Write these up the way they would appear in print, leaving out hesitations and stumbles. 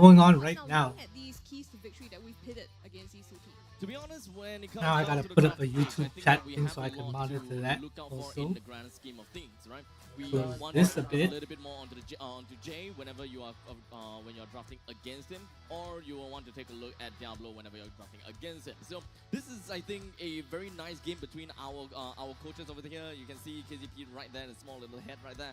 going on right now. Looking at these keys to victory that we've pitted against these two teams. To be honest, when it comes Now I down gotta to the put up grand a finals, YouTube I think chat that we thing have so a I can lot monitor to that look out for also. in the grand scheme of things, right? We Close want this to a focus bit. a little bit more onto onto Jay whenever you are when you're drafting against him, or you will want to take a look at Diablo whenever you're drafting against him. So this is, I think, a very nice game between our coaches over here. You can see KZP right there, the small little head right there.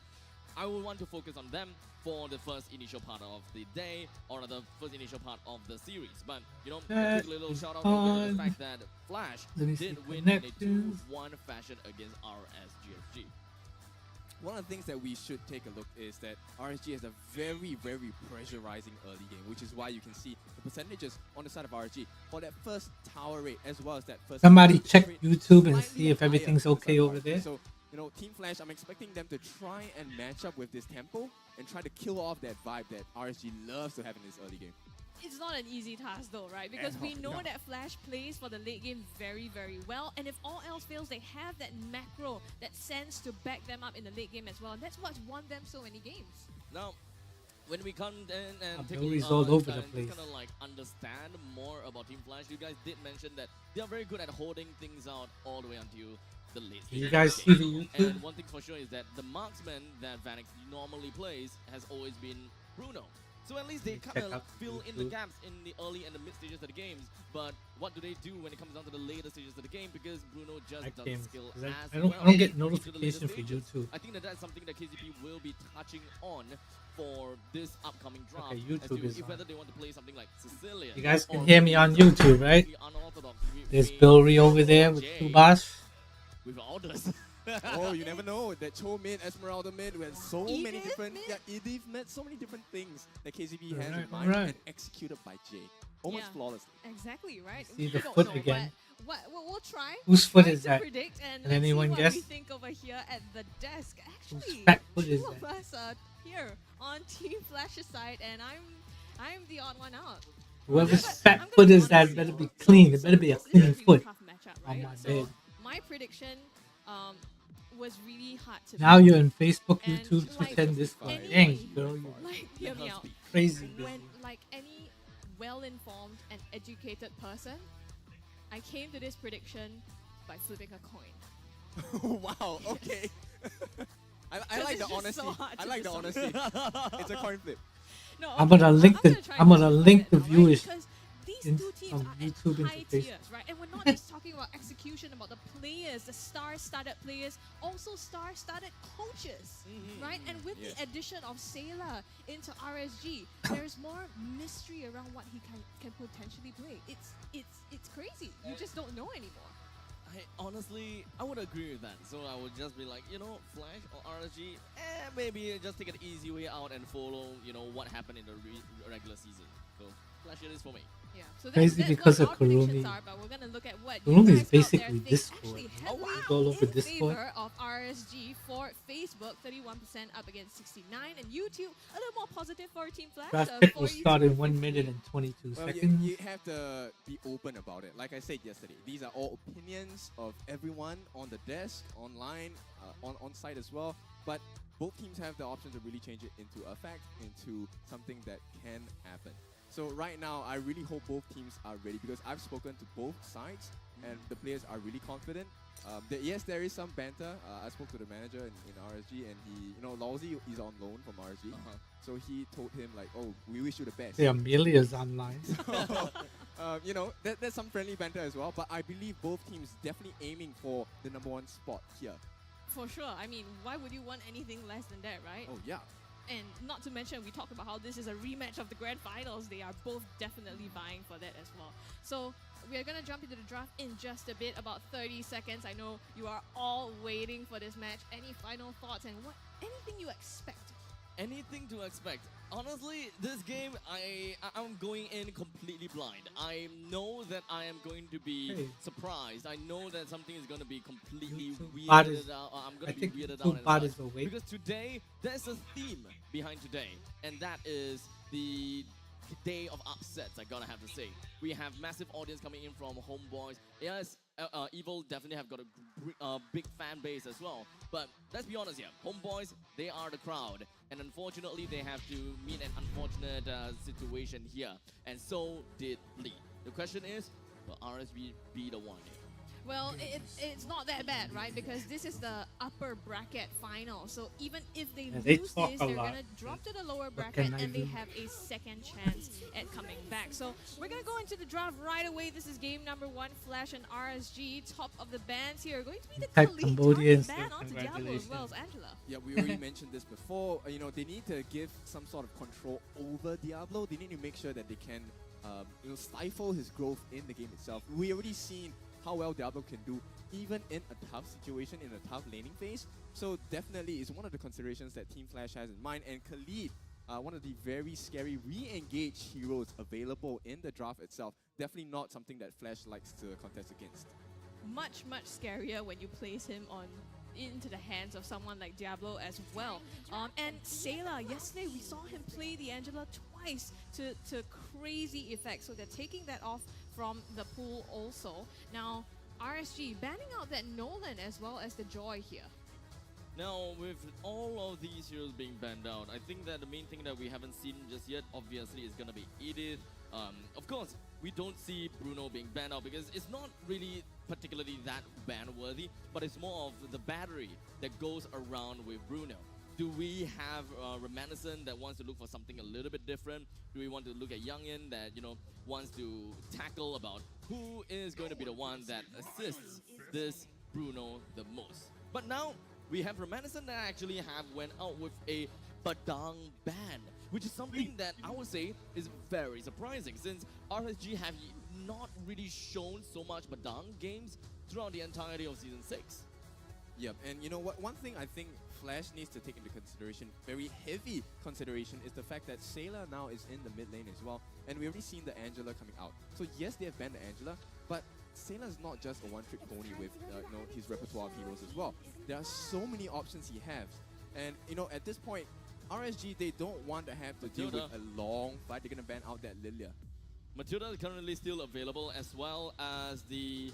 I will want to focus on them for the first initial part of the day, or the first initial part of the series. But, you know, a quick little shout out to the fact that Flash did win in a 2-1 fashion against RSGFG. One of the things that we should take a look is that RSG has a very, very pressurizing early game, which is why you can see the percentages on the side of RSG for that first tower rate as well as that first. Somebody check YouTube and see if everything's okay over there. So, you know, Team Flash, I'm expecting them to try and match up with this tempo and try to kill off that vibe that RSG loves to have in this early game. It's not an easy task though, right? Because we know that Flash plays for the late game very, very well. And if all else fails, they have that macro, that sense to back them up in the late game as well. And that's what's won them so many games. Now, when we come in and take all over the place. kind of like understand more about Team Flash, you guys did mention that they are very good at holding things out all the way until the late stage. You guys see the YouTube? And one thing for sure is that the marksman that Vanek normally plays has always been Bruno. So at least they kind of fill in the gaps in the early and the mid stages of the games. But what do they do when it comes down to the later stages of the game? Because Bruno just doesn't skill as I well. don't get notification for YouTube. I think that that's something that KZP will be touching on for this upcoming draft. Okay, YouTube is if on. whether they want to play something like Sicilian. You guys can hear me on YouTube, right? Unorthodox. There's Bilry over there with Tubash. With orders. Oh, you never know. That Cho mid, Esmeralda mid, we had so many Edith different... mid? Yeah, Edith mid, so many different things that KZB has in Right, mind right. and executed by Jay. Almost flawlessly. Exactly, right? See We the don't foot know, again. but we'll try. Whose foot Try is to that? Predict and Can let's anyone see what guess? we think over here at the desk. Actually, fat foot two is of that? us are here on Team Flash's side, and I'm the odd one out. Whoever's But fat I'm gonna foot be is that honest better be here. clean. It better be a This is clean really foot. tough matchup, on right? my So bed. my prediction was really hard to Now beat. you're in Facebook, And YouTube, like Twitter, and Discord. anyone- Dang, girl, you're Like, hear me out. crazy busy. When, like any well-informed and educated person, I came to this prediction by flipping a coin. Wow, okay. I 'Cause like it's the just honesty. so hard I to like the decide. honesty. It's a coin flip. No, I'm gonna link the- try I'm to gonna justify link that the now, right? viewers Because these in two teams some are YouTube at high interface. tiers, right? And we're not just talking about execution, about the players, the star-studded players, also star-studded coaches, right? And with the addition of Sailor into RSG, there's more mystery around what he can potentially play. It's crazy. You just don't know anymore. I would agree with that. So I would just be like, you know, Flash or RSG, maybe just take an easy way out and follow, you know, what happened in the regular season. So Flash it is for me. Yeah, so Crazy that's because what of our predictions Kurumi. are, but we're gonna look at what Kurumi you is guys basically out there think Discord. actually Oh, wow. heavily All over in Discord. favor of RSG for Facebook, 31% up against 69, and YouTube a little more positive for Team Flash. Draft pick for will YouTube, start in 1 minute and 22 Well, seconds. you have to be open about it. Like I said yesterday, these are all opinions of everyone on the desk, online, on site as well. But both teams have the option to really change it into a fact, into something that can happen. So right now, I really hope both teams are ready because I've spoken to both sides and the players are really confident. Yes, there is some banter. I spoke to the manager in RSG and he, you know, Lawsy is on loan from RSG. So he told him like, oh, we wish you the best. The Amelia's online. You know, there's some friendly banter as well, but I believe both teams definitely aiming for the #1 spot here. For sure. I mean, why would you want anything less than that, right? Oh yeah. And not to mention, we talked about how this is a rematch of the grand finals. They are both definitely vying for that as well. So we are going to jump into the draft in just a bit, about 30 seconds. I know you are all waiting for this match. Any final thoughts and anything you expect? Anything to expect. Honestly, this game, I'm going in completely blind. I know that I am going to be surprised. I know that something is going to be completely weirded out. I'm going to be weirded out. Bot is awake. Because today, there's a theme behind today. And that is the day of upsets, I gotta have to say. We have massive audience coming in from Homeboys. Yes, Evil definitely have got a big fan base as well. But let's be honest here, homeboys, they are the crowd. And unfortunately, they have to meet an unfortunate situation here. And so did Lee. The question is, will RSG be the one here? Well, it's not that bad, right? Because this is the upper bracket final. So even if they they lose talk this, a they're lot. going to drop to the lower What bracket can I and they do? have a second chance at coming back. So we're going to go into the draft right away. This is game number 1, Flash and RSG. Top of the bands here. Going to be the Type Khalid Cambodians, target ban so onto Diablo as well as Angela. Yeah, we already mentioned this before. You know, they need to give some sort of control over Diablo. They need to make sure that they can, stifle his growth in the game itself. We already seen how well Diablo can do, even in a tough situation, in a tough laning phase. So definitely, it's one of the considerations that Team Flash has in mind. And Khalid, one of the very scary re-engaged heroes available in the draft itself. Definitely not something that Flash likes to contest against. Much scarier when you place him into the hands of someone like Diablo as well. And Sayla, yesterday we saw him play the Angela twice to crazy effect. So they're taking that off from the pool also. Now, RSG banning out that Nolan as well as the Joy here. Now, with all of these heroes being banned out, I think that the main thing that we haven't seen just yet, obviously, is going to be Edith. Of course, we don't see Bruno being banned out because it's not really particularly that ban-worthy, but it's more of the battery that goes around with Bruno. Do we have Reminiscent that wants to look for something a little bit different? Do we want to look at Youngin that, wants to tackle about who is going to be the one that assists this Bruno the most? But now, we have Reminiscent that actually have went out with a Badang ban, which is something that I would say is very surprising since RSG have not really shown so much Badang games throughout the entirety of Season 6. Yep, and you know what? One thing I think Flash needs to take into consideration, very heavy consideration, is the fact that Sayla now is in the mid lane as well, and we already seen the Angela coming out. So yes, they have banned the Angela, but Sayla is not just a one-trick pony with his repertoire of heroes as well. There are so many options he has, and at this point, RSG, they don't want to have to deal with a long fight. They're gonna ban out that Lilia. Matilda is currently still available as well as the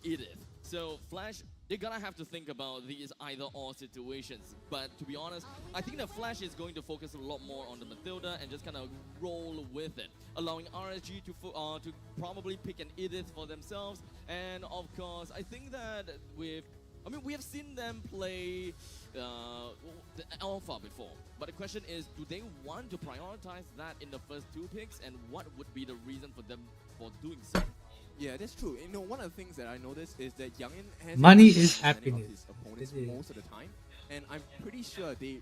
Edith. So Flash, they're gonna have to think about these either-or situations. But to be honest, I think that Flash is going to focus a lot more on the Matilda and just kind of roll with it, allowing RSG to probably pick an Edith for themselves. And of course, I think that we have seen them play the Alpha before. But the question is, do they want to prioritize that in the first 2 picks? And what would be the reason for them for doing so? Yeah, that's true. One of the things that I noticed is that Youngin has Money a is understanding of happiness. his opponents It is. most of the time, and I'm pretty sure they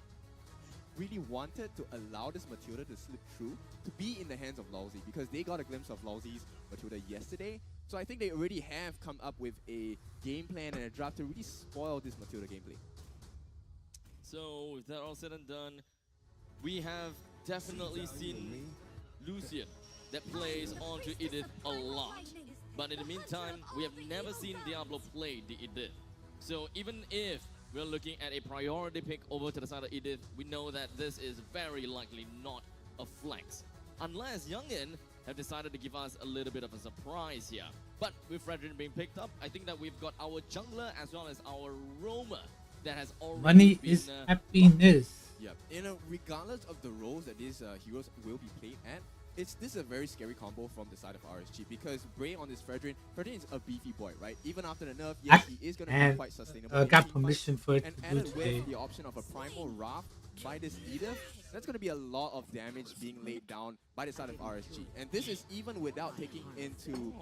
really wanted to allow this Matilda to slip through to be in the hands of Lousy because they got a glimpse of Lousy's Matilda yesterday. So I think they already have come up with a game plan and a draft to really spoil this Matilda gameplay. So with that all said and done, we have definitely seen Lucian that plays onto Edith a lot. But in the meantime, we have never seen Diablo play the Edith. So even if we're looking at a priority pick over to the side of Edith, we know that this is very likely not a flex. Unless Youngin have decided to give us a little bit of a surprise here. But with Fredrin being picked up, I think that we've got our jungler as well as our roamer that has already Money been, is happiness. Yep. Regardless of the roles that these heroes will be played at, this is a very scary combo from the side of RSG because Bray on this Fredrin is a beefy boy, right? Even after the nerf, yes, he is going to be quite sustainable. in Got team permission fights. for it And to do added today. with the option of a Primal Wrath by this Edith, that's going to be a lot of damage being laid down by the side of RSG. And this is even without taking into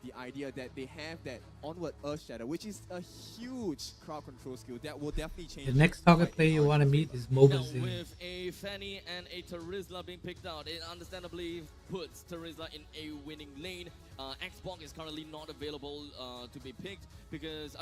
the idea that they have that onward Earth Shadow, which is a huge crowd control skill that will definitely change. The next target player you want to meet is Now, Mogazin. with a Fanny and a Terizla being picked out, it understandably puts Terizla in a winning lane. Xbox is currently not available to be picked because,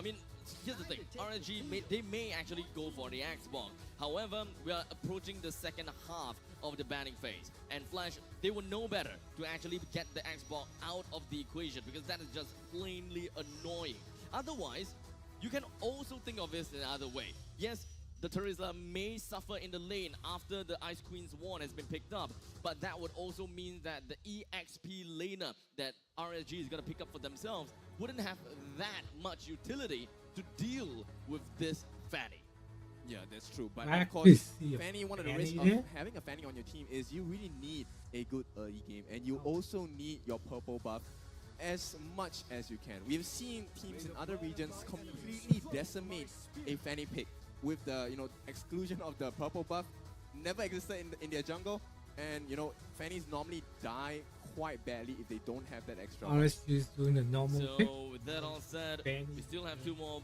here's the thing. RNG, they may actually go for the Xbox. However, we are approaching the second half of the banning phase. And Flash, they will know better to actually get the Xbox out of the equation because that is just plainly annoying. Otherwise, you can also think of this the other way. Yes, the Terizla may suffer in the lane after the Ice Queen's Wand has been picked up, but that would also mean that the EXP laner that RSG is going to pick up for themselves wouldn't have that much utility to deal with this Fanny. Yeah, that's true. But I of course, actually see a Fanny, one of the Fanny risks of there. having a Fanny on your team is you really need a good early game, and you also need your purple buff as much as you can. We've seen teams in other regions completely decimate a Fanny pick with the exclusion of the purple buff. Never existed in their jungle, and Fannies normally die quite badly if they don't have that extra buff. RSG is doing a normal pick. So with that all said, we still have two more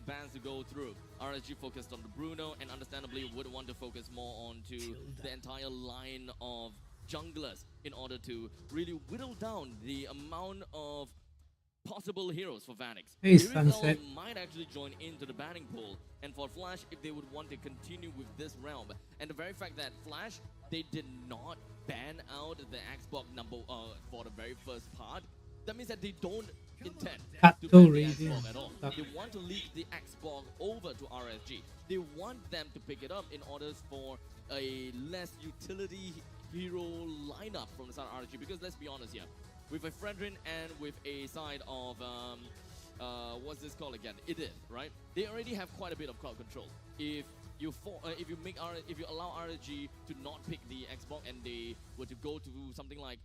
bans to go through. RSG focused on the Bruno, and understandably would want to focus more onto the entire line of junglers in order to really whittle down the amount of possible heroes for Vanix. Hey, Irithel Sunset. might actually join into the banning pool, and for Flash, if they would want to continue with this realm, and the very fact that Flash, they did not ban out the Xbox number for the very first part, that means that they don't intend to ban the Xbox at all. They want to leak the Xbox over to RSG. They want them to pick it up in order for a less utility hero lineup from the side of RSG, because let's be honest here, with a Fredrin and with a side of what's this called again? It is right. They already have quite a bit of crowd control. If you allow RSG to not pick the Xbox and they were to go to something like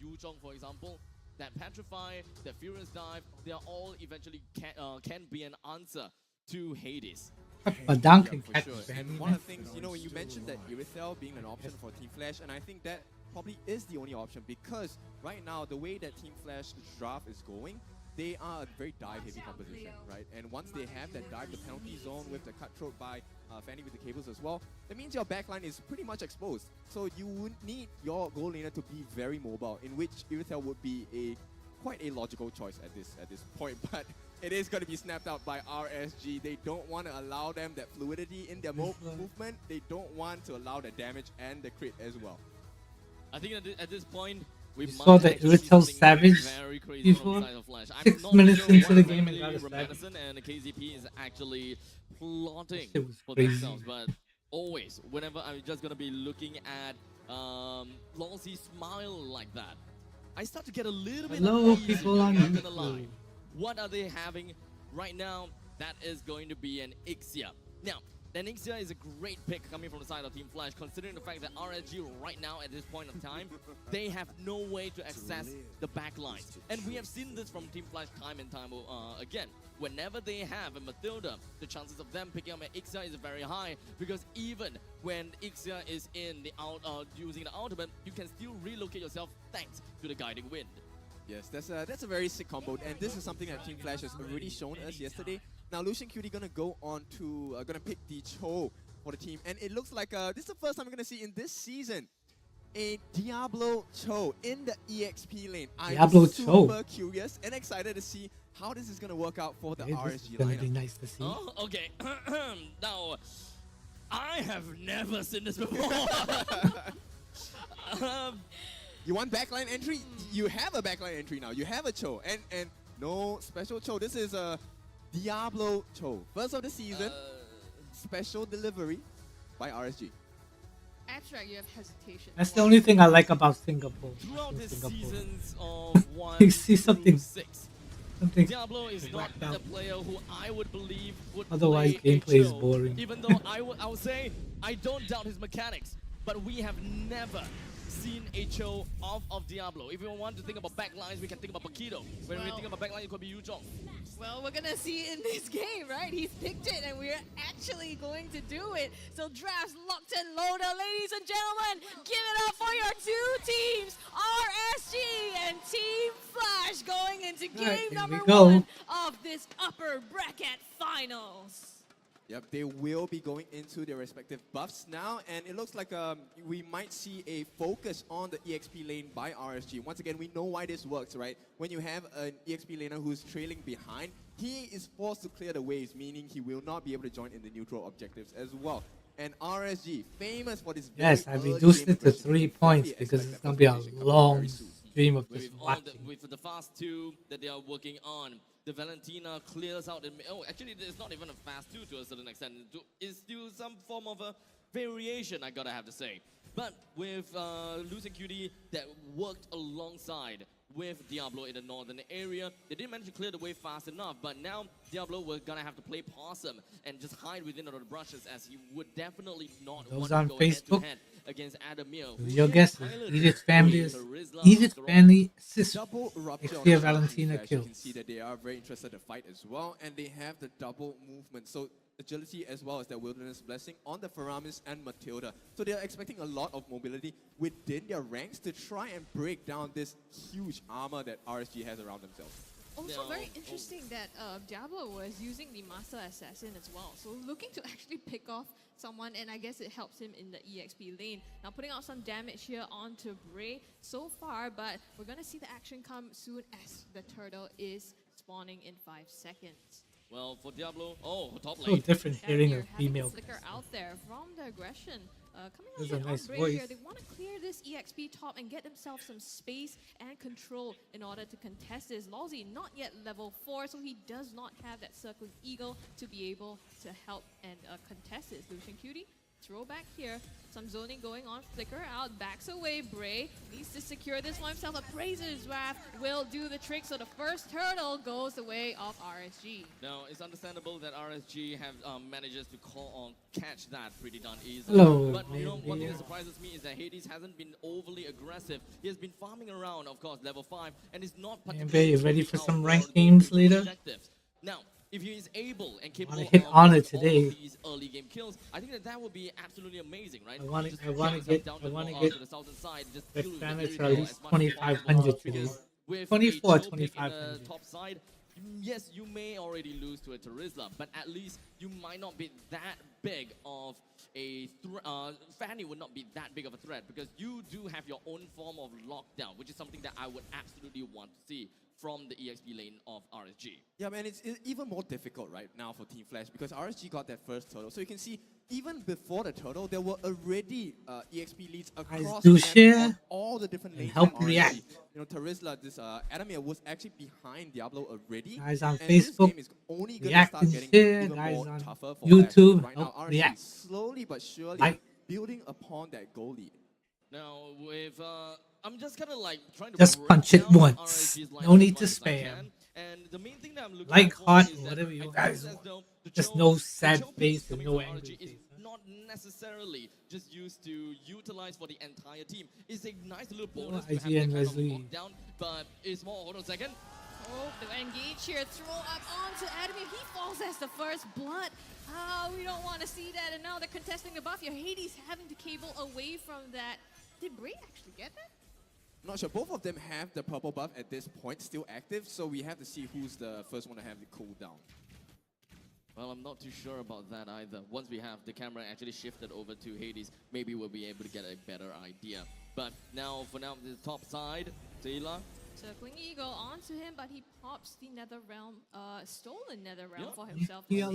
Yuzhong, for example, that Petrify, that Furious Dive, they are all eventually can be an answer to Hades. But down can For catch sure. Fanny. And one of the things, when you mentioned that Irithel being an option for Team Flash, and I think that probably is the only option, because right now the way that Team Flash draft is going, they are a very dive-heavy composition, right? And once they have that dive, the penalty zone with the cutthroat by Fanny with the cables as well, that means your backline is pretty much exposed. So you would need your goal laner to be very mobile, in which Irithel would be quite a logical choice at this point. But it is going to be snapped out by RSG. They don't want to allow them that fluidity in their movement. They don't want to allow the damage and the crit as well. I think at this point, we You saw the Irithel Savage very crazy before? from the side of Flash. I'm 6 not minutes sure into what the game and exactly got a Savage. Madison and the KZP is actually plotting It was for crazy. themselves, but always, whenever I'm just gonna be looking at Longsy smile like that, I start to get a little bit Hello, uneasy, people I'm on not gonna lie. YouTube. What are they having right now? That is going to be an Ixia. Now, an Ixia is a great pick coming from the side of Team Flash, considering the fact that RSG right now at this point of time, they have no way to access the backlines. And we have seen this from Team Flash time and time again. Whenever they have a Mathilda, the chances of them picking up an Ixia is very high, because even when Ixia is in the using the ultimate, you can still relocate yourself thanks to the guiding wind. Yes, that's a very sick combo, and this is something that Team Flash has already shown us yesterday. Now Lucian Cutie gonna go on to gonna pick the Cho for the team, and it looks like this is the first time we're gonna see in this season a Diablo Cho in the EXP lane. Diablo I'm Cho. super curious and excited to see how this is gonna work out for the This is RSG gonna be lineup. nice to see. Oh, okay. Now, I have never seen this before. You want backline entry? You have a backline entry now. You have a Cho, and no special Cho. This is a Diablo Cho, first of the season, special delivery by RSG. Abstract, you have hesitation. That's the only thing I like about Singapore. Throughout the Singapore. seasons of 1 You see something- through 6, Something Diablo is not whacked the out. player who I would believe would Otherwise, play a gameplay is Cho, boring. Even though I would say I don't doubt his mechanics, but we have never seen a Cho of Diablo. If we want to think about backlines, we can think about Paquito. When we Well- think about backline, it could be Yu Zhong. Well, we're gonna see in this game, right? He's picked it, and we're actually going to do it. So drafts locked and loaded, ladies and gentlemen. Give it up for your two teams, RSG and Team Flash, going into game Alright, here number we go. 1 of this upper bracket finals. Yep, they will be going into their respective buffs now, and it looks like we might see a focus on the EXP lane by RSG. Once again, we know why this works, right? When you have an EXP laner who's trailing behind, he is forced to clear the waves, meaning he will not be able to join in the neutral objectives as well. And RSG, famous for this Yes, very I early reduced game it to progression, 3 we points fully because expect it's that gonna be a transformation coming long very soon. stream of With just all watching. with the fast 2 that they are working on, the Valentina clears out. Oh, actually, it's not even a fast 2 to a certain extent. It's still some form of a variation, I gotta have to say. But with Lucian Cutie that worked alongside with Diablo in the northern area. They didn't manage to clear the way fast enough, but now Diablo were gonna have to play possum and just hide within the brushes, as he would definitely not Those want on to go Facebook? head-to-head against Adamir. Do your guesses. Edith family sister. Double rupture on Xavier the Valentina Flash. You can kills. see that they are very interested to fight as well, and they have the double movement. So agility as well as their wilderness blessing on the Faramis and Matilda. So they are expecting a lot of mobility within their ranks to try and break down this huge armor that RSG has around themselves. Also Now- very interesting that Diablo was using the Master Assassin as well. So looking to actually pick off someone, and I guess it helps him in the EXP lane. Now putting out some damage here onto Bray so far, but we're going to see the action come soon as the turtle is spawning in 5 seconds. Well, for Diablo, top So lane. different hearing Adamir a having female. to flicker out there from the aggression. Coming There's out a in nice on Bray voice. here, they want to clear this EXP top and get themselves some space and control in order to contest this. Lawsy not yet level 4, so he does not have that circling eagle to be able to help and contest this. Lucian Cutie, throw back here. Some zoning going on. Flicker out, backs away. Bray needs to secure this one himself. A Praiser's Wrath will do the trick, so the first turtle goes the way of RSG. Now, it's understandable that RSG have manages to catch that pretty darn easily. Hello, But you know, one thing baby. that surprises me is that Hades hasn't been overly aggressive. He has been farming around, of course, level 5, and is not baby, particularly ready for out some for ranked those games critical later? objectives. Now, if he is able and capable Wanna hit of Honor getting all today. of these early game kills, I think that would be absolutely amazing, right? I wanna- Just I wanna himself get- down I to wanna the- get to the southern side, just Red kill the Planet very to at well least as much as 2,500 possible, today. because with 24, a Joe pick in the 2,500. top side, yes, you may already lose to a Terizla, but at least you might not be that big of a Fanny would not be that big of a threat, because you do have your own form of lockdown, which is something that I would absolutely want to see from the EXP lane of RSG. Yeah, man, it's even more difficult right now for Team Flash because RSG got that first turtle. So you can see, even before the turtle, there were already EXP leads across do the map share on all the different lanes. help of RSG. react. You know, Terizla, this Adamir was actually behind Diablo already. Guys on and this Facebook, game is only gonna react start and getting share. even Guys more on tougher for YouTube, Flash. Right now, help RSG react. is slowly but surely Like. building upon that goal lead. Now, with I'm just kind of like trying to Just break punch it down once. RSG's lineup No as need much to as I spam. can. And the main thing that I'm looking Like, for heart, is that whatever I you feel guys as want. though the Just Joe- no the sad Joe picks face and coming no from angry RSG is face, huh? not necessarily just used to utilize for the entire team. It's a nice little Oh, bonus to have IG that and kind of Leslie. lockdown, but it's more. Hold on a second. Oh, the engage here, throw up onto Adamir. He falls as the first blood. We don't want to see that. And now they're contesting the buff here. Hades having to cable away from that. Did Bray actually get that? Not sure. Both of them have the purple buff at this point still active, so we have to see who's the first one to have the cooldown. Well, I'm not too sure about that either. Once we have the camera actually shifted over to Hades, maybe we'll be able to get a better idea. But now, for now, the top side, Taylor. Circling Eagle onto him, but he pops the Nether Realm, stolen Nether Realm Yep. for himself. MPL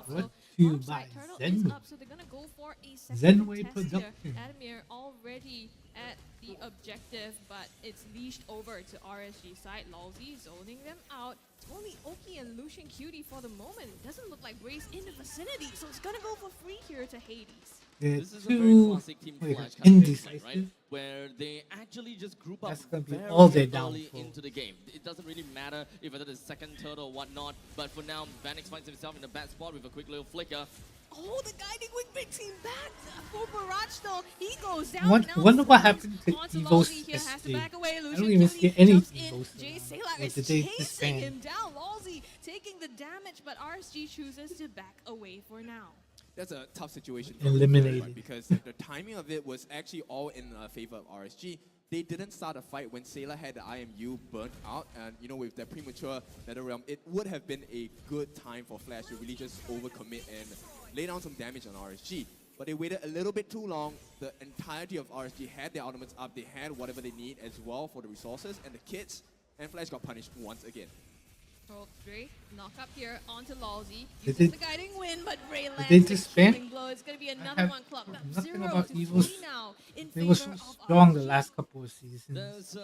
So brought to you top by side turtle Zen. is up, so they're gonna go for a second Zenway contest here. Production. Adamir already at the objective, but it's leashed over to RSG side. Lawsy zoning them out. It's only Oki and Lucian Cutie for the moment. It doesn't look like Bray's in the vicinity, so it's gonna go for free here to Hades. They're This is a very too classic Team what do you Flash call it, kind of gameplay, right? indecisive. Where they actually just group up That's gonna be very all their early downfall. into the game. It doesn't really matter if it's the second turtle or whatnot, but for now, Vanix finds himself in a bad spot with a quick little flicker. Oh, the guiding wing brings him back for Barrage though. He goes down. Wonder now what spawns happened to onto Evo's Lawsy here, has to SG. back away. I Lucian don't even Cutie see any jumps in. Evos Jay around. Sailor Or is did they chasing disband? him down. Lawsy taking the damage, but RSG chooses to back away for now. That's a tough situation for Eliminated. right? Because the timing of it was actually all in favor of RSG. They didn't start a fight when Sailor had the IMU burnt out, and you know, with that premature Nether Realm, it would have been a good time for Flash to really just overcommit and lay down some damage on RSG. But they waited a little bit too long. The entirety of RSG had their ultimates up. They had whatever they need as well for the resources and the kits, and Flash got punished once again. Oh, Dre, knock up here onto Lawsy. Did Uses it- the guiding wind, but Dre they lands the just spam? killing blow. It's going to be another have one clocked up. nothing 0 about to Evil's- 3 now in They were favor so of strong the RSG. last couple of seasons. There's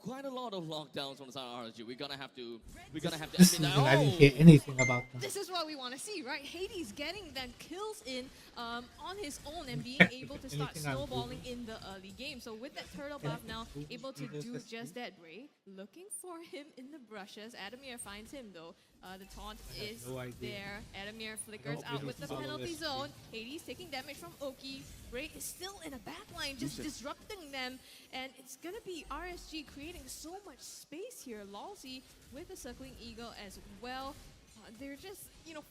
quite a lot of lockdowns from the side of RSG. We're gonna have to This season, admit that. I didn't hear anything about them. This is what we want to see, right? Hades getting them kills in on his own and being able to start Anything I'm snowballing in the early game. So with that turtle buff now, able to do just that, Ray. Looking for him in the brushes. Adamir finds him though. The taunt is no idea. there. Adamir flickers No out idea with the what penalty this zone. Hades taking damage from Oki. Ray is still in a backline, just disrupting them. And it's gonna be RSG creating so much space here. Lalzi with the circling eagle as well. They're just,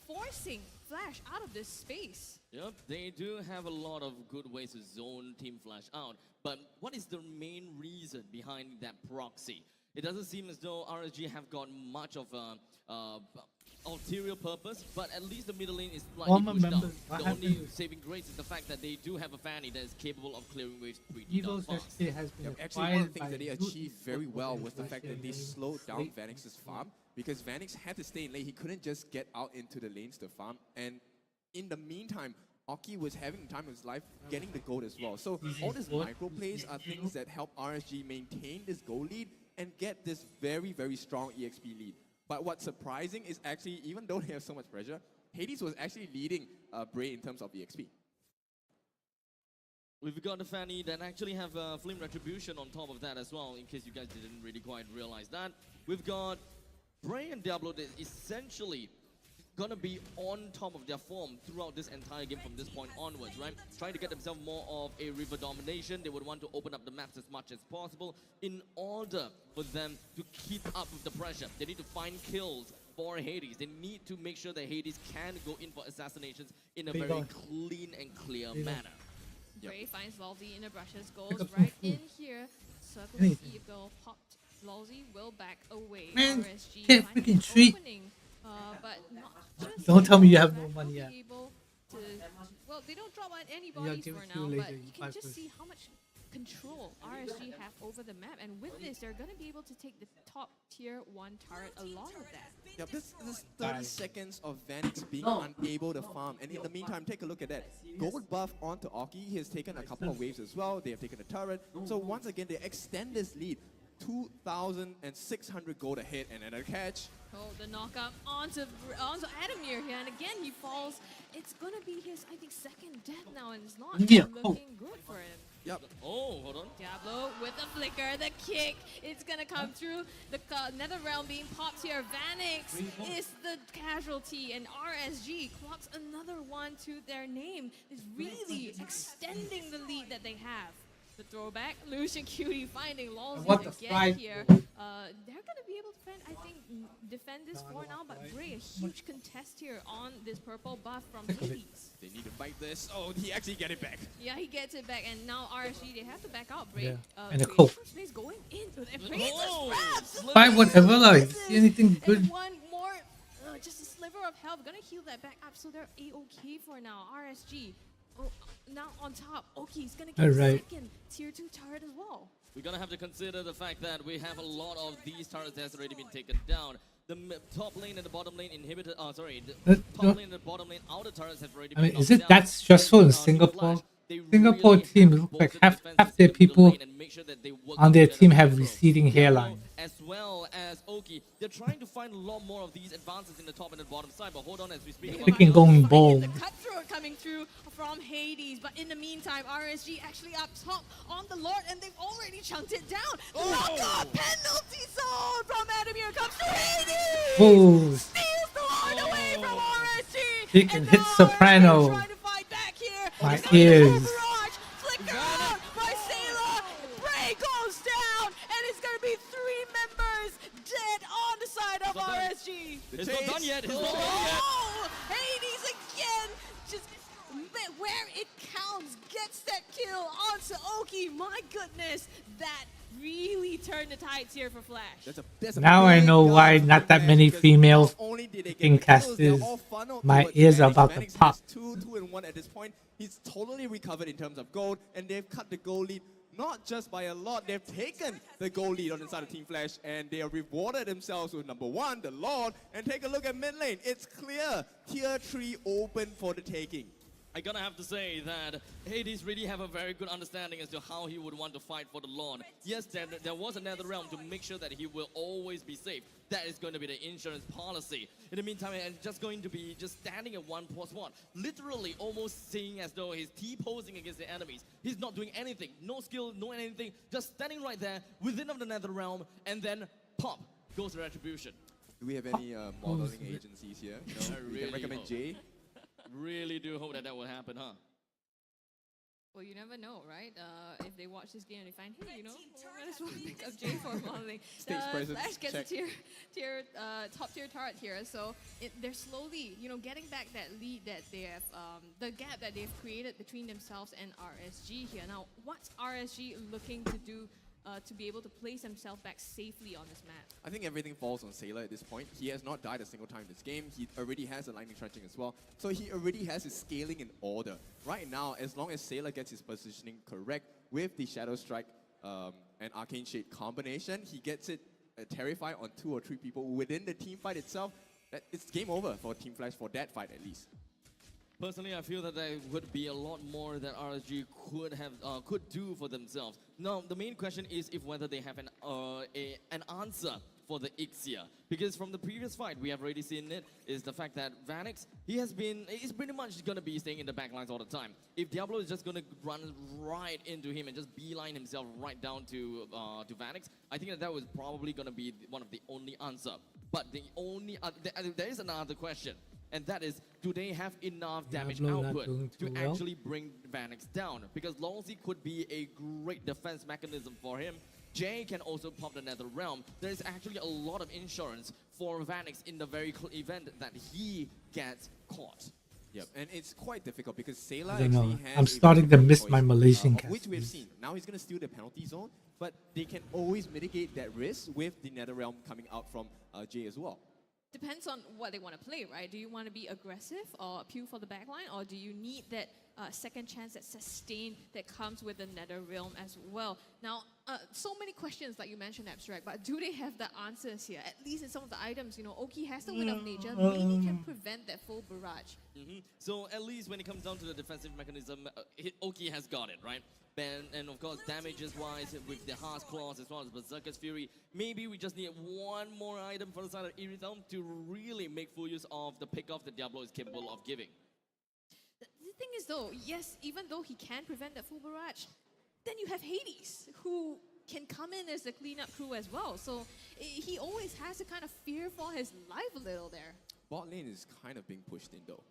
forcing Flash out of this space. Yep, they do have a lot of good ways to zone Team Flash out. But what is the main reason behind that proxy? It doesn't seem as though RSG have got much of a ulterior purpose, but at least the middle lane is slightly Former pushed down. members, what The only happened? saving grace is the fact that they do have a Fanny that is capable of clearing waves pretty Evil's darn fast. SK has been Actually, one of acquired the things by that they good achieved very esports well was the fact that they organization slowed down named Vanix's farm, because Vanix had to stay in lane. He couldn't just get out into the lanes to farm. And in the meantime, Oki was having the time of his life getting the gold as well. So all these micro plays are things that help RSG maintain this goal lead and get this very, very strong EXP lead. But what's surprising is actually, even though they have so much pressure, Hades was actually leading Bray in terms of EXP. We've got a Fanny that actually have Flame Retribution on top of that as well, in case you guys didn't really quite realize that. We've got Bray and Diablo that essentially gonna be on top of their form throughout this entire game from this point onwards, right? Trying to get themselves more of a river domination. They would want to open up the maps as much as possible in order for them to keep up with the pressure. They need to find kills for Hades. They need to make sure that Hades can go in for assassinations in a Big very on. clean and clear Big on. manner. Bray finds Lalzi in the brushes, goes Pick up some right food. in here. Circling Anything. eagle popped. Lalzi will back away. Man, RSG can't finding freaking an treat. opening, but not just Don't tell me you yet. have no Flash money will yet. be able to, well, they don't drop on any I'll bodies give for it to you now, later, but you you can five just first. see how much control RSG have over the map, and with this, they're going to be able to take the top tier 1 turret along with that. Yep, this is Bye. 30 seconds of Vanix being unable to farm. And in the meantime, take a look at that. Gold buff onto Oki. He has taken a couple of waves as well. They have taken a turret. So once again, they extend this lead. 2,600 gold ahead and another catch. Oh, the knockup onto Adamir here, and again he falls. It's gonna be his, I think, second death now, and it's not Yeah. looking good for him. Yep. Oh, hold on. Diablo with the flicker, the kick, it's gonna come through. The nether realm being popped here. Vanix is the casualty, and RSG clocks another one to their name. Is really extending the lead that they have. The throwback, Lucian Cutie finding Lalzi What the again fried here. for? They're gonna be able to defend this for now, but Bray, a huge contest here on this purple buff from Think of it. Hades. They need to fight this. Oh, he actually get it back. Yeah, he gets it back, and now RSG, they have to back out. Bray, Yeah, and a Bray cope. first place going into it. Bray Oh, just slip. Buy whatever, like, see anything good. And one more, just a sliver of health. Gonna heal that back up, so they're A-OK for now. RSG, now on top. Oki's gonna get Alright. second tier 2 turret as well. We're gonna have to consider the fact that we have a lot of these turrets that has already been taken down. The top lane and the bottom lane inhibitor. The top lane and the bottom lane outer turrets have already I been mean, is knocked it down. that stressful in Team Singapore? Flash, they Singapore really team have look like bolstered half defenses their in the people lane and make sure that they work on their together team as have well. receding Diablo, hairline. as well as Oki. They're trying to find a lot more of these advances in the top and the bottom side, but hold on as we speak about Freaking it. going bold. The cutthroat coming through from Hades, but in the meantime, RSG actually up top on the Lord, and they've already chunked it down. Oh! Knockout penalty zone from Adamir comes to Hades. Whoa. Steals the Lord away from RSG. He can and hit now soprano. RSG trying to fight back here. My It's gonna be ears. Barrage. Flicker out by Sailor. Bray goes down, and it's gonna be 3 members dead on the side of Not done. RSG. It's not done yet. It's not done yet. Oh, Hades again, just where it counts, gets that kill onto Oki. My goodness, that really turned the tides here for Flash. That's a Now I big know gap why for not that Vanix, many because females not only did they get being the kills, cast they're is all funneled my towards ears are Vanix. about to Vanix pop. has 2-2-1 at this point. He's totally recovered in terms of gold, and they've cut the goal lead not just by a lot. They've taken the goal lead on the side of Team Flash, and they have rewarded themselves with number 1, the Lord. And take a look at mid lane. It's clear. Tier 3 open for the taking. I'm gonna have to say that Hades really have a very good understanding as to how he would want to fight for the Lord. Yes, there was another realm to make sure that he will always be safe. That is going to be the insurance policy. In the meantime, I'm just going to be just standing at 1+1, literally almost seeing as though he's T-posing against the enemies. He's not doing anything, no skill, no anything, just standing right there within of the nether realm, and then pop goes the retribution. Do we have any modeling agencies here? You know, we really can recommend hope. Jay. Really do hope that will happen, huh? Well, you never know, right? If they watch this game and they find, hey, you know, might as well pick up Jay for modeling. Stage presence, Flash gets check. a top tier turret here, so they're slowly, you know, getting back that lead that they have, the gap that they've created between themselves and RSG here. Now, what's RSG looking to do to be able to place himself back safely on this map? I think everything falls on Sailor at this point. He has not died a single time in this game. He already has a lightning trenching as well. So he already has his scaling in order. Right now, as long as Sailor gets his positioning correct with the Shadow Strike and Arcane Shade combination, he gets it terrified on 2 or 3 people within the team fight itself. It's game over for Team Flash for that fight at least. Personally, I feel that there would be a lot more that RSG could do for themselves. Now, the main question is if whether they have an answer for the Ixia. Because from the previous fight, we have already seen it, is the fact that Vanix, he's pretty much going to be staying in the backlines all the time. If Diablo is just going to run right into him and just beeline himself right down to Vanix, I think that was probably going to be one of the only answer. But the only there is another question. And that is, do they have enough damage output to actually bring Vanix down? Because Lolzy could be a great defense mechanism for him. Jay can also pop the Nether Realm. There's actually a lot of insurance for Vanix in the very event that he gets caught. Yep, and it's quite difficult because Sailor I don't know. actually has I'm starting to miss my Malaysian cast. which we've seen. Now he's going to steal the penalty zone, but they can always mitigate that risk with the Nether Realm coming out from Jay as well. Depends on what they want to play, right? Do you want to be aggressive or appeal for the backline, or do you need that second chance, that sustain that comes with the Nether Realm as well? Now, so many questions like you mentioned, Abstract, but do they have the answers here? At least in some of the items, you know, Oki has the Wind of Nature, maybe can prevent that full barrage. So at least when it comes down to the defensive mechanism, Oki has got it, right? And of course, damages-wise, with the Heart's Claws as well as Berserker's Fury, maybe we just need one more item for the side of Irithel to really make full use of the pick-off that Diablo is capable of giving. The thing is though, yes, even though he can prevent that full barrage, then you have Hades, who can come in as the cleanup crew as well. So he always has to kind of fear for his life a little there. Bot lane is kind of being pushed in though.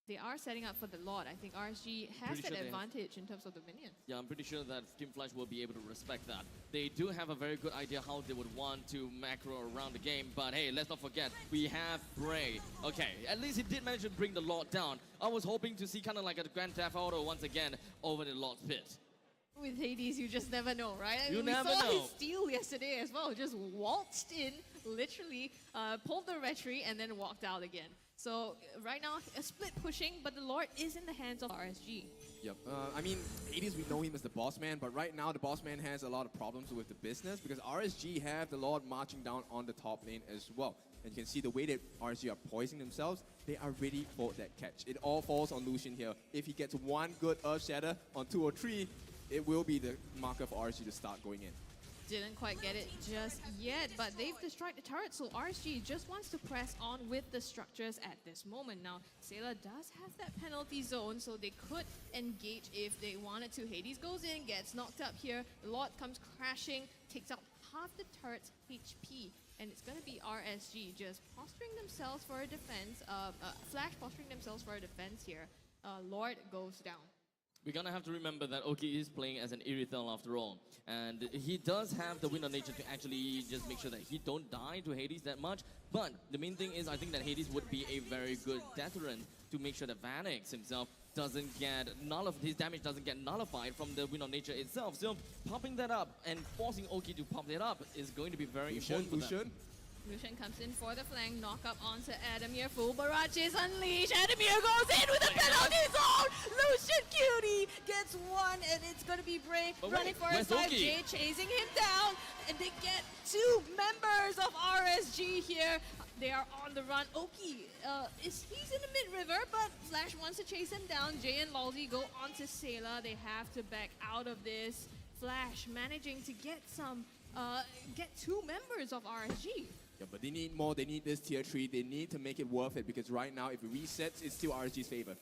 They are setting up for the Lord. I think RSG has that advantage in terms of the minions. Yeah, I'm pretty sure that Team Flash will be able to respect that. They do have a very good idea how they would want to macro around the game, but hey, let's not forget, we have Bray. Okay, at least he did manage to bring the Lord down. I was hoping to see kind of like a Grand Theft Auto once again over the Lord's pit. With Hades, you just never know, right? I You mean, never we saw know. his steal yesterday as well. Just waltzed in, literally, pulled the retreat, and then walked out again. So right now, a split pushing, but the Lord is in the hands of RSG. Yep. I mean, Hades, we know him as the boss man, but right now the boss man has a lot of problems with the business because RSG have the Lord marching down on the top lane as well. And you can see the way that RSG are poising themselves, they are ready for that catch. It all falls on Lucian here. If he gets one good Earth Shatter on 2 or 3, it will be the marker for RSG to start going in. Didn't quite get it just yet, but they've destroyed the turret, so RSG just wants to press on with the structures at this moment. Now, Sailor does have that penalty zone, so they could engage if they wanted to. Hades goes in, gets knocked up here. Lord comes crashing, takes out half the turret's HP, and it's going to be RSG just posturing themselves for a defense. Flash posturing themselves for a defense here. Lord goes down. We're gonna have to remember that Oki is playing as an Irithel after all. And he does have the Wind of Nature to actually just make sure that he don't die to Hades that much. But the main thing is I think that Hades would be a very good deterrent to make sure that Vanix himself doesn't get his damage doesn't get nullified from the Wind of Nature itself. So popping that up and forcing Oki to pop that up is going to be very important for them. Lucian comes in for the flank, knock up onto Adamir. Full barrage is unleashed. Adamir goes in with a penalty zone. Lucian Cutie gets one, and it's going to be Bray running for his life. Jay chasing him down, and they get two members of RSG here. They are on the run. Oki, he's in the mid-river, but Flash wants to chase him down. Jay and Lalzi go onto Sailor. They have to back out of this. Flash managing to get two members of RSG. Yeah, but they need more. They need this tier 3. They need to make it worth it because right now, if it resets, it's still RSG's favor.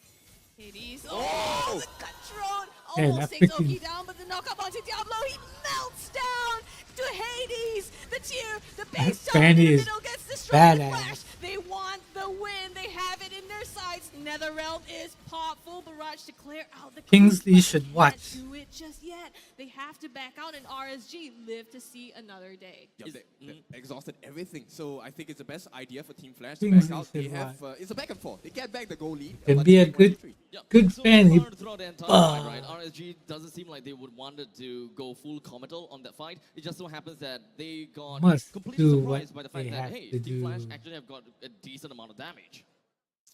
Hades. Oh, the control. Hey, Almost takes freaking- Oki down, but the knock up onto Diablo. He melts down to Hades. The base That tower in the Fanny is middle gets destroyed. badass. Flash. They want the win. They have it in their sights. Netherrealm is popped. Full barrage to clear out the Kingsley creep, but should can't watch. do it just yet. They have to back out, and RSG live to see another day. Yeah, Is- they exhausted everything. So I think it's the best idea for Team Flash to Kingsley back out. They should have it's a back and forth. They get back the goal lead. Can but be they a take good- 1v3. Yeah. Good so fan, he- far throughout the entire fight, right? RSG doesn't seem like they would wanted to go full committal on that fight. It just so happens that they got Must completely do surprised what by the fact they that have hey, to Team Flash do. actually have got a decent amount of damage.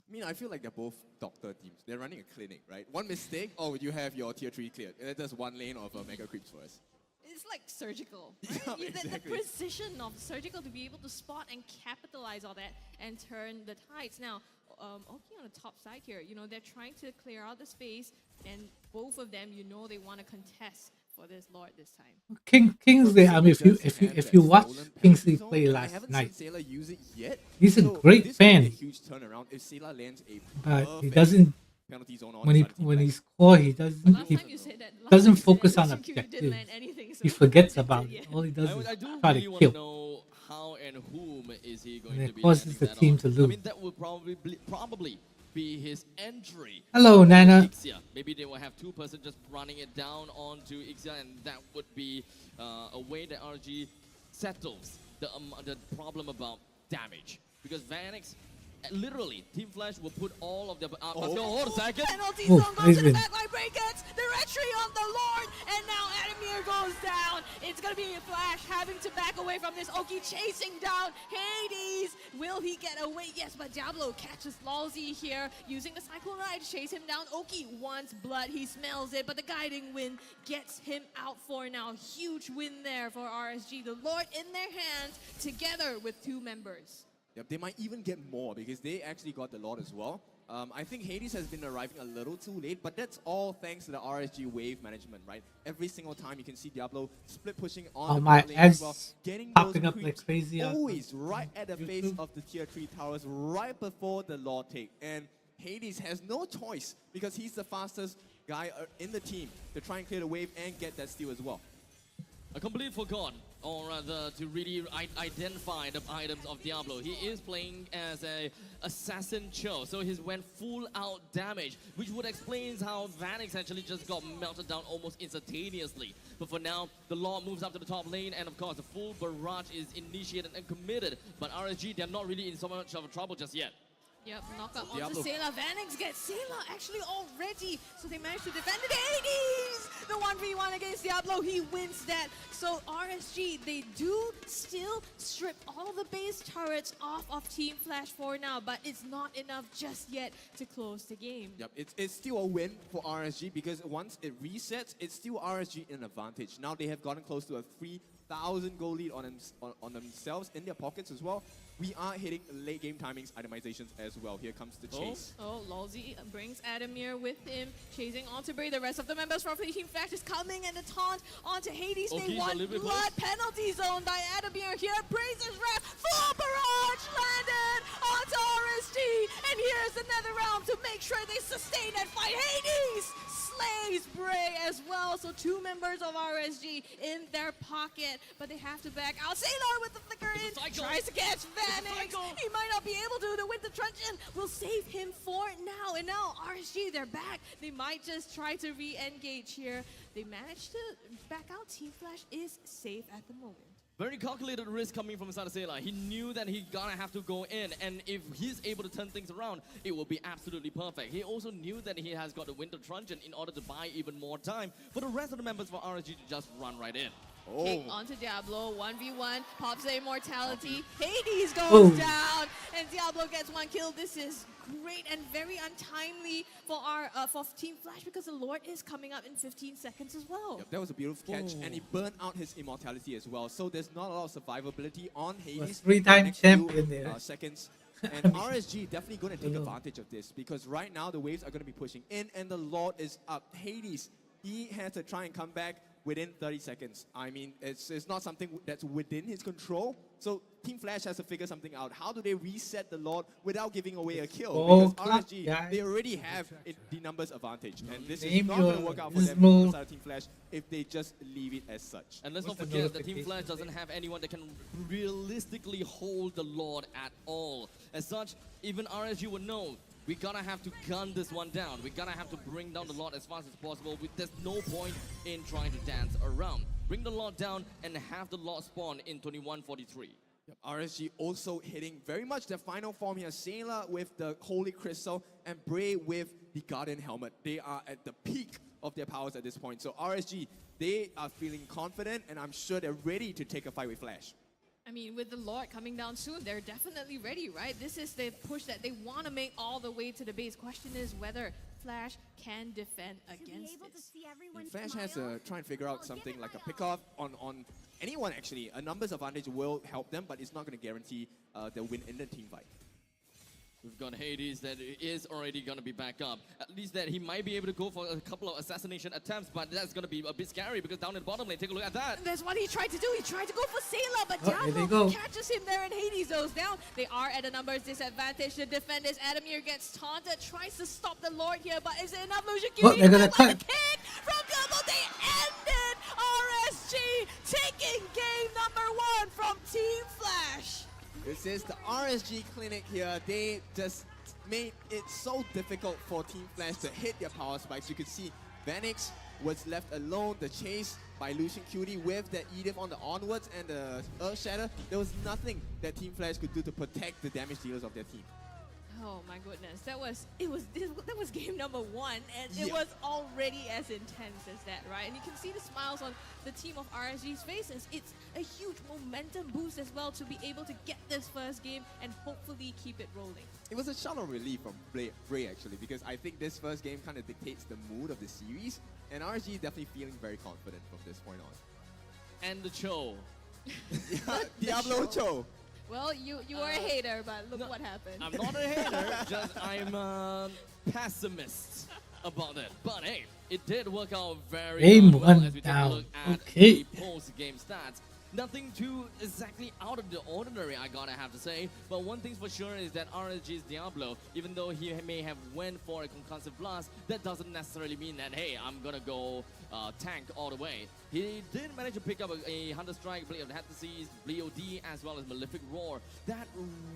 I mean, I feel like they're both doctor teams. They're running a clinic, right? One mistake, oh, you have your tier 3 cleared. And that's one lane of mega creeps for us. It's like surgical. Yeah, Right? The exactly. precision of surgical to be able to spot and capitalize all that and turn the tides. Now, Oki on the top side here, they're trying to clear out the space, and both of them, they want to contest for this Lord this time. Kingsley. I mean, if you watch Kingsley play I last haven't night, seen Sailor use it yet. he's a So great this could be fan. a huge turnaround if Sailor lands a but he perfect doesn't. penalty zone on When the he side of Team when Flash. he score, he doesn't. Last He time you said that. last doesn't time you said focus that on Lucian Q didn't objectives. land anything, so he we forgets haven't about did it. yet. All he does I is do try really to want to kill. know how and whom is he going And it to be causes landing the that team on. to I lose. mean, that would probably be his entry. Hello, Nana. Ixia. Maybe they will have two person just running it down onto Ixia, and that would be a way that RG settles the problem about damage. Because Vanix, literally, Team Flash will put all of their... hold a second. Penalty Oh, zone goes to the Raven. backline break gets the retreat on the Lord, and now Adamir goes down. It's gonna be a Flash having to back away from this. Oki chasing down Hades. Will he get away? Yes, but Diablo catches Lalzi here using the Cyclone Ride to chase him down. Oki wants blood. He smells it, but the guiding wind gets him out for now. Huge win there for RSG. The Lord in their hands together with two members. Yep, they might even get more because they actually got the Lord as well. I think Hades has been arriving a little too late, but that's all thanks to the RSG wave management, right? Every single time you can see Diablo split pushing on Oh, the my bot lane as well, ads getting popping those up like creeps crazy on always right at the face YouTube. of the tier 3 towers, right before the Lord take. And Hades has no choice because he's the fastest guy in the team to try and clear the wave and get that steal as well. I completely forgot, or rather, to really identify the items of Diablo. He is playing as a assassin Cho, so he's went full out damage, which would explain how Vanix actually just got melted down almost instantaneously. But for now, the Law moves up to the top lane, and of course, the full barrage is initiated and committed. But RSG, they're not really in so much of trouble just yet. Yep, knock up onto Diablo. Sailor. Vanix gets Sailor actually already. So they managed to defend it. Hades! The 1v1 against Diablo, he wins that. So RSG, they do still strip all the base turrets off of Team Flash for now, but it's not enough just yet to close the game. Yep, it's still a win for RSG because once it resets, it's still RSG in advantage. Now they have gotten close to a 3,000 goal lead on themselves in their pockets as well. We are hitting late game timings itemizations as well. Here comes the chase. Oh, Lalzi brings Adamir with him, chasing onto Bray. The rest of the members from Team Flash is coming, and the taunt onto Hades. Okay, They so a want little bit blood penalty zone by Adamir here. Brazer's wrath, full barrage landed onto RSG, and here's another round to make sure they sustain that fight. Hades slays Bray as well, so two members of RSG in their pocket, but they have to back out. Sailor with the flicker in, cycle. tries to catch Vanix. cycle. He might not be able to. The Winter Truncheon will save him for now. And now RSG, they're back. They might just try to re-engage here. They managed to back out. Team Flash is safe at the moment. Very calculated risk coming from Sadasela. He knew that he gonna have to go in, and if he's able to turn things around, it will be absolutely perfect. He also knew that he has got the Winter Truncheon in order to buy even more time for the rest of the members for RSG to just run right in. Kick Oh, onto Diablo, 1v1, pops the immortality. Hades goes Oh. down, and Diablo gets one kill. This is great and very untimely for our for Team Flash because the Lord is coming up in 15 seconds as well. yep, that was a beautiful catch, and he burned out his immortality as well. So there's not a lot of survivability on Hades. three-time next few, champion there. Seconds. And RSG definitely going to take advantage of this because right now the waves are going to be pushing in and the Lord is up. Hades, he has to try and come back within 30 seconds. I mean, it's not something that's within his control. So Team Flash has to figure something out. How do they reset the Lord without giving away a kill? Oh, Because RSG, guys. they already have the numbers advantage. And this is Name not going to your work out for them dismal- inside of Team Flash if they just leave it as such. And let's What's not the forget that Team notification Flash doesn't have anyone that can realistically hold the Lord at all. As such, even RSG would know we gotta have to gun this one down. We gotta have to bring down the Lord as fast as possible. There's no point in trying to dance around. Bring the Lord down and have the Lord spawn in 2143. Yep, RSG also hitting very much their final form here. Sailor with the Holy Crystal and Bray with the Guardian Helmet. They are at the peak of their powers at this point. So RSG, they are feeling confident and I'm sure they're ready to take a fight with Flash. I mean, with the Lord coming down soon, they're definitely ready, right? This is the push that they want to make all the way to the base. Question is whether Flash can defend against this. Flash has to try and figure out something like a pickoff on anyone actually. A numbers advantage will help them, but it's not going to guarantee they'll win in the team fight. We've got Hades that is already going to be back up. At least that he might be able to go for a couple of assassination attempts, but that's going to be a bit scary because down in the bottom lane, take a look at that. That's what he tried to do. He tried to go for Sailor, but Oh, here they Diablo go. catches him there and Hades goes down. They are at a numbers disadvantage. The defenders, Adamir gets taunted, tries to stop the Lord here, but is it enough? Lucian Oh, they're gonna Kick from Diablo. They ended RSG taking game number 1 from Team Flash. This is the RSG clinic here. They just made it so difficult for Team Flash to hit their power spikes. You could see Vanix was left alone. The chase by Lucian Cutie with that Edith on the onwards and the Earth Shatter. There was nothing that Team Flash could do to protect the damage dealers of their team. Oh my goodness, that was game number 1, and it Yeah. was already as intense as that, right? And you can see the smiles on the team of RSG's faces. It's a huge momentum boost as well to be able to get this first game and hopefully keep it rolling. It was a shout of relief from Bray actually, because I think this first game kind of dictates the mood of the series, and RSG definitely feeling very confident from this point on. And the Cho. Yeah, Diablo Cho. Well, you were a hater, but look what happened. I'm not a hater, just I'm a pessimist about it. But hey, it did work out very Game well one as we take a down. look at Okay. the post-game stats. Nothing too exactly out of the ordinary, I gotta have to say. But one thing's for sure is that RSG's Diablo, even though he may have went for a concussive blast, that doesn't necessarily mean that, hey, I'm gonna go tank all the way. He did manage to pick up a Hunter Strike, Blade of the Heptases, BOD, as well as Malefic Roar. That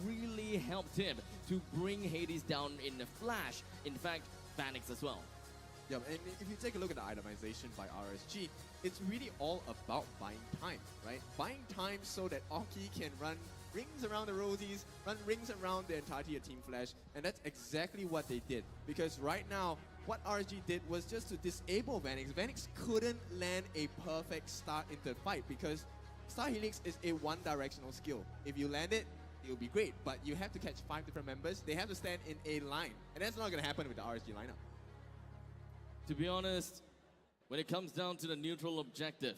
really helped him to bring Hades down in a flash. In fact, Vanix as well. Yeah, and if you take a look at the itemization by RSG, it's really all about buying time, right? Buying time so that Oki can run rings around the Rosies, run rings around the entirety of Team Flash, and that's exactly what they did. Because right now, what RSG did was just to disable Vanix. Vanix couldn't land a perfect start into the fight because Star Helix is a one-directional skill. If you land it, it'll be great, but you have to catch 5 different members. They have to stand in a line, and that's not going to happen with the RSG lineup. To be honest, when it comes down to the neutral objective,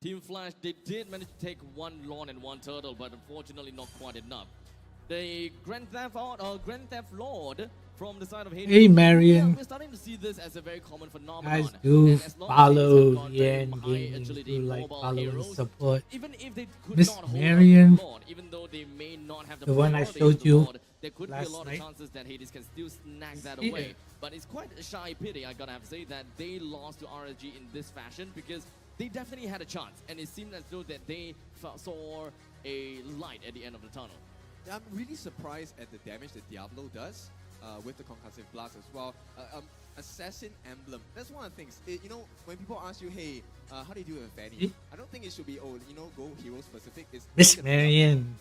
Team Flash, they did manage to take 1 Lawn and 1 Turtle, but unfortunately not quite enough. The Grand Theft Lord from the side of Hades. Hey, Marion. Yeah, we're starting to see this as a very common phenomenon. Guys, do And as long as follow Hades have got very Yen high Gaming. agility Do like, mobile follow, and heroes, support. even if they could Miss not hold Marion, up the Lord, even though they may not have the one I priority showed of the you Lord, there could be a last lot night. of chances that Hades can still snag that Yeah. away. But it's quite a shy pity, I gotta have to say, that they lost to RSG in this fashion because they definitely had a chance, and it seemed as though that they saw a light at the end of the tunnel. I'm really surprised at the damage that Diablo does with the concussive blast as well. Assassin Emblem. That's one of the things. You know, when people ask you, hey, how do you do it with Fanny? Eh? I don't think it should be, oh, you know, go hero specific. It's Miss look at Diablo. Marion.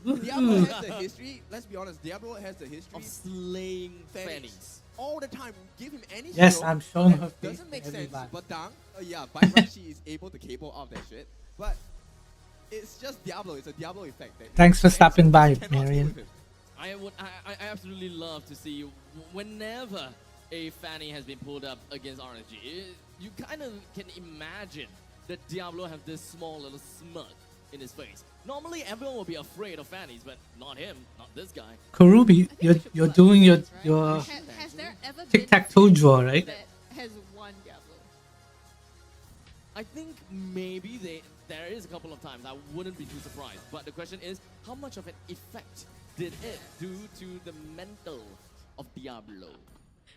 Diablo has the history. Let's be honest. Diablo has the history Of slaying Fannies. Fannies. all the time. Give him any Yes, hero I'm showing that her face doesn't make to sense. everybody. But Dang, yeah, by right she is able to cable out that shit. but it's just Diablo. It's a Diablo effect. That Thanks for stopping by, cannot deal Marion. with him. I absolutely love to see whenever a Fanny has been pulled up against RNG. You kind of can imagine that Diablo have this small little smirk in his face. Normally, everyone will be afraid of Fannies, but not him, not this guy. Karubi, I think we should you're pull up doing the stats, right? your Has there ever tic-tac-toe been a draw, Fanny right? that has won Diablo? I think maybe there is a couple of times. I wouldn't be too surprised. But the question is, how much of an effect did it do to the mental of Diablo?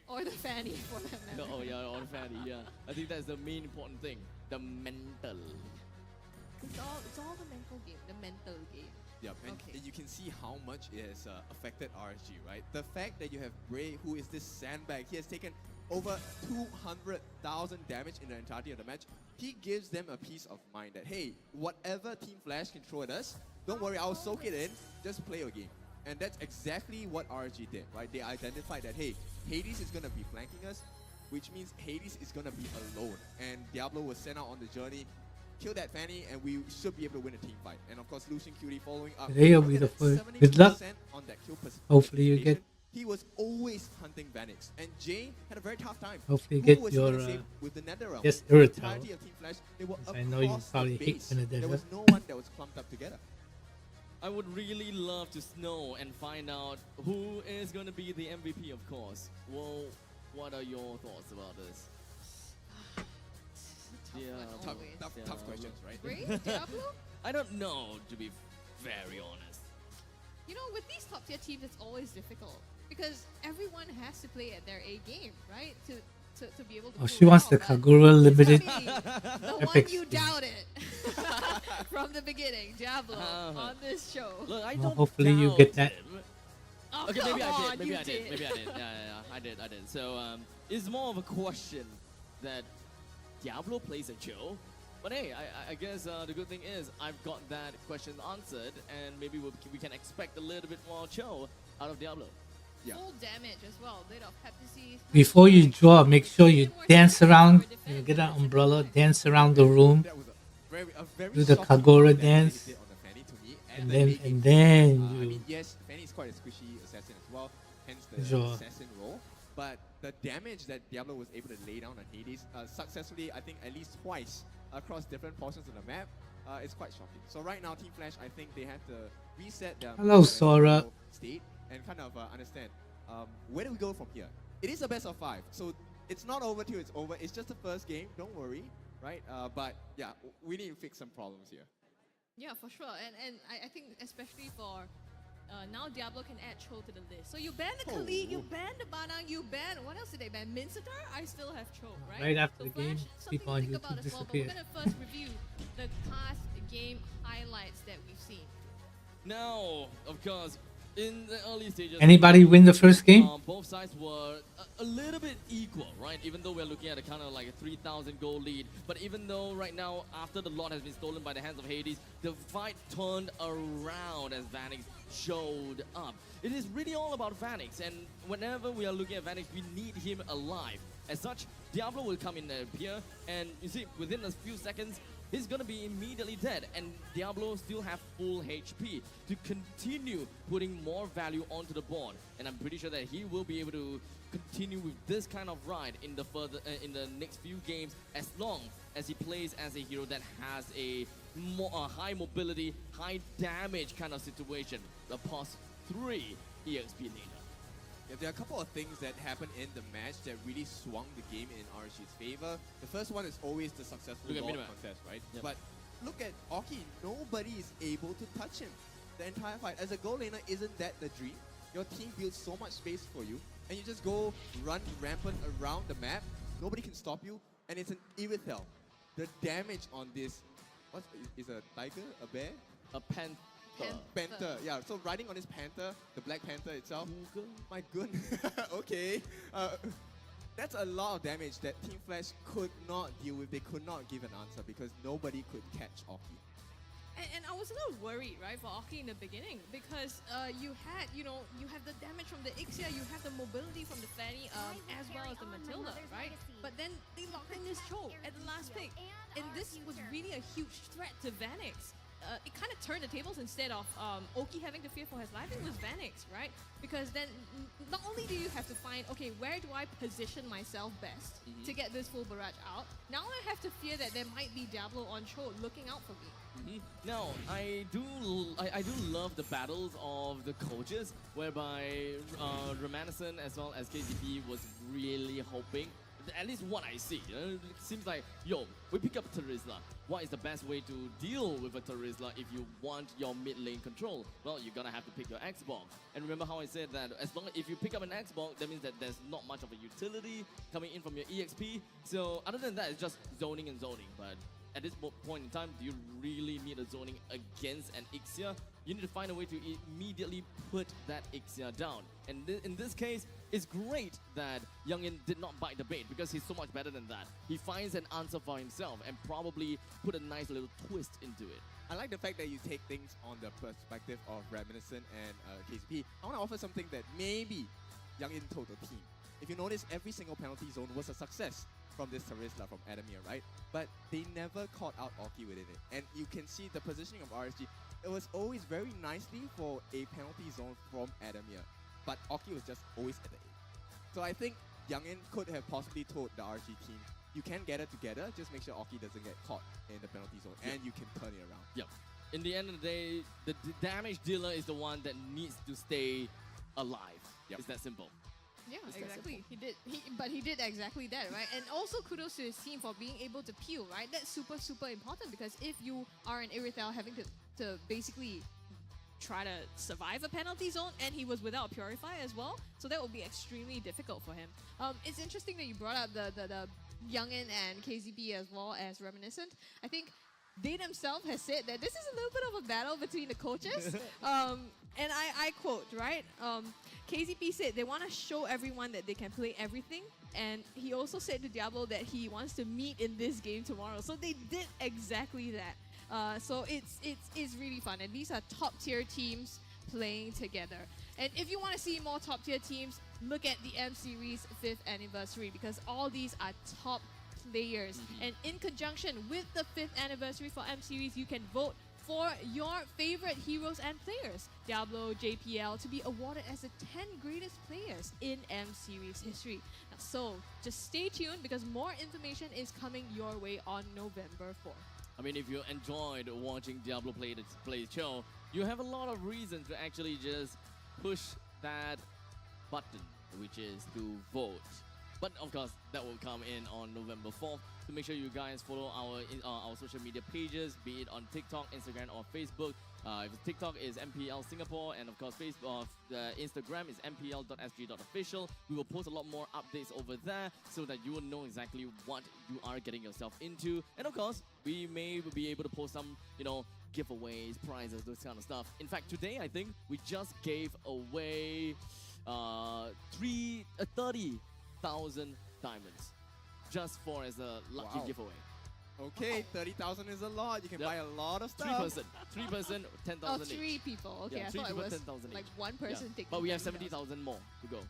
Or the Fanny, for that matter. Oh yeah, or Fanny, yeah. I think that's the main important thing. The mental. It's all the mental game, the mental game. Yep, and Okay. you can see how much it has affected RSG, right? The fact that you have Bray, who is this sandbag, he has taken over 200,000 damage in the entirety of the match. He gives them a peace of mind that, hey, whatever Team Flash can throw at us, don't worry, I'll soak it in, just play your game. And that's exactly what RSG did, right? They identified that, hey, Hades is going to be flanking us, which means Hades is going to be alone. And Diablo was sent out on the journey, kill that Fanny, and we should be able to win a team fight. And of course, Lucian Cutie following up. Today will Look be at the that, first. Good luck. 70% on that kill Hopefully you participation. get. He was always hunting Vanix, and Jay had a very tough time. Hopefully you Who get was he your gonna save with the Nether Realm? yes, The Irrital. entirety of Team Flash, they were I know you across probably the hate base. Vanilla There was Desert. no one that was clumped up together. I would really love to know and find out who is going to be the MVP, of course. Well, what are your thoughts about this? Yeah, Tough, Always. tough, Yeah, tough questions, right? Bray? Diablo? I don't know, to be very honest. You know, with these top tier teams, it's always difficult because everyone has to play at their A game, right? To be able to. Oh, pull she it wants off, the but Kagura it's limited. gonna be the one Epic you skin. doubted from the beginning, Diablo, on this show. Look, I Well, don't hopefully you doubt get that. him. Oh, Okay, come maybe I on, did. Maybe you I did. Maybe I did. Yeah, I did. So it's more of a question that Diablo plays a chill. But hey, I guess the good thing is I've got that question answered, and maybe we can expect a little bit more chill out of Diablo. Yeah. Full damage as well. Bit of hepatitis. Before you draw, make sure you dance around. You get an umbrella, dance around the room, That was a very do the shocking Kagura move that Fanny dance, did on the Fanny to me, and the then late game. then I you. mean, yes, Fanny is quite a squishy assassin as well, hence the Sure. assassin role. But the damage that Diablo was able to lay down on Hades successfully, I think at least twice across different portions of the map, is quite shocking. So right now, Team Flash, I think they have to reset their Hello, Sora. state and kind of understand where do we go from here. It is a best of 5, so it's not over till it's over. It's just the first game. Don't worry, right? But yeah, we need to fix some problems here. Yeah, for sure. And I think especially for now Diablo can add Cho to the list. So you ban the Khalid, you Oh. ban the Banang, you ban, what else did they ban? Mincetar? I still have Cho, right? Right after so the game, Flash, something people to on think YouTube about as well, but disappear. we're going to first review the past game highlights that we've seen. Now, of course, in the early stages, Anybody win the first game? both sides were a little bit equal, right? Even though we're looking at a kind of like a 3,000 goal lead, but even though right now, after the lot has been stolen by the hands of Hades, the fight turned around as Vanix showed up. It is really all about Vanix, and whenever we are looking at Vanix, we need him alive. As such, Diablo will come in and appear, and you see, within a few seconds, he's gonna be immediately dead, and Diablo still have full HP to continue putting more value onto the board. And I'm pretty sure that he will be able to continue with this kind of ride in the next few games, as long as he plays as a hero that has a high mobility, high damage kind of situation. The past 3 EXP later. Yeah, there are a couple of things that happened in the match that really swung the game in RSG's favor. The first one is always the successful Look at Lord Minimap. contest, right? Yep. But look at Oki, nobody is able to touch him the entire fight. As a goal laner, isn't that the dream? Your team builds so much space for you, and you just go run rampant around the map. Nobody can stop you, and it's an Irithel. The damage on this, what is a tiger, a bear? A Panther. Panther, yeah. So riding on this panther, the Black Panther itself. My goodness. Okay. That's a lot of damage that Team Flash could not deal with. They could not give an answer because nobody could catch Oki. And I was a little worried, right, for Aki in the beginning because you have the damage from the Ixia, you have the mobility from the Fanny, as well as the Matilda, right? But then they locked in this choke at the last pick, and this was really a huge threat to Vanix. It kind of turned the tables. Instead of Oki having to fear for his life, it was Vanix, right? Because then not only do you have to find, okay, where do I position myself best to get this full barrage out, now I have to fear that there might be Diablo on choke looking out for me. Now, I do love the battles of the coaches, whereby Remanescent as well as KCP was really hoping, at least what I see, it seems like, yo, we pick up Terizla. What is the best way to deal with a Terizla if you want your mid lane control? Well, you're gonna have to pick your Xbox. And remember how I said that as long as if you pick up an Xbox, that means that there's not much of a utility coming in from your EXP. So other than that, it's just zoning and zoning. But at this point in time, do you really need a zoning against an Ixia? You need to find a way to immediately put that Ixia down. And in this case, it's great that Youngin did not bite the bait because he's so much better than that. He finds an answer for himself and probably put a nice little twist into it. I like the fact that you take things on the perspective of Reminiscent and KCP. I want to offer something that maybe Youngin told the team. If you notice, every single penalty zone was a success from this Terizla from Adamir, right? But they never caught out Oki within it. And you can see the positioning of RSG. It was always very nicely for a penalty zone from Adamir. But Oki was just always at the 8. So I think Youngin could have possibly told the RSG team, you can get it together, just make sure Oki doesn't get caught in the penalty zone, and you can turn it around. Yep. In the end of the day, the damage dealer is the one that needs to stay alive. Yep. It's that simple. Yeah, exactly. But he did exactly that, right? And also kudos to his team for being able to peel, right? That's super, super important because if you are an Irithel having to basically try to survive a penalty zone, and he was without Purify as well, so that would be extremely difficult for him. It's interesting that you brought up the Youngin and KZB as well as Reminiscent. I think they themselves has said that this is a little bit of a battle between the coaches. And I quote, right? KZP said they want to show everyone that they can play everything. And he also said to Diablo that he wants to meet in this game tomorrow. So they did exactly that. So it's really fun. And these are top tier teams playing together. And if you want to see more top tier teams, look at the M Series 5th anniversary because all these are top players. And in conjunction with the 5th anniversary for M Series, you can vote for your favorite heroes and players, Diablo, JPL, to be awarded as the 10 greatest players in M Series history. Now, so just stay tuned because more information is coming your way on November 4th. I mean, if you enjoyed watching Diablo play the show, you have a lot of reasons to actually just push that button, which is to vote. But of course, that will come in on November 4th. So make sure you guys follow our social media pages, be it on TikTok, Instagram, or Facebook. If TikTok is MPL Singapore, and of course Facebook, the Instagram is mpl.sg.official. We will post a lot more updates over there so that you will know exactly what you are getting yourself into. And of course, we may be able to post some, giveaways, prizes, those kind of stuff. In fact, today I think we just gave away 30,000 diamonds just for as a lucky giveaway. Okay, 30,000 is a lot. You can buy a lot of stuff. 3 person, 10,000 Oh, each. 3 people. Okay, Yeah, I 3 thought it people, was 10,000 like each. one person taking. But we have 30,000. 70,000 more to go.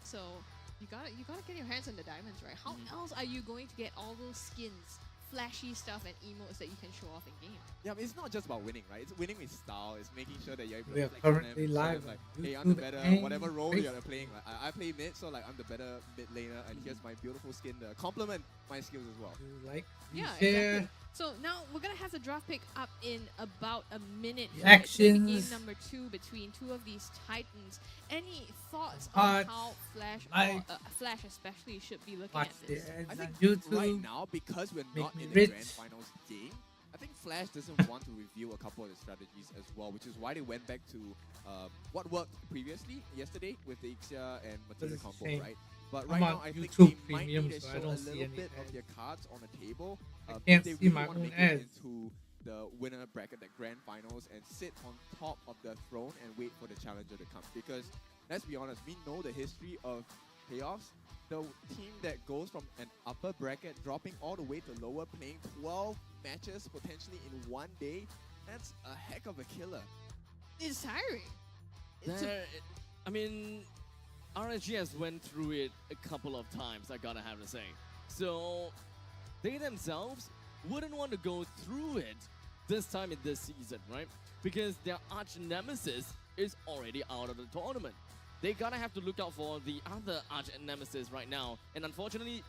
So you gotta get your hands on the diamonds, right? How else are you going to get all those skins, flashy stuff, and emotes that you can show off in game? Yeah, but it's not just about winning, right? It's winning with style. It's making sure that you're able We to are flex on them, currently show live them, on hey, I'm the YouTube better, and whatever role you're Facebook. playing. Like, I play mid, so like I'm the better mid laner, and here's my beautiful skin to complement my skills as well. You like, Yeah, share. exactly. So now we're gonna have the draft pick up in about a minute. The here. It's gonna be actions. game number 2 between two of these titans. Any thoughts Hearts, on how Flash, likes. Flash especially, should be looking Watch at the this? ads I on think YouTube. right now, because we're Make not me in the rich. grand finals game, I think Flash doesn't want to review a couple of the strategies as well, which is why they went back to what worked previously yesterday with the Ixia and Matilda This is combo, shame. right? But I'm right on now, I think YouTube they might Premium, need to so I show a don't see little any bit of ads. their cards on the table. I If can't they see really my want to own make it ads. into the winner bracket, the grand finals, and sit on top of the throne and wait for the challenger to come. Because let's be honest, we know the history of playoffs. The team that goes from an upper bracket, dropping all the way to lower, playing 12 matches potentially in one day, That's a heck of a killer. It's tiring. I mean, RSG has went through it a couple of times, I gotta have to say. So they themselves wouldn't want to go through it this time in this season, right? Because their arch nemesis is already out of the tournament. They gotta have to look out for the other arch nemesis right now, and unfortunately,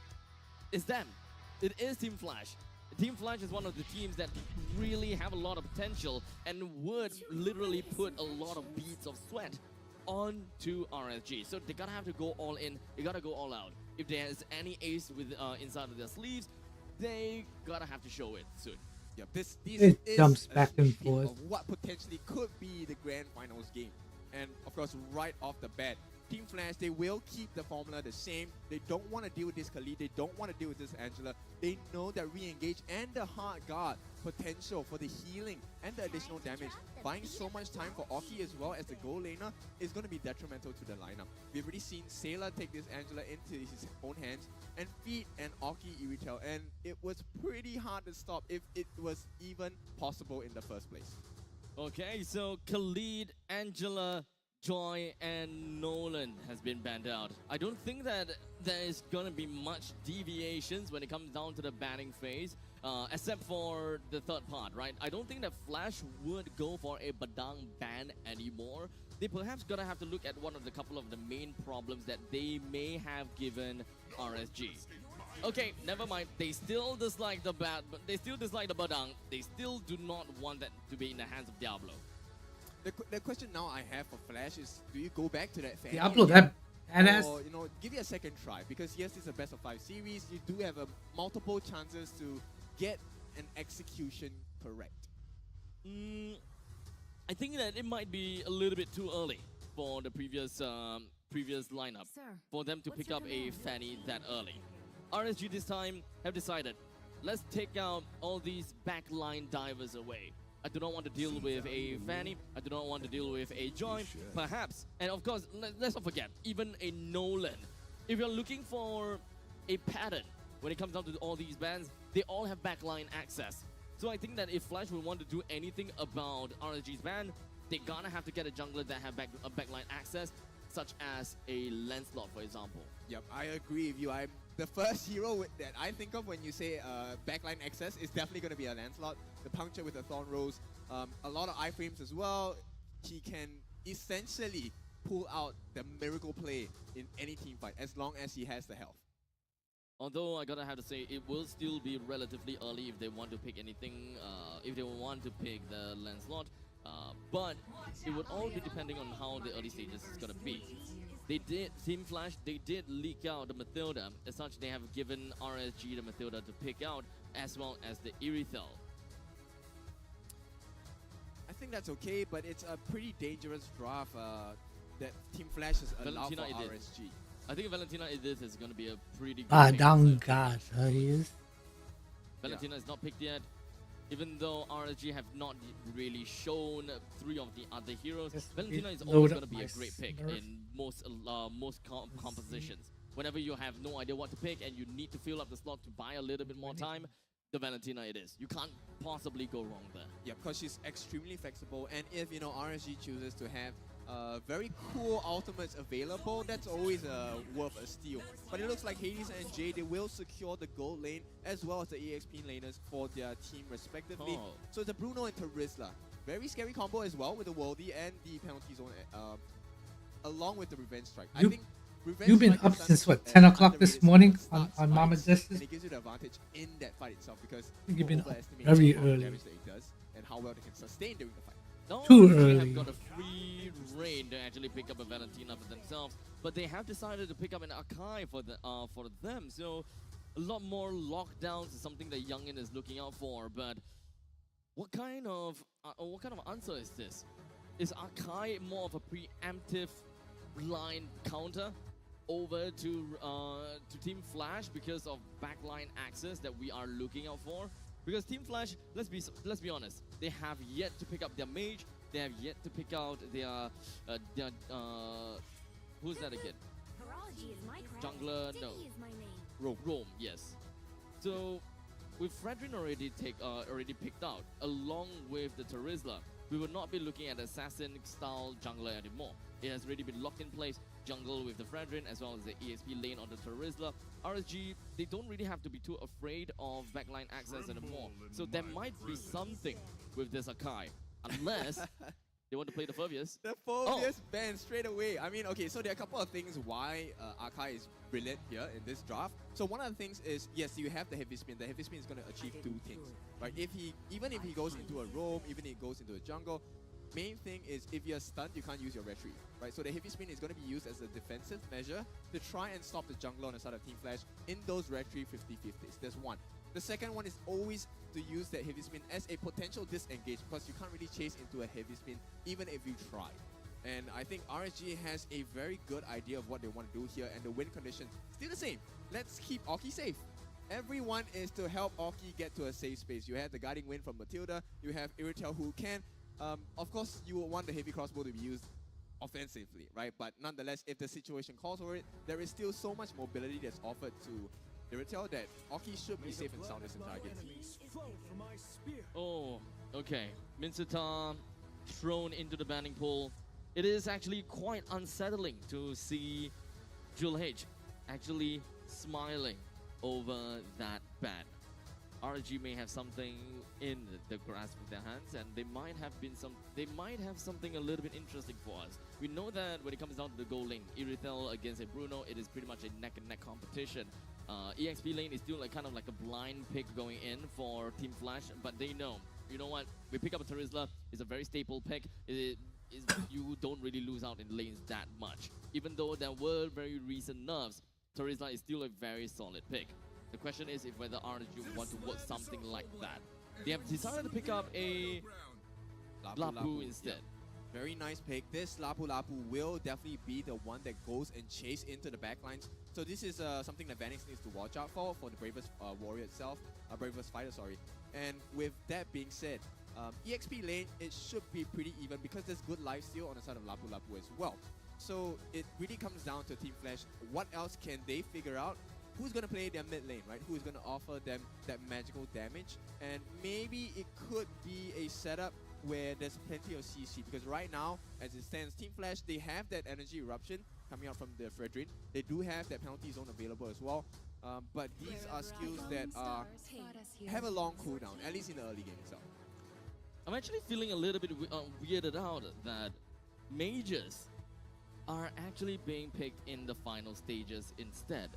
it's them. It is Team Flash. Team Flash is one of the teams that really have a lot of potential and would literally put a lot of beads of sweat onto RSG. So they gotta have to go all in. They gotta go all out. If there's any ace with inside of their sleeves, they gotta have to show it soon. Yeah, this It is jumps a back and sneak peek forth. of what potentially could be the grand finals game. And of course, right off the bat, Team Flash, they will keep the formula the same. They don't want to deal with this Khalid. They don't want to deal with this Angela. They know that re-engage and the hard guard potential for the healing and the additional damage, buying so much time for Oki as well as the goal laner, is going to be detrimental to the lineup. We've already seen Sailor take this Angela into his own hands and feed an Oki Irritel, and it was pretty hard to stop if it was even possible in the first place. Okay, so Khalid, Angela, Joy, and Nolan has been banned out. I don't think that there is going to be much deviations when it comes down to the banning phase, except for the third part, right? I don't think that Flash would go for a Badang ban anymore. They perhaps going to have to look at one of the couple of the main problems that they may have given RSG. Okay, never mind. They still dislike the they still dislike the Badang. They still do not want that to be in the hands of Diablo. The question now I have for Flash is, do you go back to that fan? Diablo, that badass. Or, give it a second try, because yes, it's a best of 5 series. You do have multiple chances to get an execution correct. I think that it might be a little bit too early for the previous lineup for them to pick up a Fanny that early. RSG this time have decided, let's take out all these backline divers away. I do not want to deal with a Fanny. I do not want to deal with a Joy, perhaps. And of course, let's not forget, even a Nolan. If you're looking for a pattern when it comes down to all these bans, they all have backline access. So I think that if Flash would want to do anything about RSG's ban, they're gonna have to get a jungler that have backline access, such as a Lancelot, for example. Yep, I agree with you. The first hero that I think of when you say backline access is definitely going to be a Lancelot. The puncture with the Thorn Rose, a lot of iframes as well. He can essentially pull out the miracle play in any team fight as long as he has the health. Although I gotta have to say, it will still be relatively early if they want to pick anything, if they want to pick the Lancelot. But it would all be depending on how the early stages is gonna be. Team Flash, they did leak out the Mathilda. As such, they have given RSG the Mathilda to pick out, as well as the Irithel. I think that's okay, but it's a pretty dangerous draft that Team Flash has allowed for RSG. I think Valentina Edith is going to be a pretty good Badang god, he is. Valentina is not picked yet. Even though RSG have not really shown 3 of the other heroes, Valentina is always going to be a great pick in most compositions. Whenever you have no idea what to pick and you need to fill up the slot to buy a little bit more time, the Valentina it is. You can't possibly go wrong there. Yeah, because she's extremely flexible, and if RSG chooses to have very cool ultimates available, that's always worth a steal. But it looks like Hades and Jay, they will secure the gold lane as well as the EXP laners for their team respectively. So it's a Bruno and Terizla. Very scary combo as well with the Worldy and the penalty zone along with the Revenge Strike. I think Revenge You've been Strike up is since what, an 10 o'clock this underrated morning skill. on Mama Justice? And it gives you the advantage in that fight itself, because You've been up overestimate very the amount of early. damage that it does and how well they can sustain during the fight. No, Too they early. have got a free reign to actually pick up a Valentina for themselves, but they have decided to pick up an Akai for them. So a lot more lockdowns is something that Youngin is looking out for. But what kind of answer is this? Is Akai more of a preemptive line counter over to Team Flash because of backline access that we are looking out for? Because Team Flash, let's be honest, they have yet to pick up their mage. They have yet to pick out their who's that again? Jungler, no. Rome, yes. So with Fredrin already picked out, along with the Terizla, we will not be looking at assassin-style jungler anymore. It has already been locked in place, jungle with the Fredrin as well as the EXP lane on the Terizla. RSG, they don't really have to be too afraid of backline access anymore. So there might be something with this Akai, unless they want to play the Furbius. The Phobius ban straight away. I mean, okay, so there are a couple of things why Akai is brilliant here in this draft. So one of the things is, yes, you have the heavy spin. The heavy spin is going to achieve two things, right? Even if he goes into a roam, even if he goes into a jungle, main thing is if you're stunned, you can't use your retreat, right? So the heavy spin is going to be used as a defensive measure to try and stop the jungler on the side of Team Flash in those retreat 50-50s. There's one. The second one is always to use that heavy spin as a potential disengage, because you can't really chase into a heavy spin even if you try. And I think RSG has a very good idea of what they want to do here, and the win condition still the same. Let's keep Oki safe. Everyone is to help Oki get to a safe space. You have the guiding wind from Matilda, you have Iritel who can. Of course, you will want the heavy crossbow to be used offensively, right? But nonetheless, if the situation calls for it, there is still so much mobility that's offered to Iritel that Oki should be safe and sound this entire game. Oh, okay. Minsita thrown into the banning pool. It is actually quite unsettling to see Jewel H actually smiling over that ban. RG may have something in the grasp of their hands, and they might have something a little bit interesting for us. We know that when it comes down to the goal lane, Irithel against a Bruno, it is pretty much a neck-and-neck competition. EXP lane is still kind of like a blind pick going in for Team Flash, but they know, you know what, we pick up a Terizla, it's a very staple pick. You don't really lose out in lanes that much. Even though there were very recent nerfs, Terizla is still a very solid pick. The question is if whether RSG want to work something like that. They have decided to pick up a Lapu instead. Yeah. Very nice pick. This Lapu will definitely be the one that goes and chase into the backlines. So this is something that Vanix needs to watch out for the Bravest Warrior itself, Bravest Fighter, sorry. And with that being said, EXP lane, it should be pretty even because there's good lifesteal on the side of Lapu as well. So it really comes down to Team Flash. What else can they figure out? Who's going to play their mid lane, right? Who's going to offer them that magical damage? And maybe it could be a setup where there's plenty of CC, because right now, as it stands, Team Flash, they have that energy eruption coming out from the Fredrin. They do have that penalty zone available as well. But these are skills that have a long cooldown, at least in the early game itself. I'm actually feeling a little bit weirded out that mages are actually being picked in the final stages instead.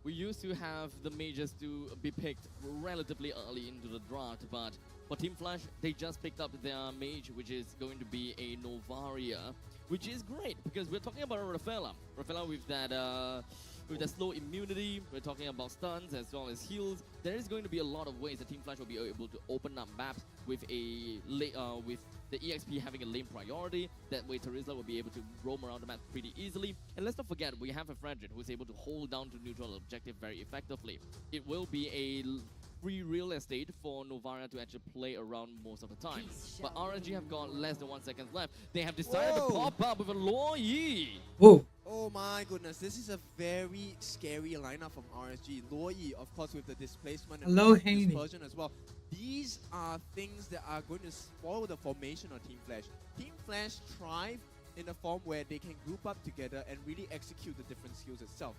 We used to have the mages to be picked relatively early into the draft, but for Team Flash, they just picked up their mage, which is going to be a Novaria, which is great because we're talking about Rafaela with that slow immunity. We're talking about stuns as well as heals. There is going to be a lot of ways that Team Flash will be able to open up maps with with the EXP having a lane priority. That way Terizla will be able to roam around the map pretty easily. And let's not forget, we have a Fredrin who's able to hold down to neutral objective very effectively. It will be a free real estate for Novaria to actually play around most of the time. But RNG have got less than 1 second left. They have decided to pop up with a Luoyi. Whoa. Oh my goodness, this is a very scary lineup from RSG. Luoyi, of course, with the displacement and dispersion as well. These are things that are going to spoil the formation of Team Flash. Team Flash thrive in a form where they can group up together and really execute the different skills itself.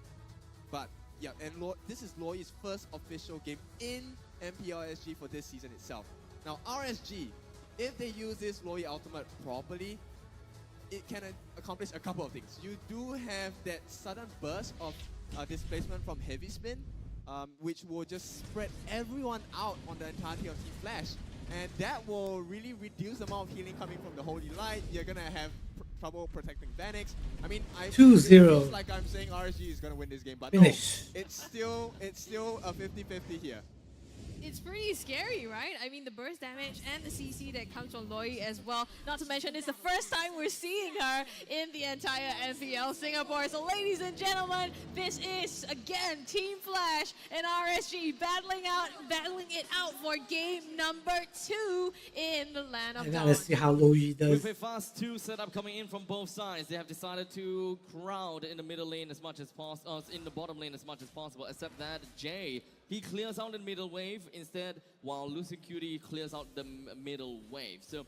But yeah, and this is Luoyi's first official game in MPL SG for this season itself. Now RSG, if they use this Luoyi ultimate properly, it can accomplish a couple of things. You do have that sudden burst of displacement from heavy spin, which will just spread everyone out on the entirety of Team Flash. And that will really reduce the amount of healing coming from the Holy Light. You're going to have trouble protecting Vanix. I mean, it feels like I'm saying RSG is going to win this game, but no, it's still a 50-50 here. It's pretty scary, right? I mean, the burst damage and the CC that comes from Luoyi as well. Not to mention, it's the first time we're seeing her in the entire MPL Singapore. So, ladies and gentlemen, this is, again, Team Flash and RSG battling it out for game number 2 in the Land of Dawn. Let's see how Luoyi does. With a fast 2 setup coming in from both sides, they have decided to crowd in the middle lane as much as possible, in the bottom lane as much as possible, except that Jay he clears out the middle wave instead, while Lucian Cutie clears out the middle wave. So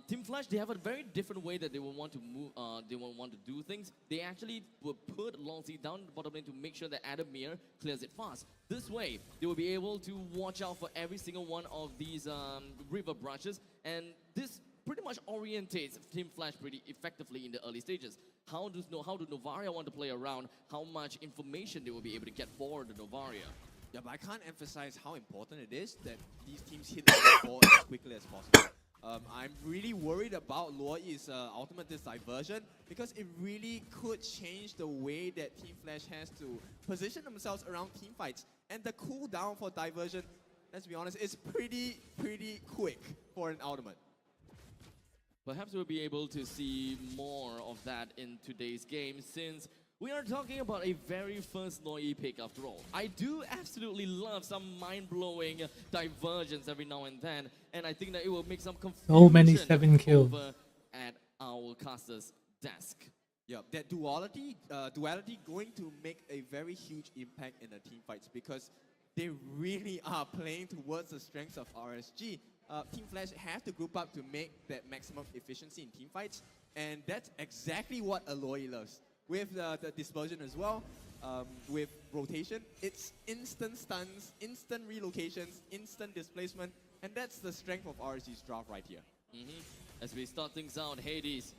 Team Flash, they have a very different way that they will want to move. They will want to do things. They actually will put Longzi down the bottom lane to make sure that Adamir clears it fast. This way, they will be able to watch out for every single one of these river brushes, and this pretty much orientates Team Flash pretty effectively in the early stages. How do Novaria want to play around? How much information they will be able to get for the Novaria? Yeah, but I can't emphasize how important it is that these teams hit the ball as quickly as possible. I'm really worried about Luoyi's ultimate diversion because it really could change the way that Team Flash has to position themselves around team fights. And the cooldown for diversion, let's be honest, is pretty quick for an ultimate. Perhaps we'll be able to see more of that in today's game, since we are talking about a very first Loi pick after all. I do absolutely love some mind-blowing divergence every now and then, and I think that it will make some confusion So many 7 kills over at our caster's desk. Yeah, that duality going to make a very huge impact in the team fights because they really are playing towards the strengths of RSG. Team Flash have to group up to make that maximum efficiency in team fights, and that's exactly what Aloy loves. With the dispersion as well, with rotation, it's instant stuns, instant relocations, instant displacement, and that's the strength of RSG's draft right here. As we start things out, Hades,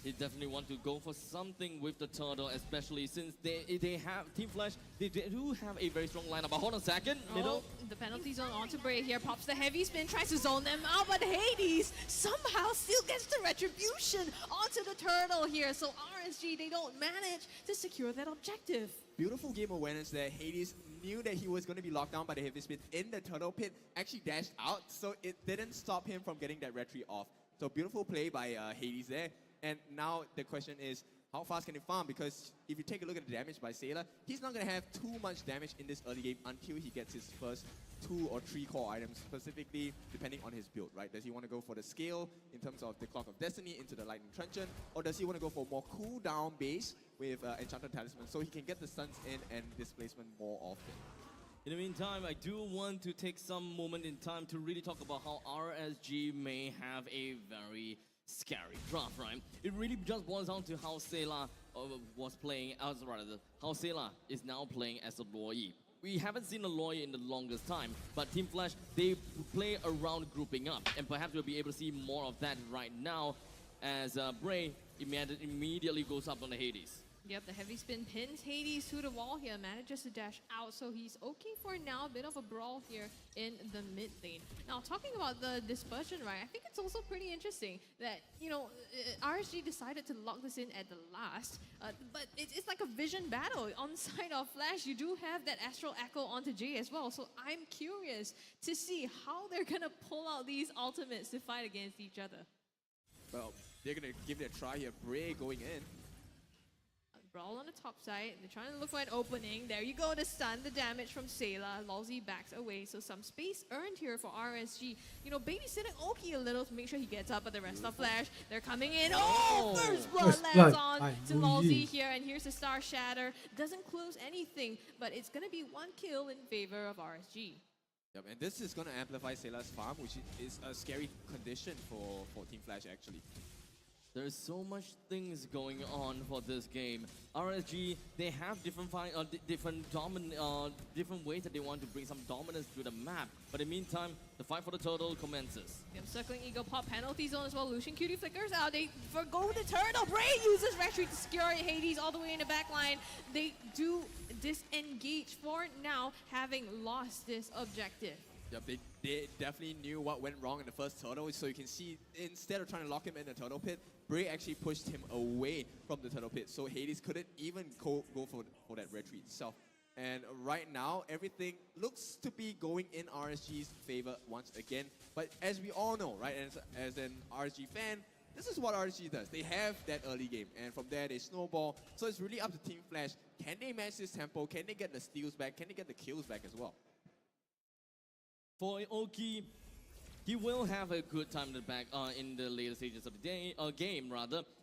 he definitely want to go for something with the turtle, especially since they have Team Flash. They do have a very strong lineup. But hold on a second, middle. The penalty zone onto Bray here, pops the heavy spin, tries to zone them out, but Hades somehow still gets the retribution onto the turtle here. So RSG, they don't manage to secure that objective. Beautiful game awareness there. Hades knew that he was going to be locked down by the heavy spin in the turtle pit, actually dashed out, so it didn't stop him from getting that retry off. So beautiful play by Hades there. And now the question is, how fast can he farm? Because if you take a look at the damage by Sailor, he's not going to have too much damage in this early game until he gets his first 2 or 3 core items, specifically depending on his build, right? Does he want to go for the scale in terms of the Clock of Destiny into the Lightning Truncheon, or does he want to go for more cooldown base with Enchanted Talisman so he can get the stuns in and displacement more often? In the meantime, I do want to take some moment in time to really talk about how RSG may have a very scary draft, right? It really just boils down to how Sela was playing, how Sela is now playing as a Loi. We haven't seen a Loi in the longest time, but Team Flash, they play around grouping up, and perhaps we'll be able to see more of that right now as Bray immediately goes up on the Hades. Yep, the heavy spin pins Hades to the wall here, manages to dash out, so he's okay for now. A bit of a brawl here in the mid lane. Now, talking about the dispersion, right, I think it's also pretty interesting that, you know, RSG decided to lock this in at the last, but it's like a vision battle. On side of Flash, you do have that Astral Echo onto Jay as well, so I'm curious to see how they're gonna pull out these ultimates to fight against each other. Well, they're going to give it a try here. Bray going in. Brawl on the top side. They're trying to look for an opening. There you go, the stun, the damage from Sayla. Lawsy backs away, so some space earned here for RSG. You know, babysitting Oki a little to make sure he gets up, but the rest of Flash, they're coming in. Oh, first blood lands on to Lawsy here, and here's the Star Shatter. Doesn't close anything, but it's going to be 1 kill in favor of RSG. Yep, and this is going to amplify Sayla's farm, which is a scary condition for Team Flash actually. There's so much things going on for this game. RSG, they have different ways that they want to bring some dominance to the map. But in the meantime, the fight for the turtle commences. Yep, circling Eagle Pop penalty zone as well. Lucian Cutie flickers out. They forgo the turtle. Bray uses retreat to secure Hades all the way in the back line. They do disengage for now, having lost this objective. Yep, they definitely knew what went wrong in the first turtle, so you can see instead of trying to lock him in the turtle pit, Bray actually pushed him away from the turtle pit, so Hades couldn't even go for that retreat itself. And right now, everything looks to be going in RSG's favor once again. But as we all know, right, as an RSG fan, this is what RSG does. They have that early game, and from there they snowball. So it's really up to Team Flash. Can they match this tempo? Can they get the steals back? Can they get the kills back as well? For Oki, he will have a good time in the later stages of the game,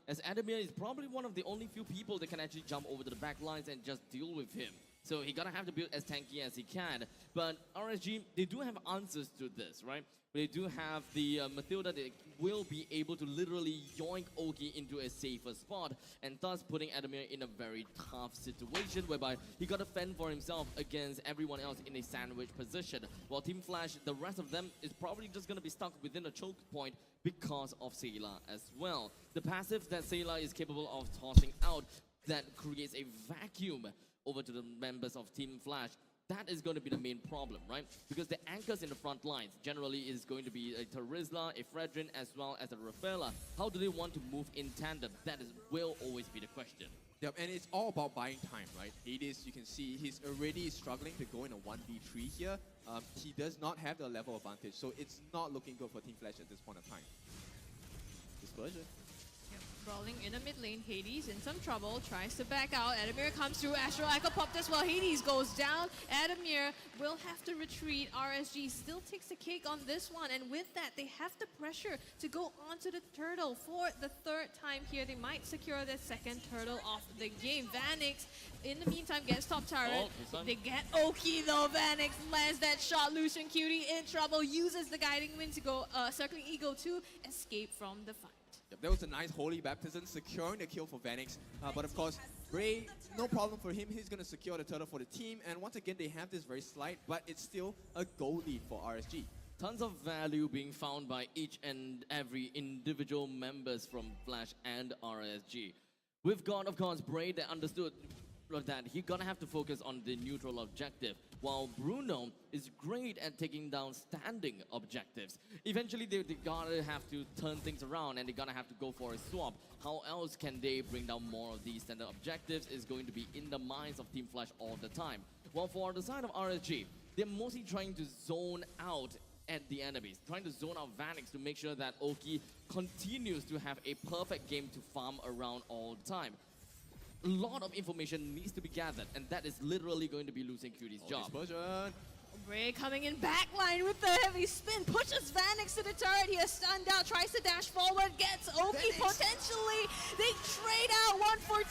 as Adamir is probably one of the only few people that can actually jump over to the back lines and just deal with him. So he gonna have to build as tanky as he can. But RSG, they do have answers to this, right? They do have the Mathilda that will be able to literally yoink Oki into a safer spot, and thus putting Adamir in a very tough situation whereby he got to fend for himself against everyone else in a sandwich position. While Team Flash, the rest of them is probably just going to be stuck within a choke point because of Sayla as well. The passive that Sayla is capable of tossing out that creates a vacuum over to the members of Team Flash. That is going to be the main problem, right? Because the anchors in the front lines generally is going to be a Terizla, a Fredrin, as well as a Rafaela. How do they want to move in tandem? That will always be the question. Yep, and it's all about buying time, right? Hades, you can see he's already struggling to go in a 1v3 here. He does not have the level advantage, so it's not looking good for Team Flash at this point of time. Dispersion. Brawling in the mid lane, Hades in some trouble, tries to back out. Adamir comes through, Astral Echo popped as well. Hades goes down. Adamir will have to retreat. RSG still takes the cake on this one, and with that, they have the pressure to go onto the turtle for the third time here. They might secure their second turtle of the game. Vanix, in the meantime, gets top turret. They get Oki though. Vanix lands that shot. Lucian Cutie in trouble, uses the guiding wind to go Circling Eagle to escape from the fight. That was a nice holy baptism, securing the kill for Vanix. But of course, Bray, no problem for him. He's going to secure the turtle for the team. And once again, they have this very slight, but it's still a goal lead for RSG. Tons of value being found by each and every individual members from Flash and RSG. We've got, of course, Bray that understood that he's gonna have to focus on the neutral objective, while Bruno is great at taking down standing objectives. Eventually, they gotta have to turn things around, and they're gonna have to go for a swap. How else can they bring down more of these standard objectives is going to be in the minds of Team Flash all the time. While for the side of RSG, they're mostly trying to zone out at the enemies, trying to zone out Vanix to make sure that Oki continues to have a perfect game to farm around all the time. A lot of information needs to be gathered, and that is literally going to be losing Cutie's job. Dispersion. Bray coming in backline with the heavy spin, pushes Vanix to the turret. He is stunned out, tries to dash forward, gets Oki potentially. They trade out 1 for 2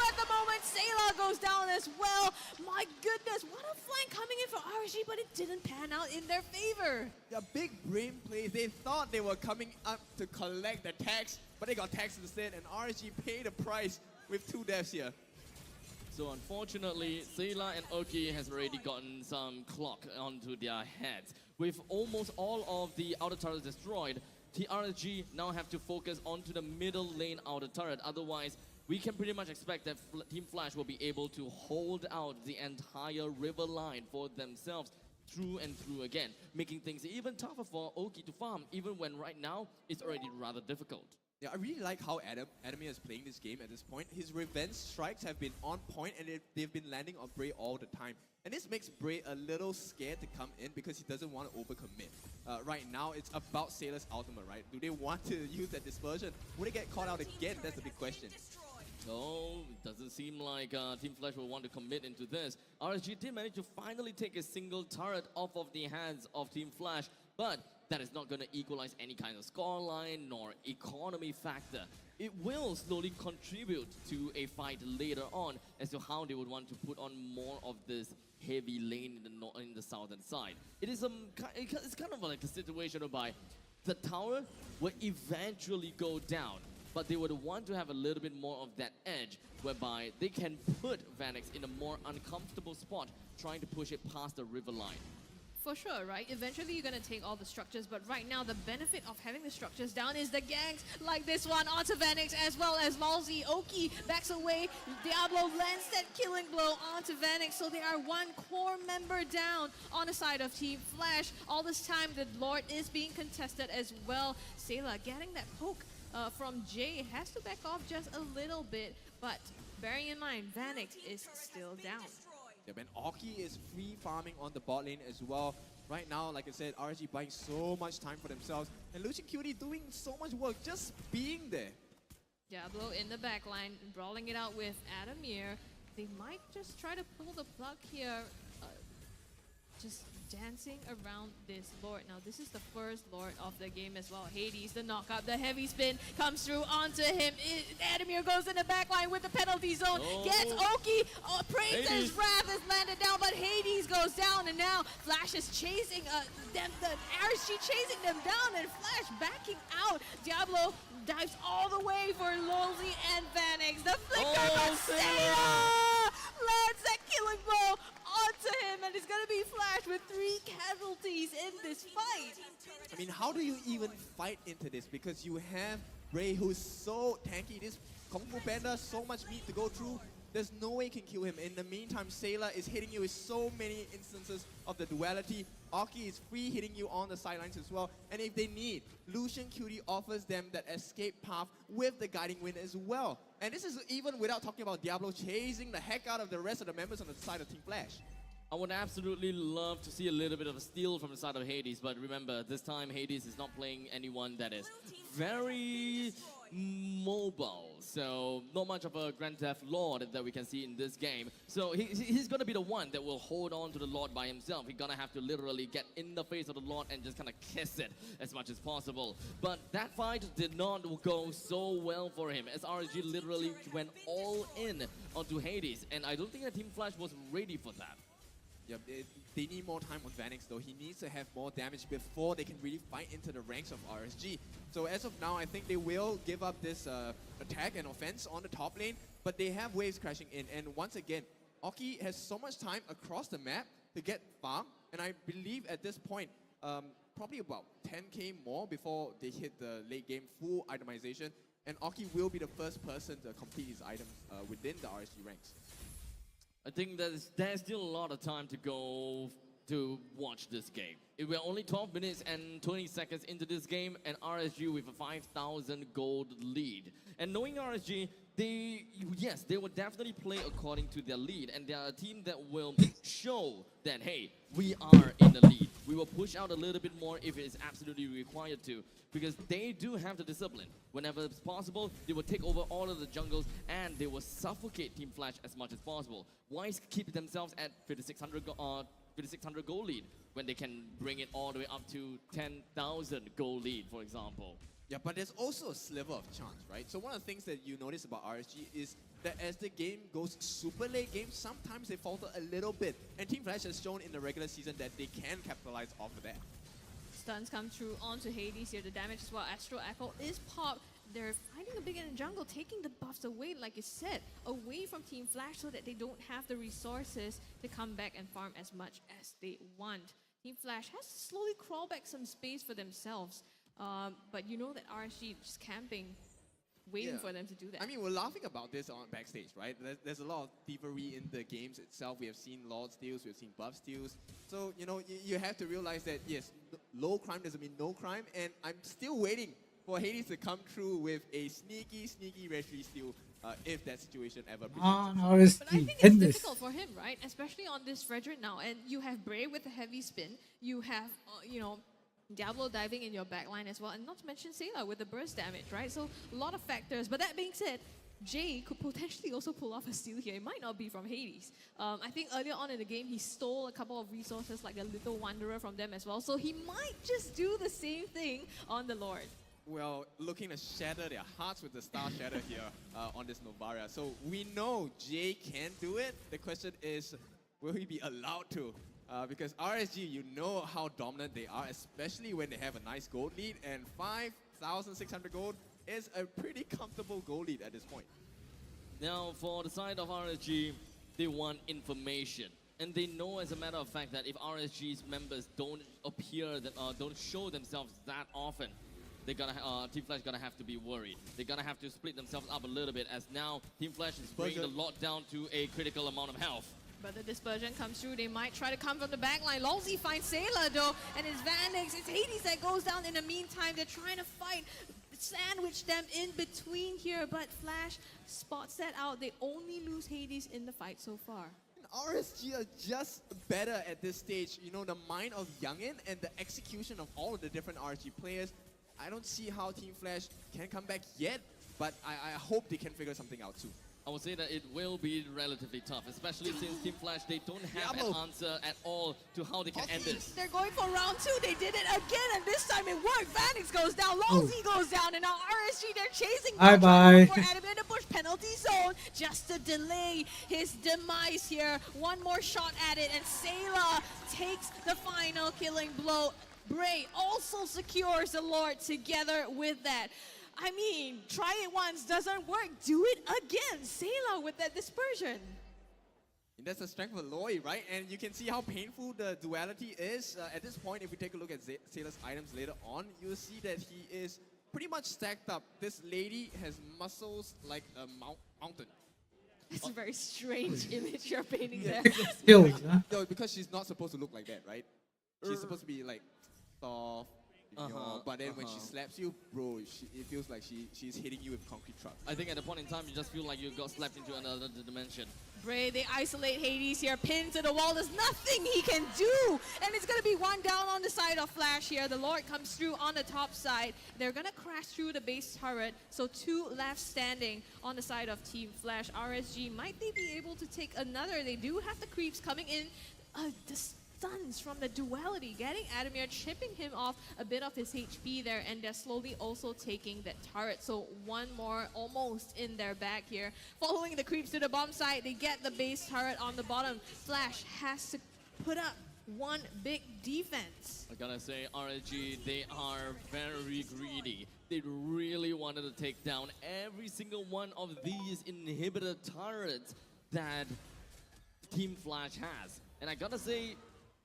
at the moment. Sayla goes down as well. My goodness, what a flank coming in for RSG, but it didn't pan out in their favor. Yeah, big brain plays. They thought they were coming up to collect the tax, but they got taxed instead, and RSG paid the price with 2 deaths here. So unfortunately, Sayla and Oki has already gotten some clock onto their heads. With almost all of the outer turrets destroyed, TRSG now have to focus onto the middle lane outer turret. Otherwise, we can pretty much expect that Team Flash will be able to hold out the entire river line for themselves through and through again, making things even tougher for Oki to farm, even when right now it's already rather difficult. Yeah, I really like how Adamir is playing this game at this point. His revenge strikes have been on point, and they've been landing on Bray all the time. And this makes Bray a little scared to come in because he doesn't want to overcommit. Right now, it's about Sayla's ultimate, right? Do they want to use that dispersion? Will they get caught out again? That's the big question. No, it doesn't seem like Team Flash will want to commit into this. RSG did manage to finally take a single turret off of the hands of Team Flash, but that is not going to equalize any kind of scoreline nor economy factor. It will slowly contribute to a fight later on as to how they would want to put on more of this heavy lane in the southern side. It's kind of like a situation whereby the tower will eventually go down, but they would want to have a little bit more of that edge whereby they can put Vanix in a more uncomfortable spot trying to push it past the river line. For sure, right? Eventually you're gonna take all the structures, but right now the benefit of having the structures down is the ganks like this one onto Vanix as well as Malzy. Oki backs away. Diablo lands that killing blow onto Vanix, so they are 1 core member down on the side of Team Flash. All this time the Lord is being contested as well. Sayla getting that poke from Jay, has to back off just a little bit, but bearing in mind Vanix is still down. Yeah, and Oki is free farming on the bot lane as well. Right now, like I said, RSG buying so much time for themselves, and Lucian Cutie doing so much work just being there. Diablo in the backline, brawling it out with Adamir. They might just try to pull the plug here. Just dancing around this Lord. Now, this is the first Lord of the game as well. Hades, the knockup, the heavy spin comes through onto him. Adamir goes in the backline with the penalty zone. Gets Oki. Praise's Wrath is landed down, but Hades goes down, and now Flash is chasing them. The RSG chasing them down, and Flash backing out. Diablo dives all the way for Lolzy and Vanix. The flicker, but Sailor lands that killing blow onto him, and it's gonna be Flash with 3 casualties in this fight. I mean, how do you even fight into this? Because you have Ray, who's so tanky. This Kung Fu Panda, so much meat to go through. There's no way you can kill him. In the meantime, Sailor is hitting you with so many instances of the duality. Oki is free, hitting you on the sidelines as well. And if they need, Lucian QD offers them that escape path with the guiding wind as well. And this is even without talking about Diablo chasing the heck out of the rest of the members on the side of Team Flash. I would absolutely love to see a little bit of a steal from the side of Hades, but remember, this time Hades is not playing anyone that is very mobile, so not much of a Grand Theft Lord that we can see in this game. So he's gonna be the one that will hold on to the Lord by himself. He's gonna have to literally get in the face of the Lord and just kind of kiss it as much as possible. But that fight did not go so well for him, as RSG literally went all in onto Hades, and I don't think that Team Flash was ready for that. Yeah, they need more time on Vanix though. He needs to have more damage before they can really fight into the ranks of RSG. So as of now, I think they will give up this attack and offense on the top lane, but they have waves crashing in. And once again, Oki has so much time across the map to get farm, and I believe at this point, probably about 10k more before they hit the late game full itemization, and Oki will be the first person to complete his items within the RSG ranks. I think there's still a lot of time to go to watch this game. We're only 12 minutes and 20 seconds into this game, and RSG with a 5,000 gold lead. And knowing RSG, they will definitely play according to their lead, and they are a team that will show that, hey, we are in the lead. We will push out a little bit more if it is absolutely required to, because they do have the discipline. Whenever it's possible, they will take over all of the jungles, and they will suffocate Team Flash as much as possible. Why keep themselves at 5,600 gold lead when they can bring it all the way up to 10,000 gold lead, for example? Yeah, but there's also a sliver of chance, right? So one of the things that you notice about RSG is that as the game goes super late game, sometimes they falter a little bit. And Team Flash has shown in the regular season that they can capitalize off of that. Stuns come through onto Hades here. The damage as well. Astro Echo is popped. They're finding a big in the jungle, taking the buffs away, like you said, away from Team Flash so that they don't have the resources to come back and farm as much as they want. Team Flash has to slowly crawl back some space for themselves. But you know that RSG just camping, waiting for them to do that. I mean, we're laughing about this on backstage, right? There's a lot of thievery in the games itself. We have seen Lord steals, we have seen buff steals. So, you know, you have to realize that, yes, low crime doesn't mean no crime. And I'm still waiting for Hades to come through with a sneaky registry steal if that situation ever presents itself. But I think it's difficult for him, right? Especially on this Frederick now. And you have Bray with a heavy spin. You have, you know, Diablo diving in your backline as well, and not to mention Sailor with the burst damage, right? So a lot of factors. But that being said, Jay could potentially also pull off a steal here. It might not be from Hades. I think earlier on in the game, he stole a couple of resources like the Little Wanderer from them as well. So he might just do the same thing on the Lord. Well, looking to shatter their hearts with the Star Shatter here on this Novaria. So we know Jay can do it. The question is, will he be allowed to? Because RSG, you know how dominant they are, especially when they have a nice gold lead, and 5,600 gold is a pretty comfortable gold lead at this point. Now, for the side of RSG, they want information. And they know, as a matter of fact, that if RSG's members don't appear, don't show themselves that often, they're Team Flash gonna have to be worried. They're gonna have to split themselves up a little bit, as now Team Flash is bringing the lot down to a critical amount of health. But the dispersion comes through. They might try to come from the backline. Lolzy finds Sailor though, and it's Vanix. It's Hades that goes down in the meantime. They're trying to fight, sandwich them in between here, but Flash spots that out. They only lose Hades in the fight so far. RSG are just better at this stage. You know, the mind of Youngin and the execution of all of the different RSG players. I don't see how Team Flash can come back yet, but I hope they can figure something out too. I would say that it will be relatively tough, especially since Team Flash, they don't have an Diablo. answer at all to how they can end this. They're going for round 2. They did it again, and this time it worked. Vanix goes down, Lolzy goes down, and now RSG, they're chasing. Bye-bye. For Adam in the bush, penalty zone, just to delay his demise here. One more shot at it, and Sayla takes the final killing blow. Bray also secures the Lord together with that. I mean, try it once, doesn't work, do it again. Sayla with that dispersion. And that's the strength of Loi, right? And you can see how painful the duality is. At this point, if we take a look at Sayla's items later on, you'll see that he is pretty much stacked up. This lady has muscles like a mountain. It's a very strange image you're painting there. Skills, huh? No, because she's not supposed to look like that, right? She's supposed to be like soft, but then when she slaps you, bro, it feels like she's hitting you with concrete trucks. I think at the point in time, you just feel like you got slapped into another dimension. Bray, they isolate Hades here, pinned to the wall. There's nothing he can do. And it's going to be one down on the side of Flash here. The Lord comes through on the top side. They're going to crash through the base turret. So 2 left standing on the side of Team Flash. RSG, might they be able to take another? They do have the creeps coming in. The stuns from the duality, getting Adamir, chipping him off a bit of his HP there, and they're slowly also taking that turret. So one more almost in their back here. Following the creeps to the bomb site, they get the base turret on the bottom. Flash has to put up one big defense. I gotta say, RNG, they are very greedy. They really wanted to take down every single one of these inhibitor turrets that Team Flash has. And I gotta say,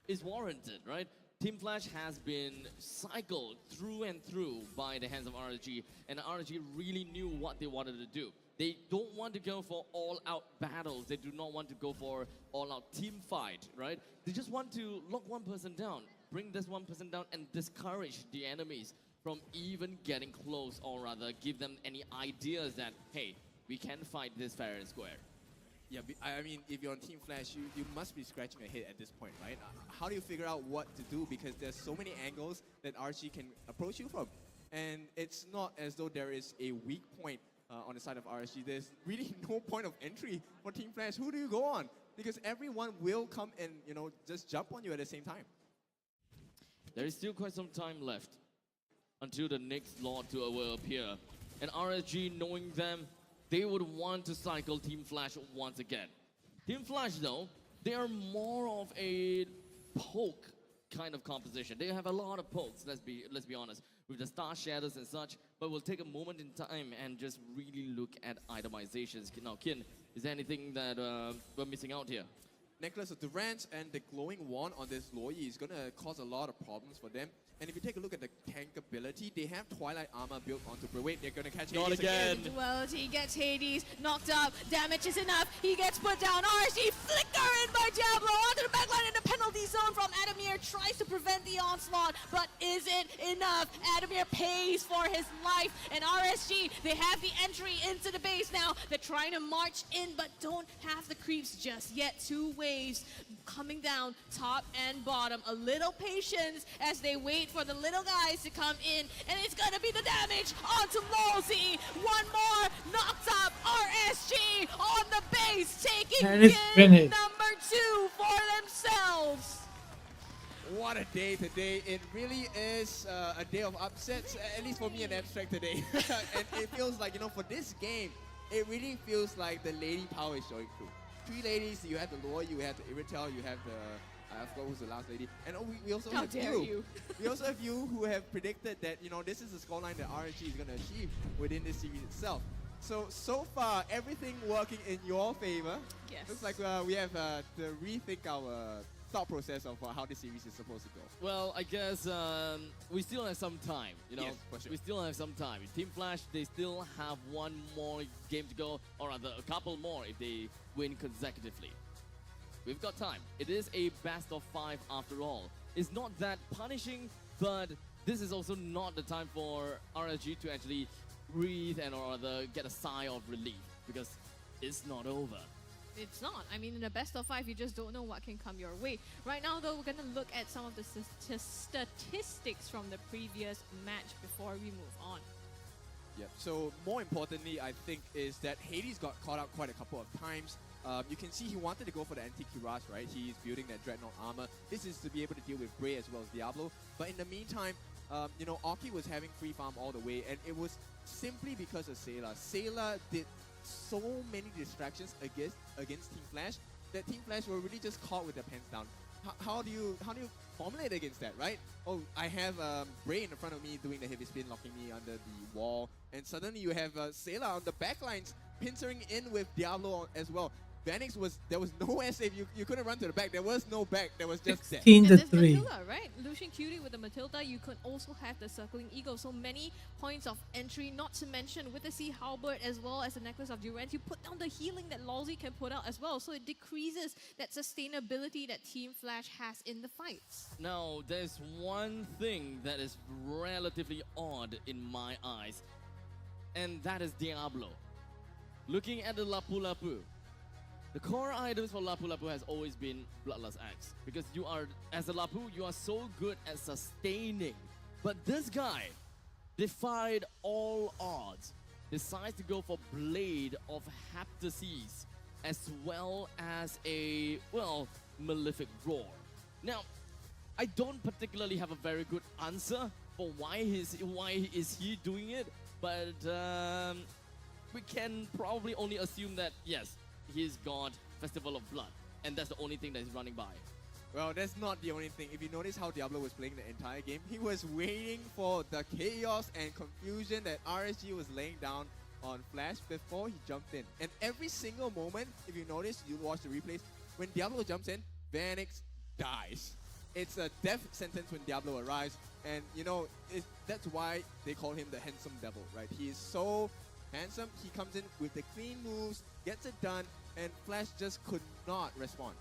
it's warranted, right? Team Flash has been cycled through and through by the hands of RNG, and RNG really knew what they wanted to do. They don't want to go for all-out battles. They do not want to go for all-out team fight, right? They just want to lock one person down, bring this one person down, and discourage the enemies from even getting close, or rather give them any ideas that, hey, we can fight this fair and square. Yeah, I mean, if you're on Team Flash, you must be scratching your head at this point, right? How do you figure out what to do? Because there's so many angles that RG can approach you from. And it's not as though there is a weak point on the side of RSG. There's really no point of entry for Team Flash. Who do you go on? Because everyone will come and, you know, just jump on you at the same time. There is still quite some time left until the next Lord will appear. And RSG, knowing them, they would want to cycle Team Flash once again. Team Flash, though, they are more of a poke kind of composition. They have a lot of pokes, let's be honest, with the star shadows and such, but we'll take a moment in time and just really look at itemizations. Now, Kin, is there anything that we're missing out here? Necklace of Durant and the glowing wand on this Loi is going to cause a lot of problems for them. And if you take a look at the tank ability, they have Twilight armor built onto Bray. Wait, they're going to catch Hades Not again. Duality gets Hades knocked up. Damage is enough. He gets put down. RSG flicker in by Diablo onto the backline in the penalty zone from Adamir. Tries to prevent the onslaught, but isn't enough. Adamir pays for his life. And RSG, they have the entry into the base now. They're trying to march in, but don't have the creeps just yet. 2 waves coming down top and bottom. A little patience as they wait for the little guys to come in, and it's gonna be the damage onto Lolzy. One more knocked up. RSG on the base, taking And it's in finished. number 2 for themselves. What a day today. It really is a day of upsets, at least for me and Abstract today. And it feels like, you know, for this game, it really feels like the lady power is showing through. 3 ladies, you have the Loi, you have the Iritel, you have the, I forgot who's the last lady. And we also How have dare you. We also have you who have predicted that, you know, this is the scoreline that RNG is going to achieve within this series itself. So far, everything working in your favor. Yes. Looks like we have to rethink our thought process of how this series is supposed to go. Well, I guess we still have some time, you know. Yes, for sure. We still have some time. Team Flash, they still have one more game to go, or rather a couple more if they win consecutively. We've got time. It is a best of 5 after all. It's not that punishing, but this is also not the time for RSG to actually breathe and or rather get a sigh of relief, because it's not over. It's not. I mean, in a best of 5, you just don't know what can come your way. Right now, though, we're going to look at some of the statistics from the previous match before we move on. Yep. So more importantly, I think, is that Hades got caught out quite a couple of times. You can see he wanted to go for the anti-cuirass, right? He's building that Dreadnought armor. This is to be able to deal with Bray as well as Diablo. But in the meantime, you know, Aki was having free farm all the way, and it was simply because of Sayla. Sayla did so many distractions against Team Flash that Team Flash were really just caught with their pants down. How do you formulate against that, right? Oh, I have Bray in front of me doing the heavy spin, locking me under the wall, and suddenly you have Sayla on the backlines, pincering in with Diablo as well. Vanix there was nowhere safe. You couldn't run to the back. There was no back. There was just that. 16 And to there's 3. Matilda, right? Lucian Cutie with the Matilda. You could also have the Circling Eagle. So many points of entry, not to mention with the Sea Halberd as well as the Necklace of Durance. You put down the healing that Lawsy can put out as well. So it decreases that sustainability that Team Flash has in the fights. Now, there's one thing that is relatively odd in my eyes, and that is Diablo. Looking at the Lapu Lapu, the core items for Lapu Lapu has always been Bloodlust Axe, because you are, as a Lapu, you are so good at sustaining. But this guy defied all odds, decides to go for Blade of Haptices, as well as a, well, Malefic Roar. Now, I don't particularly have a very good answer for why is he doing it, but we can probably only assume that, yes, he's got Festival of Blood, and that's the only thing that is running by. Well, that's not the only thing. If you notice how Diablo was playing the entire game, he was waiting for the chaos and confusion that RSG was laying down on Flash before he jumped in. And every single moment, if you notice, you watch the replays, when Diablo jumps in, Vanix dies. It's a death sentence when Diablo arrives, and you know, that's why they call him the handsome devil, right? He is so handsome, he comes in with the clean moves, gets it done, and Flash just could not respond.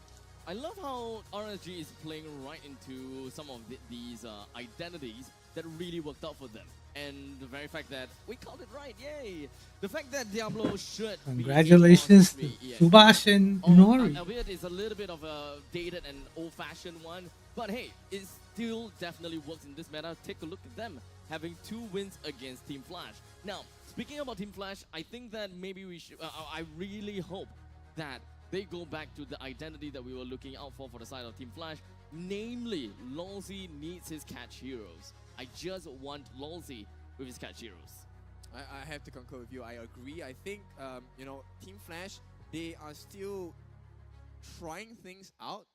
I love how RSG is playing right into some of these identities that really worked out for them. And the very fact that we called it right, yay! The fact that Diablo should Congratulations be to Subash and Nori. albeit it's a little bit of a dated and old-fashioned one, but hey, it still definitely works in this meta. Take a look at them having 2 wins against Team Flash. Now, speaking about Team Flash, I think that maybe we should. I really hope that they go back to the identity that we were looking out for the side of Team Flash, namely, Lawsy needs his catch heroes. I just want Lawsy with his catch heroes. I have to concur with you. I agree. I think, you know, Team Flash, they are still trying things out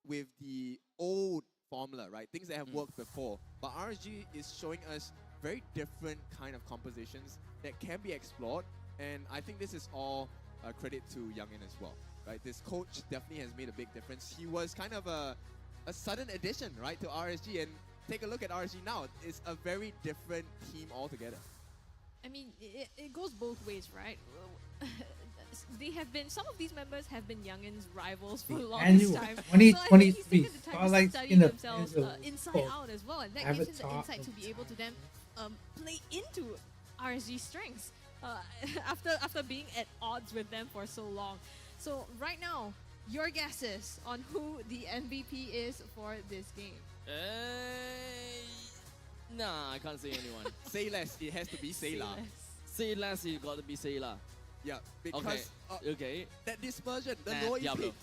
with the old formula, right? Things that have worked before. But RSG is showing us very different kind of compositions that can be explored. And I think this is all credit to Youngin as well, right? This coach definitely has made a big difference. He was kind of a sudden addition, right, to RSG. And take a look at RSG now. It's a very different team altogether. I mean, it goes both ways, right? They have been, some of these members have been Youngin's rivals for the longest time. So I think he's 2023 taken the time to Starlight study Skin of themselves Enzo. inside out as well, and that gives him the Avatar insight to of be able to then Time. play into RSG's strengths after being at odds with them for so long. So right now, your guesses on who the MVP is for this game? Nah, I can't say anyone. Say less. It has to be Sayla. Say less, you gotta be Sayla. Yeah, because Okay. that dispersion, the Nah, Loi Diablo. pick,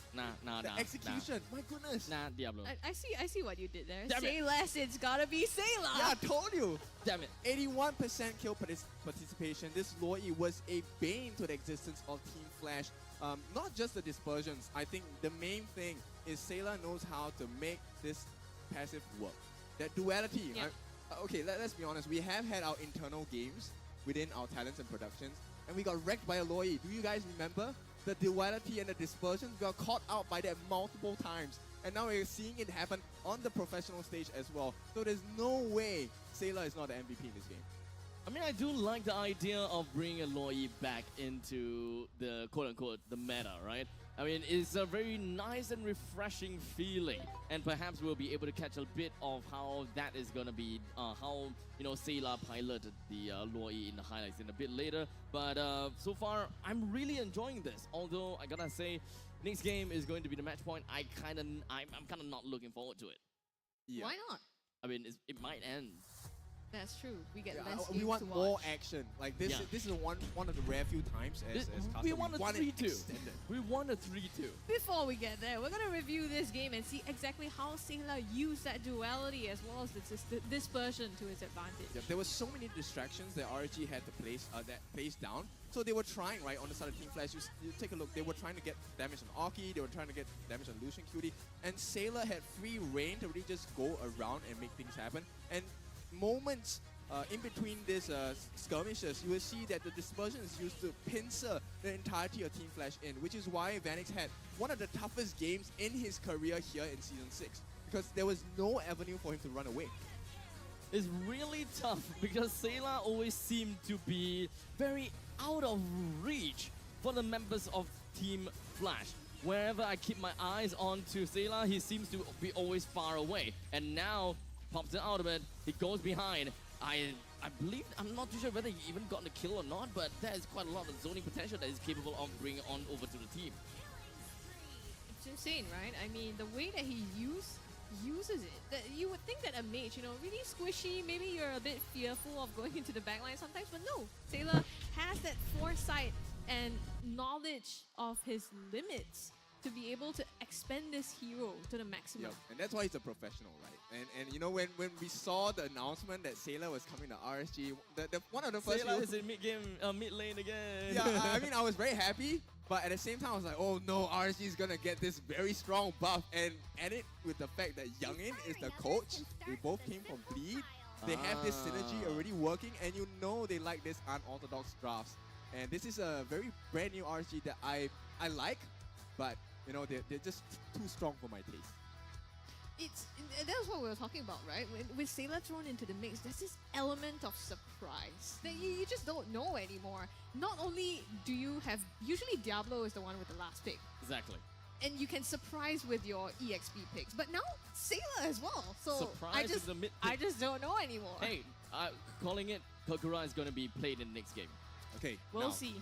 Nah, the execution. My goodness. Nah, Diablo. I see what you did there. Damn Say it. less, it's gotta be Sayla. Yeah, I told you. Damn it. 81% kill participation. This Loi was a bane to the existence of Team Flash. Not just the dispersions. I think the main thing is Sayla knows how to make this passive work. That duality. Yeah. Okay, let's be honest. We have had our internal games within our talents and productions, and we got wrecked by a Loi. Do you guys remember? The duality and the dispersions, we got caught out by that multiple times. And now we're seeing it happen on the professional stage as well. So there's no way Sayla is not the MVP in this game. I mean, I do like the idea of bringing a Loi back into the quote-unquote the meta, right? I mean, it's a very nice and refreshing feeling, and perhaps we'll be able to catch a bit of how that is gonna be, how, you know, Sayla piloted the Loi in the highlights in a bit later. But so far, I'm really enjoying this. Although I gotta say, next game is going to be the match point. I'm kind of not looking forward to it. Yeah. Why not? I mean, it might end. That's true. We get Yeah, less we games want to more watch. action. Like this, Yeah. this is one of the rare few times as We Castle, want a it 3-2. extended. We want a 3-2. Before we get there, we're gonna review this game and see exactly how Sailor used that duality as well as the dispersion to its advantage. Yep, there were so many distractions that RG had to place down. So they were trying, right, on the side of Team Flash. You take a look, they were trying to get damage on Aki, they were trying to get damage on Lucian Cutie, and Sailor had free reign to really just go around and make things happen. And moments in between these skirmishes, you will see that the dispersion is used to pincer the entirety of Team Flash in, which is why Vanix had one of the toughest games in his career here in Season 6, because there was no avenue for him to run away. It's really tough because Sailor always seemed to be very out of reach for the members of Team Flash. Wherever I keep my eyes on to Sailor, he seems to be always far away. And now, pops it out of it, he goes behind. I believe, I'm not too sure whether he even got the kill or not, but there is quite a lot of zoning potential that he's capable of bringing on over to the team. It's insane, right? I mean, the way that he uses it, that you would think that a mage, you know, really squishy, maybe you're a bit fearful of going into the backline sometimes, but no, Sailor has that foresight and knowledge of his limits to be able to expend this hero to the maximum. Yep. And that's why he's a professional, right? And you know, when we saw the announcement that Sailor was coming to RSG, the one of the first Sailor is in mid-game, mid-lane again. yeah, I mean, I was very happy, but at the same time, I was like, oh no, RSG is gonna get this very strong buff, and added with the fact that Youngin is the coach, they both came from Bleed, they have this synergy already working, and you know they like this unorthodox drafts. And this is a very brand new RSG that I like, but you know, they're just too strong for my taste. That's what we were talking about, right? With Sailor thrown into the mix, there's this element of surprise that you just don't know anymore. Not only do you have, usually Diablo is the one with the last pick, Exactly. and you can surprise with your EXP picks, but now Sailor as well. So Surprise with the mid I pick. just don't know anymore. Hey, calling it, Kokura is going to be played in the next game. Okay, We'll now, see.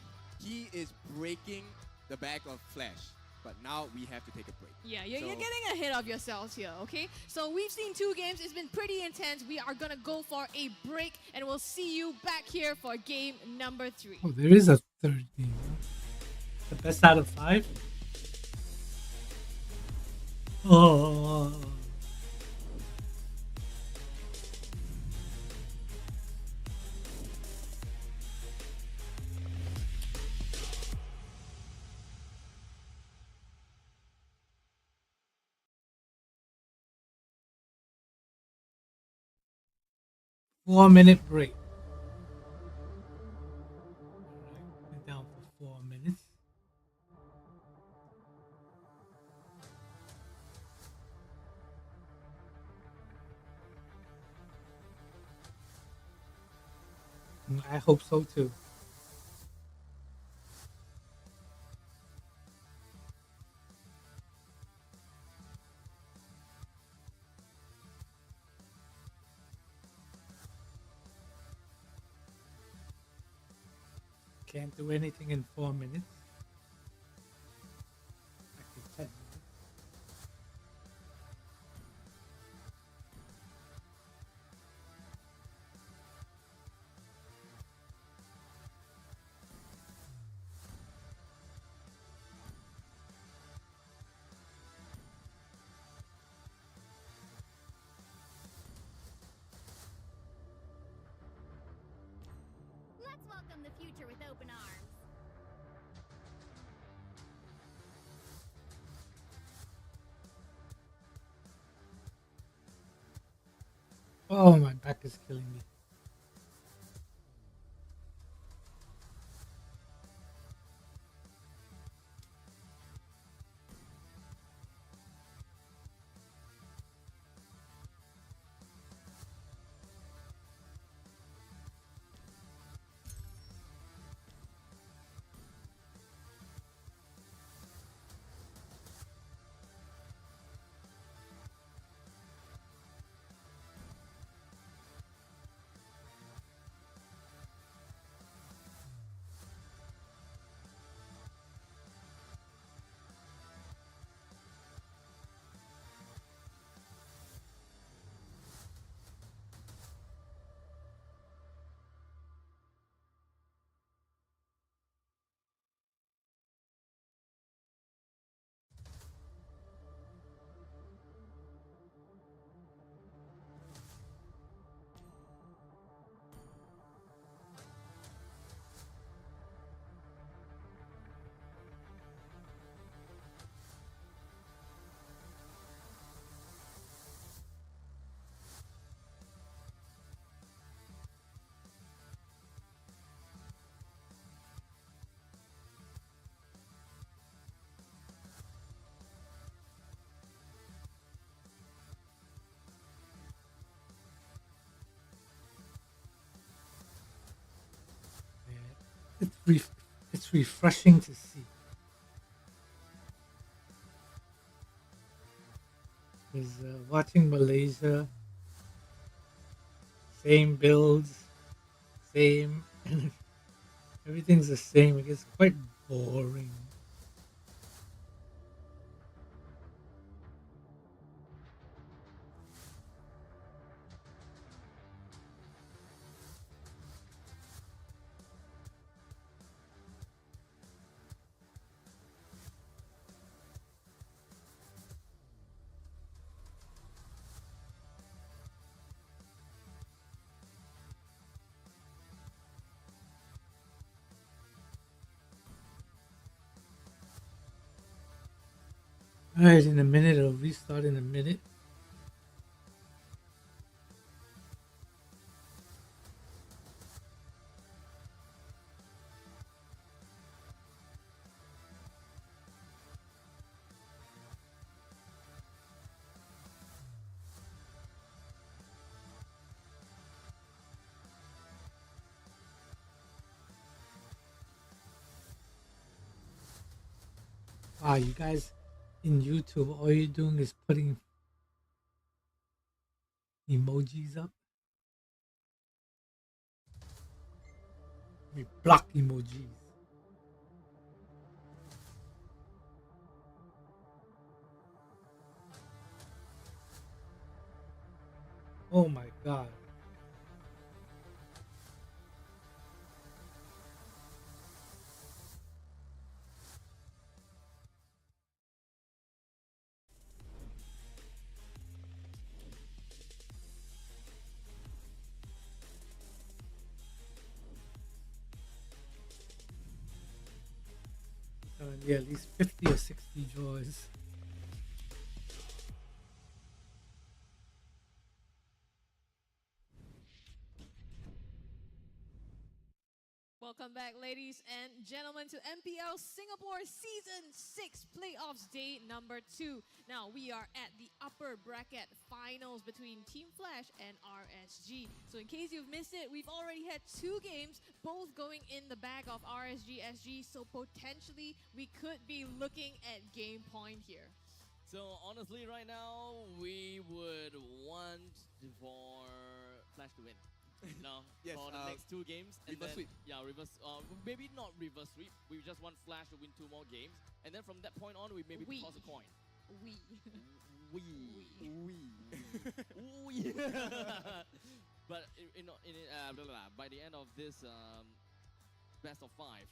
he is breaking the back of Flash, but now we have to take a break. Yeah, you're So- getting ahead of yourselves here, okay? So we've seen 2 games. It's been pretty intense. We are going to go for a break, and we'll see you back here for game number 3. Oh, there is a third game. Huh? The best out of 5? Oh. Four-minute break. Alright, we're down for 4 minutes. I hope so too. Can't do anything in 4 minutes. Actually, 10 minutes. Let's welcome the future with open arms. Oh, my back is killing me. it's refreshing to see. Because watching Malaysia, same builds, same, everything's the same. It gets quite boring. Alright, in a minute, it'll restart in a minute. Wow, you guys in YouTube, all you're doing is putting emojis up. We block emojis. Oh my god. Yeah, at least 50 or 60 draws. Welcome back, ladies and gentlemen, to MPL Singapore Season 6 Playoffs Day number 2. Now, we are at the upper bracket finals between Team Flash and RSG. So in case you've missed it, we've already had 2 games, both going in the bag of RSG SG, so potentially we could be looking at game point here. So honestly, right now we would want for Flash to win. No, Yes, for the next 2 games. And reverse then, sweep. Yeah, reverse. Maybe not reverse sweep. We just want Flash to win 2 more games, and then from that point on, we maybe toss a coin. We. We. But by the end of this best of 5,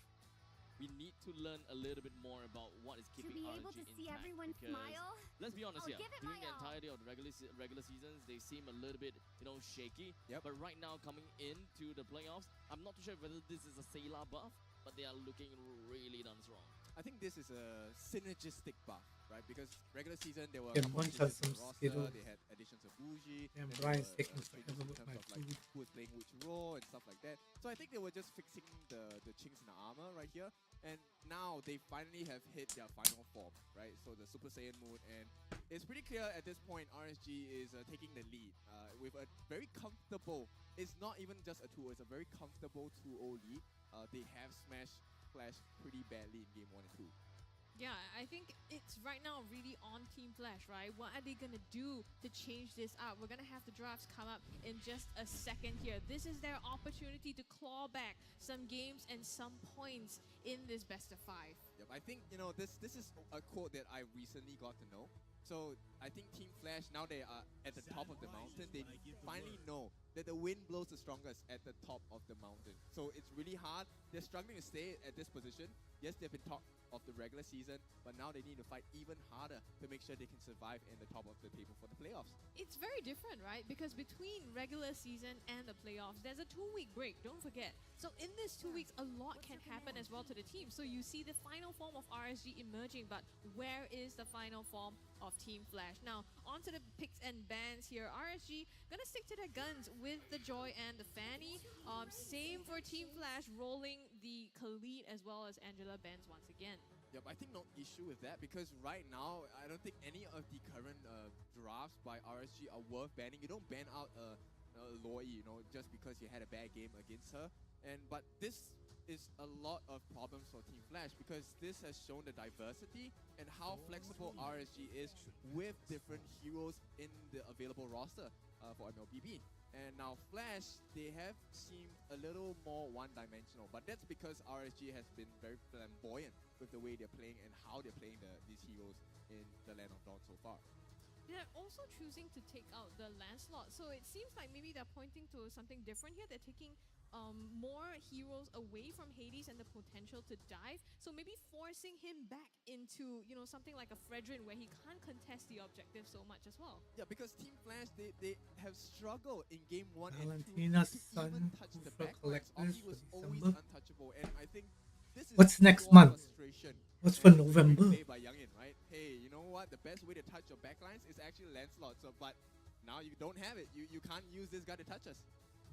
we need to learn a little bit more about what is To keeping be able RNG to see intact, everyone because smile, let's be honest I'll here. give it During my the all. entirety of the regular seasons, they seem a little bit, shaky. Yep. But right now, coming into the playoffs, I'm not too sure whether this is a Sayla buff, but they are looking really done strong. I think this is a synergistic buff, right? Because regular season there were Yeah, a couple Munch changes has in some the roster. Skittles. They had additions of Bougie. Damn, then there Brian's were, taking changes forever in with terms my of like food. who was playing which role and stuff like that. So I think they were just fixing the chinks in the armor right here. And now they finally have hit their final form, right? So the Super Saiyan mood, and it's pretty clear at this point RSG is taking the lead with a very comfortable. It's not even just a 2-0, it's a very comfortable 2-0 lead. They have smashed Flash pretty badly in game 1 and 2. Yeah, I think it's right now really on Team Flash, right? What are they going to do to change this up? We're going to have the drafts come up in just a second here. This is their opportunity to claw back some games and some points in this best of 5. Yep, I think, this is a quote that I recently got to know. So I think Team Flash, now they are at the top of the mountain, they finally know that the wind blows the strongest at the top of the mountain. So it's really hard. They're struggling to stay at this position. Yes, they've been top of the regular season, but now they need to fight even harder to make sure they can survive in the top of the table for the playoffs. It's very different, right? Because between regular season and the playoffs, there's a 2-week break, don't forget. So in this 2 weeks, a lot can happen as well to the team. So you see the final form of RSG emerging, but where is the final form of Team Flash? Now, onto the picks and bans here. RSG gonna stick to their guns with the Joy and the Fanny. Same for Team Flash, rolling the Khalid as well as Angela bans once again. Yep, I think no issue with that, because right now, I don't think any of the current drafts by RSG are worth banning. You don't ban out Loi, just because you had a bad game against her. But this is a lot of problems for Team Flash because this has shown the diversity and how flexible RSG is with different heroes in the available roster for MLBB. And now Flash, they have seemed a little more one-dimensional, but that's because RSG has been very flamboyant with the way they're playing and how they're playing these heroes in the Land of Dawn so far. They're also choosing to take out the Lancelot, so it seems like maybe they're pointing to something different here. They're taking more heroes away from Hades and the potential to dive, so maybe forcing him back into, you know, something like a Fredrin where he can't contest the objective so much as well. Yeah, because Team Flash, they have struggled in game 1 Valentina's and 2 to son, even touch the Hoofer backlines. Collectors He for was always December. untouchable, and I think this is What's next pure month? frustration. What's for And November? played by Youngin, right? Hey, you know what? The best way to touch your backlines is actually Lancelot. So, but now you don't have it. You can't use this guy to touch us.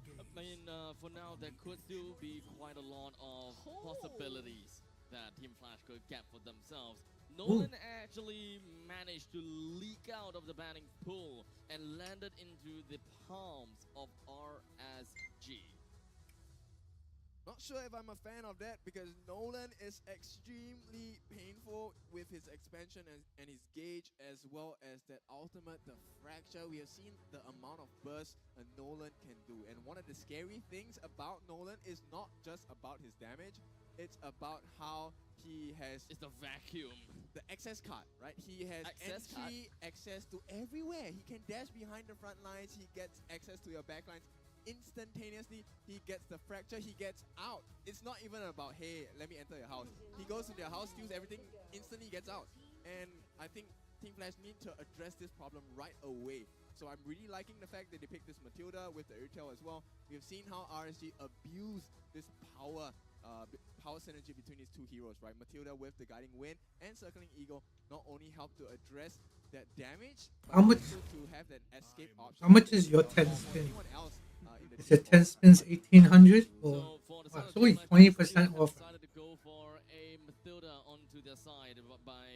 I mean, for now, there could still be quite a lot of possibilities that Team Flash could get for themselves. Nolan actually managed to leak out of the banning pool and landed into the palms of RSG. Not sure if I'm a fan of that because Nolan is extremely painful with his expansion and his gauge, as well as that ultimate, the fracture. We have seen the amount of burst a Nolan can do. And one of the scary things about Nolan is not just about his damage, it's about how he has It's the vacuum. the access card, right? He has Access card? access to everywhere. He can dash behind the front lines. He gets access to your back lines instantaneously. He gets the fracture. He gets out. It's not even about, hey, let me enter your house. He goes to their house, steals everything, instantly gets out. And I think Team Flash need to address this problem right away. So I'm really liking the fact that they picked this Matilda with the Airtail as well. We've seen how RSG abuse this power synergy between these two heroes, right? Matilda with the Guiding Wind and Circling Eagle not only help to address that damage, but How much- also to have that escape option. How much that is your not 10 for spin? anyone else, in the Is team it 10 or- spins 1800 or So for the wow, side it's of only Team Flash, 20% have off. decided to go for a Matilda onto their side by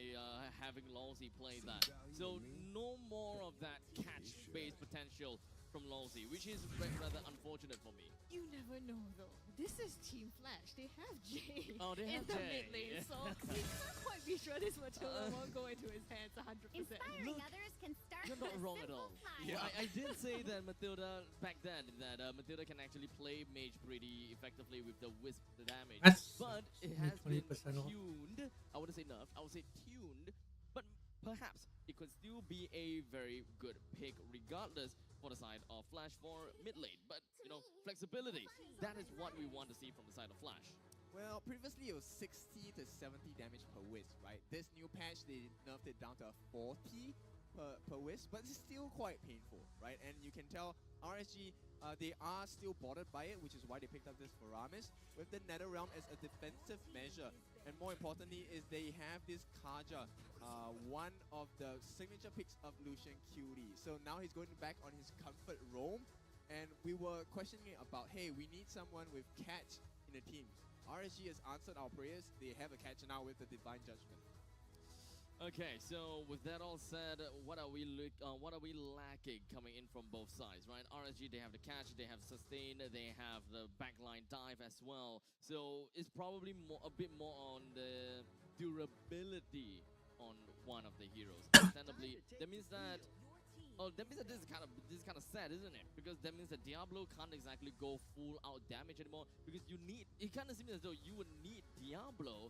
having Lawsy play that. So no more of that catch-based potential from Lawsy, which is rather unfortunate for me. You never know though. This is Team Flash. They have Jay Oh, they in have the Jay, mid lane, yeah. so we can't quite be sure this Matilda won't go into his hands 100%. Inspiring Look, others can start You're with not a wrong at simple all. pie. Yeah, I did say that Matilda back then, that Matilda can actually play mage pretty effectively with the wisp damage. That's But it only has been 20% off. tuned. I wouldn't say nerfed, I would say tuned. But perhaps it could still be a very good pick regardless for the side of Flash for mid lane. But, you know, flexibility, that is what we want to see from the side of Flash. Well, previously it was 60 to 70 damage per wisp, right? This new patch, they nerfed it down to 40 per wisp, but it's still quite painful, right? And you can tell RSG, they are still bothered by it, which is why they picked up this Faramis with the Nether Realm as a defensive measure. And more importantly is they have this Kaja, one of the signature picks of Lucian QD. So now he's going back on his comfort roam, and we were questioning about, hey, we need someone with catch in the team. RSG has answered our prayers. They have a catch now with the Divine Judgment. Okay, so with that all said, what are we lacking coming in from both sides, right? RSG, they have the catch, they have sustain, they have the backline dive as well. So it's probably a bit more on the durability on one of the heroes. Understandably, that means that this is kind of sad, isn't it? Because that means that Diablo can't exactly go full out damage anymore, because it kind of seems as though you would need Diablo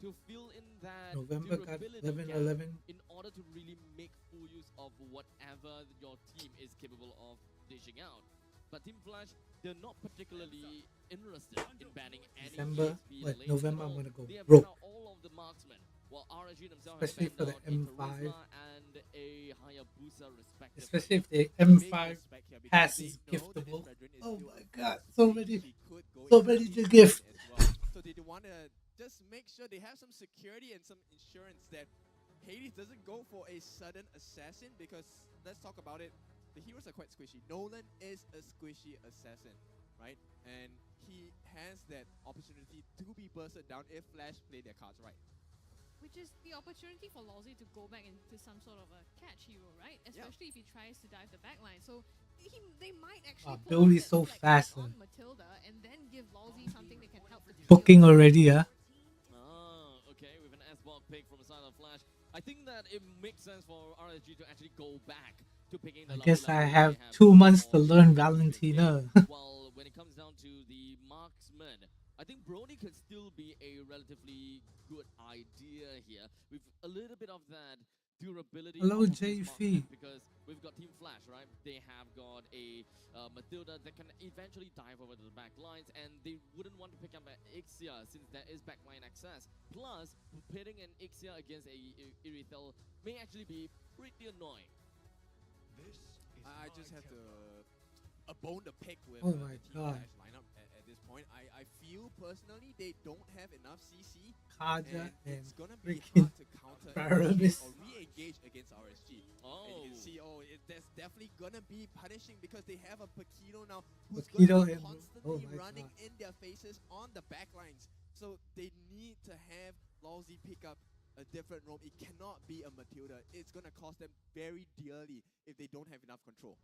to fill in that November got durability 11-11. gap in order to really make full use of whatever your team is capable of dishing out. But Team Flash, they're not particularly interested in banning any December, EXP but lanes November at I'm all. gonna go They have broke. banned out all of the marksmen, while RSG themselves Especially have for banned the out a M5. Charisma and a Hayabusa respectively. Especially if the Big M5 respect here because pass they is know that this giftable. Fredrin is Oh still my a god, good so pick. ready. He could go So into ready the to mid gift. as well. So they want to just make sure they have some security and some insurance that Hades doesn't go for a sudden assassin, because let's talk about it. The heroes are quite squishy. Nolan is a squishy assassin, right? And he has that opportunity to be bursted down if Flash play their cards right. Which is the opportunity for Lawsy to go back into some sort of a catch hero, right? Especially if he tries to dive the backline. So they might actually put Billy's assets so like fast. on Matilda and then give Lawsy something that can help the team Booking build. already, huh? Okay, with an S-Block pick from the side of Flash. I think that it makes sense for RSG to actually go back to picking the I Lapu guess I Lapu have they 2 used months to for learn the previous game. Valentina. While when it comes down to the marksman, I think Brody could still be a relatively good idea here with a little bit of that durability Hello, off of this JV. marksman, because we've got Team Flash, right? They have got a Matilda that can eventually dive over to the back lines, and they wouldn't want to pick up an Ixia since there is backline access. Plus, pitting an Ixia against a Irithel may actually be pretty annoying. I just have to a bone to pick with Oh the my Team God. Flash lineup at this point. I feel personally they don't have enough CC, Kaja and and it's gonna be freaking hard to counter Paramis. or re-engage against RSG. Oh, And you can see, there's definitely gonna be punishing because they have a Paquito now who's Paquito gonna be and- constantly oh my running God. in their faces on the backlines. So they need to have Lawsy pick up a different roam. It cannot be a Matilda. It's gonna cost them very dearly if they don't have enough control.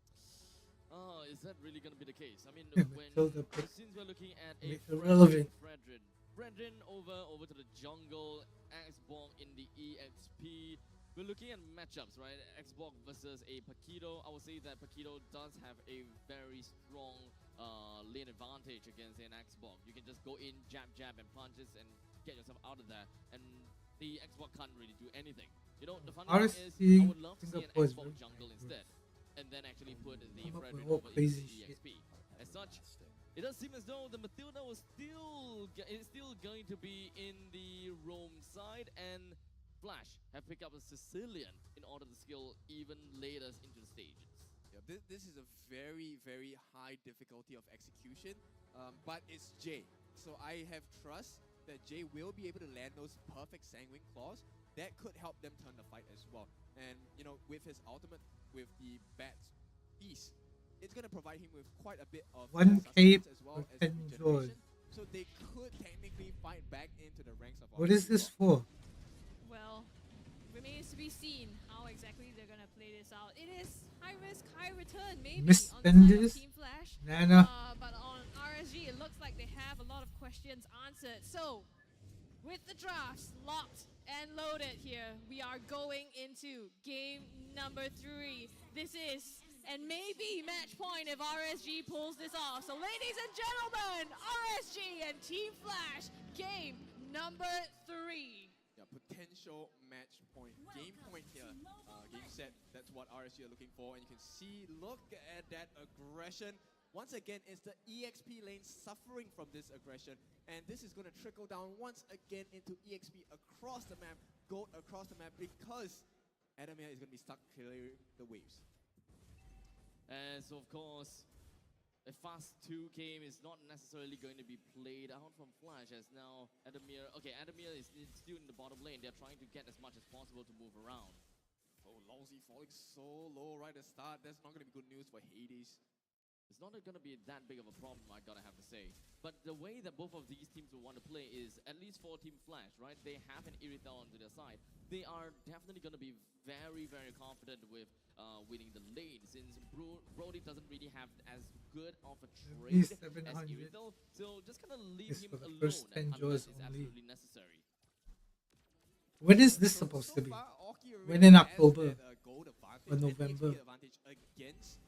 oh, is that really going to be the case? I mean, Yeah, when Matilda pick- since we're looking at a irrelevant. Fredrin over to the jungle, Xbox in the EXP. We're looking at matchups, right? Xbox versus a Paquito. I would say that Paquito does have a very strong lane advantage against an Xbox. You can just go in, jab, and punches and get yourself out of there. And the Xbox can't really do anything. You know, the funny thing is, RSG I would love to see an Singapore is Xbox very jungle diverse. instead, and then actually put the Come up with Fredrin all over into crazy the shit. EXP. As such, it does seem as though the Matilda was is still going to be in the roam side, and Flash have picked up a Sicilian in order to skill even later into the stages. Yeah, this is a very, very high difficulty of execution, but it's Jay. So I have trust that Jay will be able to land those perfect Sanguine Claws that could help them turn the fight as well. And, you know, with his ultimate, with the Bat's Beast, it's going to provide him with quite a bit of 1 sustenance cape as well for as 10 regeneration. So they could technically fight back into the ranks of What RSG is this as well. for? Well, remains to be seen how exactly they're gonna play this out. It is high risk, high return, maybe Miss on the side of Bendis? Team Flash. Nana? But on RSG, it looks like they have a lot of questions answered. So, with the drafts locked and loaded here, we are going into game number 3. This is, and maybe match point if RSG pulls this off. So, ladies and gentlemen, RSG and Team Flash, game number 3. Yeah, potential match point, game point here, game set. That's what RSG are looking for, and you can see, look at that aggression. Once again, it's the EXP lane suffering from this aggression, and this is going to trickle down once again into EXP across the map, gold across the map, because Adamir is going to be stuck clearing the waves. And so, of course, a fast 2 game is not necessarily going to be played out from Flash, as now Adamir is still in the bottom lane. They're trying to get as much as possible to move around. Oh, Lawsy falling so low right at the start. That's not going to be good news for Hades. It's not going to be that big of a problem, I gotta have to say. But the way that both of these teams will want to play is, at least for Team Flash, right? They have an Irithel onto their side. They are definitely going to be very, very confident with winning the lane, since Brody doesn't really have as good of a trade least as 700 Irithel. So just kind of leave is him for the alone first 10 unless jaws it's only. absolutely necessary. When is this So supposed to be? far, Orki When already in has October that, gold advantage or and November? EXP advantage against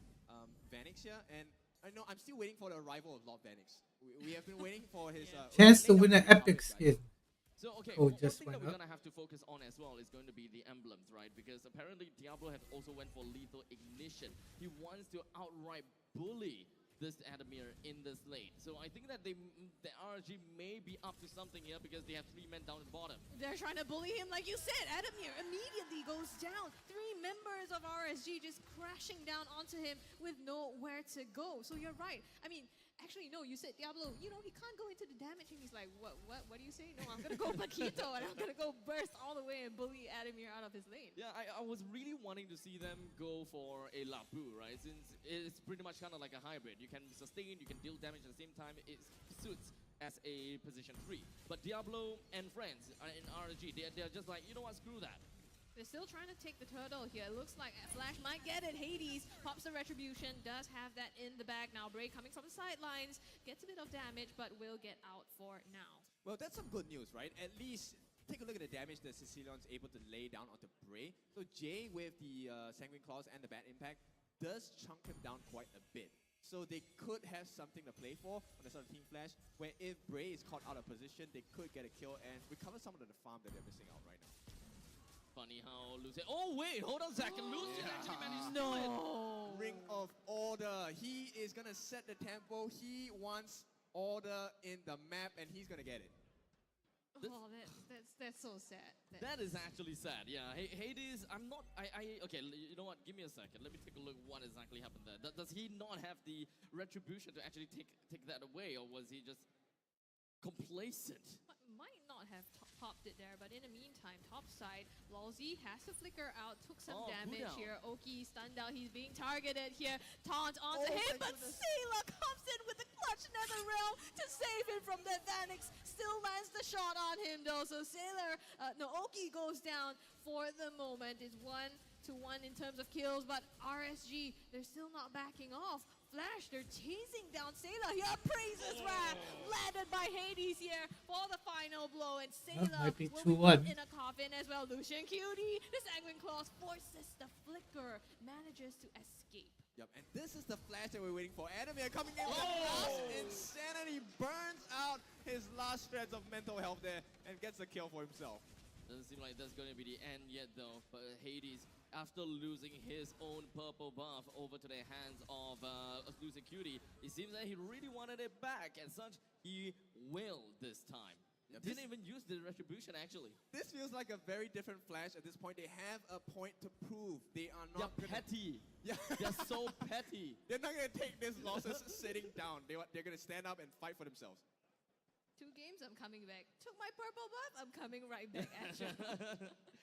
Vanix here, and I know I'm still waiting for the arrival of Lord Vanix. We have been waiting for his Chance to late win an update epic coverage, skin. guys. So, okay, Oh, one just thing that went we're up. going to have to focus on as well is going to be the emblems, right? Because apparently Diablo has also went for lethal ignition. He wants to outright bully this Adamir in this lane. So I think that the RSG may be up to something here, because they have 3 men down at the bottom. They're trying to bully him, like you said. Adamir immediately goes down. 3 members of RSG just crashing down onto him with nowhere to go. So you're right. I mean, actually, no, you said Diablo, you know, he can't go into the damage. And he's like, what do you say? No, I'm going to go Paquito, and I'm going to go burst all the way and bully Adamir out of his lane. Yeah, I was really wanting to see them go for a Lapu, right? Since it's pretty much kind of like a hybrid. You can sustain, you can deal damage at the same time. It suits as a position 3. But Diablo and friends in RSG, they're just like, you know what, screw that. They're still trying to take the turtle here. It looks like Flash might get it. Hades pops the retribution, does have that in the bag now. Bray coming from the sidelines, gets a bit of damage, but will get out for now. Well, that's some good news, right? At least take a look at the damage that Sicilion's able to lay down onto Bray. So Jay, with the Sanguine Claws and the Bad Impact, does chunk him down quite a bit. So they could have something to play for on the side of Team Flash, where if Bray is caught out of position, they could get a kill and recover some of the farm that they're missing out right now. Funny how Lucian. Oh wait, hold on a second. Lucian actually managed to do it. No. Ring of Order. He is gonna set the tempo. He wants order in the map, and he's gonna get it. Oh, that's so sad. That is actually sad. Yeah, Hades. I'm not. Okay. You know what? Give me a second. Let me take a look. What exactly happened there? Does he not have the retribution to actually take that away, or was he just complacent? Might not have popped it there, but in the meantime, top side, Lawsy has to flicker out, took some damage cooldown. here. Oki stunned out, he's being targeted here. Taunt onto him, thank but goodness. Sayla comes in with the clutch Nether Realm to save him from that. Vanix still lands the shot on him though, so Oki goes down for the moment. It's 1-1 in terms of kills, but RSG, they're still not backing off. Flash, they're chasing down Sayla here. Praises Wrath, landed by Hades here for the final blow, and Sayla might be will be 2-1. put in a coffin as well. Lucian Cutie, the Sanguine Claws forces the flicker, manages to escape. Yep, and this is the Flash that we're waiting for. Adamir coming in with last insanity, burns out his last shreds of mental health there, and gets a kill for himself. Doesn't seem like that's going to be the end yet, though. But Hades, after losing his own purple buff over to the hands of Lucian Cutie, it seems that he really wanted it back. And such, he will this time. Yep, Didn't even use the retribution, actually. This feels like a very different Flash at this point. They have a point to prove. They are not They're petty. Yeah. They're so petty. They're not going to take this losses sitting down. They're going to stand up and fight for themselves. 2 games, I'm coming back. Took my purple buff, I'm coming right back at you.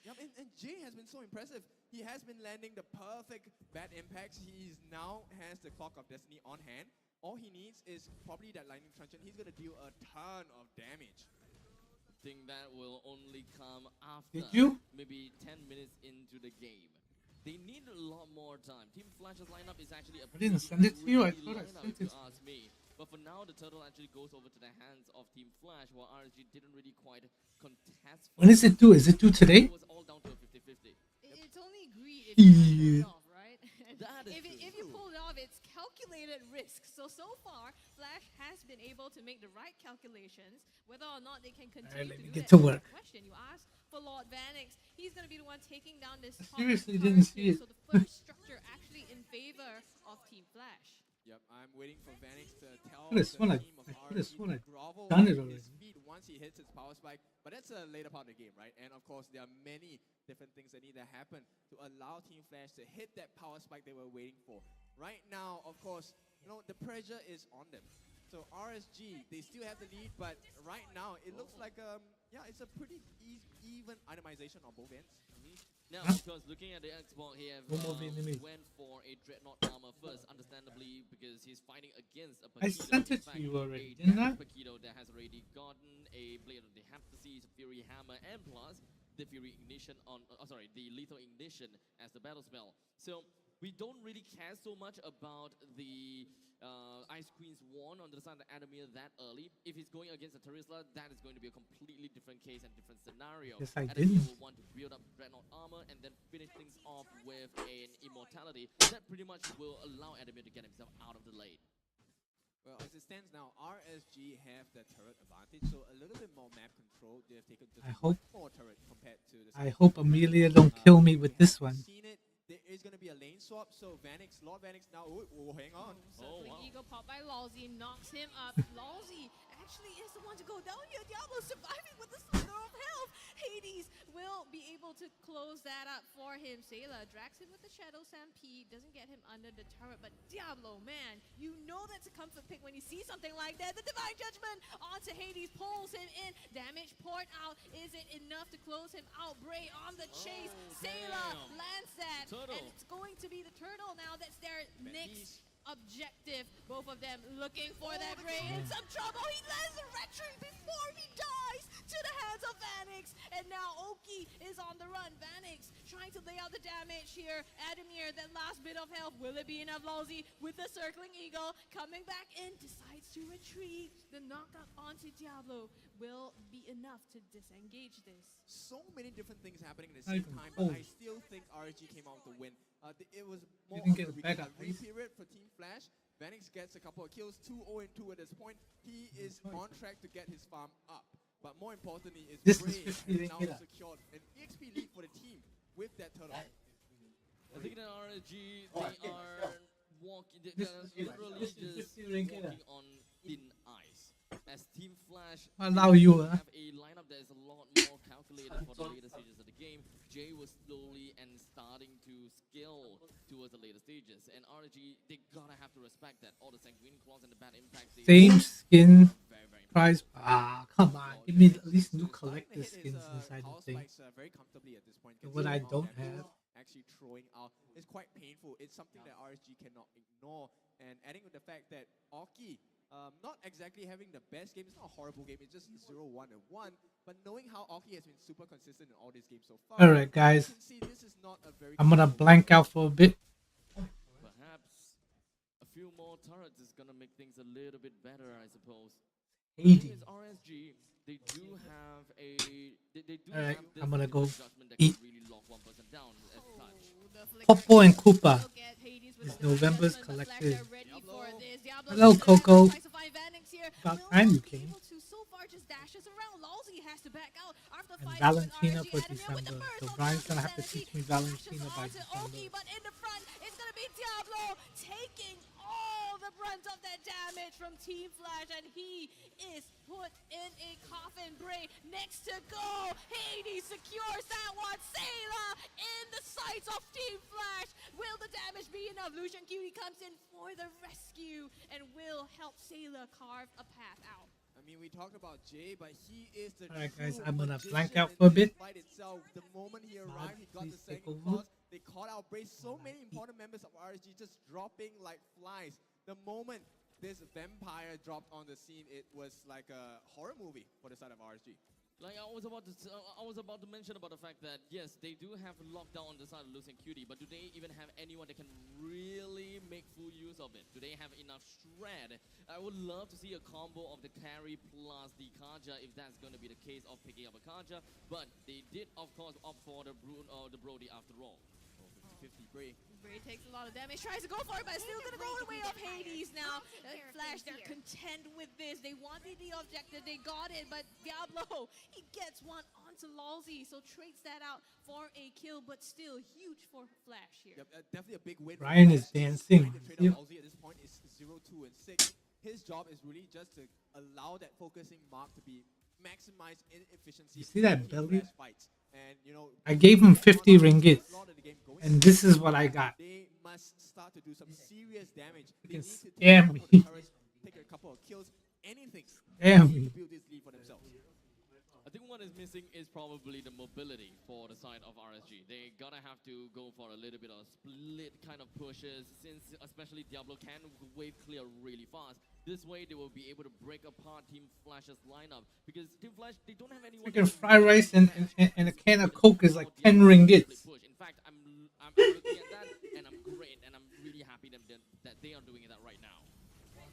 Yep, and Jay has been so impressive. He has been landing the perfect bad impacts. He now has the Clock of Destiny on hand. All he needs is probably that Lightning Truncheon. He's going to deal a ton of damage. I think that will only come after Did you? maybe 10 minutes into the game. They need a lot more time. Team Flash's lineup is actually a didn't pretty send it to you. I greedy thought I lineup, sent if it. you ask me. But for now, the turtle actually goes over to the hands of Team Flash, while RSG didn't really quite contest. When is it due? Is it due today? It was all down to a 50-50. It's only greed if you pull it off, right? That is if you pull it off, it's calculated risk. So far, Flash has been able to make the right calculations. Whether or not they can continue let to me do get that to is work. the question. You asked for Lord Vanix. He's going to be the one taking down this top seriously turret didn't see here. it. So the first structure actually in favor of Team Flash. Yep, I'm waiting for Vanix to tell Could've the sworn I- team of I could've RSG sworn to I'd grovel done at it his already. feet once he hits his power spike. But that's a later part of the game, right? And of course, there are many different things that need to happen to allow Team Flash to hit that power spike they were waiting for. Right now, of course, the pressure is on them. So RSG, they still have the lead, but right now, it looks like, it's a pretty even itemization on both ends. Now, Huh? because looking at the Xbox here, No more Vietnamese. went for a Dreadnought armor first, understandably, because he's fighting against a I Paquito. sent In it to fact, you already, a didn't I? damaged Paquito that has already gotten a Blade of the Heptases, Fury Hammer, and plus the Fury Ignition the Lethal Ignition as the battle spell. So we don't really care so much about the Ice Queen's Wand on the side of Adamir that early. If he's going against a Terisla, that is going to be a completely different case and different scenario. Yes, I Adamir didn't. will want to build up Dreadnought armor and then finish things off with an Immortality. That pretty much will allow Adamir to get himself out of the lane. Well, as it stands now, RSG have the turret advantage, so a little bit more map control. They have taken just I hope- more turret compared to the. I hope Amelia don't kill me with we this haven't one. Seen it. There is going to be a lane swap, so Lord Vanix now. Oh, hang on. So Oh, the wow. Eagle pop by Lawsy knocks him up. Lawsy actually is the one to go down here. Diablo surviving with the slither of health. Hades will be able to close that up for him. Sayla drags him with the Shadow Stampede, doesn't get him under the turret, but Diablo, man, you know that's a comfort pick when you see something like that. The Divine Judgment onto Hades, pulls him in. Damage poured out. Is it enough to close him out? Bray on the chase. Sayla damn. lands that. Turtle. And it's going to be the turtle now. That's their next objective. Both of them looking for that Bray in some trouble. He lands the retreat before he dies to the hands of Vanix. And now Oki is on the run. Vanix trying to lay out the damage here. Adamir, that last bit of health, will it be enough? Lawsy with the circling eagle, coming back in, decides to retreat. The knockout onto Diablo will be enough to disengage this. So many different things happening at the Not same even time, close. but I still think RG came out to win. It was more didn't of get a a bad recovery eyes. period for Team Flash. Vanix gets a couple of kills, 2-0-2 at this point. He is on track to get his farm up. But more importantly is This is Bray 50 has now ringgit. secured an EXP lead for the team with that turtle. I think in RSG, they are walking, This they're is literally 50 just ringgit. walking on thin ice. As Team Flash Allow you, have a lineup that is a lot more calculated for the later stages of the game. Jay was slowly and starting to scale towards the later stages. And RG, they gotta have to respect that. All the sanguine claws and the bad impacts. Same skin Very, very price. Ah, come on. Give me at least new collector skins inside the thing. Very comfortably at this point. And what I considering don't how damage have. actually throwing out is quite painful. It's something that RSG cannot ignore. And adding with the fact that Oki, not exactly having the best game. It's not a horrible game. It's just 0-1 and 1. But knowing how Oki has been super consistent in all these games so far, Alright, guys. you can see this is not a very I'm gonna comfortable blank game. out for a bit. Perhaps a few more turrets is gonna make things a little bit better, I suppose. Hades. Is RSG, they do have a they do Alright, have this I'm gonna go judgment that eat. can really lock one person down as such. The flicker Popo and will Koopa. get Hades with It's the November's adjustment. The Flash, collective. they're ready for this. Diablo Hello, tries to Coco. tries to find Vanix here. About Will time not you be came. able to. So far, just dashes around. Lawsy has to back out after And fighting Valentina with for RSG. Adamir with the December. burst So of Brian's gonna have to insanity. teach me Flashes Valentina by onto December. Oki, but in the front, it's gonna be Diablo taking all the brunt of that damage from Team Flash, and he is put in a coffin. Bray next to go. Hades secures that one. Sayla in the sights of Team Flash. Will the damage be enough? Lucian Cutie comes in for the rescue and will help Sayla carve a path out. I mean, we talk about Jay, but he is the Alright, guys, true I'm gonna magician blank out in for a this bit. fight itself. The moment he arrived, he got please the take second over. clause. They caught out Bray. So many important members of RSG just dropping like flies. The moment this vampire dropped on the scene, it was like a horror movie for the side of RSG. Like I was about to mention about the fact that yes, they do have lockdown on the side of Lucian Cutie, but do they even have anyone that can really make full use of it? Do they have enough shred? I would love to see a combo of the carry plus the Kaja if that's going to be the case of picking up a Kaja, but they did of course opt for the Brody after all. 50 Bray. Bray takes a lot of damage, tries to go for it, but still gonna go the way of Hades now. Flash, they're content with this. They wanted the objective, they got it, but Diablo, he gets one onto Lawsy, so trades that out for a kill, but still huge for Flash here. Yep, definitely a big win. for Ryan Flash. is dancing. Trying to trade Yep. out Ozzy at this point is 0-2 and 6. His job is really just to allow that focusing mark to be maximized in efficiency. You see that in belly? Flash fights. And you know, I gave him 50 on ringgit. a lot of the game going And this is what I got. They must start to do some serious damage. You They can need to scam take me. turrets, take a couple of kills, anything. Scam They need me. to build this lead for themselves. I think what is missing is probably the mobility for the side of RSG. They gotta have to go for a little bit of split kind of pushes, since especially Diablo can wave clear really fast. This way they will be able to break apart Team Flash's lineup, because Team Flash, they don't have anyone. Freaking that can fried really rice and match a this can of with Coke is like how 10 Diablo ringgit. push. In fact, I'm looking at that and I'm great, and I'm really happy that they are doing that right now.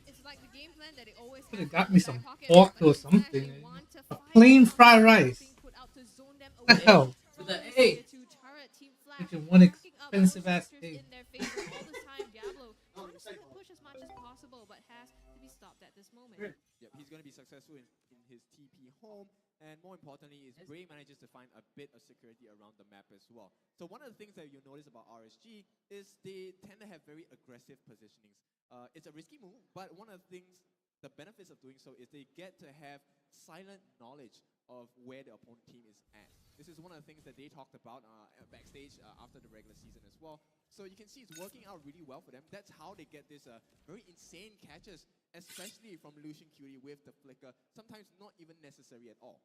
It's like the game plan that they always Could've have got in me the some back pocket, pork but or Flash, they something. want to A fight plain on fried the rice. being put out to zone them The away hell? from The this A. tier two turret. Team Flash Freaking one racking up those expensive ass sectors A. in their favor all the time. Diablo wants to push as much as possible, but has to be stopped at this moment. Yep, he's going to be successful in his TP home, and more importantly is Bray manages to find a bit of security around the map as well. So one of the things that you'll notice about RSG is they tend to have very aggressive positionings. It's a risky move, but one of the things, the benefits of doing so is they get to have silent knowledge of where the opponent team is at. This is one of the things that they talked about backstage after the regular season as well. So you can see it's working out really well for them. That's how they get this very insane catches, especially from Lucian Cutie with the flicker. Sometimes not even necessary at all.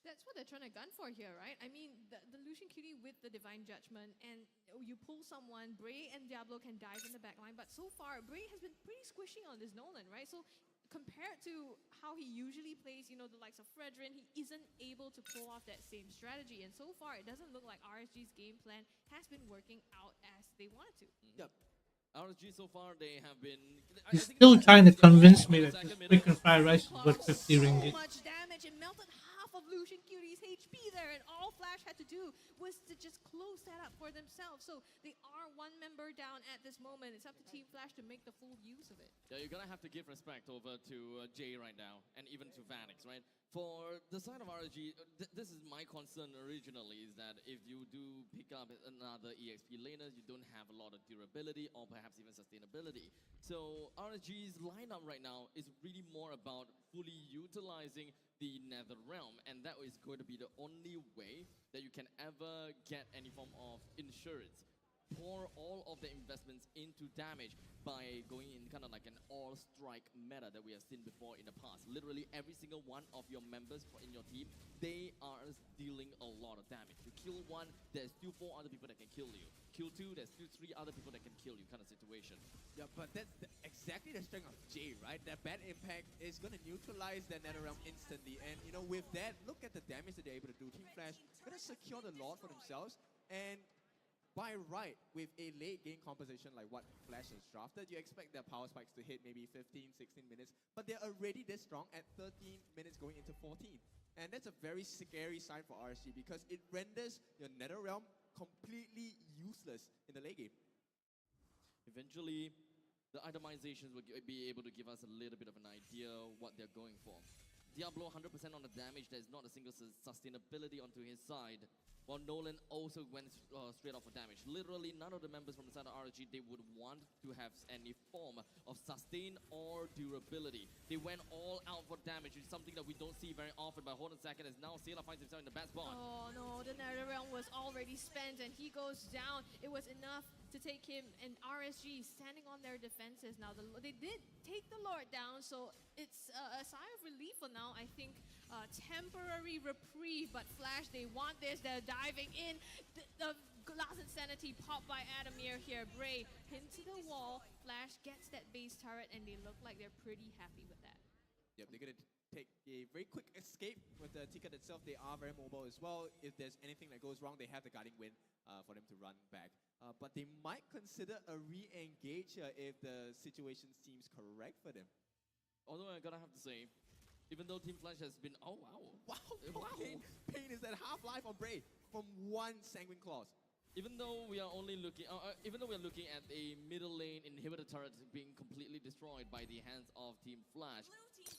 That's what they're trying to gun for here, right? I mean, the Lucian Cutie with the Divine Judgment, and you pull someone, Bray and Diablo can dive in the backline, but so far, Bray has been pretty squishy on this Nolan, right? So compared to how he usually plays, you know, the likes of Fredrin, he isn't able to pull pull off that same strategy. And so far, it doesn't look like RSG's game plan has been working out as they wanted to. Yep. RSG so far, they have been. He's still trying to convince me that this freaking fried rice is worth 50 ringgit. So much damage. It melted half of Lucian Cutie's HP there, and all Flash had to do was to just close that up for themselves. So they are one member down at this moment. It's up to Team Flash to make the full use of it. Yeah, you're gonna have to give respect over to Jay right now, and even to Vanix, right? For the side of RSG, this is my concern originally, is that if you do pick up another EXP laner, you don't have a lot of durability or perhaps even sustainability. So RSG's lineup right now is really more about fully utilizing the Nether Realm, and that is going to be the only way that you can ever get any form of insurance. Pour all of the investments into damage by going in kind of like an all-strike meta that we have seen before in the past. Literally every single one of your members in your team, they are dealing a lot of damage. You kill one, there's still 4 other people that can kill you. Kill 2, there's still 3 other people that can kill you, kind of situation. Yeah, but that's exactly the strength of Jay, right? That bad impact is going to neutralize that Nether Realm instantly. And, you know, with that, look at the damage that they're able to do. Team Flash going to secure the Lord for themselves. And by right, with a late game composition like what Flash has drafted, you expect their power spikes to hit maybe 15, 16 minutes. But they're already this strong at 13 minutes going into 14. And that's a very scary sign for RSG because it renders your Nether Realm completely useless in the late game. Eventually, the itemizations will be able to give us a little bit of an idea what they're going for. Diablo 100% on the damage, there's not a single sustainability onto his side. While Nolan also went straight off for damage. Literally, none of the members from the side of RSG, they would want to have any form of sustain or durability. They went all out for damage, which is something that we don't see very often. But hold on a second, as now Sailor finds himself in the bad spot. Oh no, the Nether Realm was already spent and he goes down. It was enough to take him, and RSG standing on their defenses now. They did take the Lord down, so it's a sigh of relief for now. I think temporary reprieve, but Flash, they want this. They're diving in. The Glass Insanity popped by Adamir here. Bray into the wall. Flash gets that base turret, and they look like they're pretty happy with that. Yep, they're going to take a very quick escape with the ticket itself. They are very mobile as well. If there's anything that goes wrong, they have the guarding wind for them to run back. But they might consider a re-engage if the situation seems correct for them. Although I gotta have to say, even though Team Flash has been, oh wow. Wow, Pain is that half-life on Bray from one Sanguine Claws. Even though we are only looking, at a middle lane inhibitor turret being completely destroyed by the hands of Team Flash.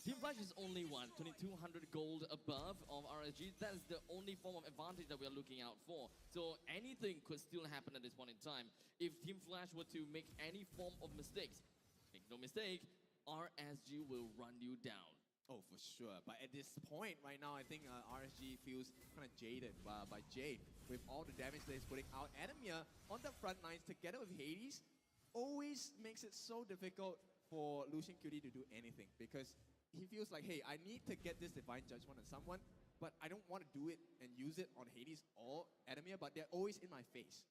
Team Flash is only 2,200 gold above of RSG. That is the only form of advantage that we are looking out for. So anything could still happen at this point in time. If Team Flash were to make any form of mistakes, make no mistake, RSG will run you down. Oh, for sure. But at this point right now, I think RSG feels kind of jaded by Jay. With all the damage that he's putting out, Adamir on the front lines together with Hades always makes it so difficult for Lucian Cutie to do anything. Because he feels like, hey, I need to get this Divine Judgment on someone, but I don't want to do it and use it on Hades or Adamir, but they're always in my face.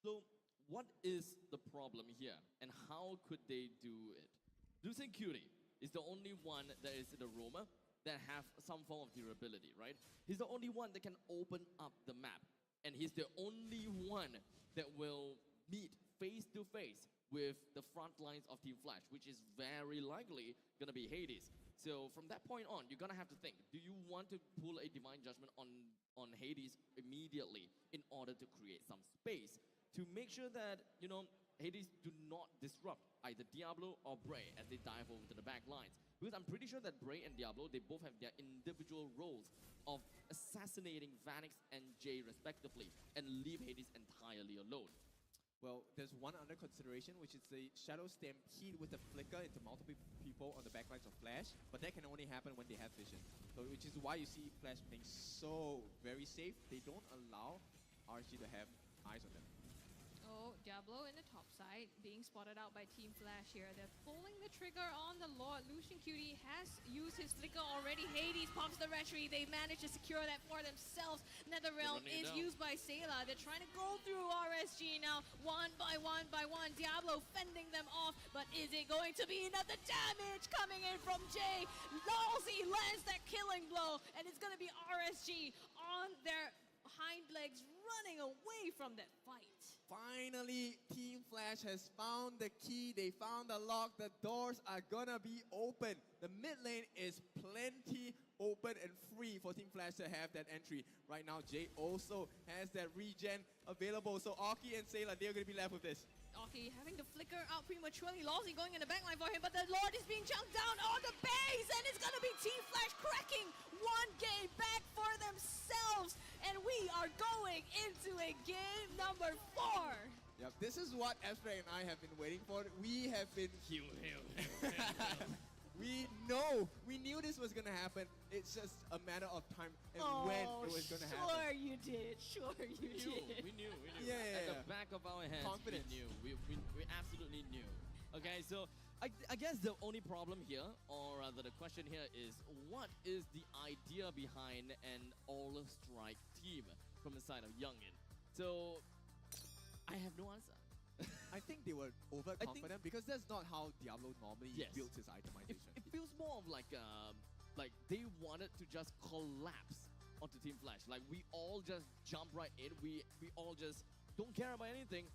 So what is the problem here, and how could they do it? Lucian Cutie is the only one that is in the Roma that have some form of durability, right? He's the only one that can open up the map. And he's the only one that will meet face to face with the front lines of Team Flash, which is very likely gonna be Hades. So from that point on, you're gonna have to think, do you want to pull a Divine Judgment on Hades immediately in order to create some space to make sure that, you know, Hades do not disrupt either Diablo or Bray as they dive over to the back lines. Because I'm pretty sure that Bray and Diablo, they both have their individual roles of assassinating Vanix and Jay respectively and leave Hades entirely alone. Well, there's one other consideration, which is the Shadow Stampede with the flicker into multiple people on the backlines of Flash, but that can only happen when they have vision. So, which is why you see Flash playing so very safe. They don't allow RSG to have eyes on them. Oh, Diablo in the top side, being spotted out by Team Flash here. They're pulling the trigger on the Lord. Lucian Cutie has used his flicker already. Hades pops the retreat. They managed to secure that for themselves. Nether Realm is used by Sayla. They're trying to go through RSG now, one by one by one. Diablo fending them off, but is it going to be enough? The damage coming in from Jay. Lawsy lands that killing blow, and it's going to be RSG RSG on their hind legs running away from that fight. Finally, Team Flash has found the key. They found the lock. The doors are gonna be open. The mid lane is plenty open and free for Team Flash to have that entry. Right now, Jay also has that regen available. So Aki and Sayla, they're gonna be left with this. Okay, having to flicker out prematurely. Lawsy going in the backline for him, but the Lord is being chunked down on the base, and it's gonna be Team Flash cracking one game back for themselves, and we are going into a game number 4. Yep, this is what Abstract and I have been waiting for. We have been we knew this was gonna happen. It's just a matter of time and when it was gonna happen. Sure you did. Sure you did. We knew. Yeah, At yeah. the back of our heads, Confidence. we knew. We absolutely knew. Okay, so I guess the only problem here, or rather the question here is, what is the idea behind an all-strike team from the side of Youngin? So, I have no answer. I think they were overconfident because that's not how Diablo normally Yes. builds his itemization. It feels more of like they wanted to just collapse onto Team Flash. Like we all just jump right in. We all just don't care about anything.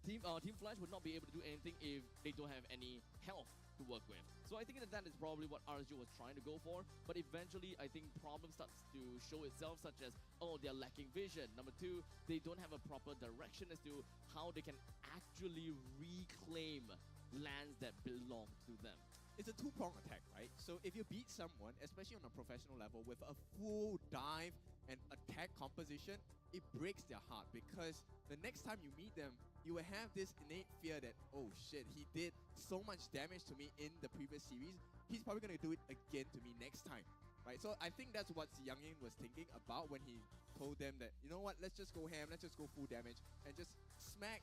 Team Flash would not be able to do anything if they don't have any health to work with. So I think that is probably what RSG was trying to go for. But eventually, I think problem starts to show itself, such as, oh, they're lacking vision. Number 2, they don't have a proper direction as to how they can actually reclaim lands that belong to them. It's a two-prong attack, right? So if you beat someone, especially on a professional level, with a full dive and attack composition, it breaks their heart because the next time you meet them, you will have this innate fear that, oh shit, he did so much damage to me in the previous series, he's probably going to do it again to me next time, right? So I think that's what Youngin was thinking about when he told them that, you know what, let's just go ham, let's just go full damage and just smack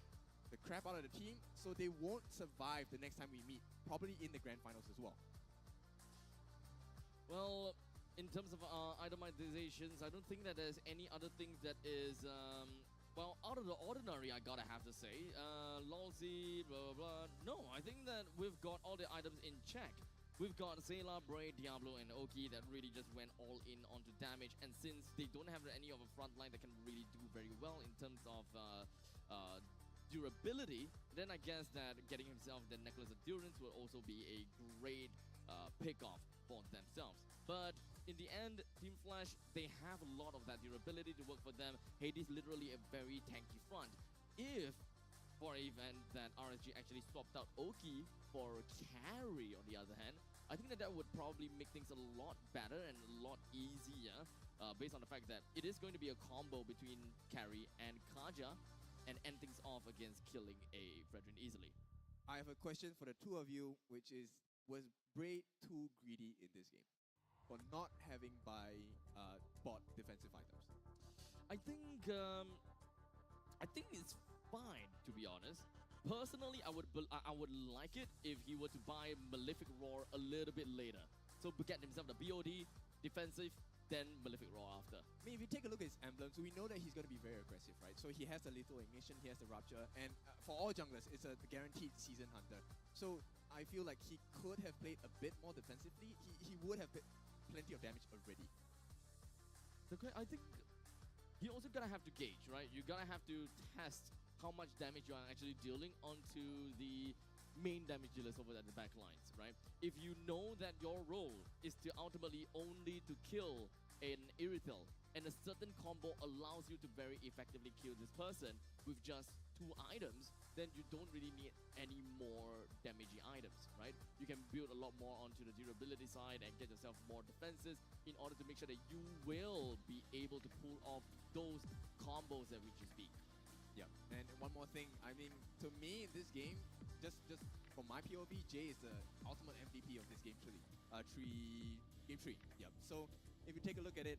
the crap out of the team so they won't survive the next time we meet, probably in the grand finals as well. Well, in terms of itemizations, I don't think that there's any other thing that is, well, out of the ordinary, I gotta have to say. Lolzy, blah, blah, blah. No, I think that we've got all the items in check. We've got Sayla, Braid, Diablo, and Oki that really just went all in onto damage. And since they don't have any of a front line that can really do very well in terms of durability, then I guess that getting himself the Necklace of Endurance will also be a great pick-off for themselves. But in the end, Team Flash, they have a lot of that durability to work for them. Hades literally a very tanky front. If, for an event that RSG actually swapped out Oki for carry on the other hand, I think that would probably make things a lot better and a lot easier based on the fact that it is going to be a combo between carry and Kaja and end things off against killing a Fredrin easily. I have a question for the two of you, which is, was Braid too greedy in this game for not having bought defensive items? I think it's fine, to be honest. Personally, I would like it if he were to buy Malefic Roar a little bit later. So get himself the BOD, defensive, then Malefic Roar after. I mean, if you take a look at his emblems, we know that he's going to be very aggressive, right? So he has the Lethal Ignition, he has the Rupture, and for all junglers, it's a guaranteed Season Hunter. So I feel like he could have played a bit more defensively. He would have plenty of damage already. I think you also gotta have to gauge, right? You gotta have to test how much damage you are actually dealing onto the main damage dealers over at the back lines, right? If you know that your role is to ultimately only to kill an Irithel, and a certain combo allows you to very effectively kill this person with just 2 items, then you don't really need any more damaging items, right? You can build a lot more onto the durability side and get yourself more defenses in order to make sure that you will be able to pull off those combos that we just speak. Yeah, and one more thing, I mean, to me in this game, just from my POV, Jay is the ultimate MVP of this game game 3. Yep. So if you take a look at it,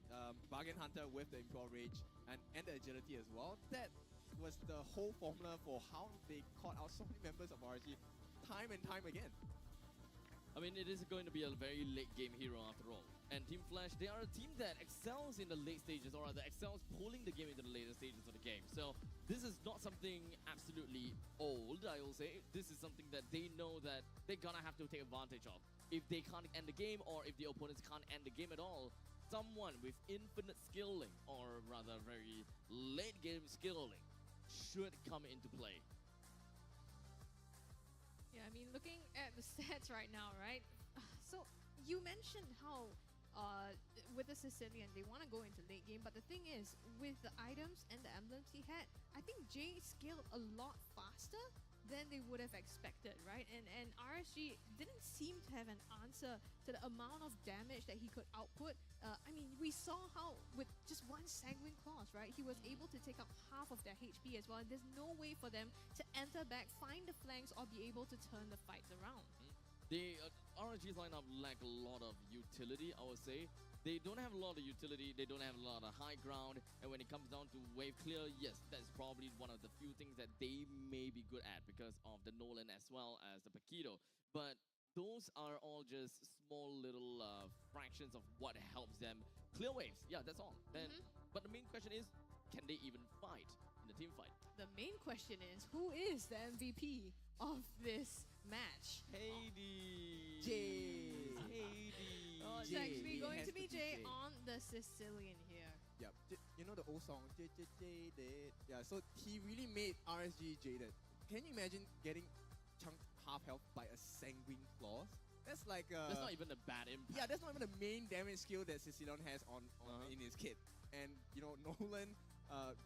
Bargain Hunter with the Impure Rage and the agility as well, that was the whole formula for how they caught out so many members of RSG time and time again. I mean, it is going to be a very late game hero after all. And Team Flash, they are a team that excels in the late stages, or rather excels pulling the game into the later stages of the game. So this is not something absolutely old, I will say. This is something that they know that they're gonna have to take advantage of. If they can't end the game, or if the opponents can't end the game at all, someone with infinite skilling, or rather very late game skilling, should come into play. Yeah, I mean, looking at the stats right now, right? So you mentioned how with the Sicilian, they want to go into late game, but the thing is, with the items and the emblems he had, I think Jay scaled a lot faster than they would have expected, right? And RSG didn't seem to have an answer to the amount of damage that he could output. I mean, we saw how with just one Sanguine Claws, right? He was able to take up half of their HP as well, and there's no way for them to enter back, find the flanks, or be able to turn the fights around. The RNG's lineup lack a lot of utility, I would say. They don't have a lot of utility, they don't have a lot of high ground, and when it comes down to wave clear, yes, that's probably one of the few things that they may be good at because of the Nolan as well as the Paquito. But those are all just small little fractions of what helps them clear waves. Yeah, that's all. Then, but the main question is, can they even fight in the team fight? The main question is, who is the MVP of this match? Hades! Hades! Oh, it's Jay. actually going Has to be to be Jay Jay. on the Sicilian here. Yep. You know the old song, Jaded? Yeah, so he really made RSG jaded. Can you imagine getting chunked half health by a Sanguine Claws? That's like That's not even a bad impact. yeah, that's not even the main damage skill that Sicilian has on in his kit. And you know, Nolan,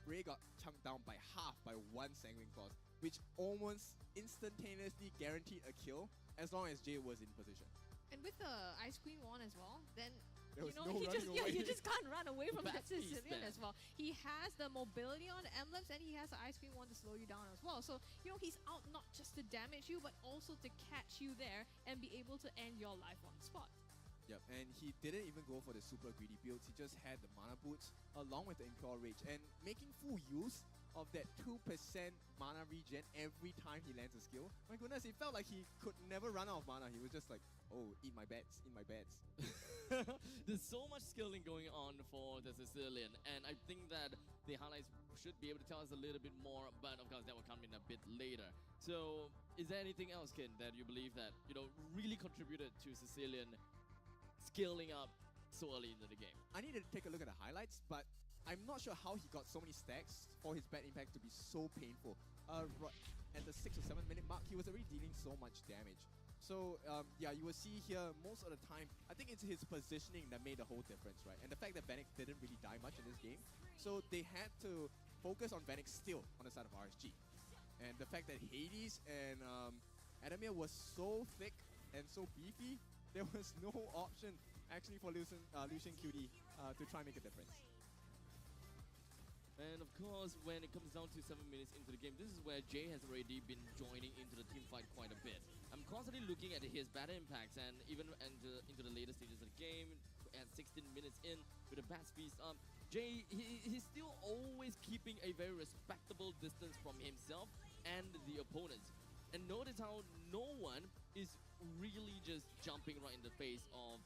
Ray got chunked down by half by one Sanguine Claws, which almost instantaneously guaranteed a kill as long as Jay was in position. And with the Ice Queen one as well, then There was no he just running away. you just can't run away from that Bad piece Sicilian there. as well. He has the mobility on the emblems, and he has the Ice Queen one to slow you down as well. So he's out not just to damage you, but also to catch you there and be able to end your life on the spot. Yep, and he didn't even go for the super greedy builds. He just had the mana boots along with the MPL rage and making full use of that 2% mana regen every time he lands a skill. My goodness, it felt like he could never run out of mana. He was just like, oh, eat my bats, eat my bats. There's so much skilling going on for the Sicilian, and I think that the highlights should be able to tell us a little bit more, but of course that will come in a bit later. So, is there anything else, Ken, that you believe that, really contributed to Sicilian scaling up so early into the game? I need to take a look at the highlights, but I'm not sure how he got so many stacks for his bad impact to be so painful. Right at the 6 or 7 minute mark, he was already dealing so much damage. So yeah, you will see here most of the time, I think it's his positioning that made the whole difference, right? And the fact that Vanek didn't really die much in this game, so they had to focus on Vanek still on the side of RSG. And the fact that Hades and Adamir was so thick and so beefy, there was no option actually for Lucian QD to try and make a difference. And of course, when it comes down to 7 minutes into the game, this is where Jay has already been joining into the team fight quite a bit. I'm constantly looking at his battle impacts, and even into the later stages of the game, at 16 minutes in with the bat speeds up, Jay, he's still always keeping a very respectable distance from himself and the opponents. And notice how no one is really just jumping right in the face of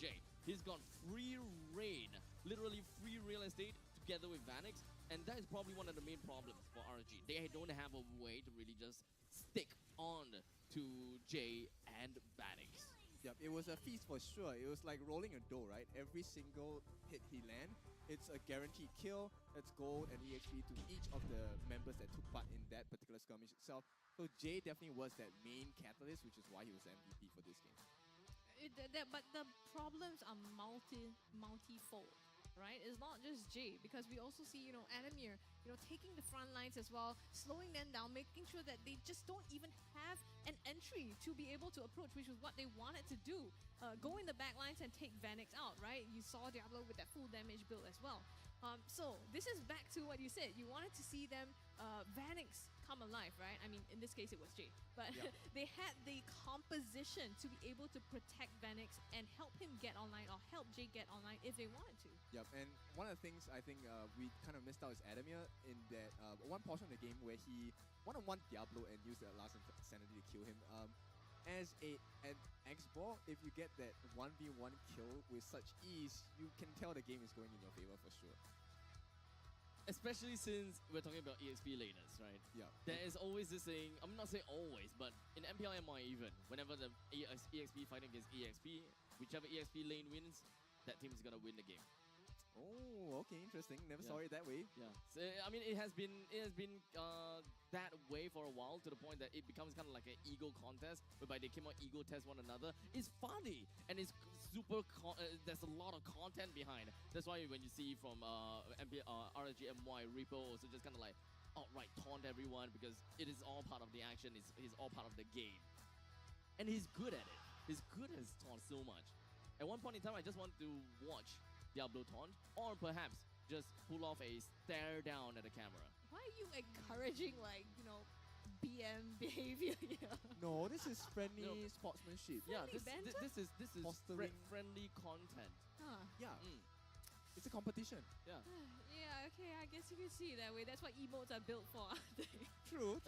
Jay. He's got free reign, literally free real estate together with Vanix, and that is probably one of the main problems for RG. They don't have a way to really just stick on to Jay and Vanix. Yep, it was a feast for sure. It was like rolling a dough, right? Every single hit he land, it's a guaranteed kill. That's gold and EXP to each of the members that took part in that particular skirmish itself. So Jay definitely was that main catalyst, which is why he was MVP for this game. But the problems are multifold, right? It's not just Jay, because we also see, Adamir, taking the front lines as well, slowing them down, making sure that they just don't even have an entry to be able to approach, which was what they wanted to do. Go in the back lines and take Vanix out, right? You saw Diablo with that full damage build as well. So this is back to what you said. You wanted to see them, Vanix come alive, right? I mean, in this case, it was Jay. But yeah. they had the composition to be able to protect Vanix and help him get online, or help Jay get online if they wanted to. Yep, and one of the things I think we kind of missed out is Adamir in that one portion of the game where he one-on-one Diablo and used the last insanity to kill him. As an X-Ball, if you get that 1v1 kill with such ease, you can tell the game is going in your favor for sure. Especially since we're talking about EXP laners, right? Yeah. There is always this thing, I'm not saying always, but in MPL MI even, whenever the EXP fighting against EXP, whichever EXP lane wins, that team is gonna win the game. Oh, okay, interesting. Never Yeah. saw it that way. Yeah, so, I mean, it has been that way for a while, to the point that it becomes kind of like an ego contest, whereby they came out ego test one another. It's funny and it's super. There's a lot of content behind. That's why when you see from RSG MY Repo also just kind of like outright taunt everyone, because it is all part of the action. It's all part of the game, and he's good at it. He's good at his taunt so much. At one point in time, I just want to watch Diablo taunt, or perhaps just pull off a stare down at the camera. Why are you encouraging, like, BM behavior here? No, this is friendly No. sportsmanship. Yeah, Friendly banter? this is Fostering. friendly content. Huh. Yeah, Mm, it's a competition. yeah. Yeah, okay, I guess you can see it that way. That's what emotes are built for, aren't they? True.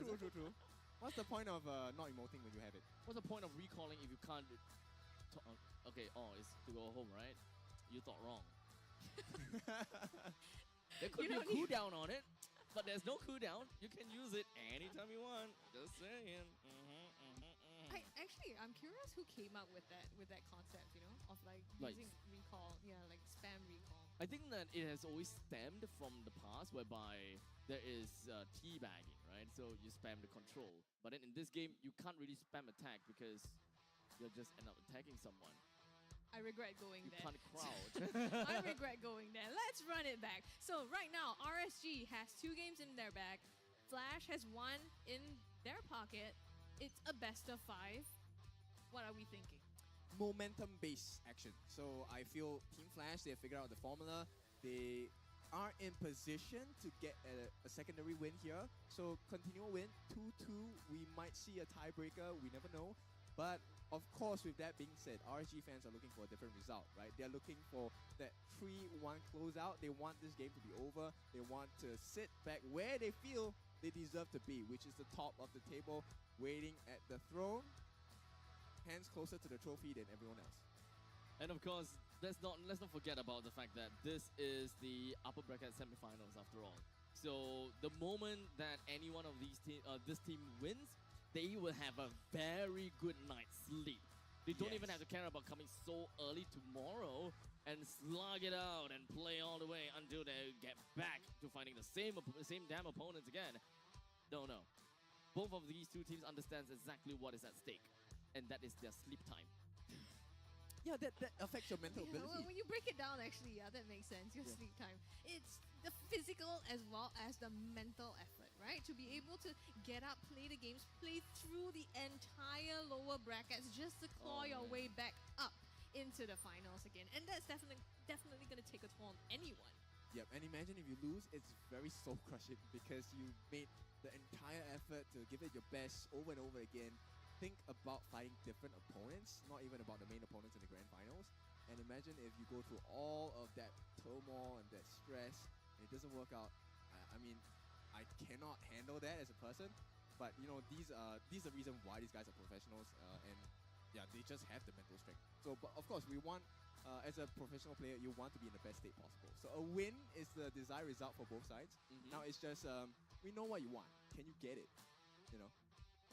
What's the point of not emoting when you have it? What's the point of recalling if you can't? Okay, it's to go home, right? You thought wrong. There could You be a don't need- cooldown on it, but there's no cooldown. You can use it anytime you want. Just saying. I'm curious who came up with that concept, of like Like- using recall, like spam recall. I think that it has always stemmed from the past, whereby there is teabagging, right? So you spam the control. But then in this game, you can't really spam attack because you'll just end up attacking someone. I regret going You there. can't crouch. I regret going there. Let's run it back. So right now, RSG has 2 games in their bag. Flash has 1 in their pocket. It's a best of 5. What are we thinking? Momentum-based action. So I feel Team Flash, they have figured out the formula. They are in position to get a secondary win here. So continual win, 2-2. We might see a tiebreaker. We never know. But of course, with that being said, RSG fans are looking for a different result, right? They're looking for that 3-1 closeout. They want this game to be over. They want to sit back where they feel they deserve to be, which is the top of the table, waiting at the throne, hands closer to the trophy than everyone else. And of course, let's not forget about the fact that this is the upper bracket semifinals after all. So the moment that any one of this team wins, they will have a very good night's sleep. They don't even have to care about coming so early tomorrow and slug it out and play all the way until they get back to fighting the same damn opponents again. No. Both of these two teams understands exactly what is at stake, and that is their sleep time. Yeah, that affects your mental Yeah, ability. when you break it down, actually, that makes sense. Your sleep time. It's the physical as well as the mental effort, right? To be able to get up, play the games, play through the entire lower brackets just to claw your man. way back up into the finals again. And that's definitely going to take a toll on anyone. Yep, and imagine if you lose, it's very soul-crushing because you made the entire effort to give it your best over and over again. Think about fighting different opponents, not even about the main opponents in the grand finals. And imagine if you go through all of that turmoil and that stress and it doesn't work out. I mean, I cannot handle that as a person. But these are the reason why these guys are professionals, and yeah, they just have the mental strength. So, but of course, we want, as a professional player, you want to be in the best state possible. So a win is the desired result for both sides. Now it's just we know what you want. Can you get it?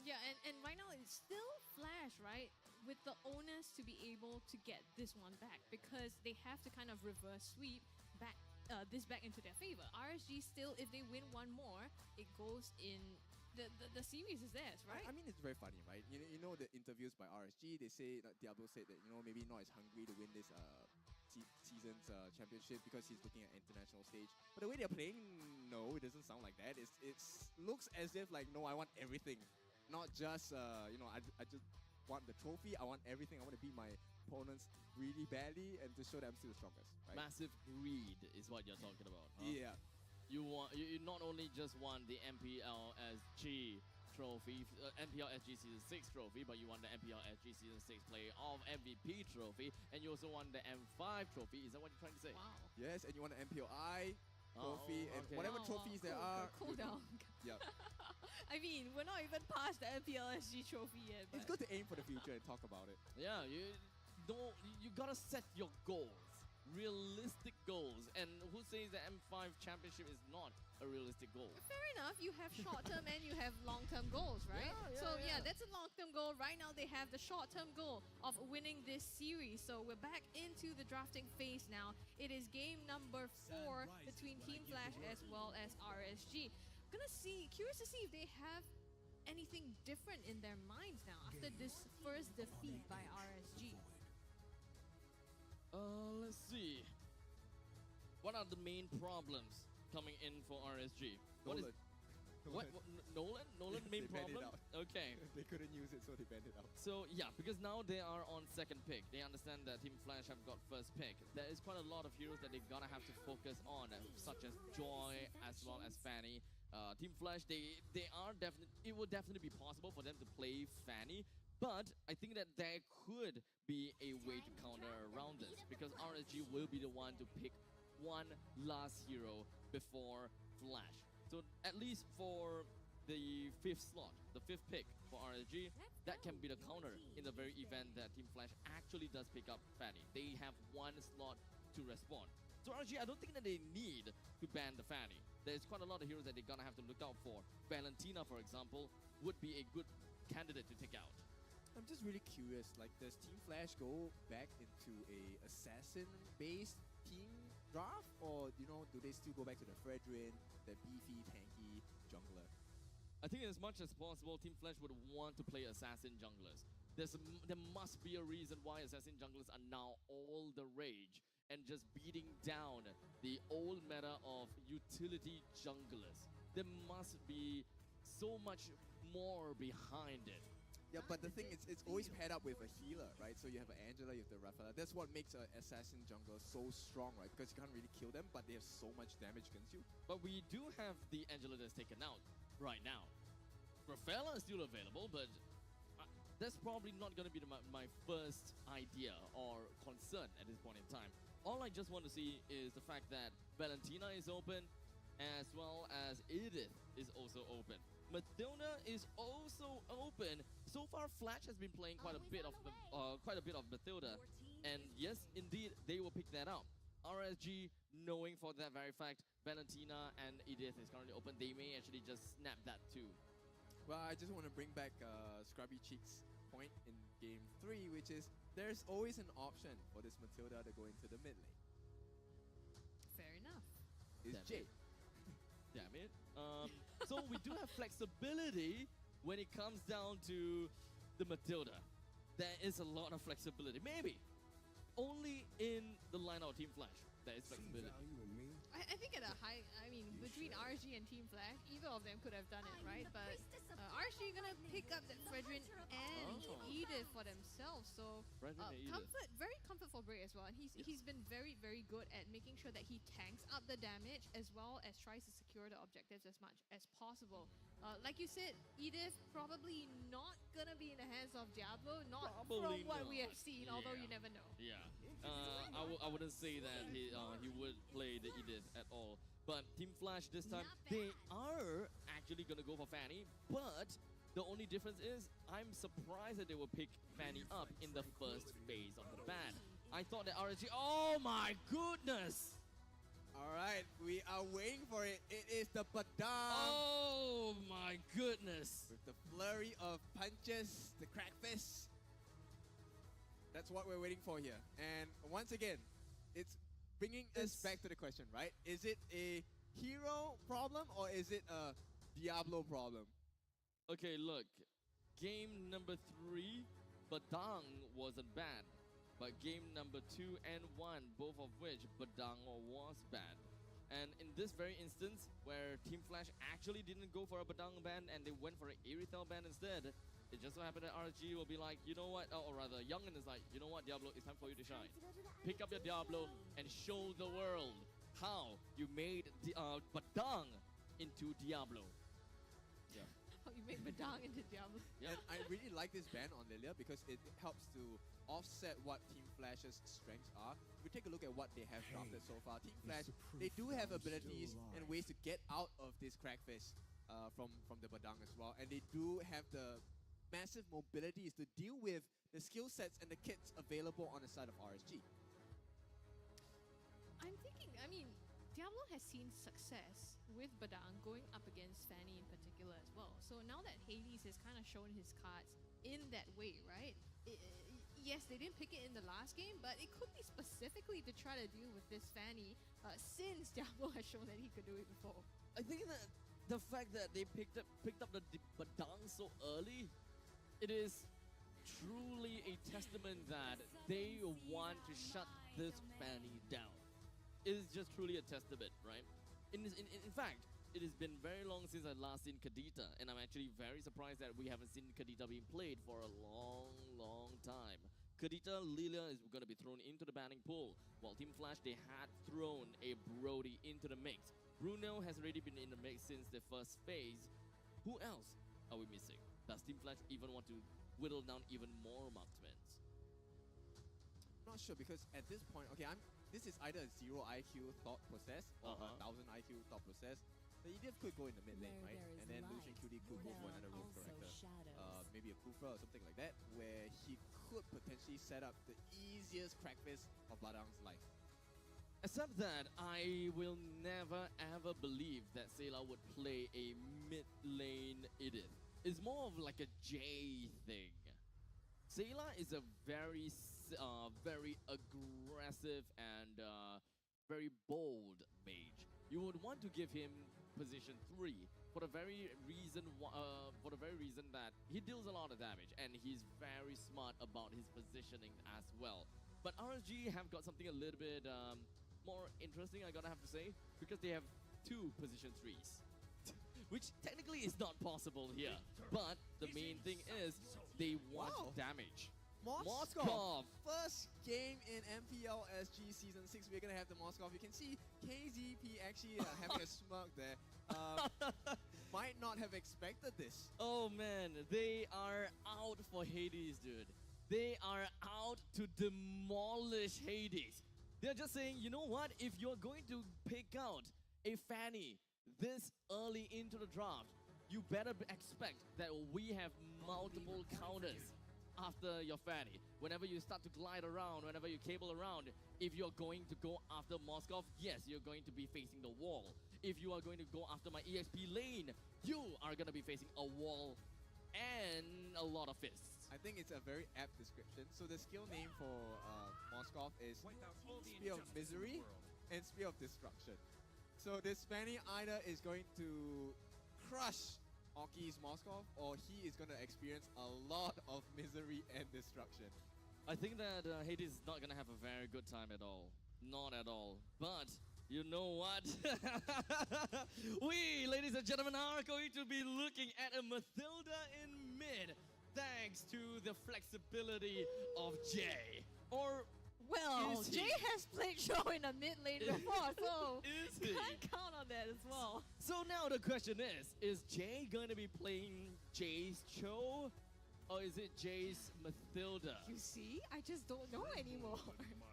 Yeah, and right now it's still Flash, right? With the onus to be able to get this one back because they have to kind of reverse sweep back this back into their favor. RSG still, if they win one more, it goes in the series is theirs, right? I mean, it's very funny, right? You know the interviews by RSG, they say that Diablo said that maybe not as hungry to win this season's championship because he's looking at international stage. But the way they're playing, no, it doesn't sound like that. It looks as if like, no, I want everything. Not just, I just want the trophy. I want everything. I want to beat my opponents really badly and to show that I'm still the strongest. Right? Massive greed is what you're talking about. Huh? Yeah. You not only just won the MPL SG trophy, MPL SG Season 6 trophy, but you won the MPL SG Season 6 Player of MVP trophy, and you also won the M5 trophy. Is that what you're trying to say? Wow. Yes, and you want the MPLI trophy and okay. whatever Wow, trophies there cool, are. Cool down. Yep. I mean, we're not even past the MPLSG trophy yet. It's But good to aim for the future and talk about it. Yeah, you gotta set your goals, realistic goals. And who says that 5 championship is not a realistic goal. Fair enough. You have short-term and you have long-term goals, right? Yeah. That's a long-term goal. Right now, they have the short-term goal of winning this series. So we're back into the drafting phase now. It is game number 4 between Team Flash as well as RSG. Curious to see if they have anything different in their minds now after this first defeat by RSG. Let's see. What are the main problems coming in for RSG? Nolan. Nolan? Nolan main They banned it problem? out. Okay. They couldn't use it, so they banned it out. So yeah, because now they are on second pick. They understand that Team Flash have got first pick. There is quite a lot of heroes that they're gonna have to focus on, such as Joy as well as Fanny. Team Flash, it will definitely be possible for them to play Fanny, but I think that there could be a way to counter around this, because RSG will be the one to pick one last hero before Flash. So at least for the 5th slot, the 5th pick for RSG, that can be the counter in the very event that Team Flash actually does pick up Fanny. They have one slot to respond. So RSG, I don't think that they need to ban the Fanny. There's quite a lot of heroes that they're gonna have to look out for. Valentina, for example, would be a good candidate to take out. I'm just really curious, like, does Team Flash go back into a assassin-based team draft? Or, you know, do they still go back to the Fredrin, the beefy, tanky jungler? I think as much as possible, Team Flash would want to play assassin junglers. There must be a reason why assassin junglers are now all the rage and just beating down the old meta of utility junglers. There must be so much more behind it. Yeah, but the thing is, it's always paired up with a healer, right? So you have an Angela, you have the Rafaela. That's what makes an assassin jungler so strong, right? Because you can't really kill them, but they have so much damage against you. But we do have the Angela that's taken out right now. Rafaela is still available, but that's probably not going to be my first idea or concern at this point in time. All I just want to see is the fact that Valentina is open, as well as Edith is also open. Matilda is also open. So far, Flash has been playing quite a bit of Matilda, and yes, indeed, they will pick that up. RSG, knowing for that very fact, Valentina and Edith is currently open, they may actually just snap that too. Well, I just want to bring back Scrubby Cheek's point in Game 3, which is there's always an option for this Matilda to go into the mid lane. Fair enough. It's Damn Jade. Damn it. So we do have flexibility when it comes down to the Matilda. There is a lot of flexibility. Maybe only in the lineup of Team Flash there is flexibility. I think at a high, between RSG and Team Flash, either of them could have done it, right? But RSG gonna pick up that Fredrin and Edith for themselves. So very comfort for Bray as well. And he's been very, very good at making sure that he tanks up the damage as well as tries to secure the objectives as much as possible. Like you said, Edith probably not gonna be in the hands of Diablo, not from what we have seen, although you never know. Yeah, I wouldn't say that he would play the Edith at all. But Team Flash this time, they are actually gonna go for Fanny, but the only difference is I'm surprised that they will pick Fanny up in the first phase of the ban. I thought that RSG, oh my goodness! Alright, we are waiting for it. It is the Badang. Oh my goodness! With the flurry of punches, the crack fist. That's what we're waiting for here. And once again, it's bringing us back to the question, right? Is it a hero problem or is it a Diablo problem? Okay, look. Game number 3, Badang wasn't bad. But game number 2 and 1, both of which Badang was bad. And in this very instance, where Team Flash actually didn't go for a Badang ban and they went for an Irithel ban instead, it just so happened that RSG will be like, you know what, or rather, Youngin is like, you know what, Diablo, it's time for you to shine. Pick up your Diablo and show the world how you made Badang into Diablo. Yeah. How you made Badang into Diablo. Yeah. And I really like this ban on Lilia because it helps to offset what Team Flash's strengths are. If we take a look at what they have drafted so far, Team Flash, they do have abilities and ways to get out of this crackfist from the Badang as well. And they do have the massive mobilities to deal with the skill sets and the kits available on the side of RSG. I'm thinking, Diablo Diablo has seen success with Badang going up against Fanny in particular as well. So now that Hades has kind of shown his cards in that way, right? Yes, they didn't pick it in the last game, but it could be specifically to try to deal with this Fanny since Diablo has shown that he could do it before. I think that the fact that they picked up the Badang so early, it is truly a testament that they want to shut this Fanny down. It is just truly a testament, right? In fact, it has been very long since I last seen Kadita, and I'm actually very surprised that we haven't seen Kadita being played for a long time. Kadita, Lilia is going to be thrown into the banning pool, while Team Flash, they had thrown a Brody into the mix. Bruno has already been in the mix since the first phase. Who else are we missing? Does Team Flash even want to whittle down even more marksmen? Not sure, because at this point, okay, this is either a 0 IQ thought process or a 1000 IQ thought process. The EDF could go in the mid lane, right? And then Lucian QD could go for another room corrector. Maybe a Kufra or something like that, where he could potentially set up the easiest crackfist of Badang's life. Except that I will never ever believe that Sayla would play a mid lane Edith. It's more of like a J thing. Sayla is a very aggressive and very bold mage. You would want to give him position 3 for the very reason that he deals a lot of damage and he's very smart about his positioning as well. But RSG have got something a little bit more interesting, I gotta have to say, because they have 2 position 3s. Which technically is not possible here. But the main thing is they want damage. Moskov! First game in MPL SG Season 6, we're going to have the Moskov. You can see KZP actually having a smirk there. Might not have expected this. Oh man, they are out for Hades, dude. They are out to demolish Hades. They're just saying, you know what? If you're going to pick out a Fanny this early into the draft, you better expect that we have multiple counters after your Fanny. Whenever you start to glide around, whenever you cable around, if you're going to go after Moskov, yes, you're going to be facing the wall. If you are going to go after my EXP lane, you are going to be facing a wall and a lot of fists. I think it's a very apt description. So the skill name for Moskov is Spear of Misery and Spear of Destruction. So this Fanny either is going to crush Oki's Moskov, or he is going to experience a lot of misery and destruction. I think that Hades is not going to have a very good time at all. Not at all. But you know what? We, ladies and gentlemen, are going to be looking at a Mathilda in mid, thanks to the flexibility of Jay. Or well, Jay has played Cho in a mid lane before, so can't count on that as well. So now the question is Jay going to be playing Jay's Cho, or is it Jay's Mathilda? You see, I just don't know anymore.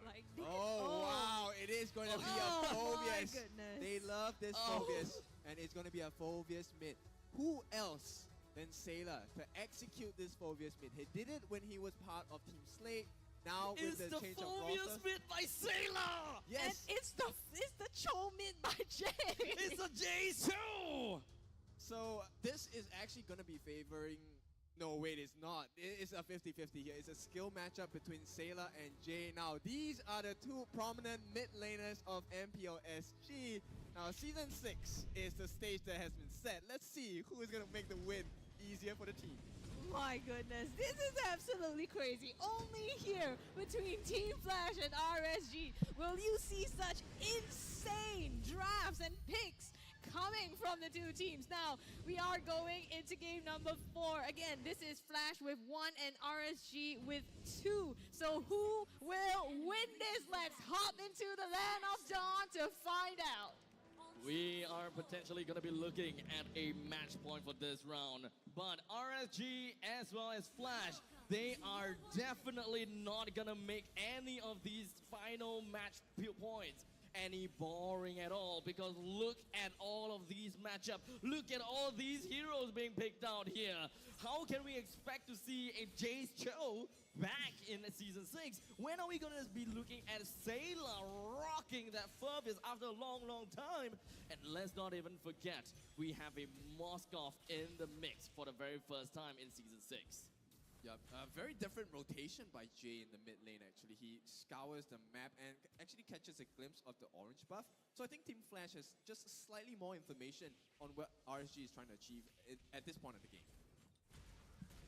Like, wow, it is going to be a Phobius. My goodness. They love this Phobius, and it's going to be a Phobius mid. Who else than Sayla to execute this Phobius mid? He did it when he was part of Team Slate. Now with the change of roster, it's the Phobius mid by Sayla! Yes! And it's the Cho mid by Jay! It's a Jay's Cho! So this is actually going to be favoring... No, wait, it's not. It's a 50-50 here. It's a skill matchup between Sayla and Jay. Now, these are the 2 prominent mid laners of MPL SG. Now, Season 6 is the stage that has been set. Let's see who is going to make the win easier for the team. My goodness, this is absolutely crazy. Only here between Team Flash and RSG will you see such insane drafts and picks coming from the 2 teams. Now, we are going into game number 4. Again, this is Flash with 1 and RSG with 2. So who will win this? Let's hop into the land of Dawn to find out. We are potentially going to be looking at a match point for this round. But RSG as well as Flash, they are definitely not going to make any of these final match points. any boring at all, because look at all of these matchups. Look at all these heroes being picked out here. How can we expect to see a Jace Cho back in Season 6? When are we going to be looking at Sayla rocking that Furbius after a long time? And let's not even forget, we have a Moskov in the mix for the very first time in Season 6. Yeah, a very different rotation by Jay in the mid lane actually. He scours the map and actually catches a glimpse of the orange buff. So I think Team Flash has just slightly more information on what RSG is trying to achieve at this point of the game.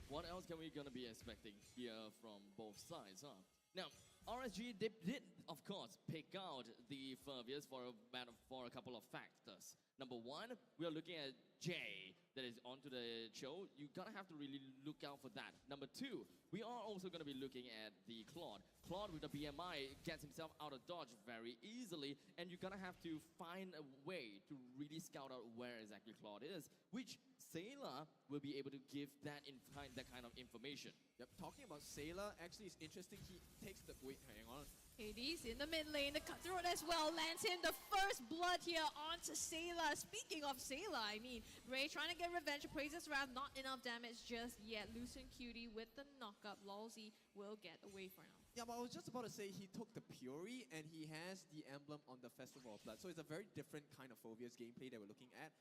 What else can we gonna be expecting here from both sides, huh? Now, RSG did of course pick out the Furbius for a couple of factors. Number one, we are looking at Jay that is onto the show. You gotta have to really look out for that. Number two, we are also gonna be looking at the Claude. Claude with the BMI gets himself out of dodge very easily, and you're gonna have to find a way to really scout out where exactly Claude is, which Sayla will be able to give that kind of information. Yep, talking about Sayla, actually it's interesting, he takes the, wait, hang on. Hades in the mid lane, the cutthroat as well, lands in the first blood here onto Sayla. Speaking of Sayla, I mean, Ray trying to get revenge, praises Wrath, not enough damage just yet. Lucent Cutie with the knockup, Lolzy will get away for now. Yeah, but I was just about to say he took the Fury and he has the emblem on the Festival of Blood. So it's a very different kind of Phobius gameplay that we're looking at.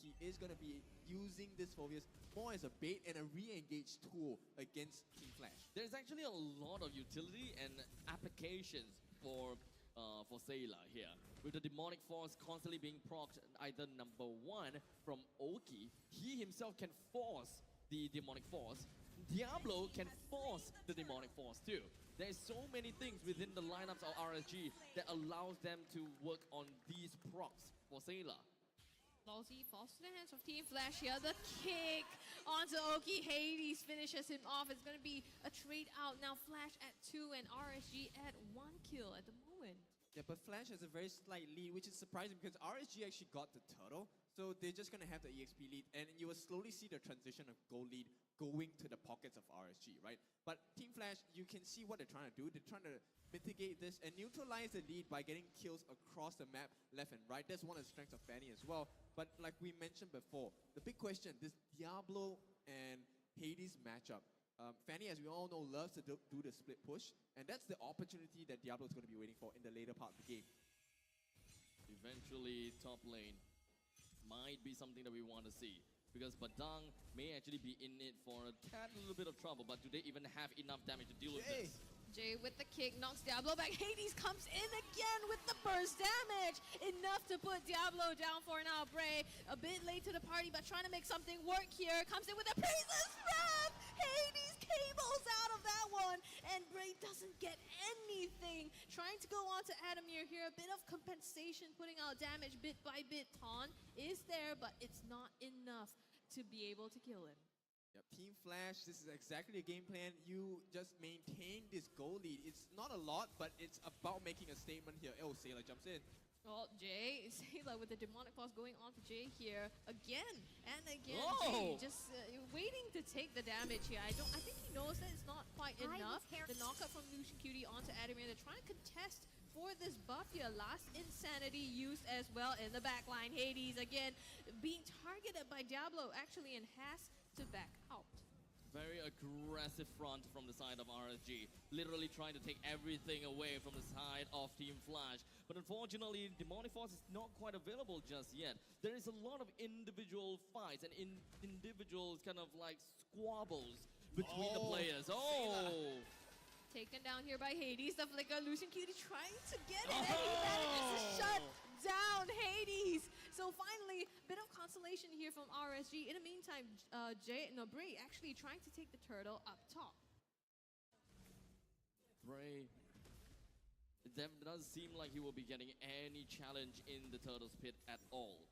He is going to be using this Phobius more as a bait and a re-engage tool against Team Flash. There's actually a lot of utility and applications for Sayla here. With the Demonic Force constantly being procced, either number one from Oki, he himself can force the Demonic Force. Diablo can force the Demonic Force too. There's so many things within the lineups of RSG that allows them to work on these procs for Sayla. Lolzy falls to the hands of Team Flash here. The kick onto Oki. Hades finishes him off. It's going to be a trade out. Now Flash at 2 and RSG at 1 kill at the moment. Yeah, but Flash has a very slight lead, which is surprising because RSG actually got the turtle. So they're just going to have the EXP lead, and you will slowly see the transition of gold lead going to the pockets of RSG, right? But Team Flash, you can see what they're trying to do. They're trying to mitigate this and neutralize the lead by getting kills across the map, left and right. That's one of the strengths of Fanny as well. But like we mentioned before, the big question, this Diablo and Hades matchup. Fanny, as we all know, loves to do the split push, and that's the opportunity that Diablo is going to be waiting for in the later part of the game. Eventually, top lane might be something that we want to see, because Badang may actually be in it for a little bit of trouble, but do they even have enough damage to deal with this? Jay with the kick knocks Diablo back. Hades comes in again with the burst damage. Enough to put Diablo down for now. Bray a bit late to the party, but trying to make something work here. Comes in with a praises Wrath. Hades cables out of that one, and Bray doesn't get anything. Trying to go on to Adamir here. A bit of compensation, putting out damage bit by bit. Taunt is there, but it's not enough to be able to kill him. Yep, Team Flash, this is exactly a game plan. You just maintain this goal lead. It's not a lot, but it's about making a statement here. Oh, Sayla jumps in. Well, Jay, Sayla with the Demonic Force going on to Jay here again and again. Oh! Jay just waiting to take the damage here. I think he knows that it's not quite enough. The knockup from Lucian Cutie onto Adamir. They're trying to contest for this buff here. Last Insanity used as well in the backline. Hades again being targeted by Diablo actually, and has to back out. Very aggressive front from the side of RSG, literally trying to take everything away from the side of Team Flash. But unfortunately, Demonic Force is not quite available just yet. There is a lot of individual fights and individual kind of like squabbles between the players. Oh! Taken down here by Hades, the flicker. Lucian Cutie trying to get it, and he manages to shut down Hades. So finally, bit of consolation here from RSG. In the meantime, Bray actually trying to take the turtle up top. Bray, it doesn't seem like he will be getting any challenge in the Turtles pit at all.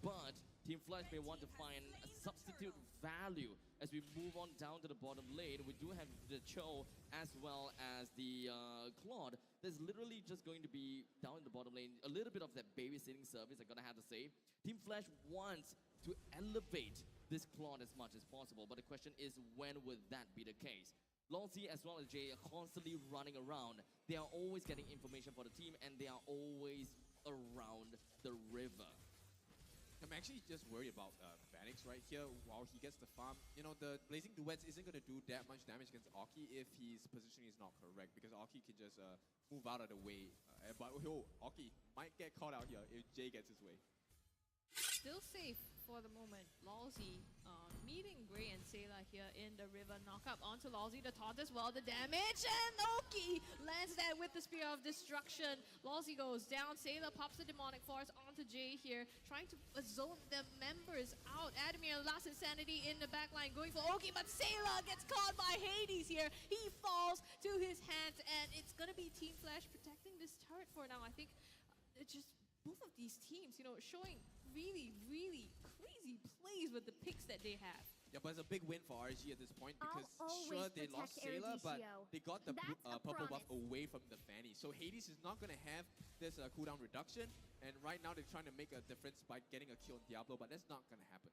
But Team Flash may want to find a substitute value as we move on down to the bottom lane. We do have the Cho as well as the Claude. There's literally just going to be down in the bottom lane a little bit of that babysitting service, I'm gonna have to say. Team Flash wants to elevate this Claude as much as possible, but the question is, when would that be the case? Lolzy as well as Jay are constantly running around. They are always getting information for the team, and they are always around the river. I'm actually just worried about Phoenix right here while he gets the farm. You know, the Blazing Duets isn't going to do that much damage against Aki if his positioning is not correct, because Aki can just move out of the way. But Aki might get caught out here if Jay gets his way. Still safe for the moment. Lalzi meeting Gray and Sayla here in the river. Knock up onto Lalzi, the taunt as well, the damage, and Oki lands that with the Spear of Destruction. Lalzi goes down, Sayla pops the Demonic Force onto Jay here, trying to zone the members out. Adamir, Last Insanity in the backline, going for Oki, but Sayla gets caught by Hades here. He falls to his hands, and it's gonna be Team Flash protecting this turret for now. I think it's just both of these teams, you know, showing really, really crazy plays with the picks that they have. Yeah, but it's a big win for RG at this point, because I'll always sure they lost protect Sayla, but Eruditio. they got the That's a purple buff promise. away from the Fanny. So Hades is not going to have this cooldown reduction, and right now they're trying to make a difference by getting a kill on Diablo, but that's not going to happen.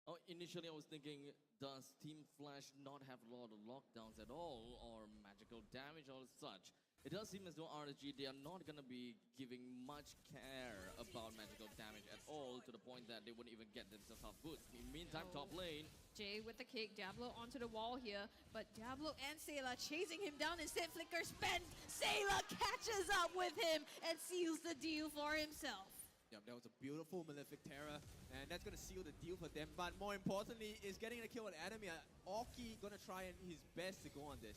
Oh, initially I was thinking, does Team Flash not have a lot of lockdowns at all, or magical damage or such? It does seem as though RSG, they are not going to be giving much care about magical damage at all, to the point that they wouldn't even get themselves off boots. In the meantime, top lane, Jay with the kick, Diablo onto the wall here, but Diablo and Sayla chasing him down. Instead, Flicker spent. Sayla catches up with him and seals the deal for himself. Yep, that was a beautiful Malefic Terror, and that's going to seal the deal for them. But more importantly, is getting a kill on Adamir. Oki going to try his best to go on this.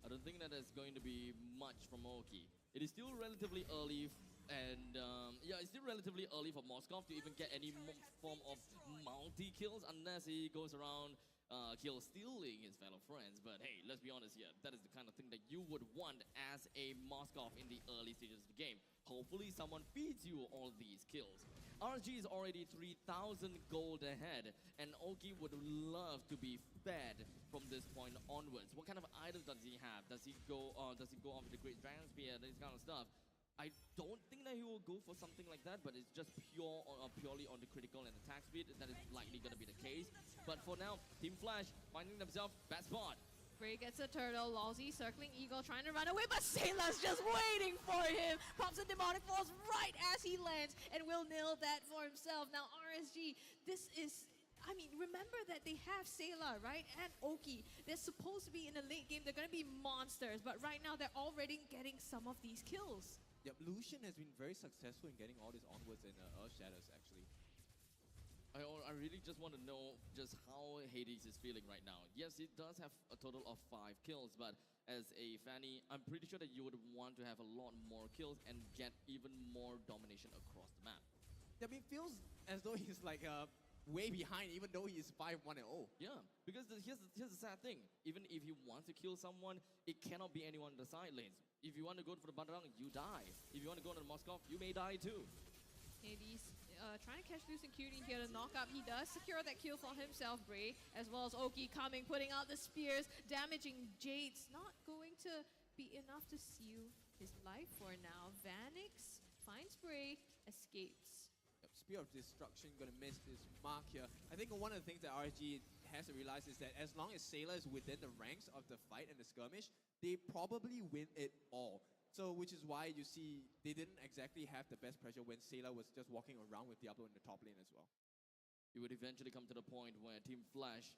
I don't think that there's going to be much from Oki. It is still relatively early, and yeah, it's still relatively early for Moskov to even get any form of multi-kills, unless he goes around kill stealing his fellow friends. But hey, let's be honest here, that is the kind of thing that you would want as a Moskov in the early stages of the game. Hopefully someone feeds you all these kills. RG is already 3,000 gold ahead, and Oki would love to be fed from this point onwards. What kind of items does he have? Does he go off with the Great Dragon Spear, this kind of stuff? I don't think that he will go for something like that, but it's just purely on the critical and attack speed. That is likely going to be the case. But for now, Team Flash finding themselves best spot. Gray gets a turtle, Lalzi circling Eagle, trying to run away, but Sayla's just waiting for him. Pops a Demonic Force right as he lands, and will nail that for himself. Now RSG, this is... I mean, remember that they have Sayla, right? And Oki. They're supposed to be in the late game. They're going to be monsters, but right now they're already getting some of these kills. Yep, Lucian has been very successful in getting all this onwards in Earth Shadows, actually. I really just want to know just how Hades is feeling right now. Yes, it does have a total of 5 kills, but as a Fanny, I'm pretty sure that you would want to have a lot more kills and get even more domination across the map. I mean, it feels as though he's like way behind, even though he is 5-1-0. Yeah, because here's the sad thing. Even if he wants to kill someone, it cannot be anyone on the side lanes. If you want to go for the Batarang, you die. If you want to go to the Moskov, you may die too. Hades trying to catch loose and Cutie here to knock up. He does secure that kill for himself, Bray, as well as Oki coming, putting out the spears, damaging Jade's. Not going to be enough to seal his life for now. Vanix finds Bray, escapes. Yep, Spear of Destruction gonna miss this mark here. I think one of the things that RG has to realize is that as long as Sayla is within the ranks of the fight and the skirmish, they probably win it all. So, which is why you see they didn't exactly have the best pressure when Sayla was just walking around with Diablo in the top lane as well. It would eventually come to the point where Team Flash,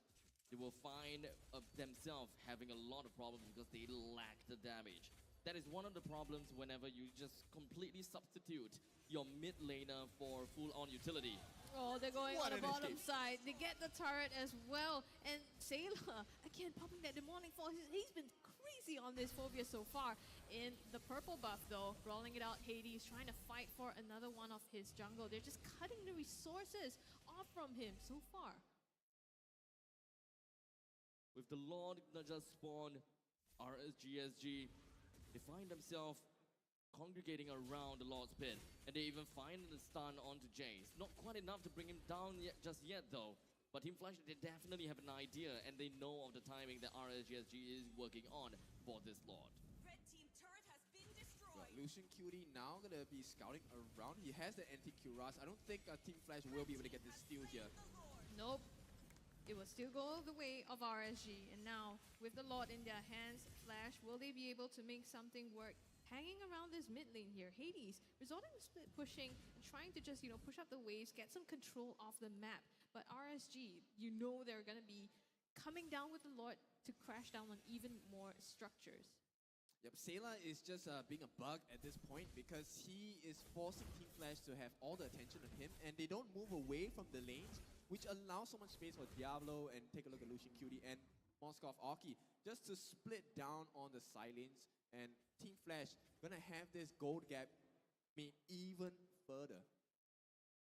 they will find themselves having a lot of problems because they lack the damage. That is one of the problems whenever you just completely substitute your mid laner for full-on utility. Oh, they're going What on the an bottom escape. side. They get the turret as well. And Sayla, again, popping that Demonic Force. He's been crazy on this phobia so far. In the purple buff, though, rolling it out, Hades trying to fight for another one of his jungle. They're just cutting the resources off from him so far. With the Lord that just spawned, RSGSG, they find themselves congregating around the Lord's Pit, and they even find the stun onto Jace. Not quite enough to bring him down just yet, though. But Team Flash, they definitely have an idea, and they know of the timing that RSGSG is working on for this Lord. Red team turret has been destroyed. Right, Lucian Cutie now gonna be scouting around. He has the anti-Cuirass. I don't think Team Flash will be able to get this steal here. Nope. It will still go the way of RSG. And now, with the Lord in their hands, Flash, will they be able to make something work hanging around this mid lane here. Hades resorting to split pushing, trying to just, push up the waves, get some control off the map. But RSG, they're going to be coming down with the Lord to crash down on even more structures. Yep, Sayla is just being a bug at this point because he is forcing Team Flash to have all the attention on him, and they don't move away from the lanes, which allows so much space for Diablo, and take a look at Lucian Cutie and Moskov Aki just to split down on the side lanes, and Team Flash gonna have this gold gap made even further.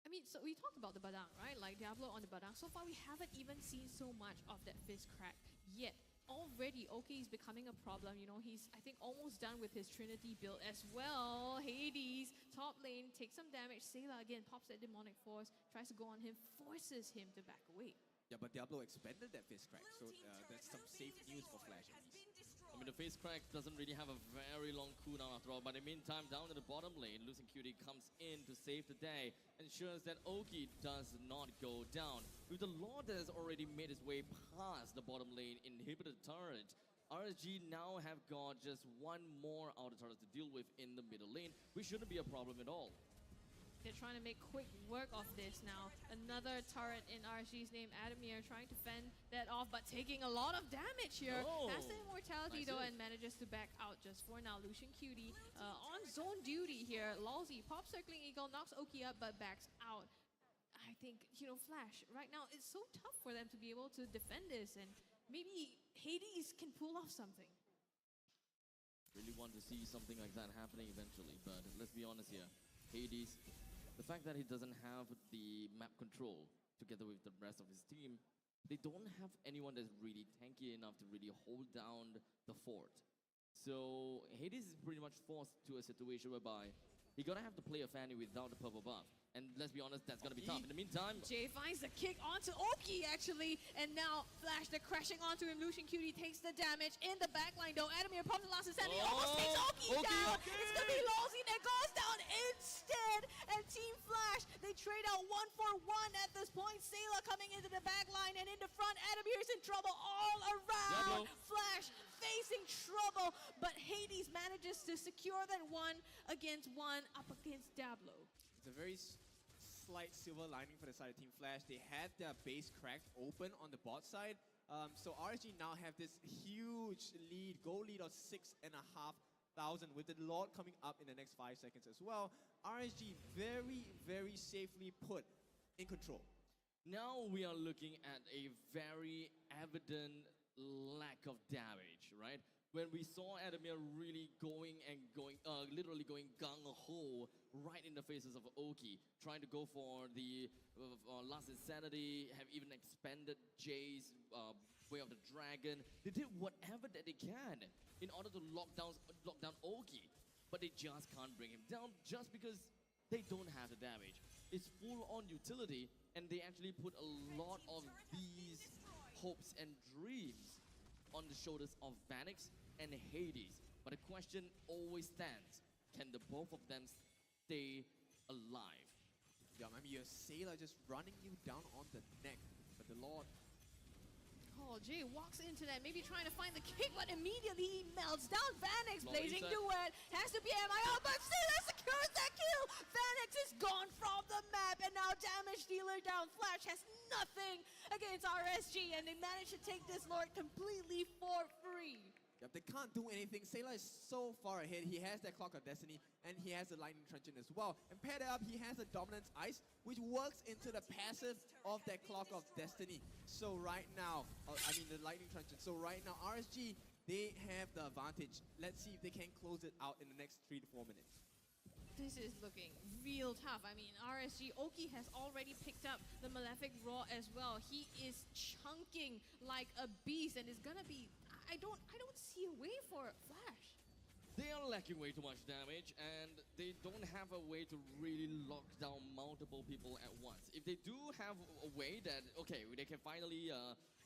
I mean, so we talked about the Badang, right? Like Diablo on the Badang. So far, we haven't even seen so much of that fist crack yet. Already, OK is becoming a problem. He's, I think, almost done with his Trinity build as well. Hades, top lane, takes some damage. Sayla again pops that demonic force, tries to go on him, forces him to back away. Yeah, but Diablo expanded that face crack, so that's some safe news for Flash at least. I mean, the face crack doesn't really have a very long cooldown after all, but in the meantime, down in the bottom lane, Lucian Cutie comes in to save the day, ensures that Oki does not go down. With the Lord that has already made his way past the bottom lane inhibitor turret, RSG now have got just one more outer turret to deal with in the middle lane, which shouldn't be a problem at all. They're trying to make quick work of this now. Another turret in RSG's name, Adamir, trying to fend that off, but taking a lot of damage here. Oh, Has the immortality nice though, hit. and manages to back out just for now. Lucian Cutie on zone duty here. Lalzi, pop circling eagle, knocks Oki up, but backs out. I think, Flash, right now, it's so tough for them to be able to defend this, and maybe Hades can pull off something. Really want to see something like that happening eventually, but let's be honest here. Hades, the fact that he doesn't have the map control together with the rest of his team, they don't have anyone that's really tanky enough to really hold down the fort. So Hades is pretty much forced to a situation whereby he's gonna have to play a Fanny without the purple buff. And let's be honest, that's gonna be tough. In the meantime, Jay finds the kick onto Oki, actually. And now Flash, they're crashing onto him. Lucian Cutie takes the damage in the backline, though. Adamir pops the last insanity. Almost takes Oki down. Okay. It's going to be Lalzi that goes down instead. And Team Flash, they trade out 1-for-1 at this point. Sayla coming into the backline. And in the front, Adamir's in trouble all around. Diablo. Flash facing trouble. But Hades manages to secure that 1-against-1 up against Diablo. It's a very slight silver lining for the side of Team Flash. They had their base cracked open on the bot side. So RSG now have this huge lead, goal lead of 6,500 with the Lord coming up in the next 5 seconds as well. RSG very, very safely put in control. now we are looking at a very evident lack of damage, right? When we saw Adamir really literally going gung-ho right in the faces of Oki, trying to go for the last insanity, have even expanded Jay's way of the dragon. They did whatever that they can in order to lock down Oki, but they just can't bring him down just because they don't have the damage. It's full-on utility, and they actually put a lot of these hopes and dreams on the shoulders of Vanix and Hades. But the question always stands, can the both of them stay alive? Yeah, I mean, your Sailor just running you down on the neck, but the Lord... Oh, Jay walks into that, maybe trying to find the kick, but immediately he melts down. Vanix, Lord, blazing reset. duet, has to be MIO, but Sailor secures that kill. Vanix is gone from the map, and now damage dealer down. Flash has nothing against RSG, and they manage to take this Lord completely for free. Yep, they can't do anything. Sailor is so far ahead. He has that Clock of Destiny, and he has the Lightning Truncheon as well. And paired up, he has the Dominance Ice, which works into the passive of that Clock of Destiny. So right now, the Lightning Truncheon. So right now, RSG, they have the advantage. Let's see if they can close it out in the next 3 to 4 minutes. This is looking real tough. I mean, RSG, Oki has already picked up the Malefic Raw as well. He is chunking like a beast, and it's gonna be... I don't see a way for Flash. They are lacking way too much damage, and they don't have a way to really lock down multiple people at once. If they do have a way that, okay, they can finally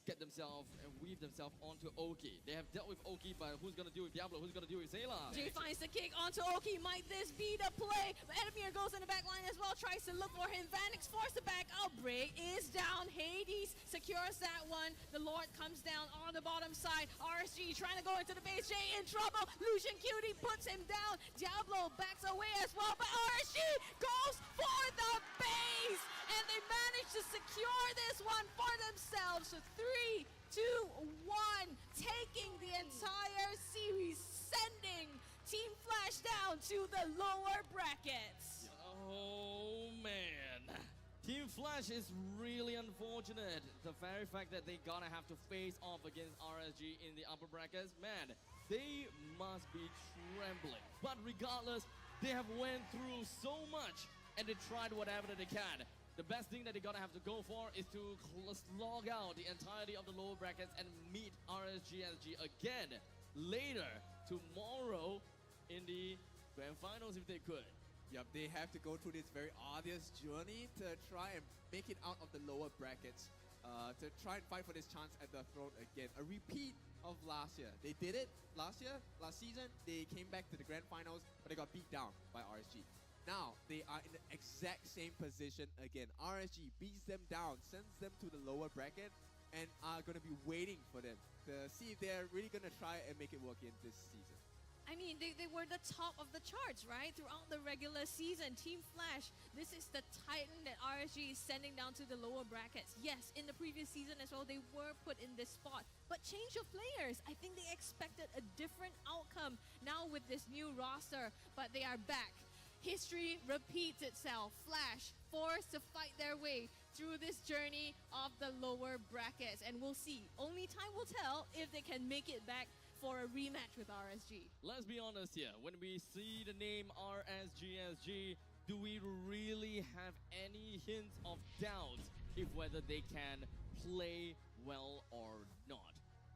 get themselves and weave themselves onto Oki. They have dealt with Oki, but who's gonna deal with Diablo? Who's gonna deal with Zayla? Jay finds the kick onto Oki. Might this be the play? But Edamir goes in the back line as well, tries to look for him. Vanix forced to back out. Break is down. Hades secures that one. The Lord comes down on the bottom side. RSG trying to go into the base. Jay in trouble. Lucian Cutie puts him down. Diablo backs away as well, but RSG goes for the base, and they manage to secure this one for themselves. So 3, 2, 1, taking the entire series, sending Team Flash down to the lower brackets. Oh man. Team Flash is really unfortunate. The very fact that they gotta have to face off against RSG in the upper brackets, man, they must be trembling. But regardless, they have went through so much and they tried whatever that they can. The best thing that they gotta have to go for is to slog out the entirety of the lower brackets and meet RSGSG again later tomorrow in the grand finals if they could. Yep, they have to go through this very arduous journey to try and make it out of the lower brackets, to try and fight for this chance at the throne again. A repeat of last year. They did it last season. They came back to the grand finals, but they got beat down by RSG. Now, they are in the exact same position again. RSG beats them down, sends them to the lower bracket, and are going to be waiting for them to see if they're really going to try and make it work in this season. I mean, they were the top of the charts, right? Throughout the regular season. Team Flash, this is the Titan that RSG is sending down to the lower brackets. Yes, in the previous season as well, they were put in this spot. But change of players. I think they expected a different outcome now with this new roster, but they are back. History repeats itself. Flash forced to fight their way through this journey of the lower brackets. And we'll see. Only time will tell if they can make it back for a rematch with RSG. Let's be honest here. When we see the name RSGSG, do we really have any hints of doubt if whether they can play well or not?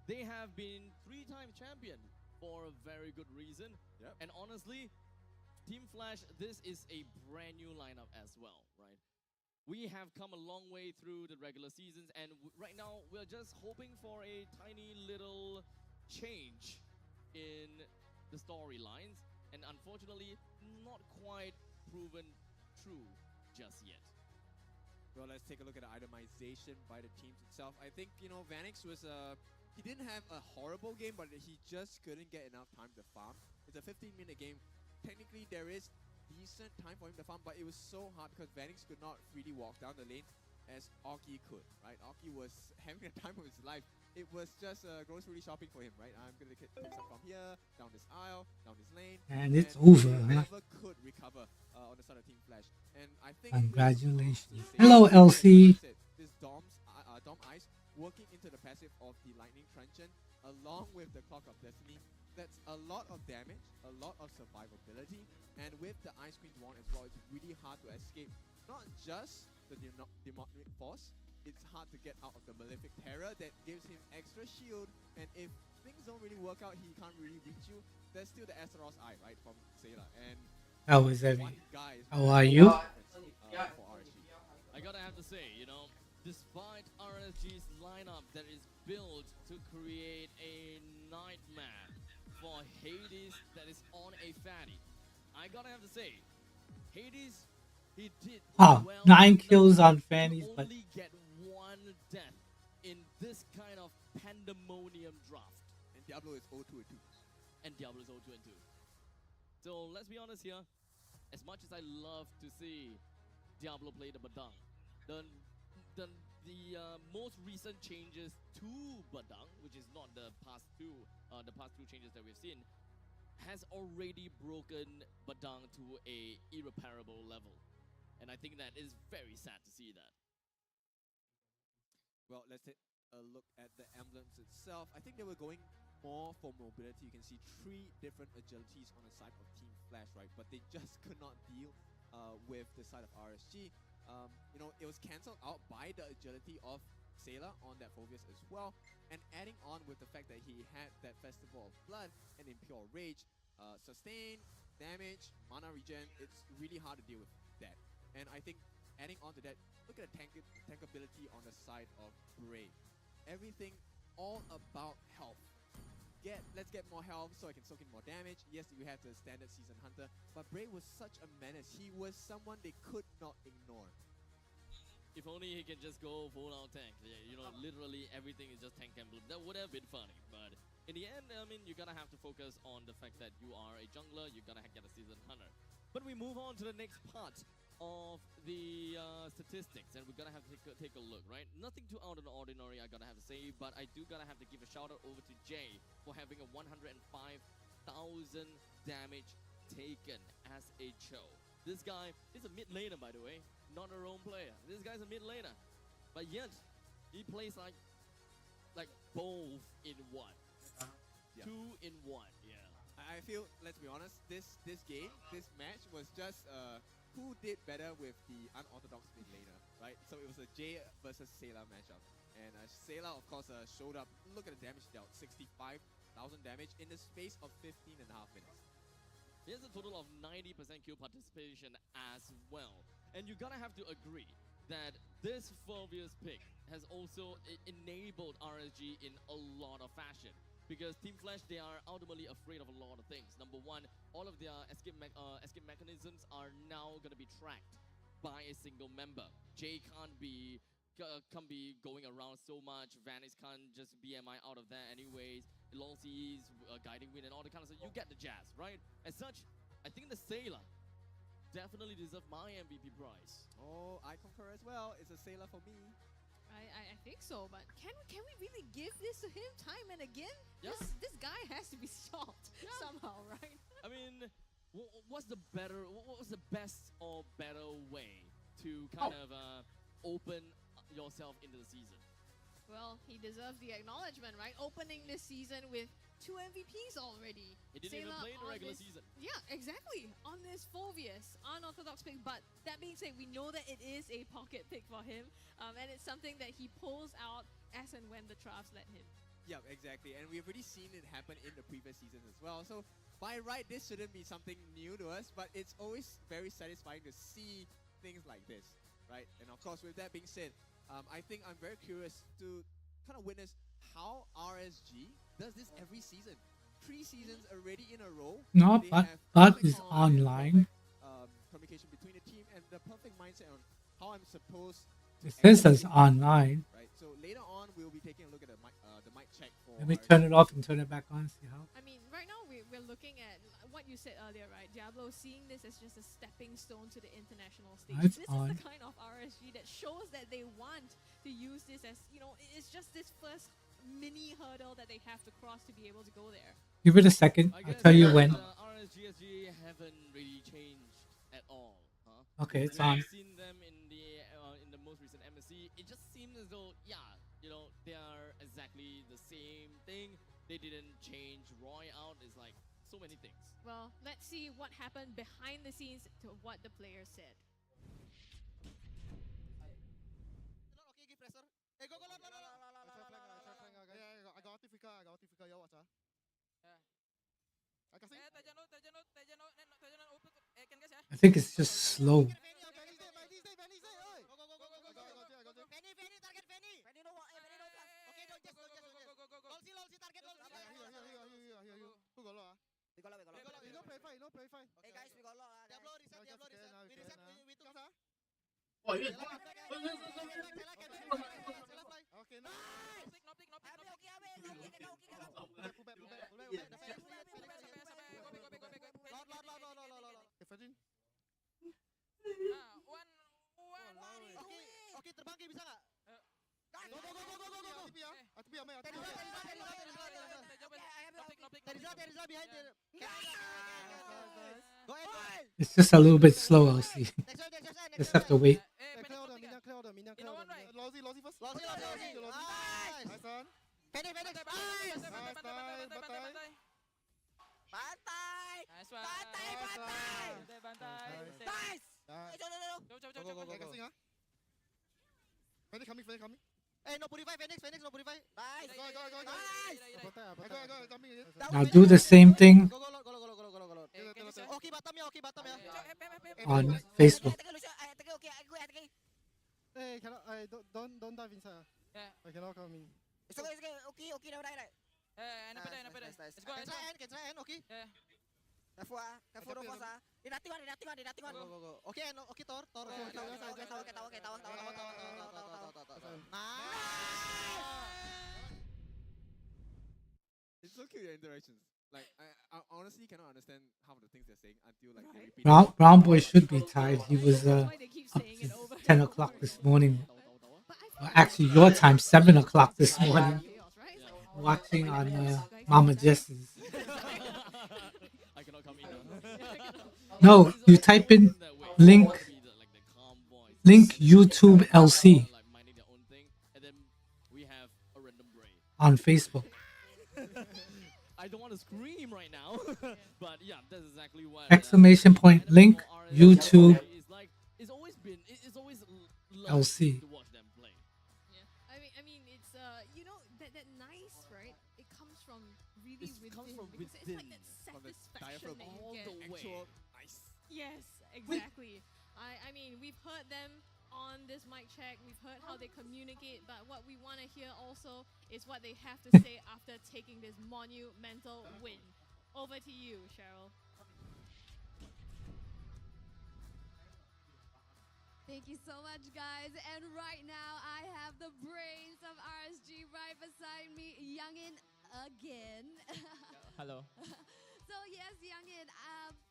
They have been 3-time champion for a very good reason. Yep. And honestly, Team Flash, this is a brand new lineup as well, right? We have come a long way through the regular seasons, and right now we're just hoping for a tiny little change in the storylines, and unfortunately not quite proven true just yet. Well, let's take a look at the itemization by the teams itself. I think, Vanix was he didn't have a horrible game, but he just couldn't get enough time to farm. It's a 15-minute game. Technically, there is decent time for him to farm, but it was so hard because Vanix could not really walk down the lane as Oki could, right? Oki was having a time of his life. It was just grocery shopping for him, right? I'm going to take some from here, down this aisle, down this lane. And it's over, he huh? never could recover on the side of Team Flash. And I think Congratulations. this Hello, LC. This Dom Ice working into the passive of the Lightning Truncheon along with the Clock of Destiny. That's a lot of damage, a lot of survivability, and with the Ice Queen's Wand as well, it's really hard to escape not just the demonic force, it's hard to get out of the Malefic Terror that gives him extra shield, and if things don't really work out, he can't really reach you. There's still the Azeroth's Eye, right, from Zayla, and How is one everything? guy is How are you? for RSG. I gotta have to say, despite RSG's lineup that is built to create a nightmare for Hades that is on a fatty, I gotta have to say, Hades, he did Ah, well 9 enough kills on to Fanny's, but only get one death in this kind of pandemonium draft. And Diablo is 0-2-2. And Diablo is 0-2-2. So let's be honest here, as much as I love to see Diablo play the Badang, the most recent changes to Badang, which is not the past two changes that we've seen, has already broken Badang to a irreparable level. And I think that is very sad to see that. Well, let's take a look at the emblems itself. I think they were going more for mobility. You can see 3 different agilities on the side of Team Flash, right? But they just could not deal with the side of RSG. It was cancelled out by the agility of Sailor on that Phobius as well. And adding on with the fact that he had that Festival of Blood and Impure Rage, sustain, damage, mana regen, it's really hard to deal with that. And I think adding on to that, look at the tankability on the side of Bray. everything all about health. Let's get more health so I can soak in more damage. Yes, you have the standard season hunter, but Bray was such a menace. He was someone they could not ignore. If only he can just go full out tank. Yeah, you know, literally everything is just tank and blue. That would have been funny, but in the end, I mean, you're gonna have to focus on the fact that you are a jungler. You're gonna get a season hunter. But we move on to the next part of the statistics, and we're gonna have to take a look, right? Nothing too out of the ordinary, I gotta have to say, but I do gotta have to give a shout out over to Jay for having a 105,000 damage taken as a Cho. This guy is a mid laner, by the way, not a roam player. This guy's a mid laner, but yet he plays like both in one, Yeah. 2 in 1. Yeah. I feel, let's be honest, this match was just who did better with the unorthodox mid laner, right? So it was a Jay versus Sayla matchup, and Sayla of course showed up. Look at the damage dealt, 65,000 damage in the space of 15.5 minutes. He has a total of 90% kill participation as well. And you gotta have to agree that this Fulvius pick has also enabled RSG in a lot of fashion. Because Team Flash, they are ultimately afraid of a lot of things. Number one, all of their escape mechanisms are now gonna be tracked by a single member. Jay can't be going around so much. Vanish can't just BMI out of that anyways. Elonzi's guiding wind and all the kind of stuff. You get the jazz, right? As such, I think the Sailor definitely deserve my MVP prize. Oh, I concur as well. It's a Sayla for me. I think so, but can we really give this to him time and again? Yeah. This guy has to be stopped somehow, right? I mean, what's the best or better way to kind of open yourself into the season? Well, he deserves the acknowledgement, right? Opening this season with 2 MVPs already. He didn't even Sayla play in the on regular this- season. Yeah, exactly. On this Fulvius, unorthodox pick. But that being said, we know that it is a pocket pick for him. And it's something that he pulls out as and when the drafts let him. Yeah, exactly. And we've already seen it happen in the previous seasons as well. So by right, this shouldn't be something new to us, but it's always very satisfying to see things like this, right? And of course, with that being said, I think I'm very curious to kind of witness how RSG does this every season. 3 seasons already in a row. No, They but have that perfect is harmony and online. perfect, communication between the team and the perfect mindset on how I'm supposed to It says it's execute, online. right? So later on, we'll be taking a look at the mic check for Let me RSG. turn it off and turn it back on. See how? I mean, right now we're looking at what you said earlier, right? Diablo seeing this as just a stepping stone to the international stage. It's This on. is the kind of RSG that shows that they want to use this as, it's just this first mini hurdle that they have to cross to be able to go there. Give it a second. I I'll guess tell you when. RSGSG haven't really changed at all, huh? Okay, it's We've on. seen them in the most recent MSC. It just seems as though, they are exactly the same thing. They didn't change Roy out. It's like so many things. Well, let's see what happened behind the scenes to what the players said. Okay, give pressure. Hey, go, no. I got Tifika, yo, what's up? I can see. I think it's just slow. Play fine. Hey guys, we got a lot. Diablo reset. We reset. We took us. Okay, nice. Okay, terbang bisa nggak? Go. Teresa behind there. Go ahead. It's just a little bit slow, I'll see. Just have to wait. Clear order. Lousy first. Lousy. Nice one. Phoenix. Nice. Bantai. Nice. Go. Casting, huh? Phoenix coming. Hey, no purify, Phoenix, no purify. Nice. Go. Nice. Go, coming. Now do the same thing Go. Okay, bottom ya. on Facebook. Hey, cannot. Don't dive inside. I cannot come in. It's okay, it's okay. Okay, okay, dah, dah. Enak pada, enak pada. Nice, nice. Let's go, Can let's go. try end, can try end, okay. Yeah. Careful careful don't force Dia nothing one, dia nothing one, dia nothing one. Go, go, go. Okay, end, okay, Tor. Okay, Nice! It's so cute, your interactions. Like, I honestly cannot understand half of the things they're saying until like they repeat. Brown boy should be tired. He was That's why they keep up saying it since over and 10 over o'clock this again. morning. But I feel Well, like actually, it's your like time, 7 o'clock this chaos, morning. right? It's like, Watching like, on guys, Mama guys, Jess's. I cannot come in. No, you type in link link YouTube LC on Facebook. I don't want to scream right now, but yeah, that's exactly what. Exclamation point, link, YouTube, It's always been. It's always LC. to watch them play. Yeah. I mean, it's you know that nice, right? It comes from really It within, comes from because it's like within, that from the satisfaction diaphragm that all you the get. way. Actual nice. Yes, exactly. I mean, we've heard them on this mic check. We've heard how they communicate, but what we want to hear also is what they have to say after taking this monumental win. Over to you, Cheryl. Thank you so much, guys. And right now, I have the brains of RSG right beside me, Youngin again. Hello. So yes, Youngin.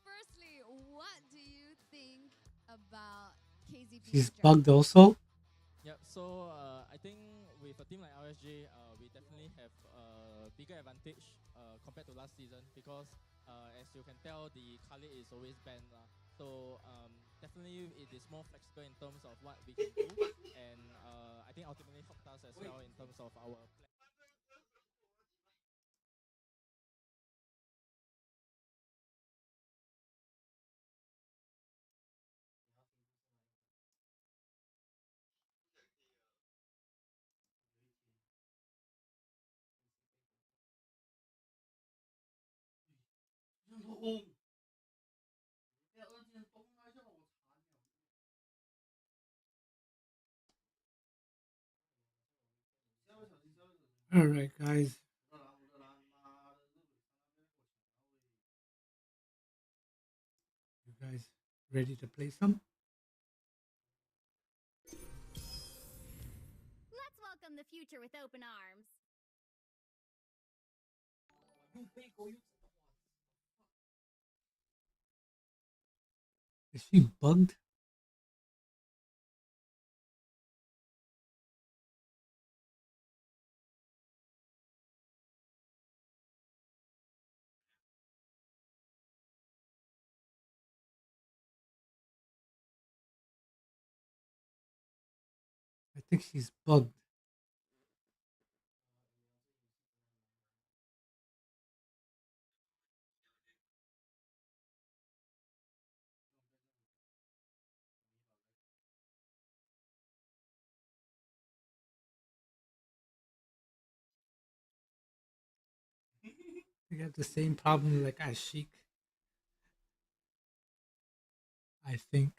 Firstly, what do you think about KZP? She's bugged also. Yep. So I think with a team like RSG, we definitely have a bigger advantage compared to last season because as you can tell, the Khalid is always banned. So definitely it is more flexible in terms of what we can do, and I think ultimately helped us as well in terms of our plan. All right, guys. You guys ready to play some? Let's welcome the future with open arms. Is she bugged? I think she's bugged. We have the same problem like Ashik. I think.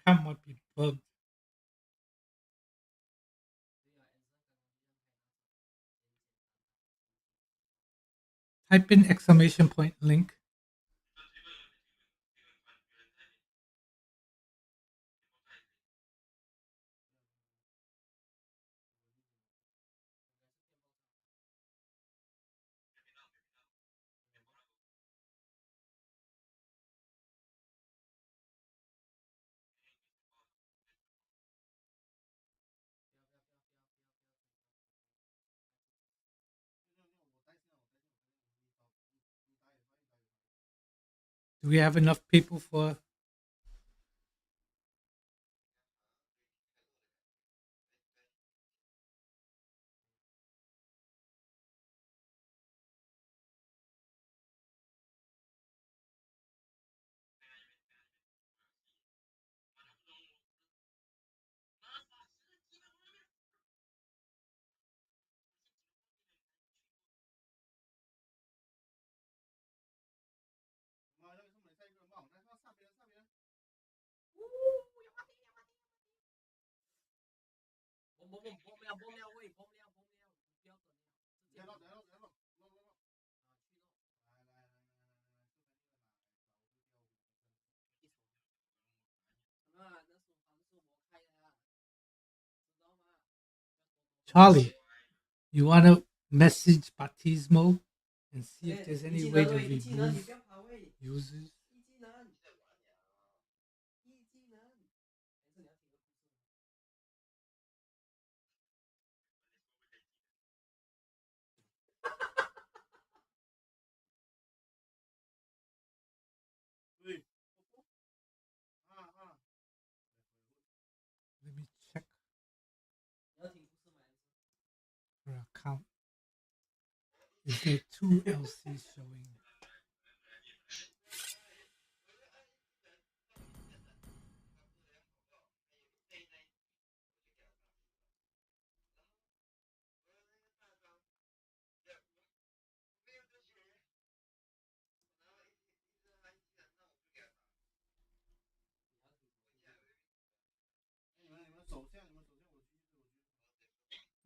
Cam might be bugged. type in exclamation point link. Do we have enough people for? Charlie, you want to message Batismo and see if there's any way to remove users? Let me check her account. Is there two LCs showing?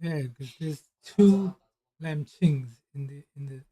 Yeah, because there's two lamb chings in the.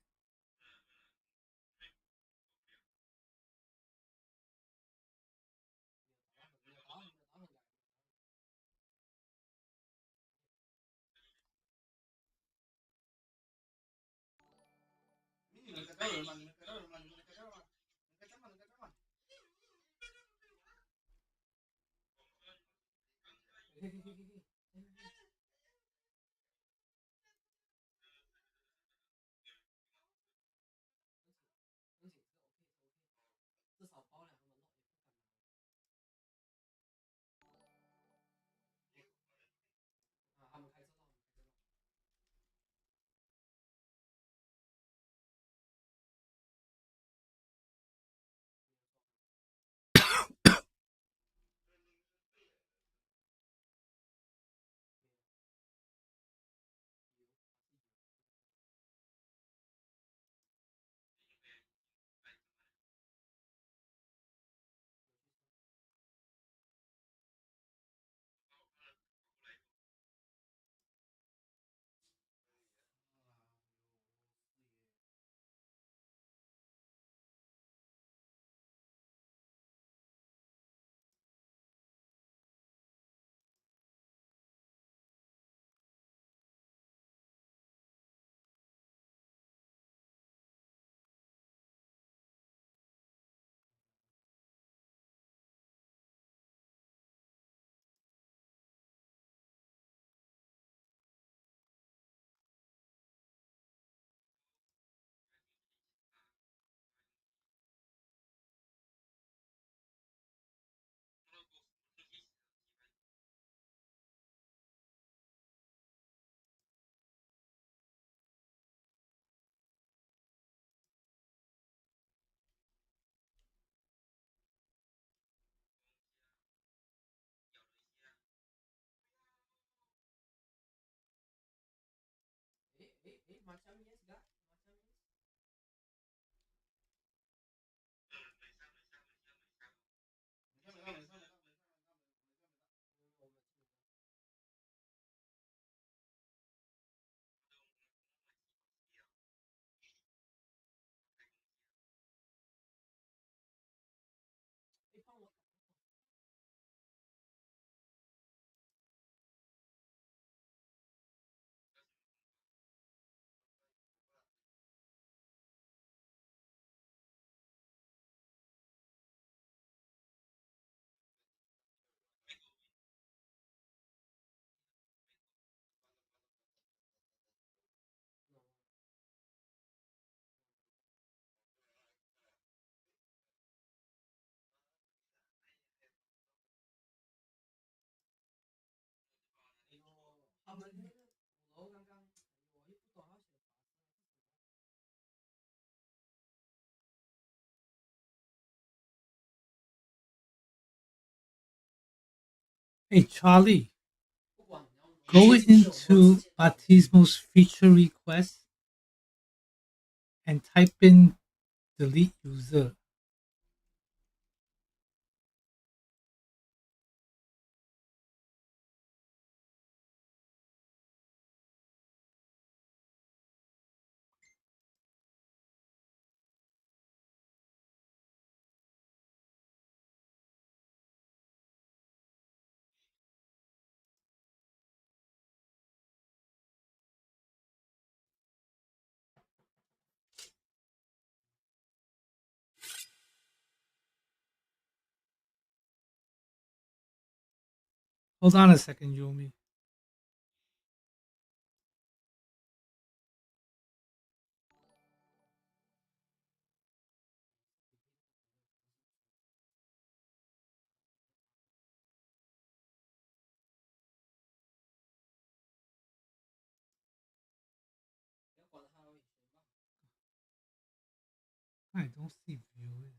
Hey Charlie, go into Batismo's feature request and type in delete user. Hold on a second, Yumi. I don't see viewers.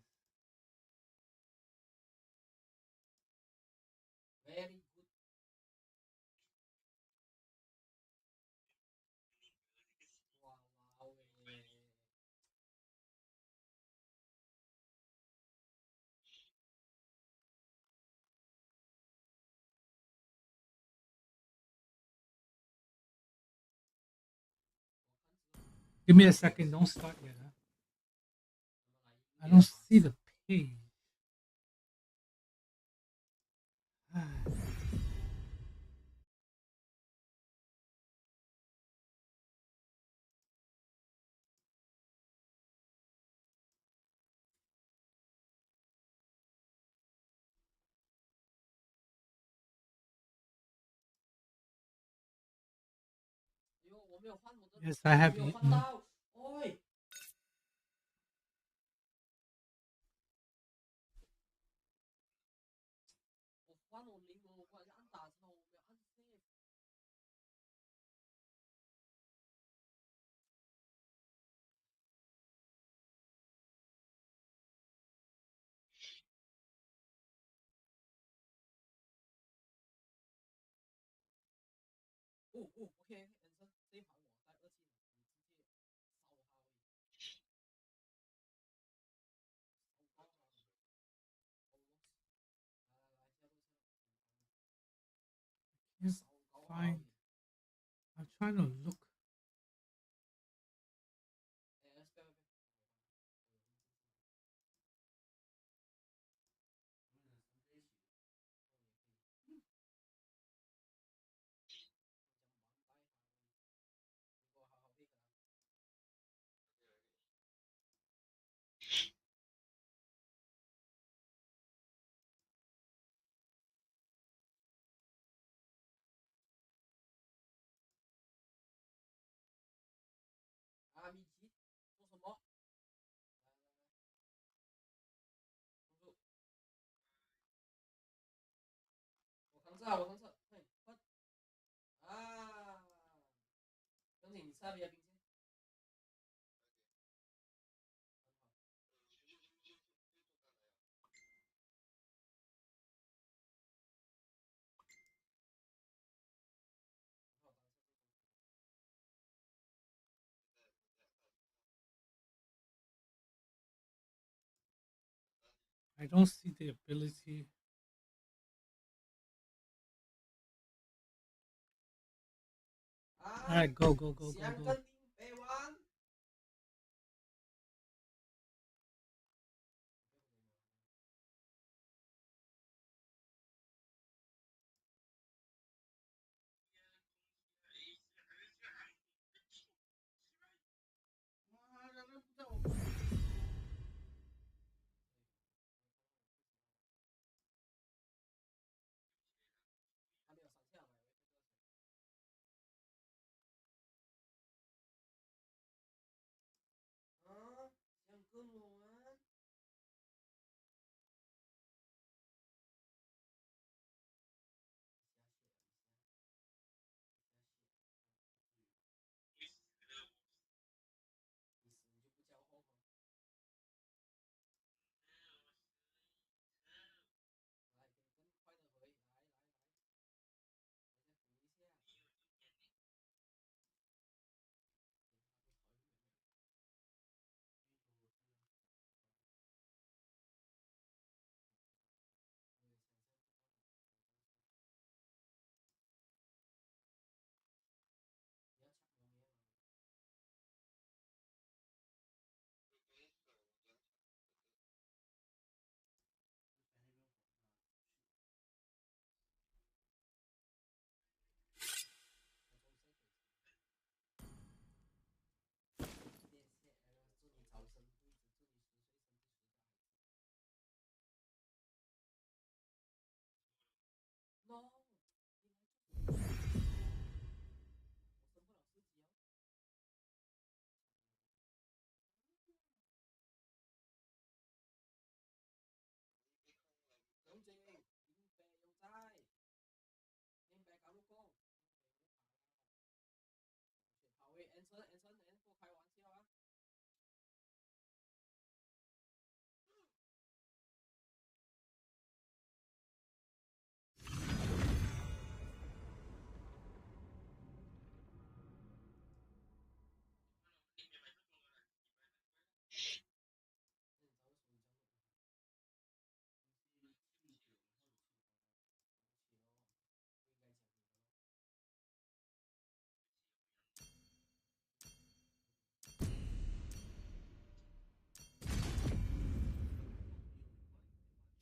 Give me a second. Don't start yet. Huh? I don't see the page. Yes, I have eaten. Can't find. I'm trying to look. I don't see the ability. All right, go, go, go, go, go.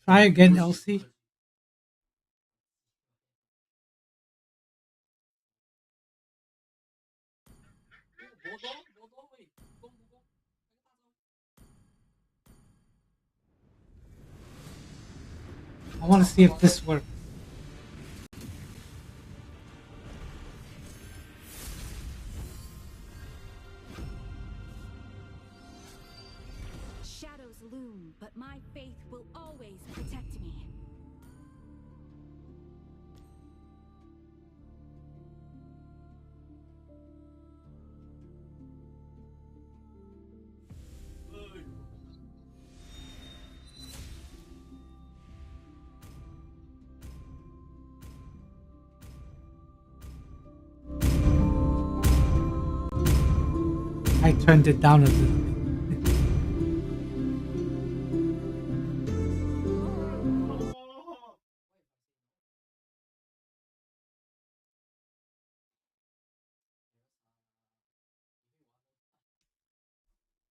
Try again, Elsie. I want to see if this works. Shadows loom, but my faith will always protect me. I turned it down a little bit.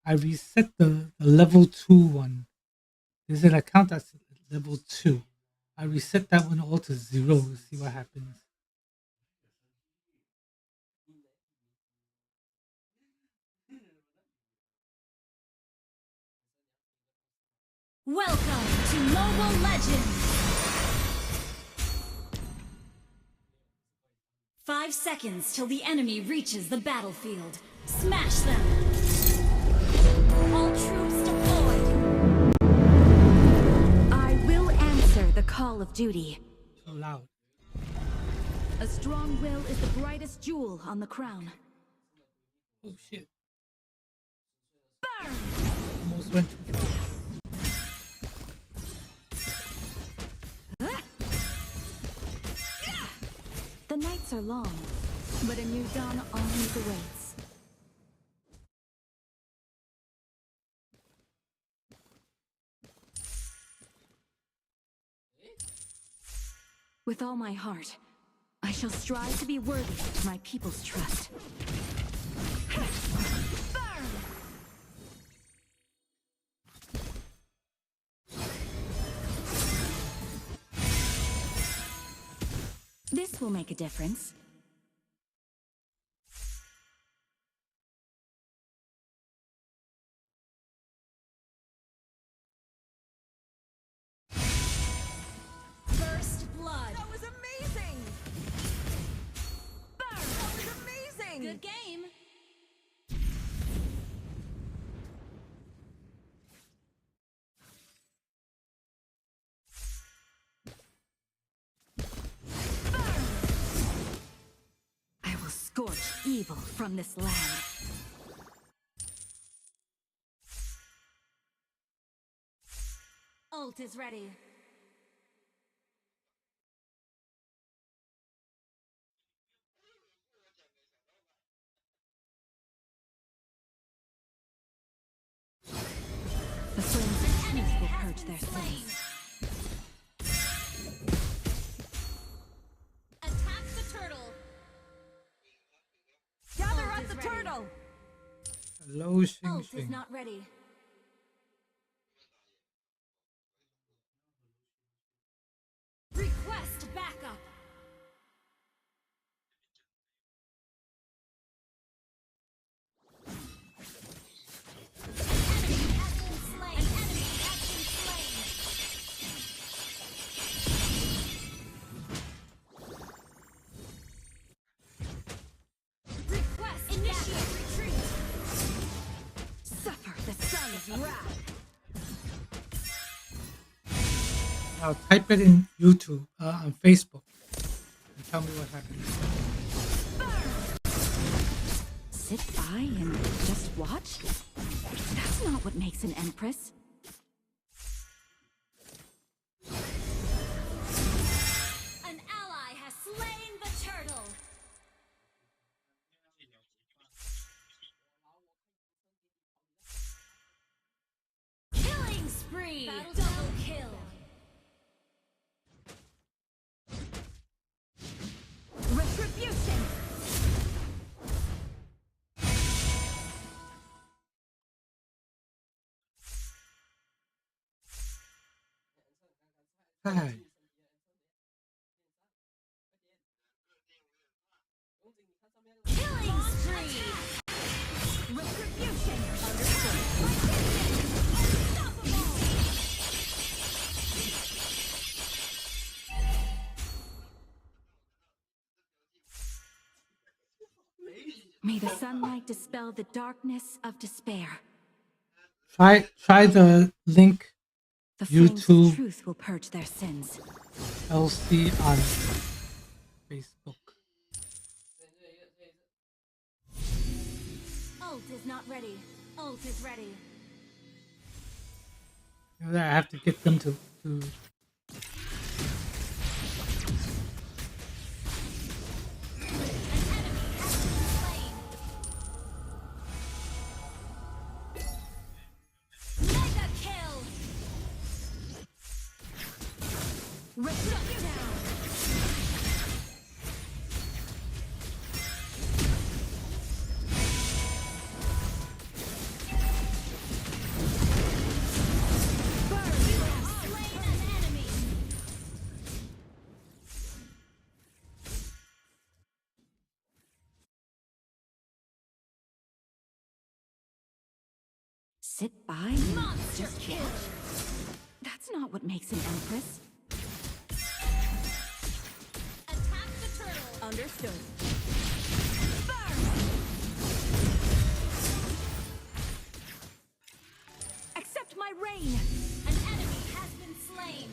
I reset the level 2 one. There's an account that's level 2. I reset that one all to 0 to see what happens. Welcome to Mobile Legends! 5 seconds till the enemy reaches the battlefield. Smash them! All troops deployed! I will answer the call of duty. So loud. A strong will is the brightest jewel on the crown. Oh shit. Burn! Almost went too far. The nights are long, but a new dawn always awaits. With all my heart, I shall strive to be worthy of my people's trust. Burn! This will make a difference. First blood. That was amazing! Burn! That was amazing! Good game. I will scorch evil from this land. Ult is ready. The flames of truth will purge their city. Attack the turtle! Gather Ult at is the ready. turtle! Hello, Xing Ult is Xing. not ready. Request backup! Enemy has been slain! An enemy has been slain! Request initiate retreat! Suffer the sun's wrath! Now type it in YouTube, on Facebook, and tell me what happens. Sit by and just watch? That's not what makes an empress. An ally has slain the turtle. Killing spree. Double kill. Retribution. Hi. Killing spree. Retribution. Understood. Unstoppable. May the sunlight dispel the darkness of despair. Try the link The flames YouTube. of truth will purge their sins. LC on Facebook. Ult is not ready. Ult is ready. You know, I have to get them to Mega kill. Retribution. Burn. You have slain an enemy. Sit by and Monster just kill. watch. That's not what makes an empress. Attack the turtle. Understood. Burn. Accept my reign. An enemy has been slain.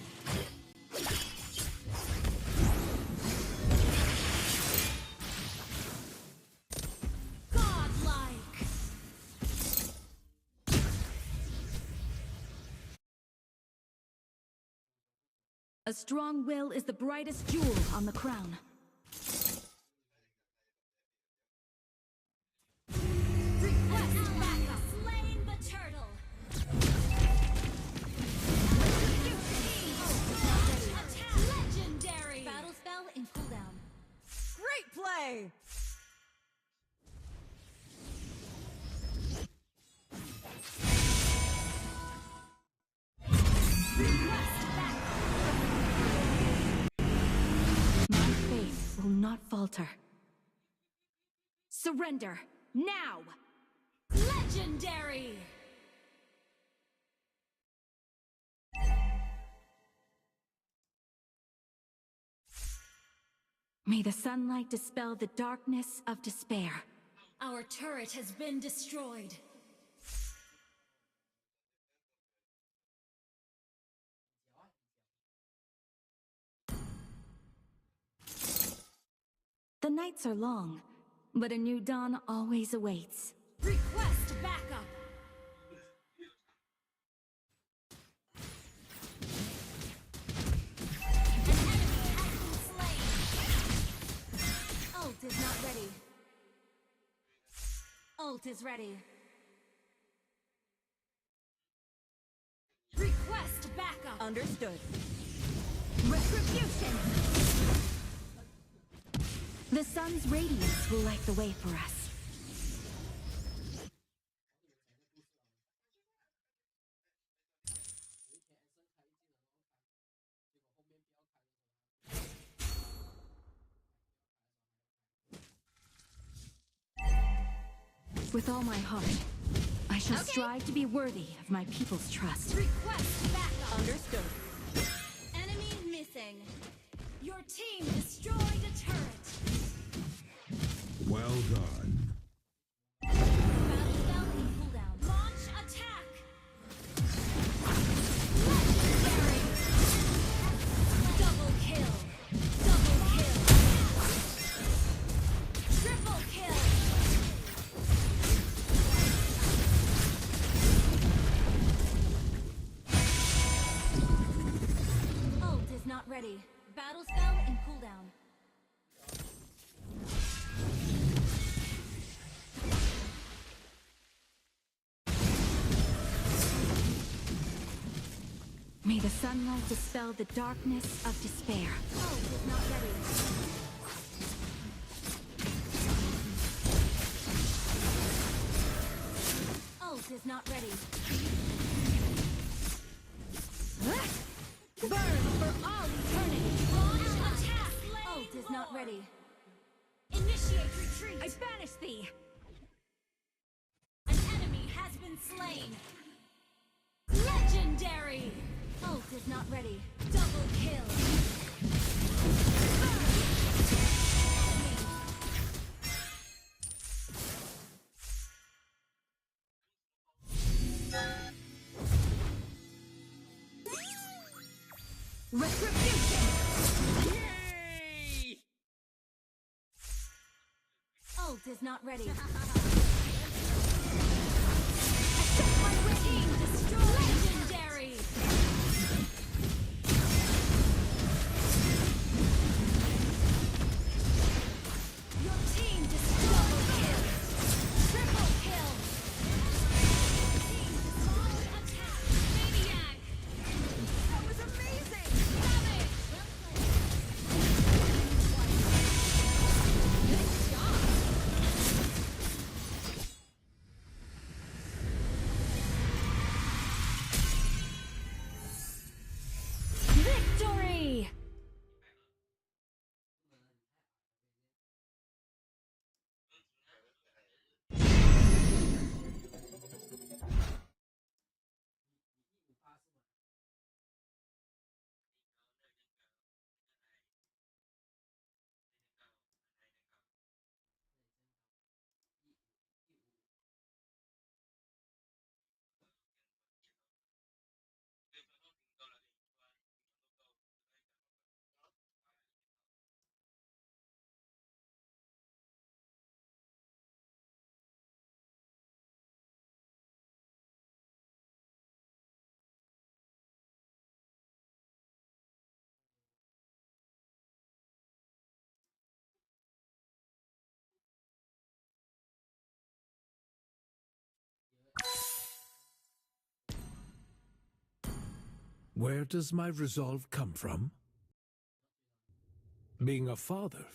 Godlike. A strong will is the brightest jewel on the crown. Request backup. Slain the turtle. Attack. Legendary. Battle spell in cooldown. Great play! Request backup. My faith will not falter. Surrender now. Legendary. May the sunlight dispel the darkness of despair. Our turret has been destroyed. The nights are long, but a new dawn always awaits. Request backup. An enemy has been slain. Ult is not ready. Ult is ready. Request backup. Understood. Retribution. The sun's radiance will light the way for us. With all my heart, I shall strive to be worthy of my people's trust. Request backup. Understood. Enemy missing. Your team destroyed a turret. Well done. Battle spell in cooldown. Launch attack. Legendary. Double kill. Double kill. Triple kill. The sun won't dispel the darkness of despair. Oh, it's not ready. Ult is not ready. Burn for all eternity. Launch attack. Ult is not ready. Initiate retreat. I banish thee. An enemy has been slain. Legendary. Ult is not ready. Double kill. Retribution! Yay! Ult is not ready. Team destroyed! Legendary! Your team destroyed! Kill! Triple kill! Team destroyed! Attack! Maniac! That was amazing! Savage! Good job! Victory! Where does my resolve come from? Being a father.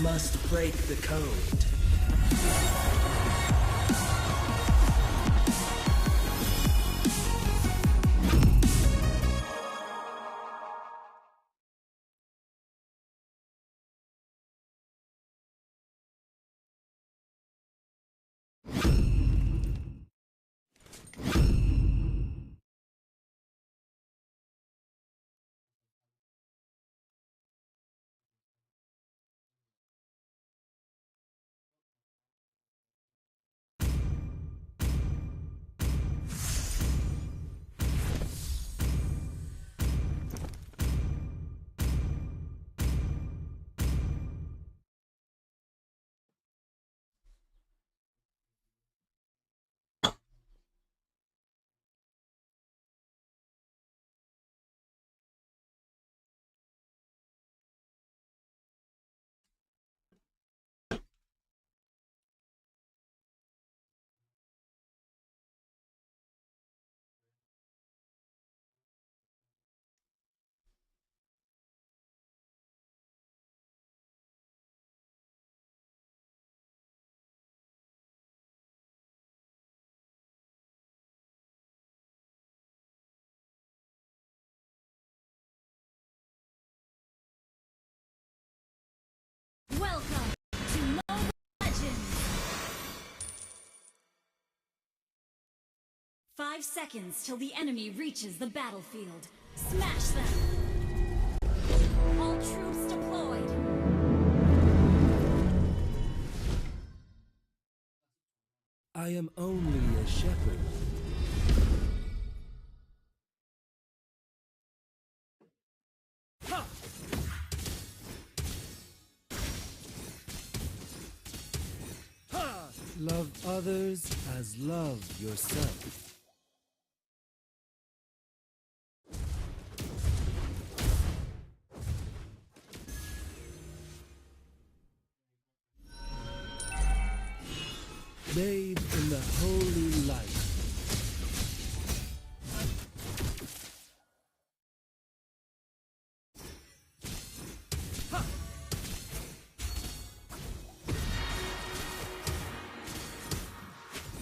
must break the code. Welcome to Mobile Legends! 5 seconds till the enemy reaches the battlefield. Smash them! All troops deployed! I am only a shepherd. Love others as love yourself. Bathe in the holy light.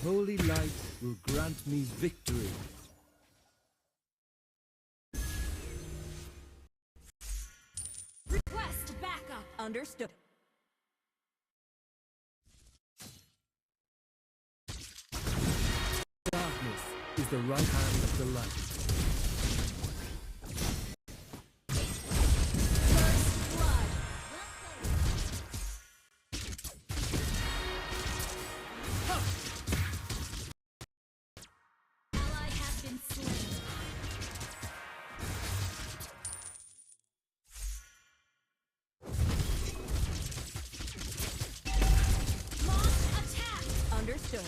Holy light will grant me victory. Request backup! Understood. Darkness is the right hand of the light. First blood! Ally has been slain. Launch attack! Understood.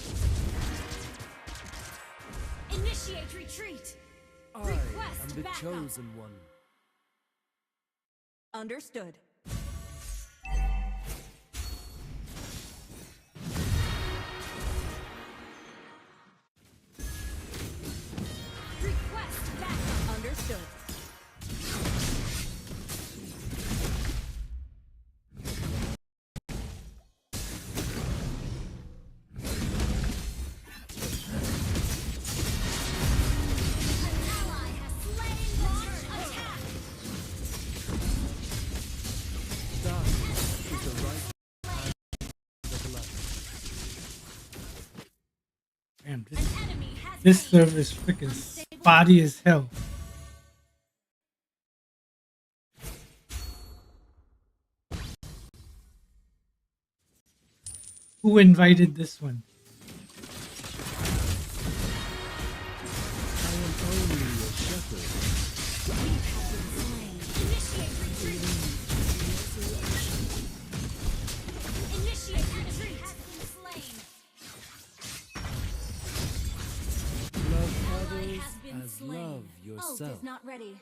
Initiate retreat! I Request am the backup. chosen one. Understood. Request backup. Understood. An ally has slain. Launch attack. Darkness is the right hand of the light. Damn, An enemy has this been server is freaking spotty as hell. Who invited this one? I am only a shepherd. Initiate retreat. Initiate retreat. Has been slain. Love Ally others has been as slain. love Ult yourself. is not ready.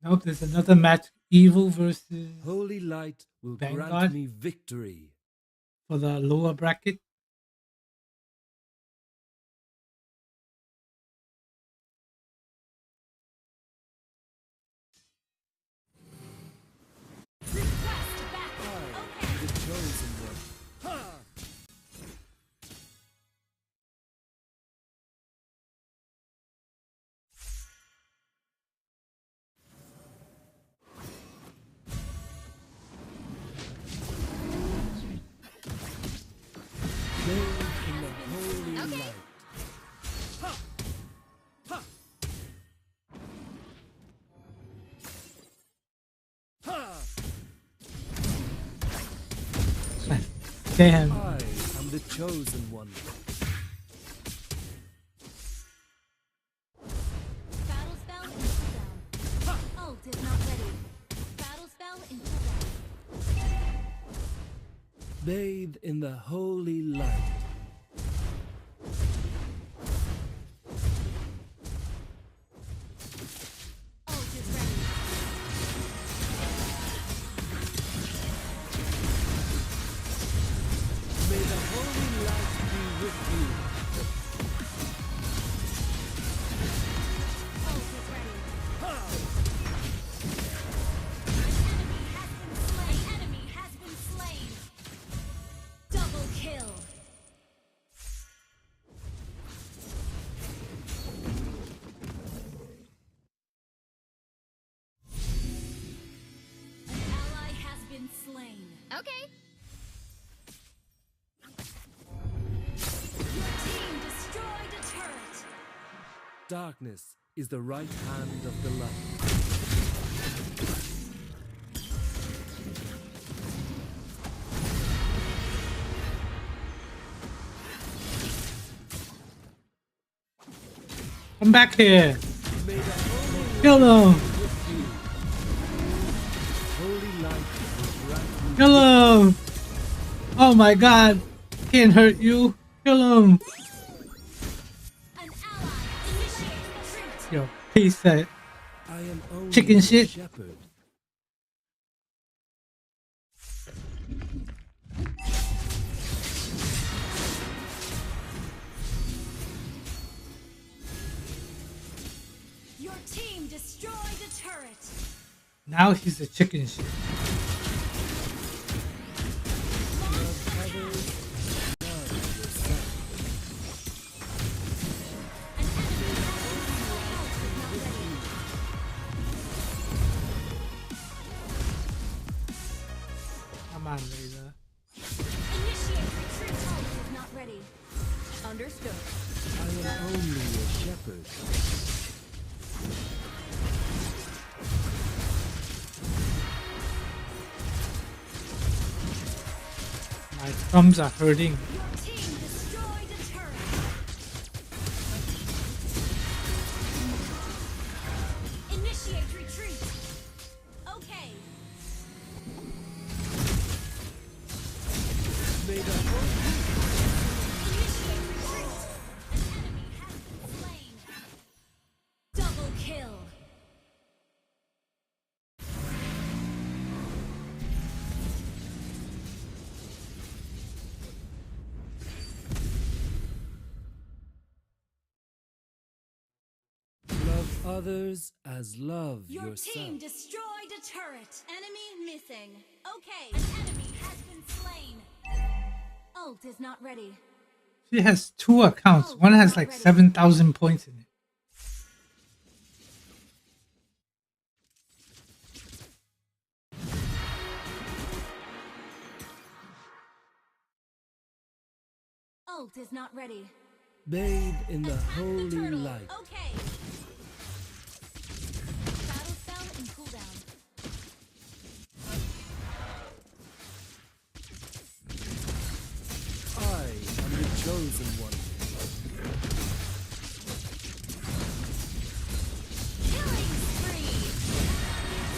Nope, there's another match. Evil versus Holy light will Vanguard? grant me victory. for the lower bracket. Damn. I am the chosen one. Battle spell in cooldown. Ult is not ready. Battle spell in cooldown. Bathe in the holy light. Ult is ready. May the holy light be with you. Ult is ready. An enemy has been slain. Double kill. An ally has been slain. Okay. Your team destroyed a turret. Darkness is the right hand of the light. Come back here. May the holy Kill him. with you. Holy light will grant you Kill him. Oh my god. Can't hurt you. Kill him. An ally initiates retreat. Yo, peace that. I am only Chicken a shit. shepherd. Your team destroyed a turret. Now he's a chicken shit. Love others, love yourself. Come on, Layla. Initiate retreat. Ult is not ready. Understood. I am only a shepherd. My thumbs are hurting. Your team destroyed a turret. Initiate retreat. Okay. May the holy Initiate retreat. An enemy has been slain. Double kill. love others as love Your yourself. team destroyed a turret. Enemy missing. Okay. An enemy has been slain. Ult is not ready. She has two accounts. One has like 7,000 points in it. Ult is not ready. Bathe in the Attack the holy turtle. light. Okay. Battle spell in cooldown. I am the chosen one. Killing spree.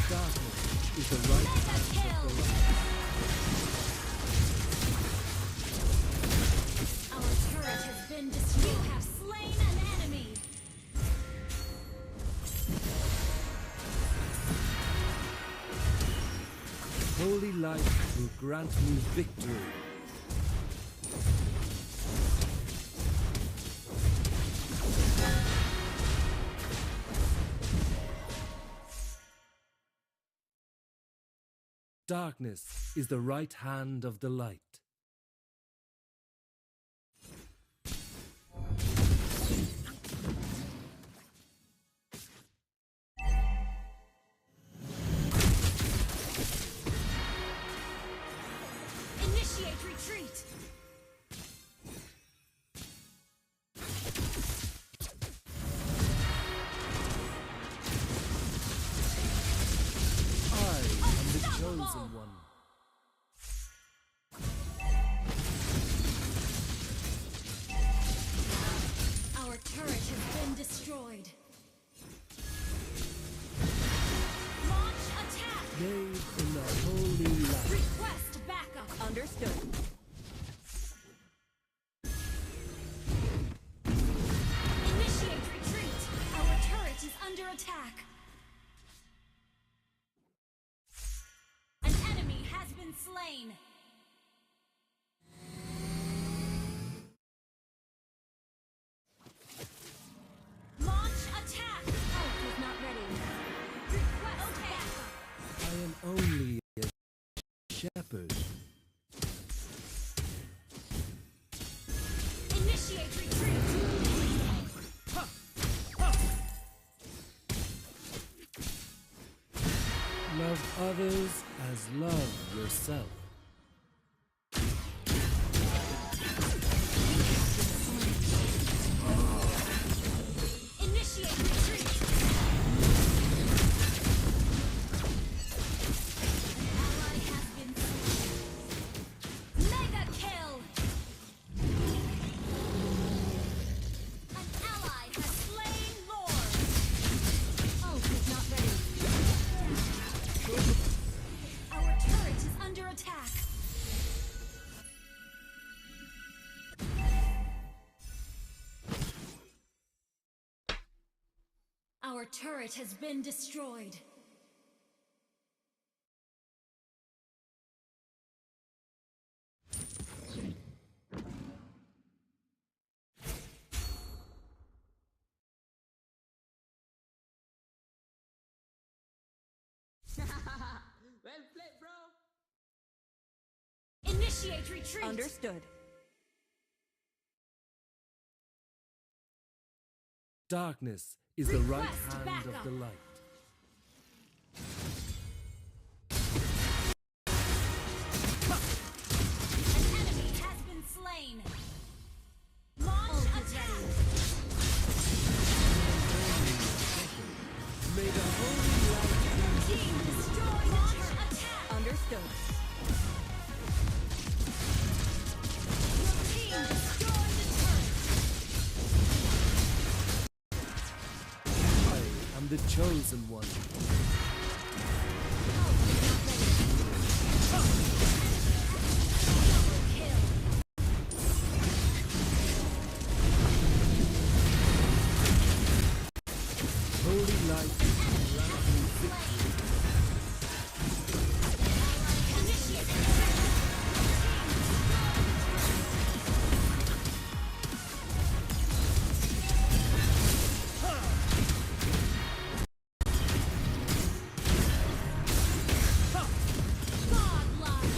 Darkness is the right hand of the light. Our turret has been destroyed. You have slain an enemy. Holy light will grant me victory. Darkness is the right hand of the light. Initiate retreat. slain. Launch attack. Ult is not ready. Request backup. I am only a shepherd. Initiate retreat. Love others as love yourself. Initiate retreat. An ally has been slain. Mega kill. An ally has slain Lord. Ult is not ready. Our turret is under attack. Our turret has been destroyed. Well played, bro. Initiate retreat. Understood. Darkness is the right Request hand backup. of the light. An enemy has been slain. Launch attack. May the holy light Your team destroyed launch attack. Understood. Your team destroyed the turret. I am the chosen one. Kill. Holy light grant me victory. Initiate. Godlike.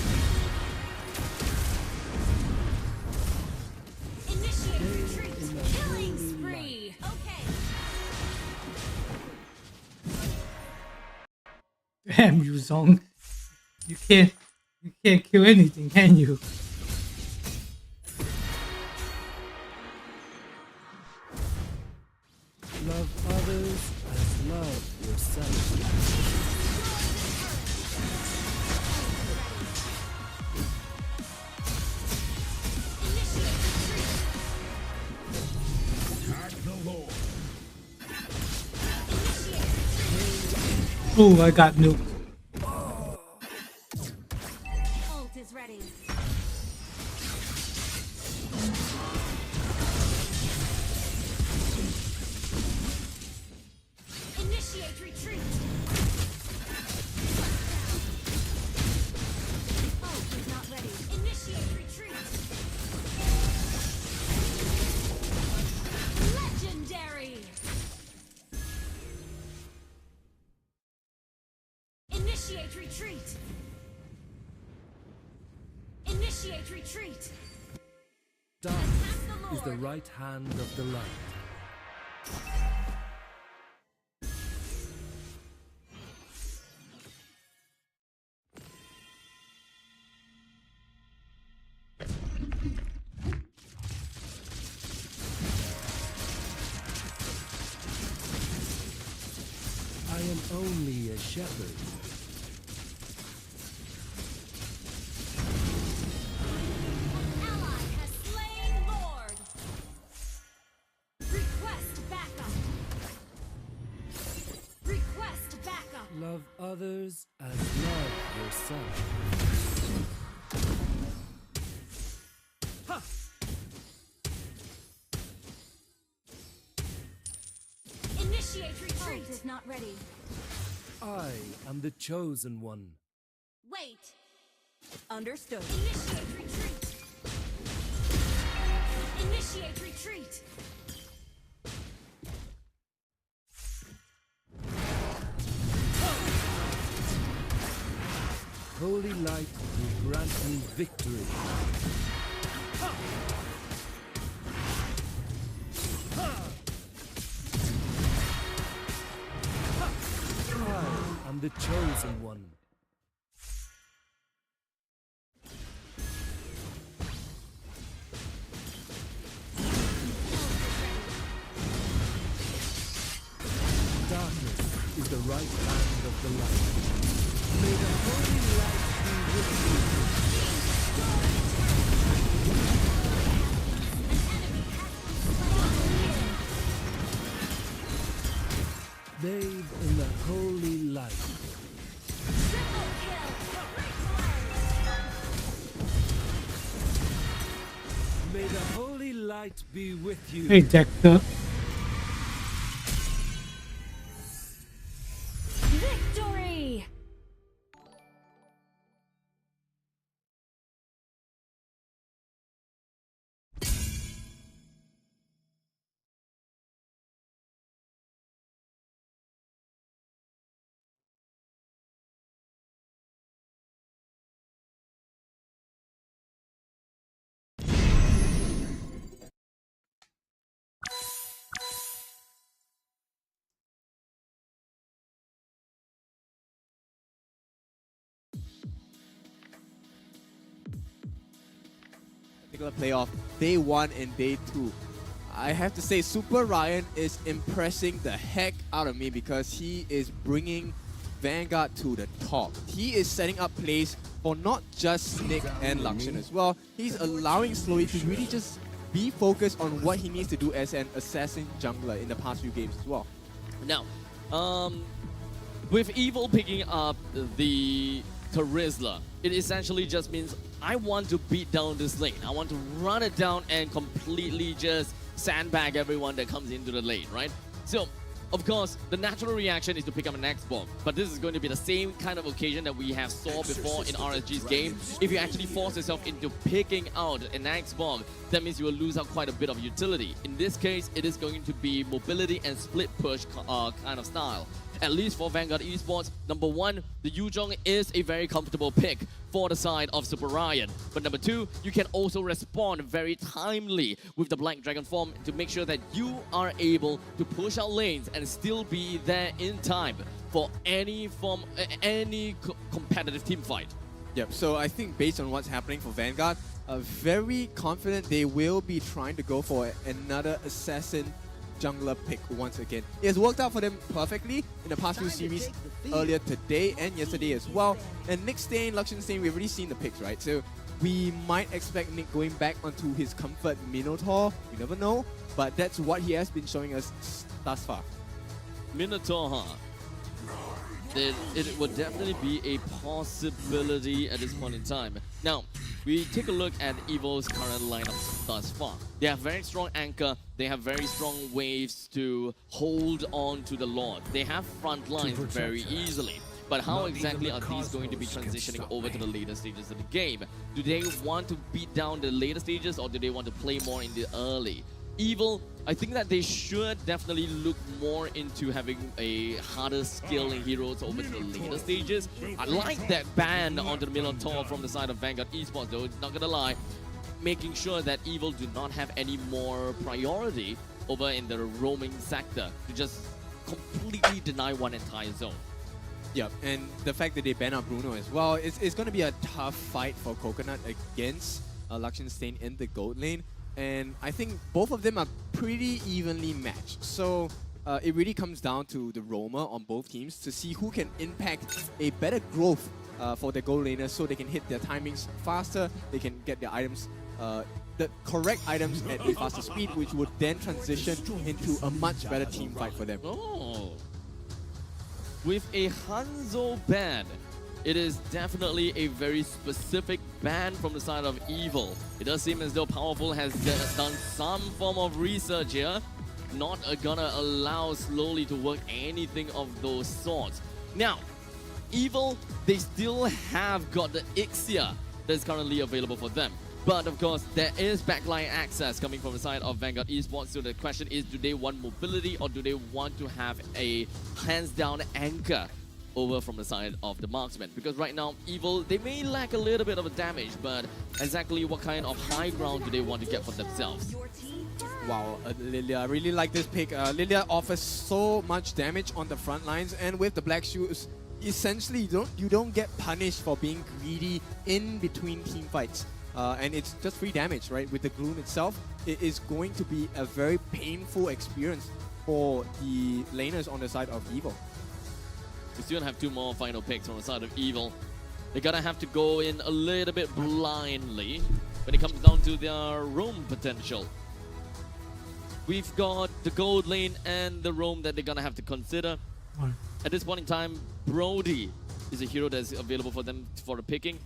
Initiate retreat. in the Killing holy spree. Okay. Damn you, Zong. You can't kill anything, can you? Love others as love yourself. Oh, I got nuked. Ult is ready. Initiate retreat. Ult is not ready. Initiate retreat. Legendary. Initiate retreat. Initiate retreat. Darkness Attack the is the Lord. right hand of the light. I am only a shepherd. Ally has slain Lord. Request backup. Request backup. Love others as love yourself. Initiate retreat. Ult is not ready. I am the chosen one. Wait. Understood. Initiate retreat. Initiate retreat. Holy light will grant me victory. I am the chosen one. Darkness is the right hand of the light. May the holy light be with you. Bathe in the holy light. Triple kill. May the holy light be with you. Hey, Dexter. Victory! Particular playoff, day 1 and day 2. I have to say, Super Ryan is impressing the heck out of me because he is bringing Vanguard to the top. He is setting up plays for not just Nick and Lakshan as well. He's allowing Slowly to really just be focused on what he needs to do as an assassin jungler in the past few games as well. Now, with Evil picking up the Terizla, it essentially just means I want to beat down this lane. I want to run it down and completely just sandbag everyone that comes into the lane, right? So, of course, the natural reaction is to pick up an X-Bomb, but this is going to be the same kind of occasion that we have saw before in RSG's game. If you actually force yourself into picking out an X-Bomb, that means you will lose out quite a bit of utility. In this case, it is going to be mobility and split push kind of style. At least for Vanguard Esports, number 1, the Yuzhong is a very comfortable pick for the side of Super Ryan. But number 2, you can also respond very timely with the Black Dragon form to make sure that you are able to push out lanes and still be there in time for any competitive team fight. Yep, so I think based on what's happening for Vanguard, very confident they will be trying to go for another assassin jungler pick once again. It has worked out for them perfectly in the past few series earlier today and yesterday as well. And Nick Stain, Lakshan Stain, we've already seen the picks, right? So we might expect Nick going back onto his comfort Minotaur. You never know, but that's what he has been showing us thus far. Minotaur, huh? It would definitely be a possibility at this point in time. Now, we take a look at Evil's current lineup thus far. They have very strong anchor, they have very strong waves to hold on to the Lord. They have front lines very easily. But how exactly are these going to be transitioning over to the later stages of the game? Do they want to beat down the later stages or do they want to play more in the early? Evil, I think that they should definitely look more into having a harder scaling heroes over to the later stages. I like that ban onto the Minotaur from the side of Vanguard Esports though, not gonna lie. Making sure that Evil do not have any more priority over in the roaming sector to just completely deny one entire zone. Yep, and the fact that they ban out Bruno as well, it's going to be a tough fight for Coconut against Lakshan Stain in the gold lane. And I think both of them are pretty evenly matched. So it really comes down to the roamer on both teams to see who can impact a better growth for the gold laners so they can hit their timings faster, they can get their items, the correct items at a faster speed, which would then transition into a much better team fight for them. Oh. With a Hanzo ban, it is definitely a very specific ban from the side of Evil. It does seem as though Powerful has done some form of research here. Not gonna allow Slowly to work anything of those sorts. Now, Evil, they still have got the Ixia that's currently available for them. But of course, there is backline access coming from the side of Vanguard Esports. So the question is, do they want mobility or do they want to have a hands-down anchor over from the side of the marksman? Because right now, Evil, they may lack a little bit of a damage, but exactly what kind of high ground do they want to get for themselves? Wow, Lilia, I really like this pick. Lilia offers so much damage on the front lines, and with the black shoes, essentially you don't get punished for being greedy in between team fights. And it's just free damage, right? With the Gloom itself, it is going to be a very painful experience for the laners on the side of Evil. We still have 2 more final picks on the side of Evil. They're gonna have to go in a little bit blindly when it comes down to their roam potential. We've got the gold lane and the roam that they're gonna have to consider. At this point in time, Brody is a hero that's available for them for the picking.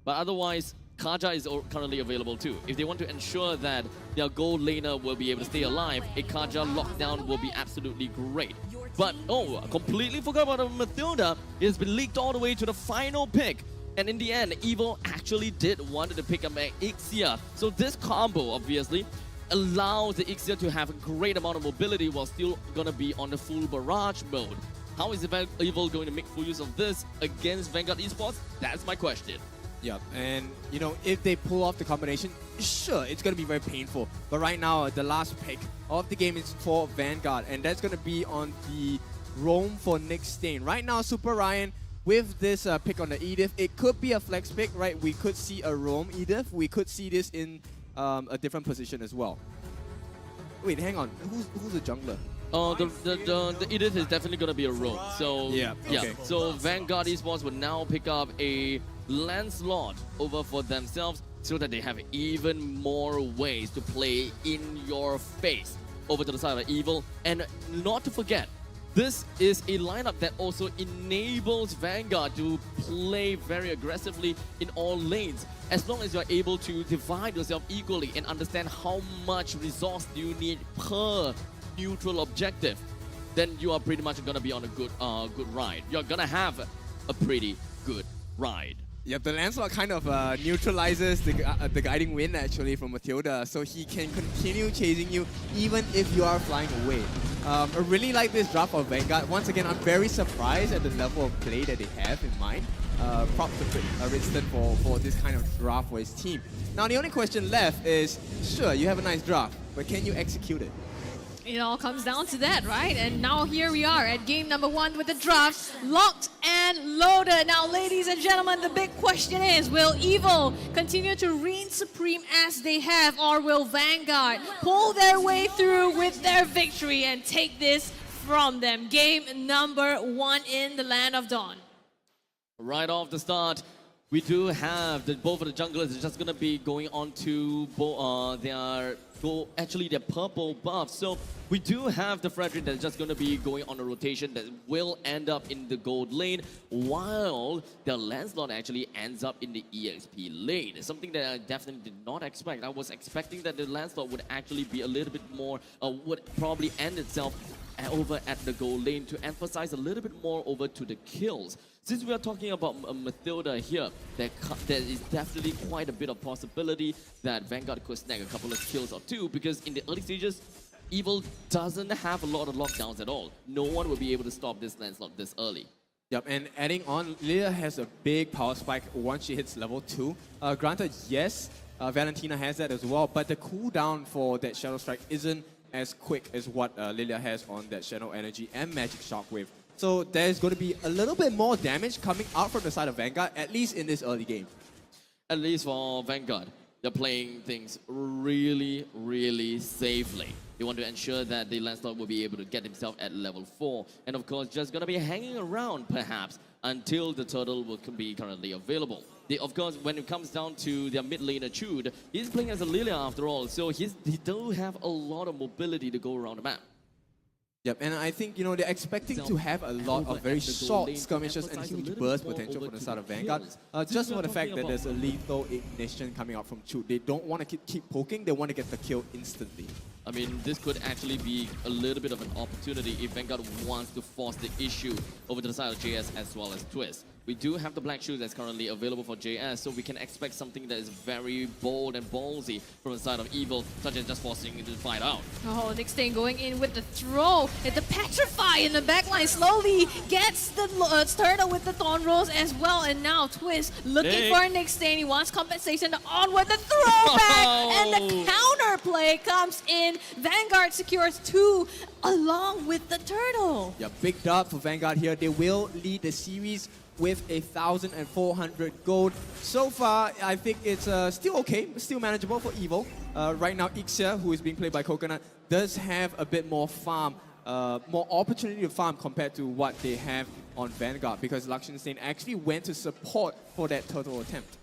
But otherwise, Kaja is currently available too. If they want to ensure that their gold laner will be able to stay alive, a Kaja lockdown will be absolutely great. But, oh, I completely forgot about Mathilda. It has been leaked all the way to the final pick. And in the end, Evil actually did want to pick up Ixia. So this combo, obviously, allows the Ixia to have a great amount of mobility while still gonna be on the full barrage mode. How is Evil going to make full use of this against Vanguard Esports? That's my question. Yeah, and you know, if they pull off the combination, sure, it's going to be very painful. But right now, the last pick of the game is for Vanguard, and that's going to be on the roam for Nick Stain. Right now, Super Ryan, with this pick on the Edith, it could be a flex pick, right? We could see a roam Edith. We could see this in a different position as well. Wait, hang on. Who's the jungler? The Edith is definitely going to be a roam. So, yeah. Okay. So Vanguard Esports will now pick up a Lancelot over for themselves so that they have even more ways to play in your face over to the side of Evil. And not to forget, this is a lineup that also enables Vanguard to play very aggressively in all lanes. As long as you're able to divide yourself equally and understand how much resource do you need per neutral objective, then you are pretty much gonna be on a good ride. You're gonna have a pretty good ride. Yep, the Lancelot kind of neutralizes the guiding wind actually from Mathilda, so he can continue chasing you even if you are flying away. I really like this draft of Vanguard. Once again, I'm very surprised at the level of play that they have in mind. Props to RESTREAM for this kind of draft for his team. Now, the only question left is, sure, you have a nice draft, but can you execute it? It all comes down to that, right? And now here we are at game number 1 with the draft locked and loaded. Now, ladies and gentlemen, the big question is, will Evil continue to reign supreme as they have, or will Vanguard pull their way through with their victory and take this from them? Game number 1 in the Land of Dawn. Right off the start, we do have both of the junglers are just going to be going on to their purple buff. So we do have the Frederick that's just going to be going on a rotation that will end up in the gold lane, while the Lancelot actually ends up in the EXP lane. It's something that I definitely did not expect. I was expecting that the Lancelot would actually be a little bit more, would probably end itself over at the gold lane to emphasize a little bit more over to the kills. Since we are talking about Mathilda here, there is definitely quite a bit of possibility that Vanguard could snag a couple of kills or 2, because in the early stages, Evil doesn't have a lot of lockdowns at all. No one will be able to stop this Lancelot this early. Yep, and adding on, Lilia has a big power spike once she hits level 2. Granted, yes, Valentina has that as well, but the cooldown for that Shadow Strike isn't as quick as what Lilia has on that Shadow Energy and Magic Shockwave. So there's going to be a little bit more damage coming out from the side of Vanguard, at least in this early game. At least for Vanguard, they're playing things really, really safely. They want to ensure that the Lancelot will be able to get himself at level 4. And of course, just going to be hanging around, perhaps, until the turtle will be currently available. Of course, when it comes down to their mid laner Chud, he's playing as a Lilia after all, so he do have a lot of mobility to go around the map. Yep, and I think, you know, they're expecting to have a lot of very short skirmishes and huge burst potential from the side of Vanguard. Just for the fact that there's a lethal ignition coming out from Chud. They don't want to keep poking, they want to get the kill instantly. I mean, this could actually be a little bit of an opportunity if Vanguard wants to force the issue over to the side of JS as well as Twist. we do have the black shoes that's currently available for JS, so we can expect something that is very bold and ballsy from the side of Evil, such as just forcing it to fight out. Oh, Nixtain going in with the throw. And the Petrify in the backline slowly gets the turtle with the Thorn Rolls as well. And now Twist looking for Nixtain. He wants compensation on with the throwback. And the counter play comes in. Vanguard secures 2 along with the turtle. Yeah, big dub for Vanguard here. They will lead the series with 1,400 gold. So far, I think it's still okay, still manageable for Evil. Right now, Ixia, who is being played by Coconut, does have a bit more farm, more opportunity to farm compared to what they have on Vanguard, because Liechtenstein actually went to support for that turtle attempt.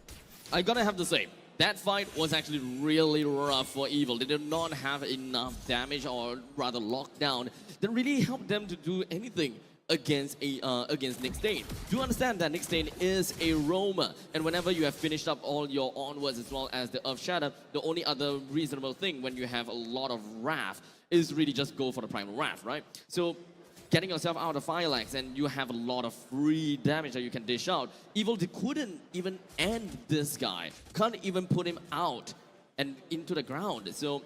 I gotta have to say, that fight was actually really rough for Evil. They did not have enough damage, or rather lockdown, that really helped them to do anything against Nixtain. Do understand that Nixtain is a roamer, and whenever you have finished up all your onwards as well as the Earth Shatter, the only other reasonable thing when you have a lot of Wrath is really just go for the Primal Wrath, right? So getting yourself out of Firelax and you have a lot of free damage that you can dish out. Evil, they couldn't even end this guy, can't even put him out and into the ground. So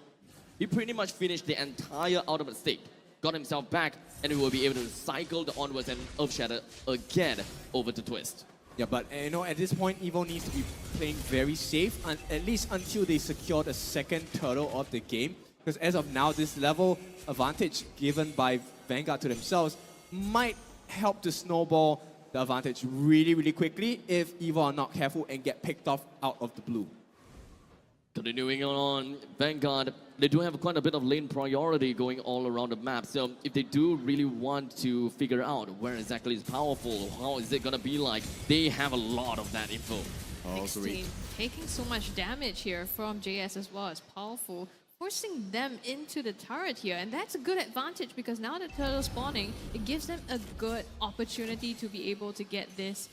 he pretty much finished the entire ultimate state, got himself back, and he will be able to cycle the onwards and Earth Shatter again over to Twist. Yeah, but you know, at this point, Evil needs to be playing very safe, at least until they secure the second turtle of the game. Because as of now, this level advantage given by Vanguard to themselves might help to snowball the advantage really, really quickly if Evil are not careful and get picked off out of the blue. Continuing on, Vanguard, they do have quite a bit of lane priority going all around the map. So if they do really want to figure out where exactly is powerful, how is it going to be like, they have a lot of that info. Nixtain taking so much damage here from JS as well as powerful, forcing them into the turret here. And that's a good advantage because now the turtle spawning, it gives them a good opportunity to be able to get this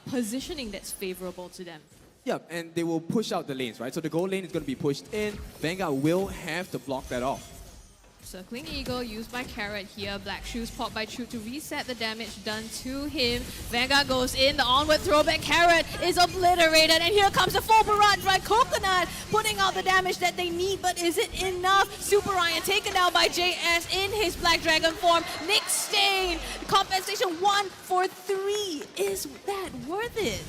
positioning that's favorable to them. Yeah, and they will push out the lanes, right? So the gold lane is going to be pushed in. Vanguard will have to block that off. Circling Eagle used by Carrot here. Black Shoes popped by Chu to reset the damage done to him. Vanguard goes in. The onward throwback. Carrot is obliterated. And here comes the full barrage by Coconut, putting out the damage that they need. But is it enough? Super Ryan taken down by JS in his Black Dragon form. Nixtain, compensation 1 for 3. Is that worth it?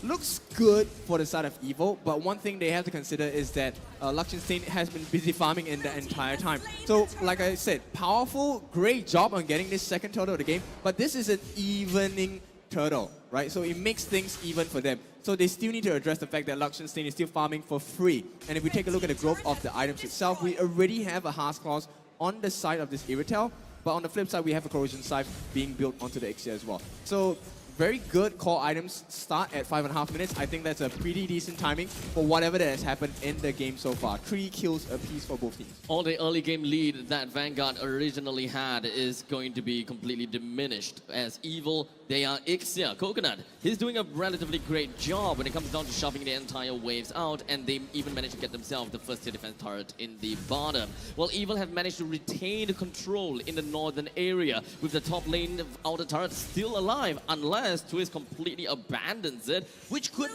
Looks good for the side of Evil, but one thing they have to consider is that Liechtenstein has been busy farming in the entire time. So, like I said, powerful, great job on getting this second turtle of the game, but this is an evening turtle, right? So it makes things even for them. So they still need to address the fact that Liechtenstein is still farming for free. And if we take a look at the growth of the items itself, we already have a Hearth Claws on the side of this Irritel, but on the flip side, we have a Corrosion Scythe being built onto the Ixia as well. So very good core items start at 5.5 minutes. I think that's a pretty decent timing for whatever that has happened in the game so far. 3 kills apiece for both teams. All the early game lead that Vanguard originally had is going to be completely diminished as Evil, they are Ixia. Coconut, he's doing a relatively great job when it comes down to shoving the entire waves out, and they even managed to get themselves the first tier defense turret in the bottom. While Evil have managed to retain control in the northern area with the top lane of outer turret still alive, unless Twist completely abandons it, which could...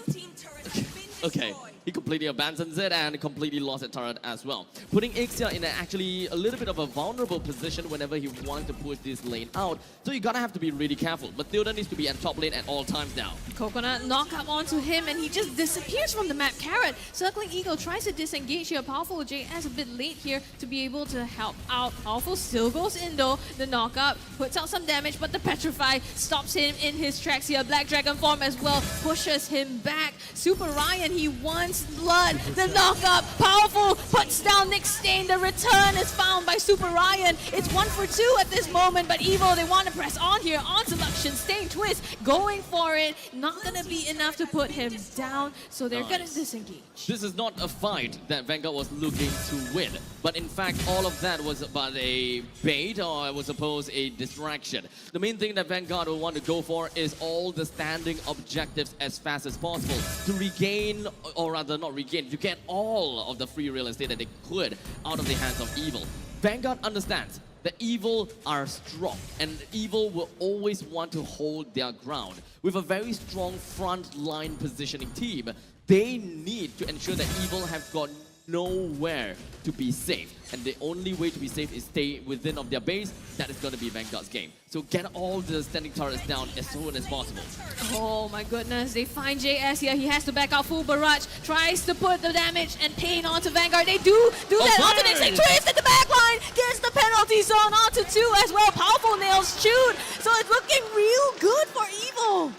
Okay, he completely abandons it and completely lost the turret as well. Putting Ixia in actually a little bit of a vulnerable position whenever he wants to push this lane out. So you gotta have to be really careful. But Theoden needs to be at top lane at all times now. Coconut knock up onto him and he just disappears from the map. Carrot, Circling Eagle tries to disengage here. Powerful JS a bit late here to be able to help out. Powerful still goes in though. The knock up puts out some damage, but the Petrify stops him in his tracks here. Black Dragon form as well pushes him back. Super Ryan, he wants blood. The knock up, Powerful puts down Nixtain. The return is found by Super Ryan. It's 1 for 2 at this moment, but Evil, they want to press on here onto Liechtenstein. Twist going for it. Not gonna be enough to put him down, so they're gonna disengage. This is not a fight that Vanguard was looking to win, but in fact all of that was but a bait, or I would suppose a distraction. The main thing that Vanguard will want to go for is all the standing objectives as fast as possible to regain, or rather not regain, to get all of the free real estate that they could out of the hands of Evil. Vanguard understands the Evil are strong, and Evil will always want to hold their ground. With a very strong front line positioning team, they need to ensure that Evil have got nowhere to be safe. And the only way to be safe is stay within of their base. That is going to be Vanguard's game. So get all the standing turrets down as soon as possible. Oh my goodness, they find JS here. He has to back out full barrage, tries to put the damage and pain onto Vanguard. They do that. Alternating twist at the back line, gets the penalty zone onto 2 as well. Powerful nails shoot. So it's looking real good for Evil.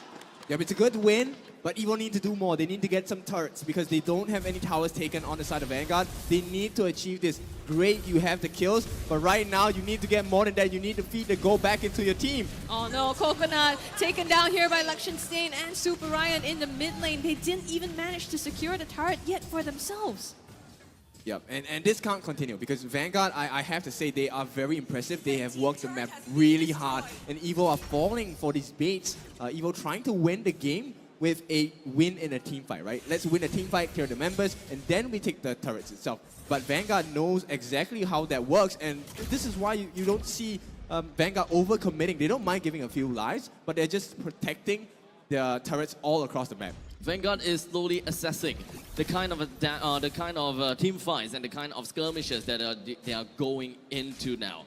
Yeah, it's a good win, but Evo need to do more. They need to get some turrets because they don't have any towers taken on the side of Vanguard. They need to achieve this. Great, you have the kills, but right now you need to get more than that. You need to feed the goal back into your team. Oh no, Coconut taken down here by Luxenstain and Super Ryan in the mid lane. They didn't even manage to secure the turret yet for themselves. Yep, and this can't continue because Vanguard, I have to say, they are very impressive. They have worked the map really hard, and Evo are falling for these baits. Evo trying to win the game with a win in a team fight, right? Let's win a team fight, clear the members, and then we take the turrets itself. But Vanguard knows exactly how that works, and this is why you don't see Vanguard overcommitting. They don't mind giving a few lives, but they're just protecting their turrets all across the map. Vanguard is slowly assessing the kind of team fights and the kind of skirmishes that they are going into now.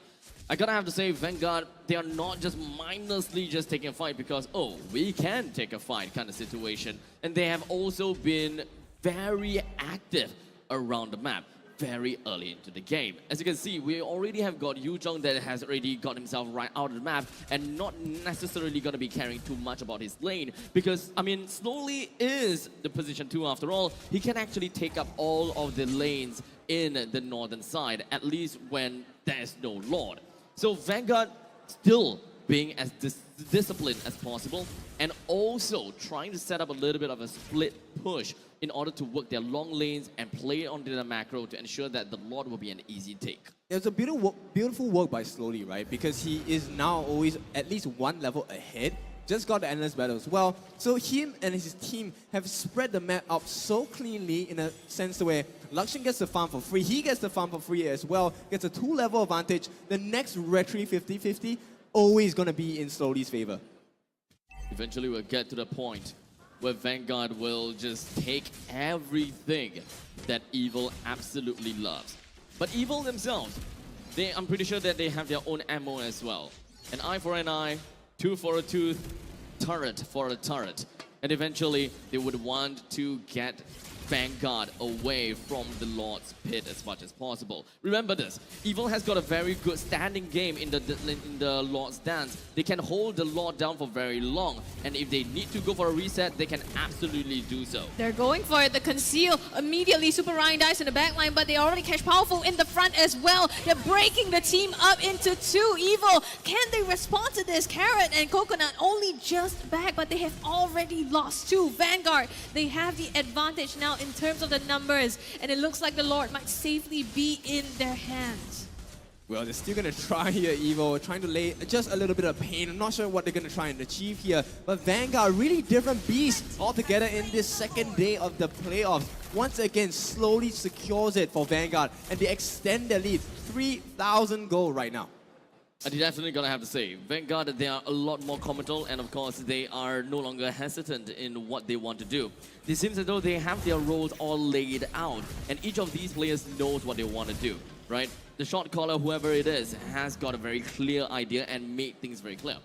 I gotta have to say, Vanguard, they are not just mindlessly just taking a fight because, oh, we can take a fight kind of situation. And they have also been very active around the map very early into the game. As you can see, we already have got Yu Zhong that has already got himself right out of the map and not necessarily going to be caring too much about his lane because, I mean, slowly is the position 2 after all. He can actually take up all of the lanes in the northern side, at least when there's no Lord. So Vanguard still being as disciplined as possible and also trying to set up a little bit of a split push in order to work their long lanes and play onto the macro to ensure that the Lord will be an easy take. It's a beautiful work by Slowly, right? Because he is now always at least one level ahead. Just got the Endless Battle as well. So him and his team have spread the map out so cleanly in a sense where Luxin gets the farm for free, he gets the farm for free as well, gets a 2-level advantage. The next retry 50-50 always gonna be in Slowly's favor. Eventually we'll get to the point where Vanguard will just take everything that Evil absolutely loves. But Evil themselves, I'm pretty sure that they have their own ammo as well. An eye for an eye, tooth for a tooth, turret for a turret. And eventually they would want to get Vanguard away from the Lord's pit as much as possible. Remember this, Evil has got a very good standing game in the Lord's dance. They can hold the Lord down for very long, and if they need to go for a reset, they can absolutely do so. They're going for it, the conceal. Immediately Super Ryan dies in the back line, but they already catch Powerful in the front as well. They're breaking the team up into 2. Evil, can they respond to this? Carrot and Coconut only just back, but they have already lost 2. Vanguard, they have the advantage now in terms of the numbers, and it looks like the Lord might safely be in their hands. Well, they're still gonna try here, Evo, trying to lay just a little bit of pain. I'm not sure what they're gonna try and achieve here, but Vanguard, really different beast altogether in this second day of the playoffs. Once again, Slowly secures it for Vanguard, and they extend their lead. 3,000 gold right now. I definitely gonna have to say, Vanguard, they are a lot more committal, and of course they are no longer hesitant in what they want to do. It seems as though they have their roles all laid out, and each of these players knows what they want to do, right? The shot caller, whoever it is, has got a very clear idea and made things very clear.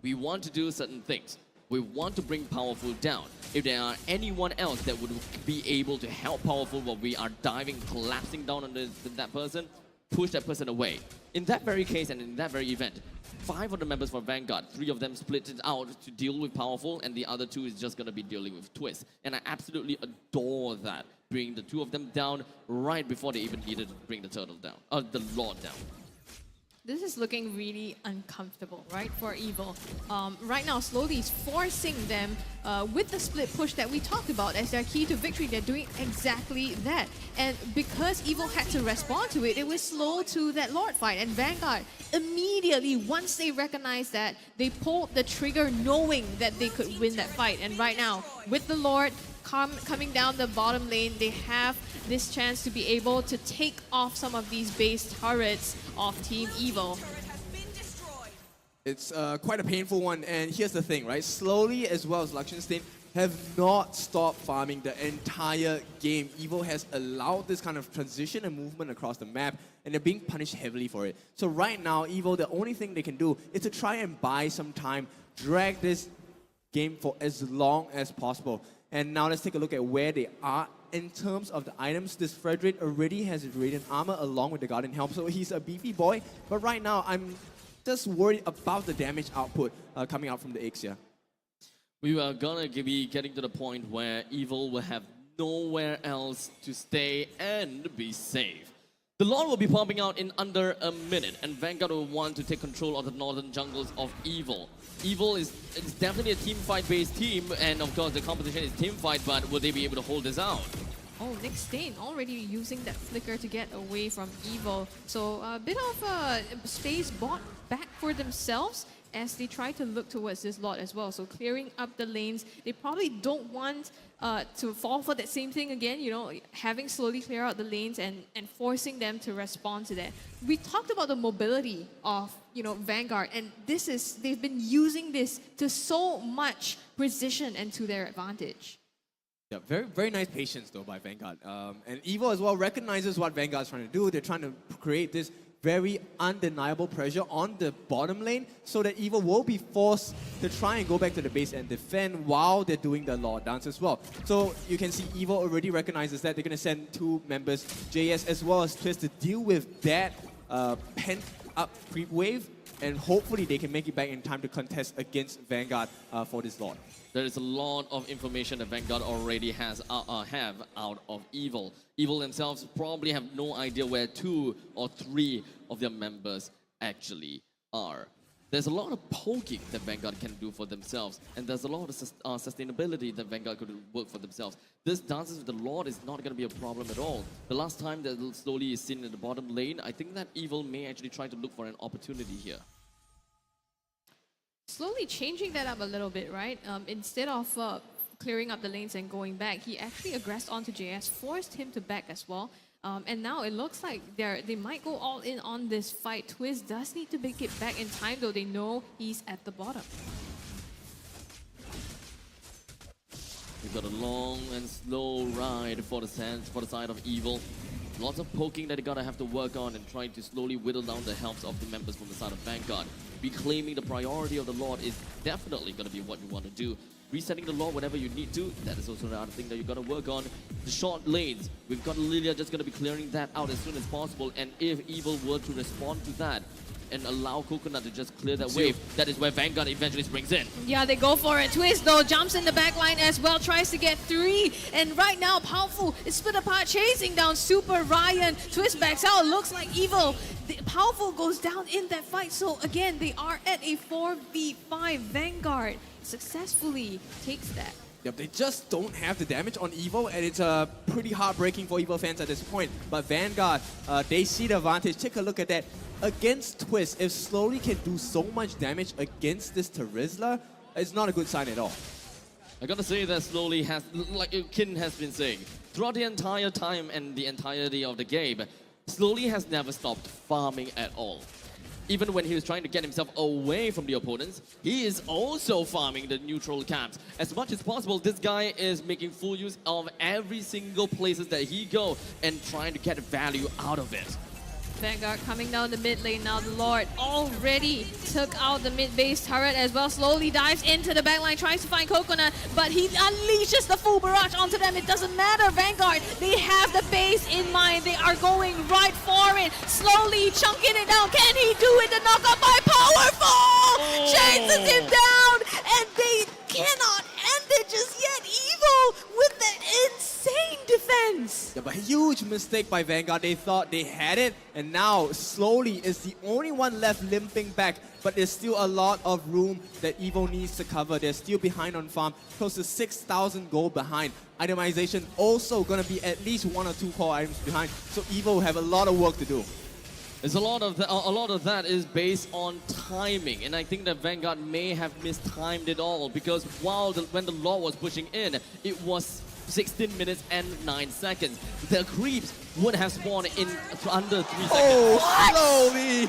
We want to do certain things. We want to bring Powerful down. If there are anyone else that would be able to help Powerful while we are diving, collapsing down on that person, push that person away. In that very case and in that very event, 5 of the members for Vanguard, 3 of them split it out to deal with Powerful, and the other 2 is just going to be dealing with Twist. And I absolutely adore that, bringing the 2 of them down right before they even needed to bring the turtle down, the Lord down. This is looking really uncomfortable, right, for Evil. Right now, Slowly is forcing them with the split push that we talked about as their key to victory. They're doing exactly that. And because Evil had to respond to it, it was slow to that Lord fight. And Vanguard, immediately, once they recognized that, they pulled the trigger knowing that they could win that fight. And right now, with the Lord, coming down the bottom lane, they have this chance to be able to take off some of these base turrets of Team Evil. It's quite a painful one, and here's the thing, right? Slowly, as well as Lakshanstein, have not stopped farming the entire game. Evil has allowed this kind of transition and movement across the map, and they're being punished heavily for it. So right now, Evil, the only thing they can do is to try and buy some time, drag this game for as long as possible. And now let's take a look at where they are. In terms of the items, this Frederick already has his Radiant Armor along with the Guardian Helm, so he's a beefy boy. But right now, I'm just worried about the damage output coming out from the Ixia. We are gonna be getting to the point where Evil will have nowhere else to stay and be safe. The Lord will be popping out in under a minute, and Vanguard will want to take control of the northern jungles of Evil. Evil is definitely a team fight based team, and of course the competition is team fight, but will they be able to hold this out? Oh, Nick Stain already using that flicker to get away from Evil. So a bit of a space bought back for themselves as they try to look towards this lot as well. So clearing up the lanes. They probably don't want to fall for that same thing again, you know, having slowly clear out the lanes and forcing them to respond to that. We talked about the mobility of, you know, Vanguard, and they've been using this to so much precision and to their advantage. Yeah, very, very nice patience though by Vanguard. And Evil as well recognizes what Vanguard's trying to do. They're trying to create this very undeniable pressure on the bottom lane so that Evil will be forced to try and go back to the base and defend while they're doing the Lord Dance as well. So you can see Evil already recognizes that. They're going to send two members, JS as well as Twist, to deal with that pent-up creep wave, and hopefully they can make it back in time to contest against Vanguard for this Lord. There is a lot of information that Vanguard already have out of Evil. Evil themselves probably have no idea where 2 or 3 of their members actually are. There's a lot of poking that Vanguard can do for themselves, and there's a lot of sustainability that Vanguard could work for themselves. This dances with the Lord is not going to be a problem at all. The last time that slowly is seen in the bottom lane, I think that Evil may actually try to look for an opportunity here. Slowly changing that up a little bit, right? Instead of clearing up the lanes and going back, he actually aggressed onto JS, forced him to back as well. And now it looks like they might go all in on this fight. Twist does need to make it back in time, though they know he's at the bottom. We've got a long and slow ride for the side of Evil. Lots of poking that they gotta have to work on and trying to slowly whittle down the health of the members from the side of Vanguard. Reclaiming the priority of the Lord is definitely gonna be what you want to do. Resetting the Lord whenever you need to, that is also another thing that you gotta work on. The short lanes, we've got Lilia just gonna be clearing that out as soon as possible, and if Evil were to respond to that and allow Coconut to just clear that wave, that is where Vanguard eventually springs in. Yeah, they go for it. Twist, though, jumps in the back line as well, tries to get 3. And right now, Powerful is split apart, chasing down Super Ryan. Twist backs out, looks like Evil. Powerful goes down in that fight. So again, they are at a 4v5. Vanguard successfully takes that. Yep, they just don't have the damage on Evil, and it's pretty heartbreaking for Evil fans at this point. But Vanguard, they see the advantage. Take a look at that. Against Twist, if Slowly can do so much damage against this Terizla, it's not a good sign at all. I gotta say that Slowly has, like Kin has been saying, throughout the entire time and the entirety of the game, Slowly has never stopped farming at all. Even when he was trying to get himself away from the opponents, he is also farming the neutral camps. As much as possible, this guy is making full use of every single places that he go and trying to get value out of it. Vanguard coming down the mid lane now. The Lord already took out the mid base turret as well. Slowly dives into the back line, tries to find Coconut, but he unleashes the full barrage onto them. It doesn't matter. Vanguard, they have the base in mind. They are going right for it. Slowly chunking it down. Can he do it? The knockup by Powerful chases him down, and they cannot end it just yet. Evil with that insane defense. Yeah, but huge mistake by Vanguard. They thought they had it, and now Slowly is the only one left limping back. But there's still a lot of room that Evil needs to cover. They're still behind on farm, close to 6,000 gold behind. Itemization also gonna be at least 1 or 2 core items behind. So Evil will have a lot of work to do. There's a lot of that is based on timing, and I think that Vanguard may have mistimed it all because when the Lord was pushing in, it was 16 minutes and 9 seconds. The creeps would have spawned in under 3 seconds. Oh, slowly.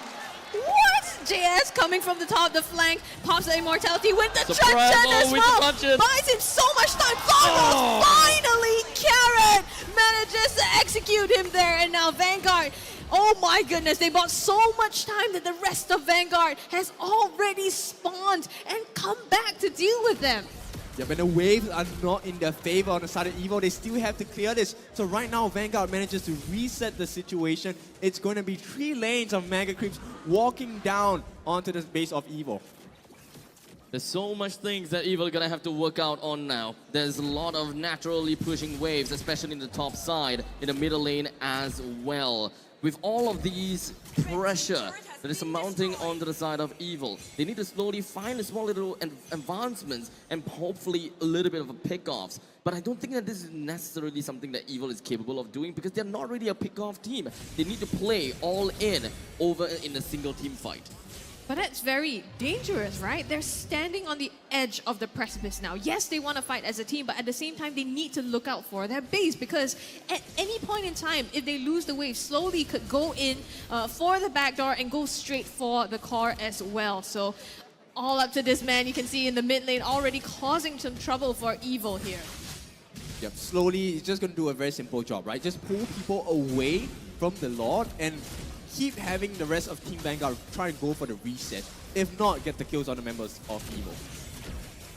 What? JS coming from the top, the flank, pops the immortality with the Surprise, truncheon oh, as with well. the truncheon. Buys him so much time. Vamos, finally, Carrot manages to execute him there. And now Vanguard, oh my goodness, they bought so much time that the rest of Vanguard has already spawned and come back to deal with them. Yeah, but the waves are not in their favor on the side of Evo. They still have to clear this. So right now, Vanguard manages to reset the situation. It's going to be 3 lanes of Mega Creeps walking down onto the base of Evo. There's so much things that Evil are gonna have to work out on now. There's a lot of naturally pushing waves, especially in the top side, in the middle lane as well. With all of these pressure that is mounting onto the side of Evil, they need to slowly find a small little advancements and hopefully a little bit of a pickoffs. But I don't think that this is necessarily something that Evil is capable of doing because they're not really a pick-off team. They need to play all in over in a single team fight. But that's very dangerous, right? They're standing on the edge of the precipice now. Yes, they want to fight as a team, but at the same time, they need to look out for their base because at any point in time, if they lose the wave, slowly could go in for the backdoor and go straight for the core as well. So all up to this man, you can see in the mid lane already causing some trouble for Evil here. Yep, slowly, he's just going to do a very simple job, right? Just pull people away from the Lord and keep having the rest of Team Vanguard try and go for the reset. If not, get the kills on the members of Evo.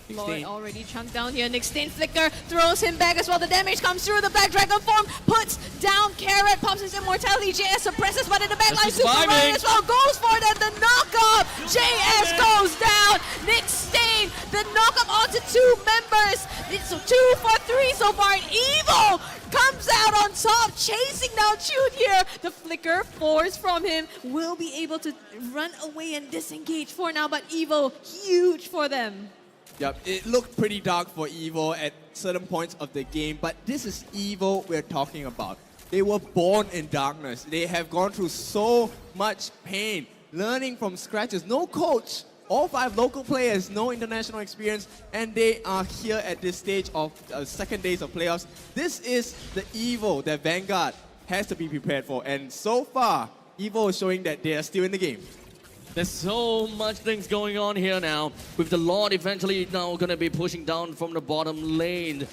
Lord already chunked down here. Nick Stain Flicker throws him back as well. The damage comes through. The Black Dragon form puts down Carrot, pops his immortality. JS suppresses, but in the backline, Super Ryan as well goes for it. The knock-up. JS goes down. Nick Stain, the knock-up onto 2 members. It's 2 for 3 so far. And Evo comes out on top, chasing down Chute here. The Flicker force from him will be able to run away and disengage for now, but Evo, huge for them. Yep, it looked pretty dark for Evo at certain points of the game, but this is Evo we're talking about. They were born in darkness. They have gone through so much pain, learning from scratches. No coach, all 5 local players, no international experience, and they are here at this stage of second days of playoffs. This is the Evo that Vanguard has to be prepared for, and so far, Evo is showing that they are still in the game. There's so much things going on here now. With the Lord eventually now going to be pushing down from the bottom lane.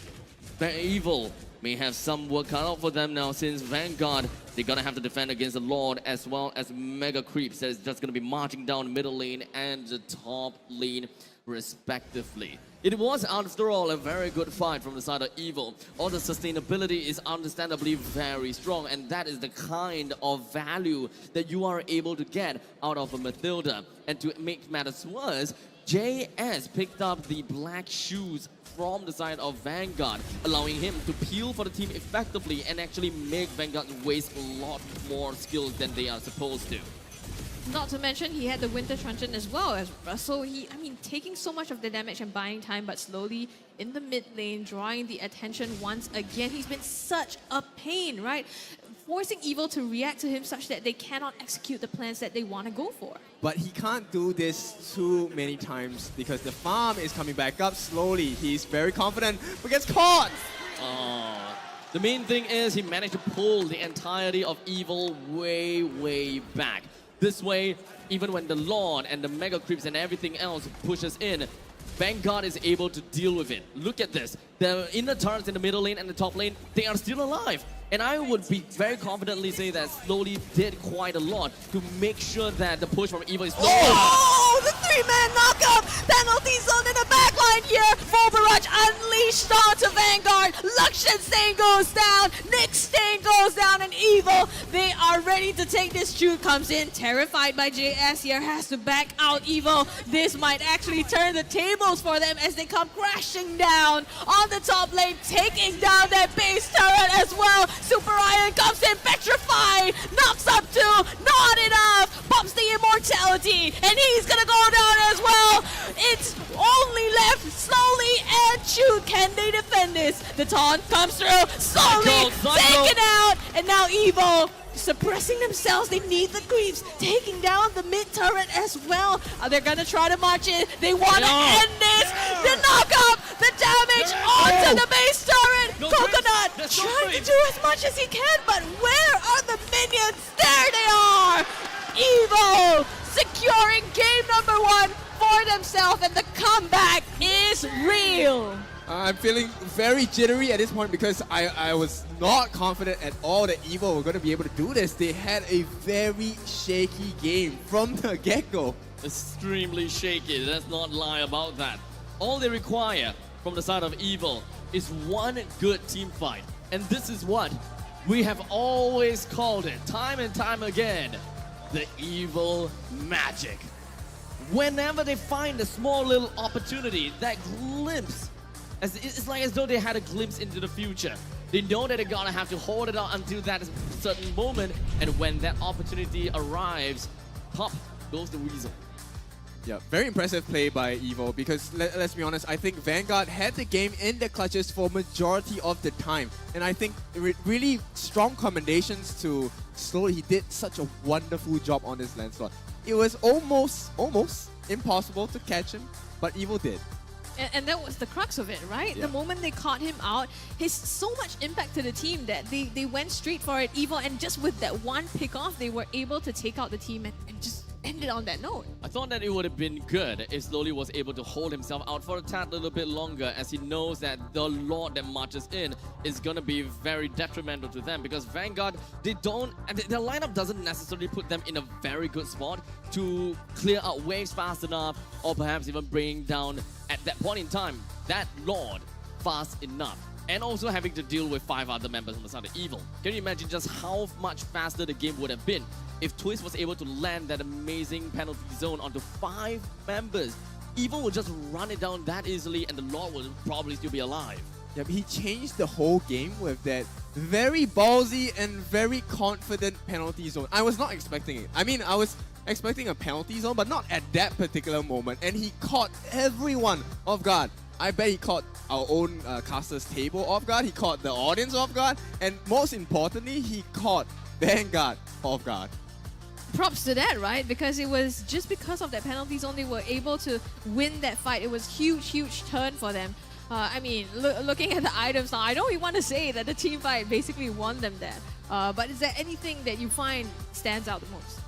Evil may have some work cut out for them now since Vanguard, they're going to have to defend against the Lord as well as Mega Creeps that is just going to be marching down the middle lane and the top lane respectively. It was, after all, a very good fight from the side of Evil. All the sustainability is understandably very strong, and that is the kind of value that you are able to get out of a Mathilda. And to make matters worse, JS picked up the black shoes from the side of Vanguard, allowing him to peel for the team effectively and actually make Vanguard waste a lot more skills than they are supposed to. Not to mention, he had the Winter Truncheon as well. So he, taking so much of the damage and buying time, but slowly in the mid lane, drawing the attention once again. He's been such a pain, right? Forcing Evil to react to him such that they cannot execute the plans that they want to go for. But he can't do this too many times because the farm is coming back up slowly. He's very confident, but gets caught! The main thing is he managed to pull the entirety of Evil way back. This way, even when the Lord and the Mega Creeps and everything else pushes in, Vanguard is able to deal with it. Look at this. The inner turrets in the middle lane and the top lane, they are still alive. And I would be very confidently say that Slowly did quite a lot to make sure that the push from Evil is... Oh, the 3-man knockup! Penalty zone in the backline here! Full barrage unleashed onto Vanguard! Luxian Stain goes down! Nick Stain goes down! And Evil, they are ready to take this. Chute comes in, terrified by JS here, has to back out Evil. This might actually turn the tables for them as they come crashing down on the top lane, taking down that base turret as well. Super Iron comes in, petrified, knocks up 2, not enough, pops the immortality, and he's gonna go down as well. It's only left Slowly and Chute. Can they defend this? The taunt comes through, Slowly taken out, and now Evo suppressing themselves. They need the creeps, taking down the mid turret as well. They're gonna try to march in. They want to end this. The knockup, the damage onto the base turret. Go Coconut Let's go trying to Dream. do as much as he can, but where are the minions? There they are! Evo securing game number 1 for themselves, and the comeback is real. I'm feeling very jittery at this point because I was not confident at all that Evo were going to be able to do this. They had a very shaky game from the get-go. Extremely shaky, let's not lie about that. All they require from the side of Evil is one good team fight. And this is what we have always called it, time and time again, the Evil magic. Whenever they find a small little opportunity, that glimpse, it's like as though they had a glimpse into the future. They know that they're gonna have to hold it out until that certain moment, and when that opportunity arrives, pop goes the weasel. Yeah, very impressive play by Evo because let's be honest, I think Vanguard had the game in the clutches for majority of the time. And I think really strong commendations to Slow. He did such a wonderful job on this Lancelot. It was almost impossible to catch him, but Evo did. And that was the crux of it, right? Yeah. The moment they caught him out, he's so much impact to the team that they went straight for it, Evo, and just with that one pick off, they were able to take out the team and just end it on that note. I thought that it would have been good if Slowly was able to hold himself out for a tad little bit longer, as he knows that the Lord that marches in is going to be very detrimental to them, because Vanguard, their lineup doesn't necessarily put them in a very good spot to clear out waves fast enough, or perhaps even bring down at that point in time that Lord fast enough. And also having to deal with 5 other members on the side of Evil. Can you imagine just how much faster the game would have been if Twist was able to land that amazing penalty zone onto 5 members? Evil would just run it down that easily, and the Lord would probably still be alive. Yeah, he changed the whole game with that very ballsy and very confident penalty zone. I was not expecting it. I mean, I was expecting a penalty zone, but not at that particular moment. And he caught everyone off guard. I bet he caught our own caster's table off guard, he caught the audience off guard, and most importantly, he caught Vanguard off guard. Props to that, right? Because it was just because of that penalty zone they were able to win that fight. It was huge turn for them. I mean, looking at the items now, I know we want to say that the team fight basically won them that. But is there anything that you find stands out the most?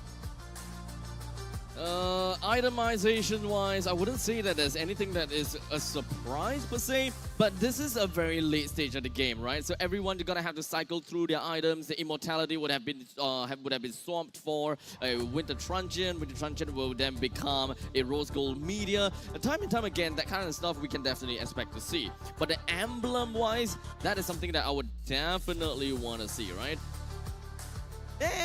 Itemization-wise, I wouldn't say that there's anything that is a surprise per se, but this is a very late stage of the game, right? So everyone's gonna have to cycle through their items. The immortality would have been swamped for a winter truncheon. Winter truncheon will then become a rose gold meteor. And time again, that kind of stuff we can definitely expect to see. But the emblem-wise, that is something that I would definitely want to see, right?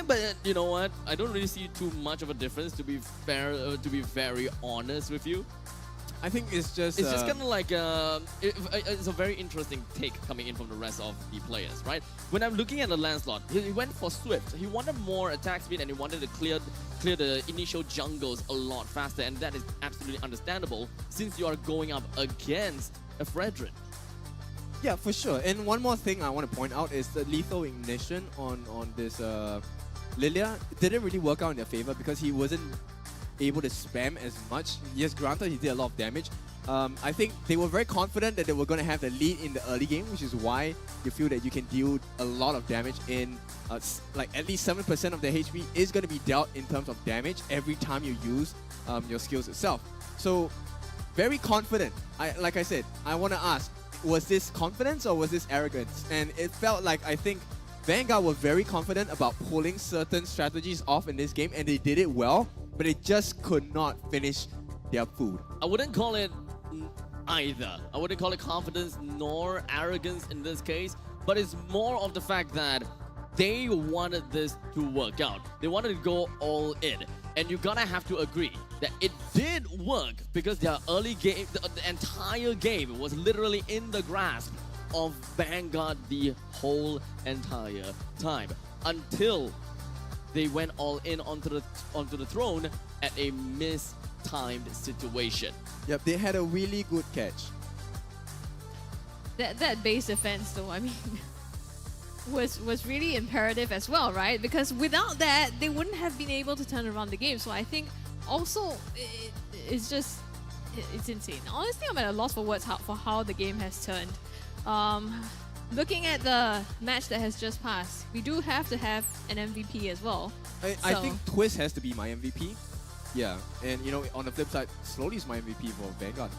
But you know what? I don't really see too much of a difference, to be fair. To be very honest with you, I think it's just kind of like it's a very interesting take coming in from the rest of the players, right? When I'm looking at the Lancelot, he went for Swift. He wanted more attack speed and he wanted to clear the initial jungles a lot faster, and that is absolutely understandable since you are going up against a Fredrin. Yeah, for sure. And one more thing I want to point out is the lethal ignition on this Lilia didn't really work out in their favor because he wasn't able to spam as much. Yes, granted, he did a lot of damage. I think they were very confident that they were going to have the lead in the early game, which is why you feel that you can deal a lot of damage in like at least 7% of the HP is going to be dealt in terms of damage every time you use your skills itself. So very confident. Like I said, I want to ask, was this confidence or was this arrogance? And it felt like, I think Vanguard were very confident about pulling certain strategies off in this game, and they did it well, but they just could not finish their food. I wouldn't call it either. I wouldn't call it confidence nor arrogance in this case, but it's more of the fact that they wanted this to work out. They wanted to go all in. And you gotta have to agree that it did work because their early game, the entire game was literally in the grasp of Vanguard the whole entire time until they went all in onto the throne at a mistimed situation. Yep, they had a really good catch. That base defense, though, I mean, was really imperative as well, right? Because without that, they wouldn't have been able to turn around the game. So I think also it's insane. Honestly, I'm at a loss for words for how the game has turned. looking at the match that has just passed, we do have to have an MVP as well. I think Twist has to be my MVP. Yeah, and you know, on the flip side, Slowly is my MVP for Vanguard.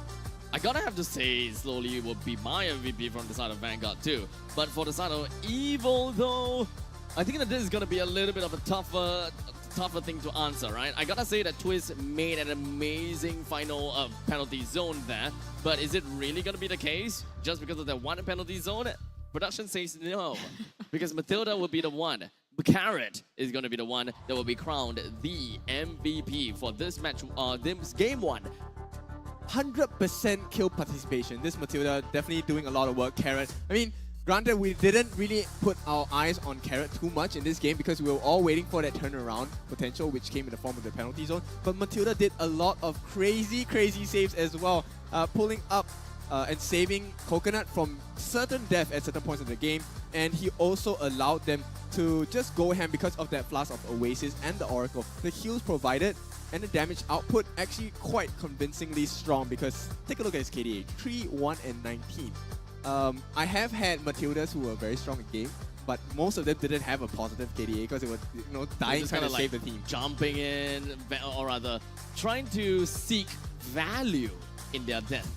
I gotta have to say, Slowly will be my MVP from the side of Vanguard too. But for the side of Evil, though, I think that this is gonna be a little bit of a tougher thing to answer, right? I gotta say that Twist made an amazing final penalty zone there. But is it really gonna be the case just because of that one penalty zone? Production says no, because Matilda will be the one. Carrot is going to be the one that will be crowned the MVP for this match, this game 1. 100% kill participation. This Matilda definitely doing a lot of work. Carrot. I mean, granted, we didn't really put our eyes on Carrot too much in this game because we were all waiting for that turnaround potential, which came in the form of the penalty zone. But Matilda did a lot of crazy saves as well, pulling up and saving Coconut from certain death at certain points of the game. And he also allowed them to just go ham because of that Flask of Oasis and the Oracle. The heals provided and the damage output actually quite convincingly strong because take a look at his KDA, 3, 1, and 19. I have had Matildas who were very strong in game, but most of them didn't have a positive KDA because it was, you know, dying trying to save the team. Jumping in, or rather, trying to seek value in their death.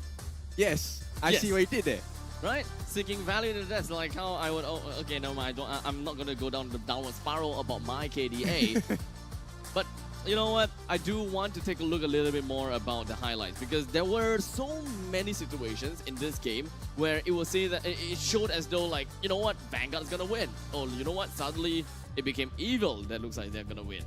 Yes, I see what he did there. Right? Seeking value in the death, like how I would, okay, no, I'm not going to go down the downward spiral about my KDA. But you know what? I do want to take a look a little bit more about the highlights because there were so many situations in this game where it will say that it showed as though, like, you know what, Vanguard's gonna win. Oh, you know what? Suddenly it became Evil that looks like they're gonna win.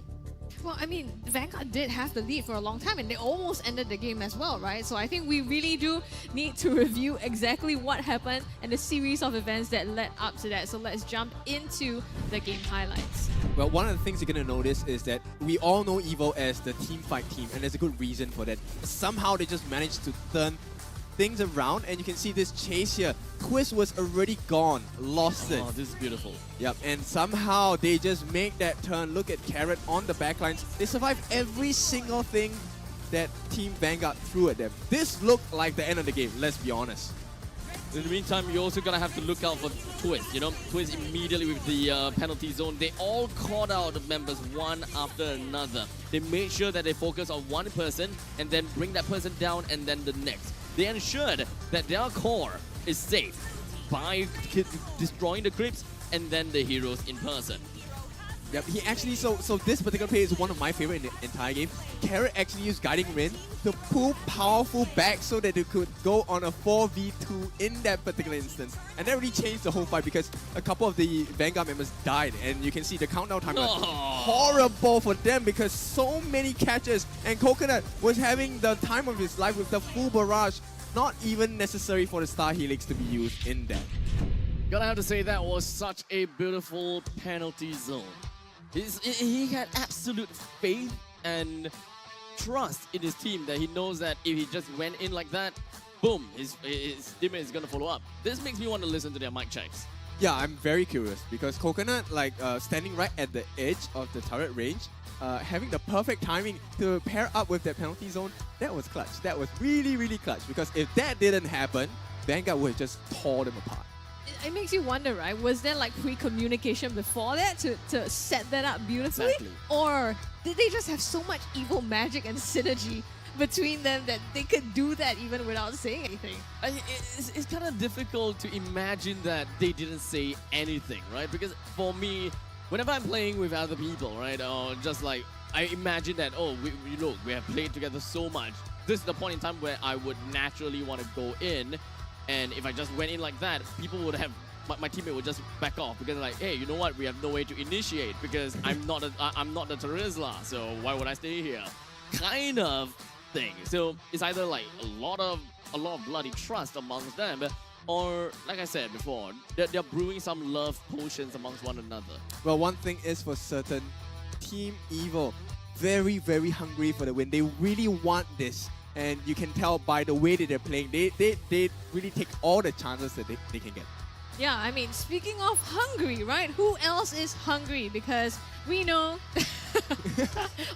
Well, I mean, Vanguard did have the lead for a long time and they almost ended the game as well, right? So I think we really do need to review exactly what happened and the series of events that led up to that. So let's jump into the game highlights. Well, one of the things you're going to notice is that we all know Evo as the team fight team, and there's a good reason for that. Somehow they just managed to turn things around, and you can see this chase here. Twist was already gone, lost it. Oh, this is beautiful. Yep, and somehow they just make that turn. Look at Carrot on the backlines. They survived every single thing that Team Vanguard threw at them. This looked like the end of the game, let's be honest. In the meantime, you're also going to have to look out for Twist. You know, Twist immediately with the penalty zone, they all called out the members one after another. They made sure that they focus on one person and then bring that person down and then the next. They ensured that their core is safe by destroying the creeps and then the heroes in person. Yep, he actually, so this particular play is one of my favorite in the entire game. Carrot actually used Guiding Rin to pull powerful back so that they could go on a 4v2 in that particular instance. And that really changed the whole fight because a couple of the Vanguard members died. And you can see the countdown time was horrible for them because so many catches. And Coconut was having the time of his life with the full barrage. Not even necessary for the Star Helix to be used in that. Gotta have to say that was such a beautiful penalty zone. He had absolute faith and trust in his team that he knows that if he just went in like that, boom, his teammate is gonna follow up. This makes me want to listen to their mic checks. Yeah, I'm very curious because Coconut, like standing right at the edge of the turret range, having the perfect timing to pair up with that penalty zone, that was clutch. That was really, really clutch because if that didn't happen, Vanguard would have just tore them apart. It makes you wonder, right? Was there like pre-communication before that to set that up beautifully? Exactly. Or did they just have so much evil magic and synergy between them that they could do that even without saying anything? It's kind of difficult to imagine that they didn't say anything, right? Because for me, whenever I'm playing with other people, right, or just like, I imagine that, oh, we have played together so much. This is the point in time where I would naturally want to go in. And if I just went in like that, people would have, my teammate would just back off because like, hey, you know what? We have no way to initiate because I'm not the Terizla, so why would I stay here? Kind of thing. So it's either like a lot of bloody trust amongst them, or like I said before, they're brewing some love potions amongst one another. Well, one thing is for certain, Team Evil, very, very hungry for the win. They really want this. And you can tell by the way that they're playing, they really take all the chances that they can get. Yeah, I mean, speaking of hungry, right? Who else is hungry? Because we know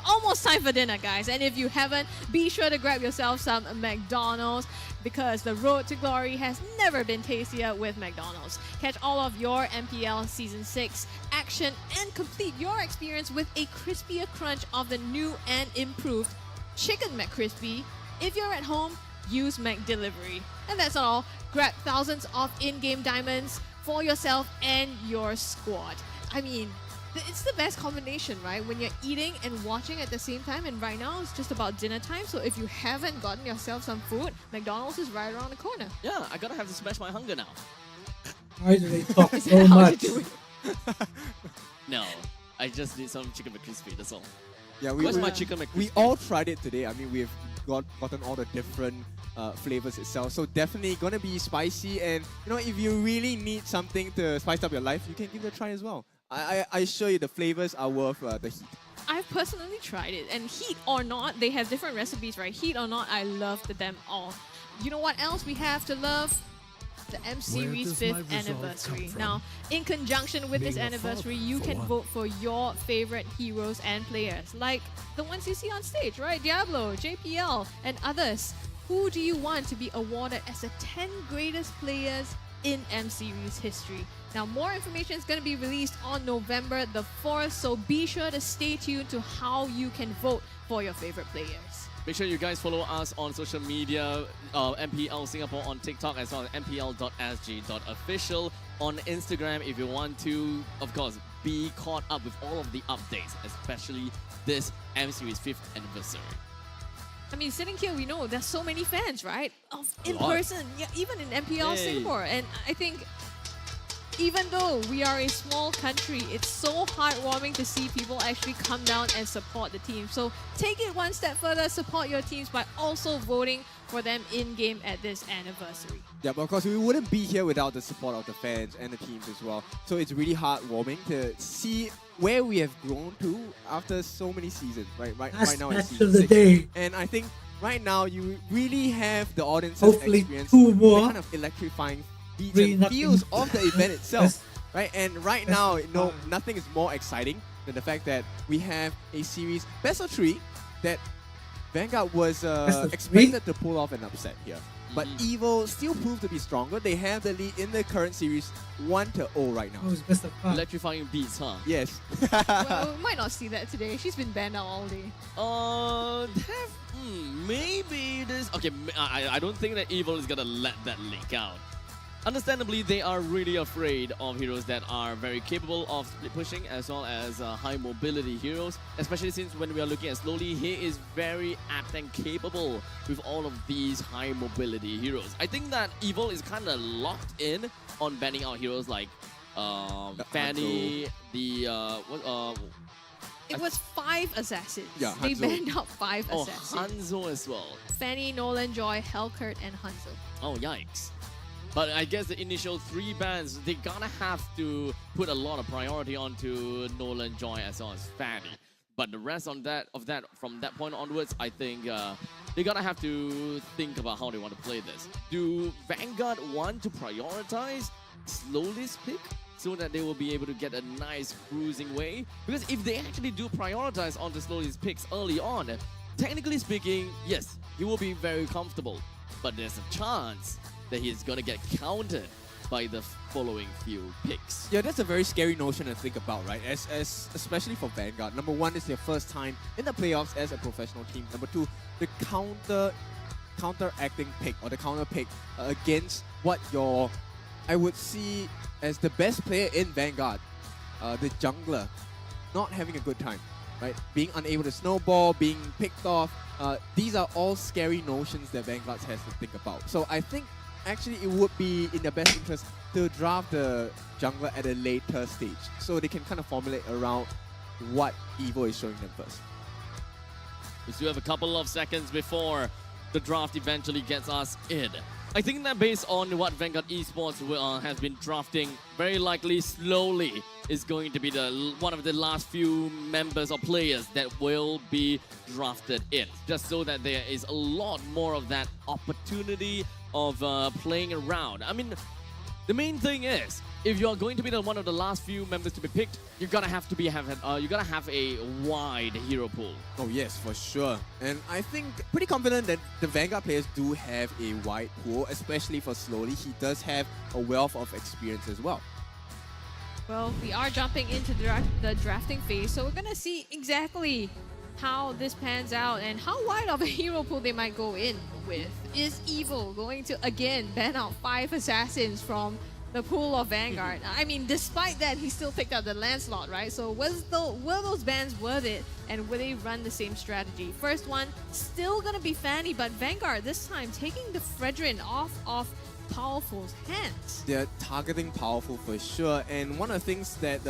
Almost time for dinner, guys. And if you haven't, be sure to grab yourself some McDonald's because the road to glory has never been tastier with McDonald's. Catch all of your MPL Season 6 action and complete your experience with a crispier crunch of the new and improved Chicken McCrispy. If you're at home, use McDelivery. And that's all. Grab thousands of in-game diamonds for yourself and your squad. I mean, it's the best combination, right? When you're eating and watching at the same time, and right now it's just about dinner time, so if you haven't gotten yourself some food, McDonald's is right around the corner. Yeah, I gotta have to smash my hunger now. Why do they talk Is so that how you much? do it? No, I just need some chicken McCrispy, that's all. Yeah, Where's my chicken McCrispy? we all tried it today. I mean, we've gotten all the different flavors itself. So definitely gonna be spicy. And you know, if you really need something to spice up your life, you can give it a try as well. I assure you, the flavors are worth the heat. I've personally tried it, and heat or not, they have different recipes, right? Heat or not, I loved them all. You know what else we have to love? The M Series does my 5th resolve anniversary. come from? Now, in conjunction with this Being a anniversary, father, you for can one. vote for your favorite heroes and players, like the ones you see on stage, right? Diablo, JPL, and others. Who do you want to be awarded as the 10 greatest players in M Series history? Now, more information is going to be released on November the 4th, so be sure to stay tuned to how you can vote for your favorite players. Make sure you guys follow us on social media, MPL Singapore on TikTok, as well as mpl.sg.official on Instagram if you want to, of course, be caught up with all of the updates, especially this M Series 5th anniversary. I mean, sitting here, we know there's so many fans, right? Of in lot. person, yeah, even in MPL Yay. Singapore. And I think even though we are a small country, it's so heartwarming to see people actually come down and support the team. So take it one step further, support your teams by also voting for them in-game at this anniversary. Yeah, but of course, we wouldn't be here without the support of the fans and the teams as well. So it's really heartwarming to see where we have grown to after so many seasons, right? Right now it's Match of season the 6. day. And I think right now you really have the audience's Hopefully experience two the more. kind of electrifying beats 3-0. and feels of the event itself. Yes. Right, and right Best now, of no, five. nothing is more exciting than the fact that we have a series best of 3 that Vanguard was Best of expected to pull off an upset here. But Mhm. Evo still proved to be stronger. They have the lead in the current series 1-0 right now. Oh, it's best of 5. Electrifying beats, huh? Yes. Well, we might not see that today. She's been banned out all day. Maybe this. Okay, I don't think that Evil is gonna let that leak out. Understandably, they are really afraid of heroes that are very capable of split pushing as well as high mobility heroes, especially since when we are looking at Slowly, he is very apt and capable with all of these high mobility heroes. I think that Evil is kind of locked in on banning out heroes like Fanny, It was 5 assassins. Yeah, They Hanzo. banned out 5 oh, assassins. Hanzo as well. Fanny, Nolan, Joy, Hellcurt, and Hanzo. Oh, yikes. But I guess the initial 3 bans, they gonna have to put a lot of priority onto Nolan, Joy, as well as Fanny. But the rest from that point onwards, I think they're gonna have to think about how they want to play this. Do Vanguard want to prioritize Slowly's pick so that they will be able to get a nice cruising way? Because if they actually do prioritize onto Slowly's picks early on, technically speaking, yes, he will be very comfortable. But there's a chance that he's gonna get countered by the following few picks. Yeah, that's a very scary notion to think about, right? As especially for Vanguard. Number 1 is their first time in the playoffs as a professional team. Number 2, the counteracting pick or the counter pick against what I would see as the best player in Vanguard, the jungler, not having a good time, right? Being unable to snowball, being picked off. These are all scary notions that Vanguard has to think about. So I think actually it would be in their best interest to draft the jungler at a later stage so they can kind of formulate around what Evo is showing them first. We still have a couple of seconds before the draft eventually gets us in. I think that based on what Vanguard Esports has been drafting, very likely Slowly is going to be one of the last few members or players that will be drafted in, just so that there is a lot more of that opportunity of playing around. I mean, the main thing is, if you are going to be one of the last few members to be picked, you're gonna have to have a wide hero pool. Oh yes, for sure. And I think pretty confident that the Vanguard players do have a wide pool, especially for Slowly. He does have a wealth of experience as well. Well, we are jumping into the drafting phase, so we're gonna see exactly how this pans out and how wide of a hero pool they might go in with. Is Evil going to again ban out 5 assassins from the pool of Vanguard? I mean, despite that, he still picked up the Lancelot, right? So were those bans worth it, and will they run the same strategy? First one, still gonna be Fanny, but Vanguard this time taking the Fredrin off of Powerful's hands. They're targeting Powerful for sure, and one of the things that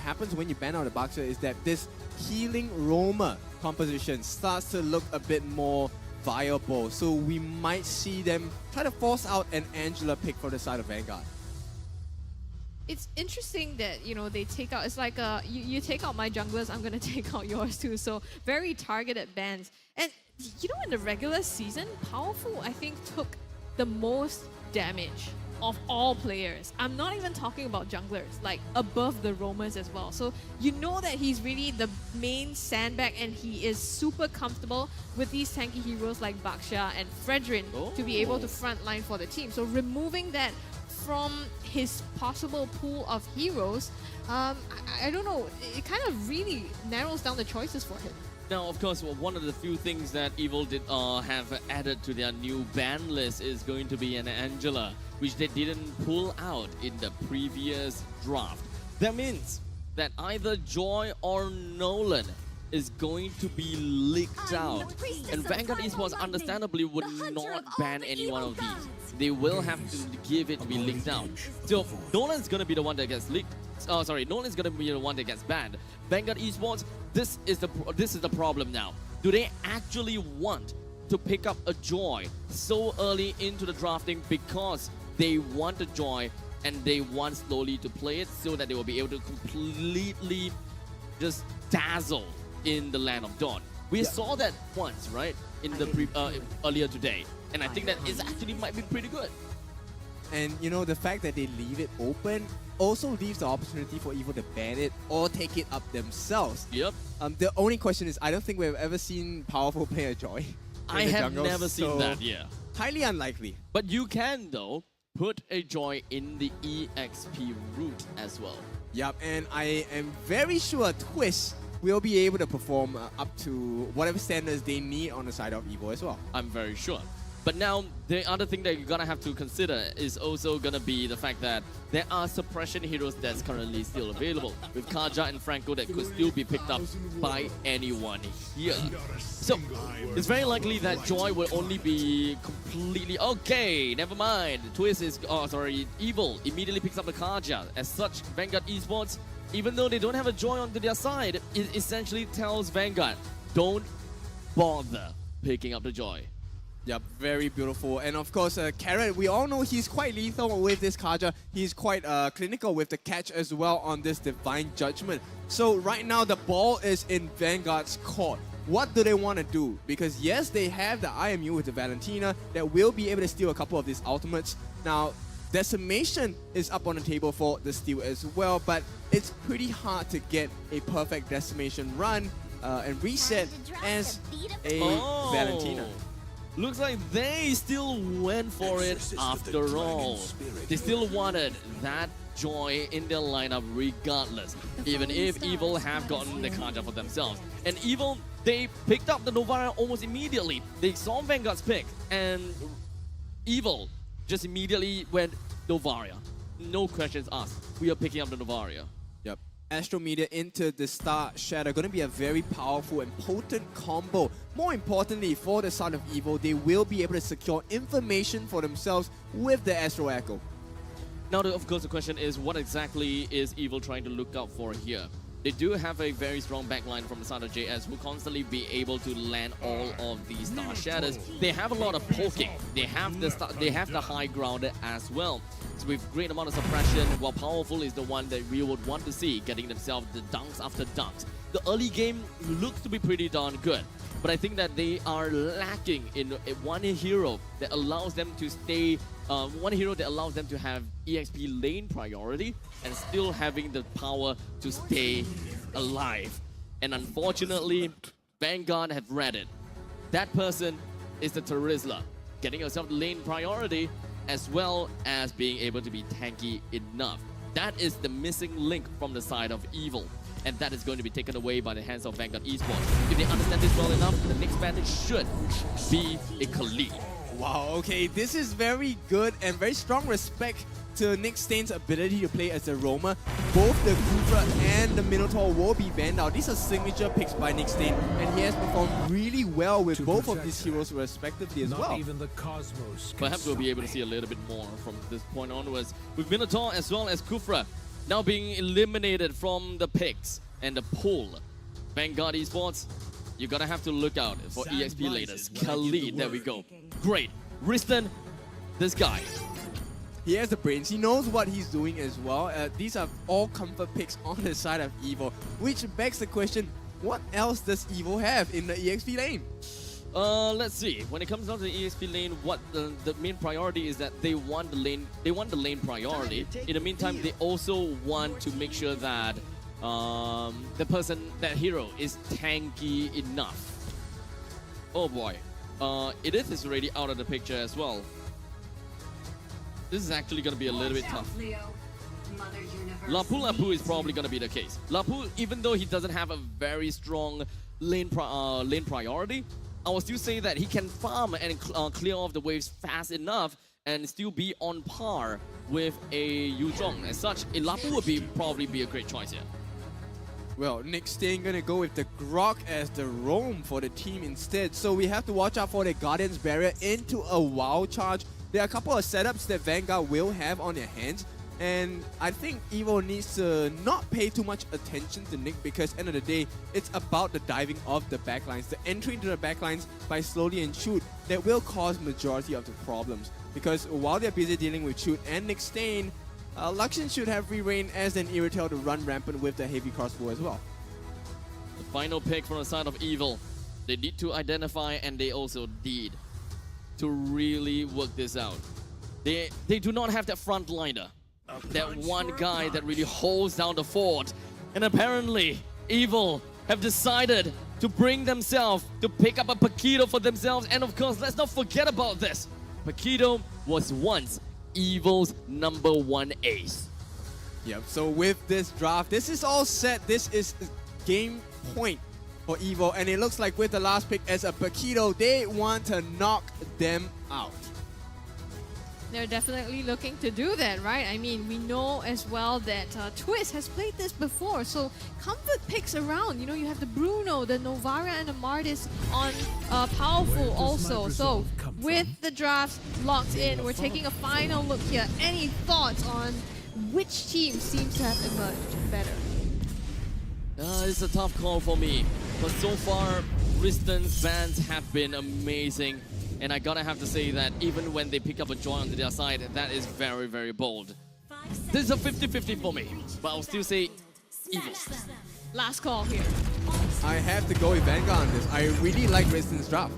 happens when you ban out the Boxer is that this healing roamer composition starts to look a bit more viable, so we might see them try to force out an Angela pick for the side of Vanguard. It's interesting that, you know, they take out, it's like you take out my junglers, I'm gonna take out yours too, so very targeted bans. And you know, in the regular season, Powerful I think took the most damage of all players. I'm not even talking about junglers, like above the roamers as well. So you know that he's really the main sandbag, and he is super comfortable with these tanky heroes like Baksha and Fredrin to be able to frontline for the team. So removing that from his possible pool of heroes, I don't know, it kind of really narrows down the choices for him. Now, of course, one of the few things that Evil did have added to their new ban list is going to be an Angela, which they didn't pull out in the previous draft. That means that either Joy or Nolan is going to be leaked out. And Vanguard Esports understandably would not ban any one of these. They will have to give it to be leaked out. So Nolan's going to be the one that gets leaked. Nolan's going to be the one that gets banned. Vanguard Esports, this is the problem now. Do they actually want to pick up a Joy so early into the drafting because they want a Joy and they want Slowly to play it so that they will be able to completely just dazzle in the Land of Dawn? We saw that once, right? In the earlier today. And I think that is actually might be pretty good. And you know, the fact that they leave it open also leaves the opportunity for Evil to ban it or take it up themselves. Yep. The only question is, I don't think we've ever seen Powerful play a Joy. I have never seen that, yeah. Highly unlikely. But you can, though, put a Joy in the EXP route as well. Yep, and I am very sure Twist will be able to perform up to whatever standards they need on the side of Evil as well. I'm very sure. But now, the other thing that you're gonna have to consider is also gonna be the fact that there are suppression heroes that's currently still available, with Kaja and Franco that could still be picked up by anyone here. So, it's very likely that Joy will only be completely... Okay, never mind. Twist is... Evil immediately picks up the Kaja. As such, Vanguard Esports, even though they don't have a Joy onto their side, it essentially tells Vanguard, don't bother picking up the Joy. Yep, very beautiful. And of course, Carrot, we all know he's quite lethal with this Kaja. He's quite clinical with the catch as well on this Divine Judgment. So right now, the ball is in Vanguard's court. What do they want to do? Because yes, they have the IMU with the Valentina that will be able to steal a couple of these ultimates. Now, Decimation is up on the table for the steal as well, but it's pretty hard to get a perfect Decimation run and reset as a Valentina. Looks like they still went for it after all. They still wanted that Joy in their lineup regardless, even if Evil have gotten the Kaja for themselves. And Evil, they picked up the Novaria almost immediately. They saw Vanguard's pick, and Evil just immediately went Novaria. No questions asked. We are picking up the Novaria. Yep. Astro Media into the Star Shadow. Going to be a very powerful and potent combo. More importantly, for the side of Evil, they will be able to secure information for themselves with the Astro Echo. Now, of course, the question is, what exactly is Evil trying to look out for here? They do have a very strong backline from the side of JS who constantly be able to land all of these Star Shatters. They have a lot of poking. They have the high ground as well. So with great amount of suppression, while Powerful is the one that we would want to see getting themselves the dunks after dunks. The early game looks to be pretty darn good. but I think that they are lacking in one hero that allows them to stay, one hero that allows them to have EXP lane priority and still having the power to stay alive. And unfortunately, Vanguard have read it. That person is the Terizla, getting yourself lane priority as well as being able to be tanky enough. That is the missing link from the side of Evil, and that is going to be taken away by the hands of Vanguard Esports. If they understand this well enough, the next battle should be a Khalid. Wow, okay, this is very good and very strong respect to Nick Stain's ability to play as a roamer. Both the Kufra and the Minotaur will be banned out. These are signature picks by Nick Stain, and he has performed really well with both of these heroes respectively as well. Even the cosmos Perhaps we'll be able to see a little bit more from this point onwards, with Minotaur as well as Kufra now being eliminated from the picks and the pool. Vanguard Esports, you're gonna have to look out for EXP laters. Khalid, there we go. Great. Riston, this guy. He has the brains. He knows what he's doing as well. These are all comfort picks on the side of Evo, which begs the question, what else does Evo have in the EXP lane? Let's see. When it comes down to the EXP lane, what the main priority is that they want the lane. They want the lane priority. In the meantime, they also want to make sure that that hero is tanky enough. Oh boy, Edith is already out of the picture as well. This is actually going to be a little bit tough. Lapu is probably going to be the case. Lapu, even though he doesn't have a very strong lane priority, I will still say that he can farm and clear off the waves fast enough and still be on par with a Yu Zhong. As such, a Lapu would probably be a great choice here. Well, Nick Stain gonna go with the Grok as the roam for the team instead. So we have to watch out for the Guardian's Barrier into a WoW charge. There are a couple of setups that Vanguard will have on their hands, and I think Evo needs to not pay too much attention to Nick, because end of the day, it's about the diving of the backlines, the entry into the backlines by slowly and shoot that will cause majority of the problems. Because while they're busy dealing with shoot and Nick Stain, Luxian should have free reign as an Irritel to run rampant with the heavy crossbow as well. The final pick from the side of Evil. They need to identify, and they also need to really work this out. They do not have that frontliner, that one guy that really holds down the fort. And apparently, Evil have decided to bring themselves, to pick up a Paquito for themselves. And of course, let's not forget about this. Paquito was once Evil's #1 ace. Yep, so with this draft, this is all set. This is game point for Evo, and it looks like with the last pick as a Paquito, they want to knock them out. They're definitely looking to do that, right? I mean, we know as well that Twist has played this before, so comfort picks around. You know, you have the Bruno, the Novara, and the Martis on Powerful also. So with the drafts locked in, we're taking a final look here. Any thoughts on which team seems to have emerged better? It's a tough call for me, but so far, Riston's bans have been amazing. And I gotta have to say that even when they pick up a joy onto their side, that is very, very bold. This is a 50-50 for me, but I'll still say Evil. Last call here. I have to go with Vanguard on this. I really like Riston's draft.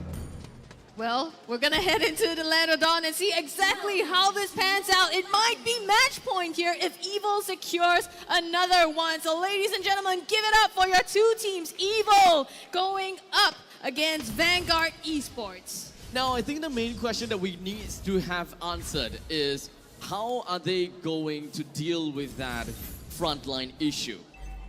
Well, we're gonna head into the Land of Dawn and see exactly how this pans out. It might be match point here if Evil secures another one. So ladies and gentlemen, give it up for your two teams. Evil going up against Vanguard Esports. Now, I think the main question that we need to have answered is how are they going to deal with that frontline issue?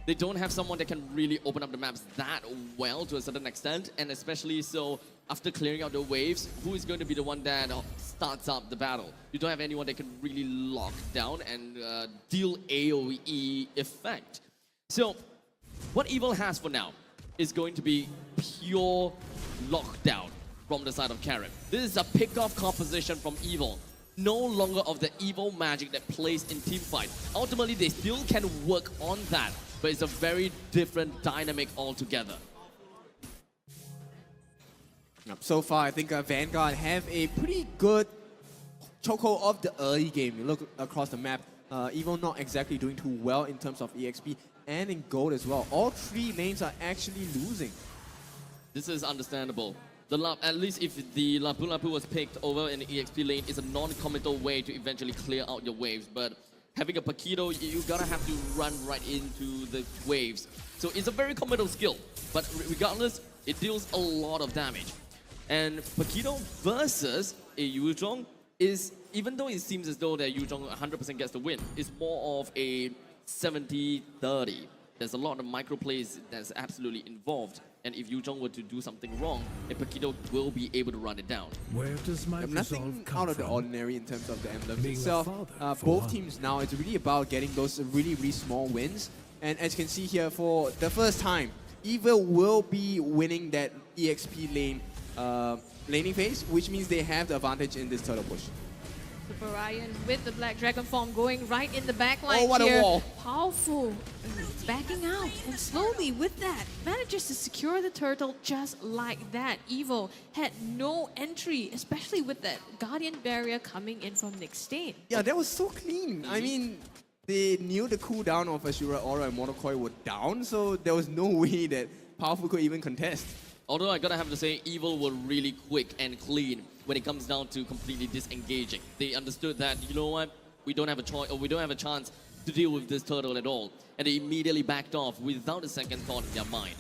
They don't have someone that can really open up the maps that well to a certain extent, and especially so after clearing out the waves, who is going to be the one that starts up the battle? You don't have anyone that can really lock down and deal AoE effect. So, what Evil has for now is going to be pure lockdown from the side of Karim. This is a pick-off composition from Evil. No longer of the Evil magic that plays in teamfight. Ultimately, they still can work on that, but it's a very different dynamic altogether. So far, I think Vanguard have a pretty good chokehold of the early game. You look across the map, Evil not exactly doing too well in terms of EXP and in gold as well. All three lanes are actually losing. This is understandable. At least if the Lapu Lapu was picked over in the EXP lane, is a non-committal way to eventually clear out your waves. But having a Paquito, you gotta have to run right into the waves. So it's a very committal skill. But regardless, it deals a lot of damage. And Paquito versus a Yuzhong is, even though it seems as though that Yuzhong 100% gets the win, it's more of a 70-30. There's a lot of micro plays that's absolutely involved. And if Yuzhong were to do something wrong, a Paquito will be able to run it down. Where does my Nothing resolve come out of the from? ordinary in terms of the emblems Being a itself. father, for Both one. teams now, it's really about getting those really, really small wins. And as you can see here, for the first time, Evil will be winning that EXP lane laning phase, which means they have the advantage in this turtle push. Super Ryan with the Black Dragon form going right in the back line Oh, what a here. wall. Powerful. Backing out. And slowly with that, manages to secure the turtle just like that. Evil had no entry, especially with that Guardian barrier coming in from Nick Stain. Yeah, that was so clean. I mean, they knew the cooldown of Ashura, Aura, and Monokoi were down, so there was no way that Powerful could even contest. Although I gotta have to say, Evil were really quick and clean when it comes down to completely disengaging. They understood that, you know what, we don't have a choice, or we don't have a chance to deal with this turtle at all. And they immediately backed off without a second thought in their mind.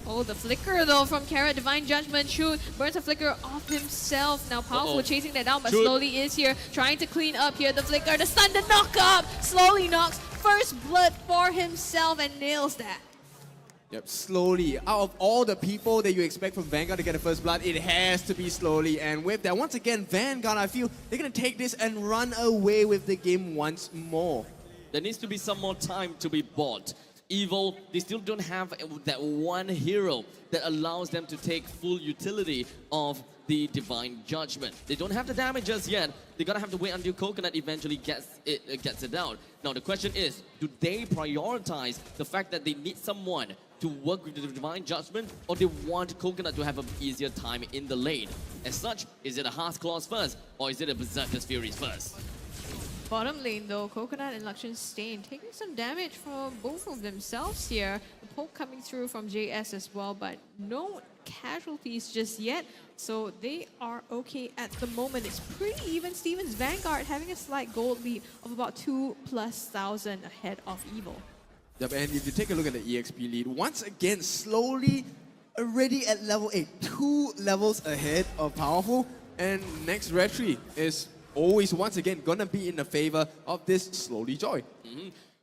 Oh, the flicker though from Carrot, Divine Judgment, Shoot, burns a flicker off himself. Now Powerful chasing that down, but Shoot. slowly is here, trying to clean up here. The flicker, the stun, the knock up, slowly knocks first blood for himself and nails that. Yep, slowly. Out of all the people that you expect from Vanguard to get the first blood, it has to be slowly. And with that, once again, Vanguard, I feel they're going to take this and run away with the game once more. There needs to be some more time to be bought. Evil, they still don't have that one hero that allows them to take full utility of the Divine Judgment. They don't have the damage just yet. They're gonna have to wait until Coconut eventually gets it out. Now the question is, do they prioritize the fact that they need someone to work with the Divine Judgment, or they want Coconut to have an easier time in the lane? As such, is it a Heart's Claws first, or is it a Berserker's Furies first? Bottom lane though, Coconut and Lakshan Stain taking some damage from both of themselves here. The poke coming through from JS as well, but no casualties just yet. So they are okay at the moment. It's pretty even. Steven's Vanguard having a slight gold lead of about 2,000+ ahead of Evil. Yep, and if you take a look at the EXP lead, once again, slowly, already at level 8, 2 levels ahead of Powerful. And next Retry is always, once again, gonna be in the favor of this slowly Joy.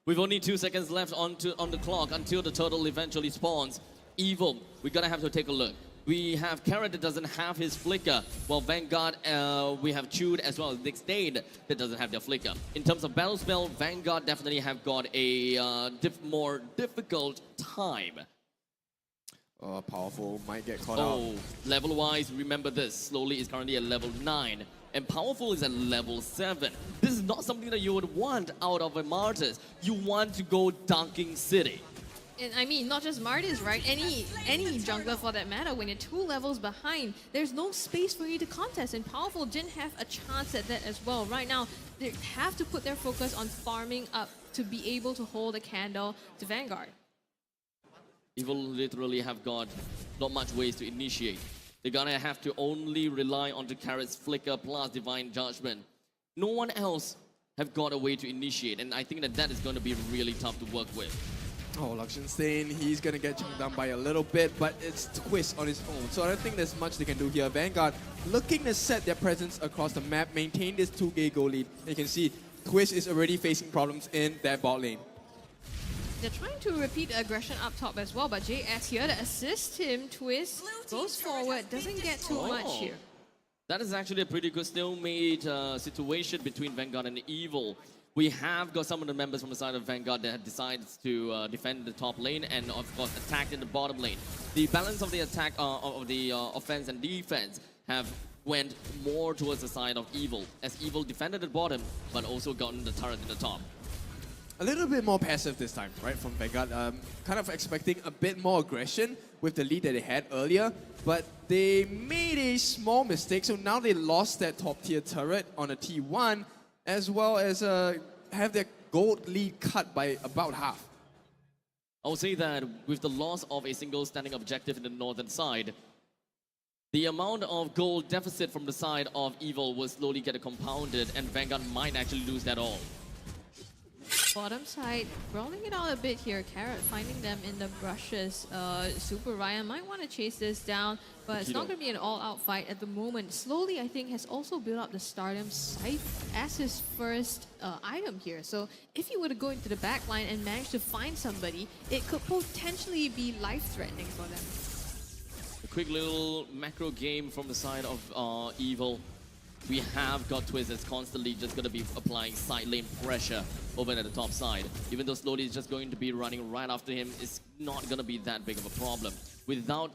We've only 2 seconds left on the clock until the turtle eventually spawns. Evil, we're gonna have to take a look. We have Carrot that doesn't have his flicker, while Vanguard, we have Chewed as well as Nick Stain that doesn't have their flicker. In terms of battle spell, Vanguard definitely have got a more difficult time. Powerful might get caught out. Oh, level-wise, remember this, Slowly is currently at level 9. And Powerful is at level 7. This is not something that you would want out of a Martyrs. You want to go Dunking City. And I mean, not just Martyrs, right? Any jungler for that matter, when you're 2 levels behind, there's no space for you to contest. And Powerful didn't have a chance at that as well. Right now, they have to put their focus on farming up to be able to hold a candle to Vanguard. Evil literally have got not much ways to initiate. They're gonna have to only rely on the Carrot's flicker plus Divine Judgment. No one else have got a way to initiate, and I think that is gonna be really tough to work with. Oh, Lakshan Stain, he's gonna get chunked down by a little bit, but it's Twist on his own. So I don't think there's much they can do here. Vanguard looking to set their presence across the map, maintain this 2K goal lead. You can see Twist is already facing problems in that bot lane. They're trying to repeat the aggression up top as well, but JS here to assist him. Twist goes forward, doesn't get too much here. That is actually a pretty good stalemate situation between Vanguard and Evil. We have got some of the members from the side of Vanguard that have decided to defend the top lane and, of course, attack in the bottom lane. The balance of the attack of the offense and defense have went more towards the side of Evil, as Evil defended the bottom, but also gotten the turret in the top. A little bit more passive this time, right, from Vanguard. Kind of expecting a bit more aggression with the lead that they had earlier, but they made a small mistake, so now they lost that top tier turret on a T1, as well as have their gold lead cut by about half. I would say that with the loss of a single standing objective in the northern side, The amount of goal deficit from the side of Evil will slowly get compounded, and Vanguard might actually lose that all. Bottom side, rolling it out a bit here. Carrot finding them in the brushes. Super Ryan might want to chase this down, but it's not going to be an all-out fight at the moment. Slowly, I think, has also built up the Stardom Scythe as his first item here. So if he were to go into the back line and manage to find somebody, it could potentially be life-threatening for them. A quick little macro game from the side of Evil. We have got Twist that's constantly just going to be applying side lane pressure over at the top side. Even though slowly is just going to be running right after him, it's not going to be that big of a problem. Without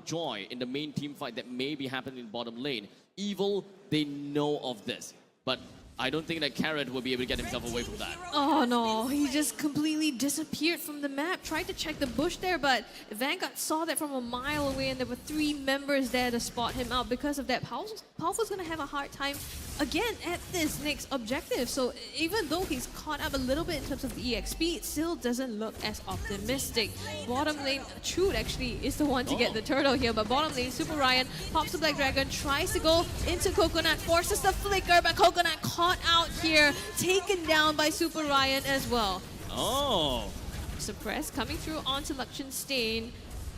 Joy in the main team fight that may be happening in bottom lane, Evil, they know of this. But I don't think that Carrot will be able to get himself away from that. Oh no, he just completely disappeared from the map. Tried to check the bush there, but Vanguard saw that from a mile away and there were 3 members there to spot him out. Because of that, Powerful's gonna have a hard time again at this next objective. So even though he's caught up a little bit in terms of the EXP, it still doesn't look as optimistic. Bottom lane, Chute actually is the one to get the turtle here, but bottom lane, Super Ryan pops the Black Dragon, tries to go into Coconut, forces the flicker, but Coconut caught out here, taken down by Super Ryan as well. Oh! Suppress coming through onto Luxian Stain.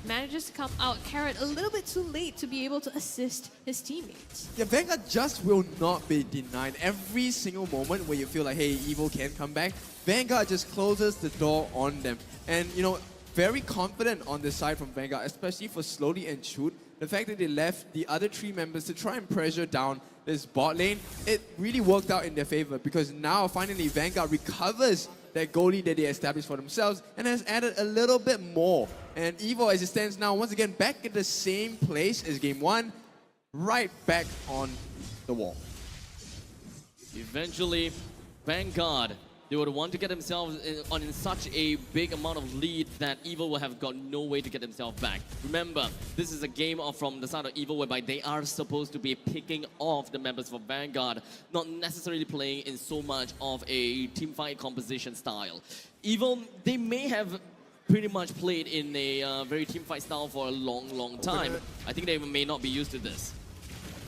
Manages to come out. Carrot a little bit too late to be able to assist his teammates. Yeah, Vanguard just will not be denied. Every single moment where you feel like, hey, Evil can come back, Vanguard just closes the door on them. And, you know, very confident on this side from Vanguard, especially for Slowly and Chute. The fact that they left the other 3 members to try and pressure down this bot lane, it really worked out in their favor, because now finally Vanguard recovers that goalie that they established for themselves and has added a little bit more. And Evil, as it stands now, once again back in the same place as game 1, right back on the wall. Eventually, Vanguard, they would want to get themselves in such a big amount of lead that Evil will have got no way to get themselves back. Remember, this is a game from the side of Evil whereby they are supposed to be picking off the members for Vanguard, not necessarily playing in so much of a teamfight composition style. Evil, they may have pretty much played in a very teamfight style for a long time. I think they may not be used to this.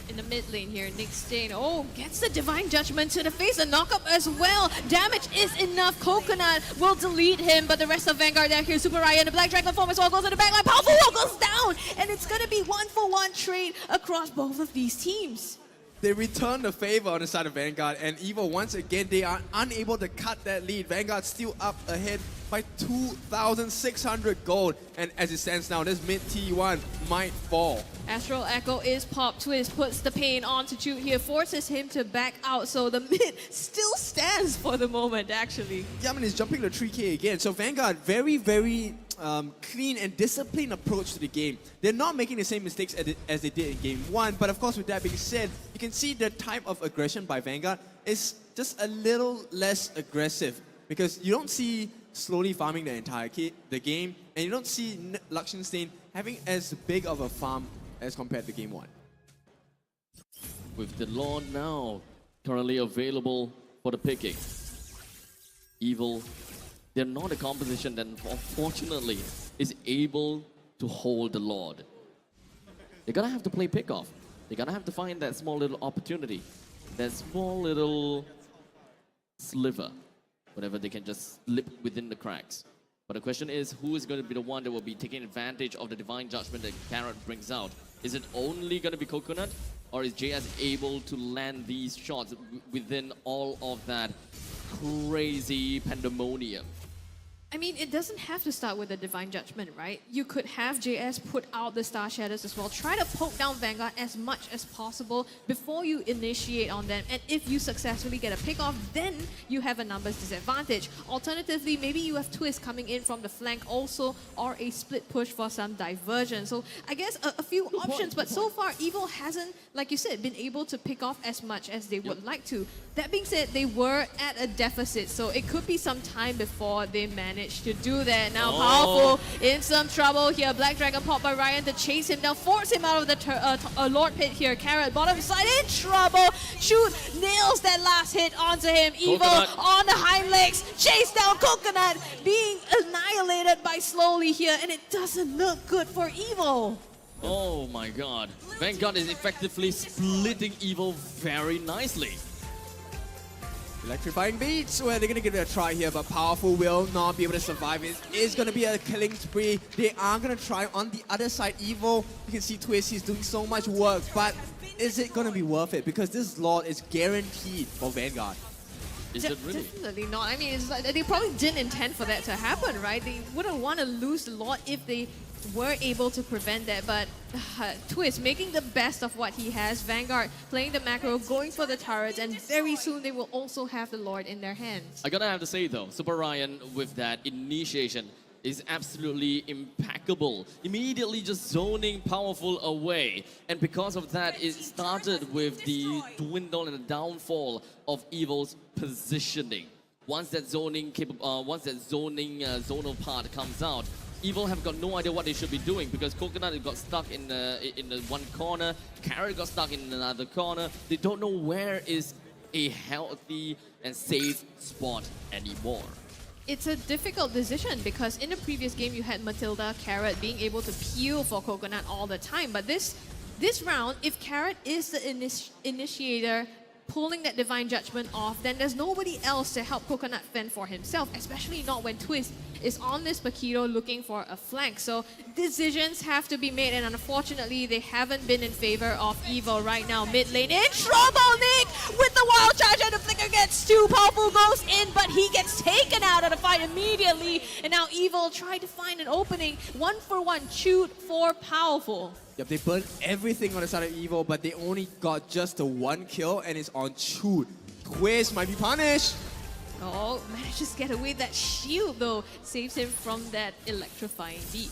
In the mid lane here, Nick Stain, gets the Divine Judgment to the face, a knock-up as well. Damage is enough. Coconut will delete him, but the rest of Vanguard down here, Super Ryan, the Black Dragon form as well, goes in the backline. Powerful Wall goes down, and it's going to be 1-for-1 trade across both of these teams. They return the favor on the side of Vanguard, and Evil, once again, they are unable to cut that lead. Vanguard still up ahead by 2,600 gold, and as it stands now, this mid T1 might fall. Astral Echo is popped. Twist puts the pain onto Chute here, forces him to back out, so the mid still stands for the moment, actually. Yaman is jumping the 3K again, so Vanguard very clean and disciplined approach to the game. They're not making the same mistakes as they did in game 1, but of course with that being said, you can see the type of aggression by Vanguard is just a little less aggressive, because you don't see Slowly farming the entire the game, and you don't see Luxian Stain having as big of a farm as compared to game 1. With the Lord now currently available for the picking, Evil, they're not a composition that unfortunately is able to hold the Lord. They're gonna have to play pickoff. They're gonna have to find that small little opportunity, that small little sliver, whatever they can just slip within the cracks. But the question is, who is going to be the one that will be taking advantage of the Divine Judgment that Carrot brings out? Is it only going to be Coconut, or is JS able to land these shots within all of that crazy pandemonium? I mean, it doesn't have to start with the Divine Judgment, right? You could have JS put out the Star Shadows as well. Try to poke down Vanguard as much as possible before you initiate on them. And if you successfully get a pick off, then you have a numbers disadvantage. Alternatively, maybe you have Twist coming in from the flank also, or a split push for some diversion. So I guess a few options, but so far Evil hasn't, like you said, been able to pick off as much as they would like to. That being said, they were at a deficit, so it could be some time before they manage to do that. Now Powerful in some trouble here. Black Dragon popped by Ryan to chase him down, force him out of the Lord Pit here. Carrot bottom side in trouble. Chute nails that last hit onto him. Evil on the hind legs, chase down Coconut, being annihilated by Slowly here, and it doesn't look good for Evil. Oh my god. Vanguard is effectively splitting Evil very nicely. Electrifying beats, well, they're going to give it a try here, but Powerful will not be able to survive. It is going to be a killing spree. They are going to try on the other side. Evil, you can see Twist, he's doing so much work, but is it going to be worth it? Because this Lord is guaranteed for Vanguard. Is it really? Definitely not. I mean, it's like they probably didn't intend for that to happen, right? They wouldn't want to lose the Lord if they were able to prevent that, but Twist making the best of what he has. Vanguard playing the macro, going for the turrets, and very soon they will also have the Lord in their hands. I gotta have to say though, Super Ryan with that initiation is absolutely impeccable. Immediately just zoning Powerful away. And because of that, it started with the dwindle and the downfall of Evil's positioning. Once that zoning zonal part comes out, Evil have got no idea what they should be doing because Coconut got stuck in the one corner, Carrot got stuck in another corner. They don't know where is a healthy and safe spot anymore. It's a difficult decision because in the previous game you had Matilda, Carrot being able to peel for Coconut all the time. But this round, if Carrot is the initiator pulling that Divine Judgment off, then there's nobody else to help Coconut fend for himself, especially not when Twist is on this Paquito looking for a flank. So decisions have to be made, and unfortunately they haven't been in favor of Evil right now. Mid lane in trouble, Nick with the wild charge, and the flicker gets too Powerful, goes in, but he gets taken out of the fight immediately. And now Evil tried to find an opening, 1-for-1 shoot for Powerful. Yep, they burned everything on the side of Evil, but they only got just the one kill, and it's on Chute. Twist might be punished. Oh, manages to get away. That shield, though, saves him from that electrifying beat.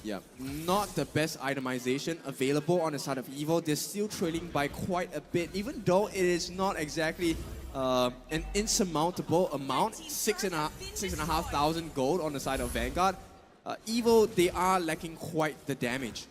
Yeah, not the best itemization available on the side of Evil. They're still trailing by quite a bit, even though it is not exactly an insurmountable amount. 6,500 gold on the side of Vanguard. Evil, they are lacking quite the damage.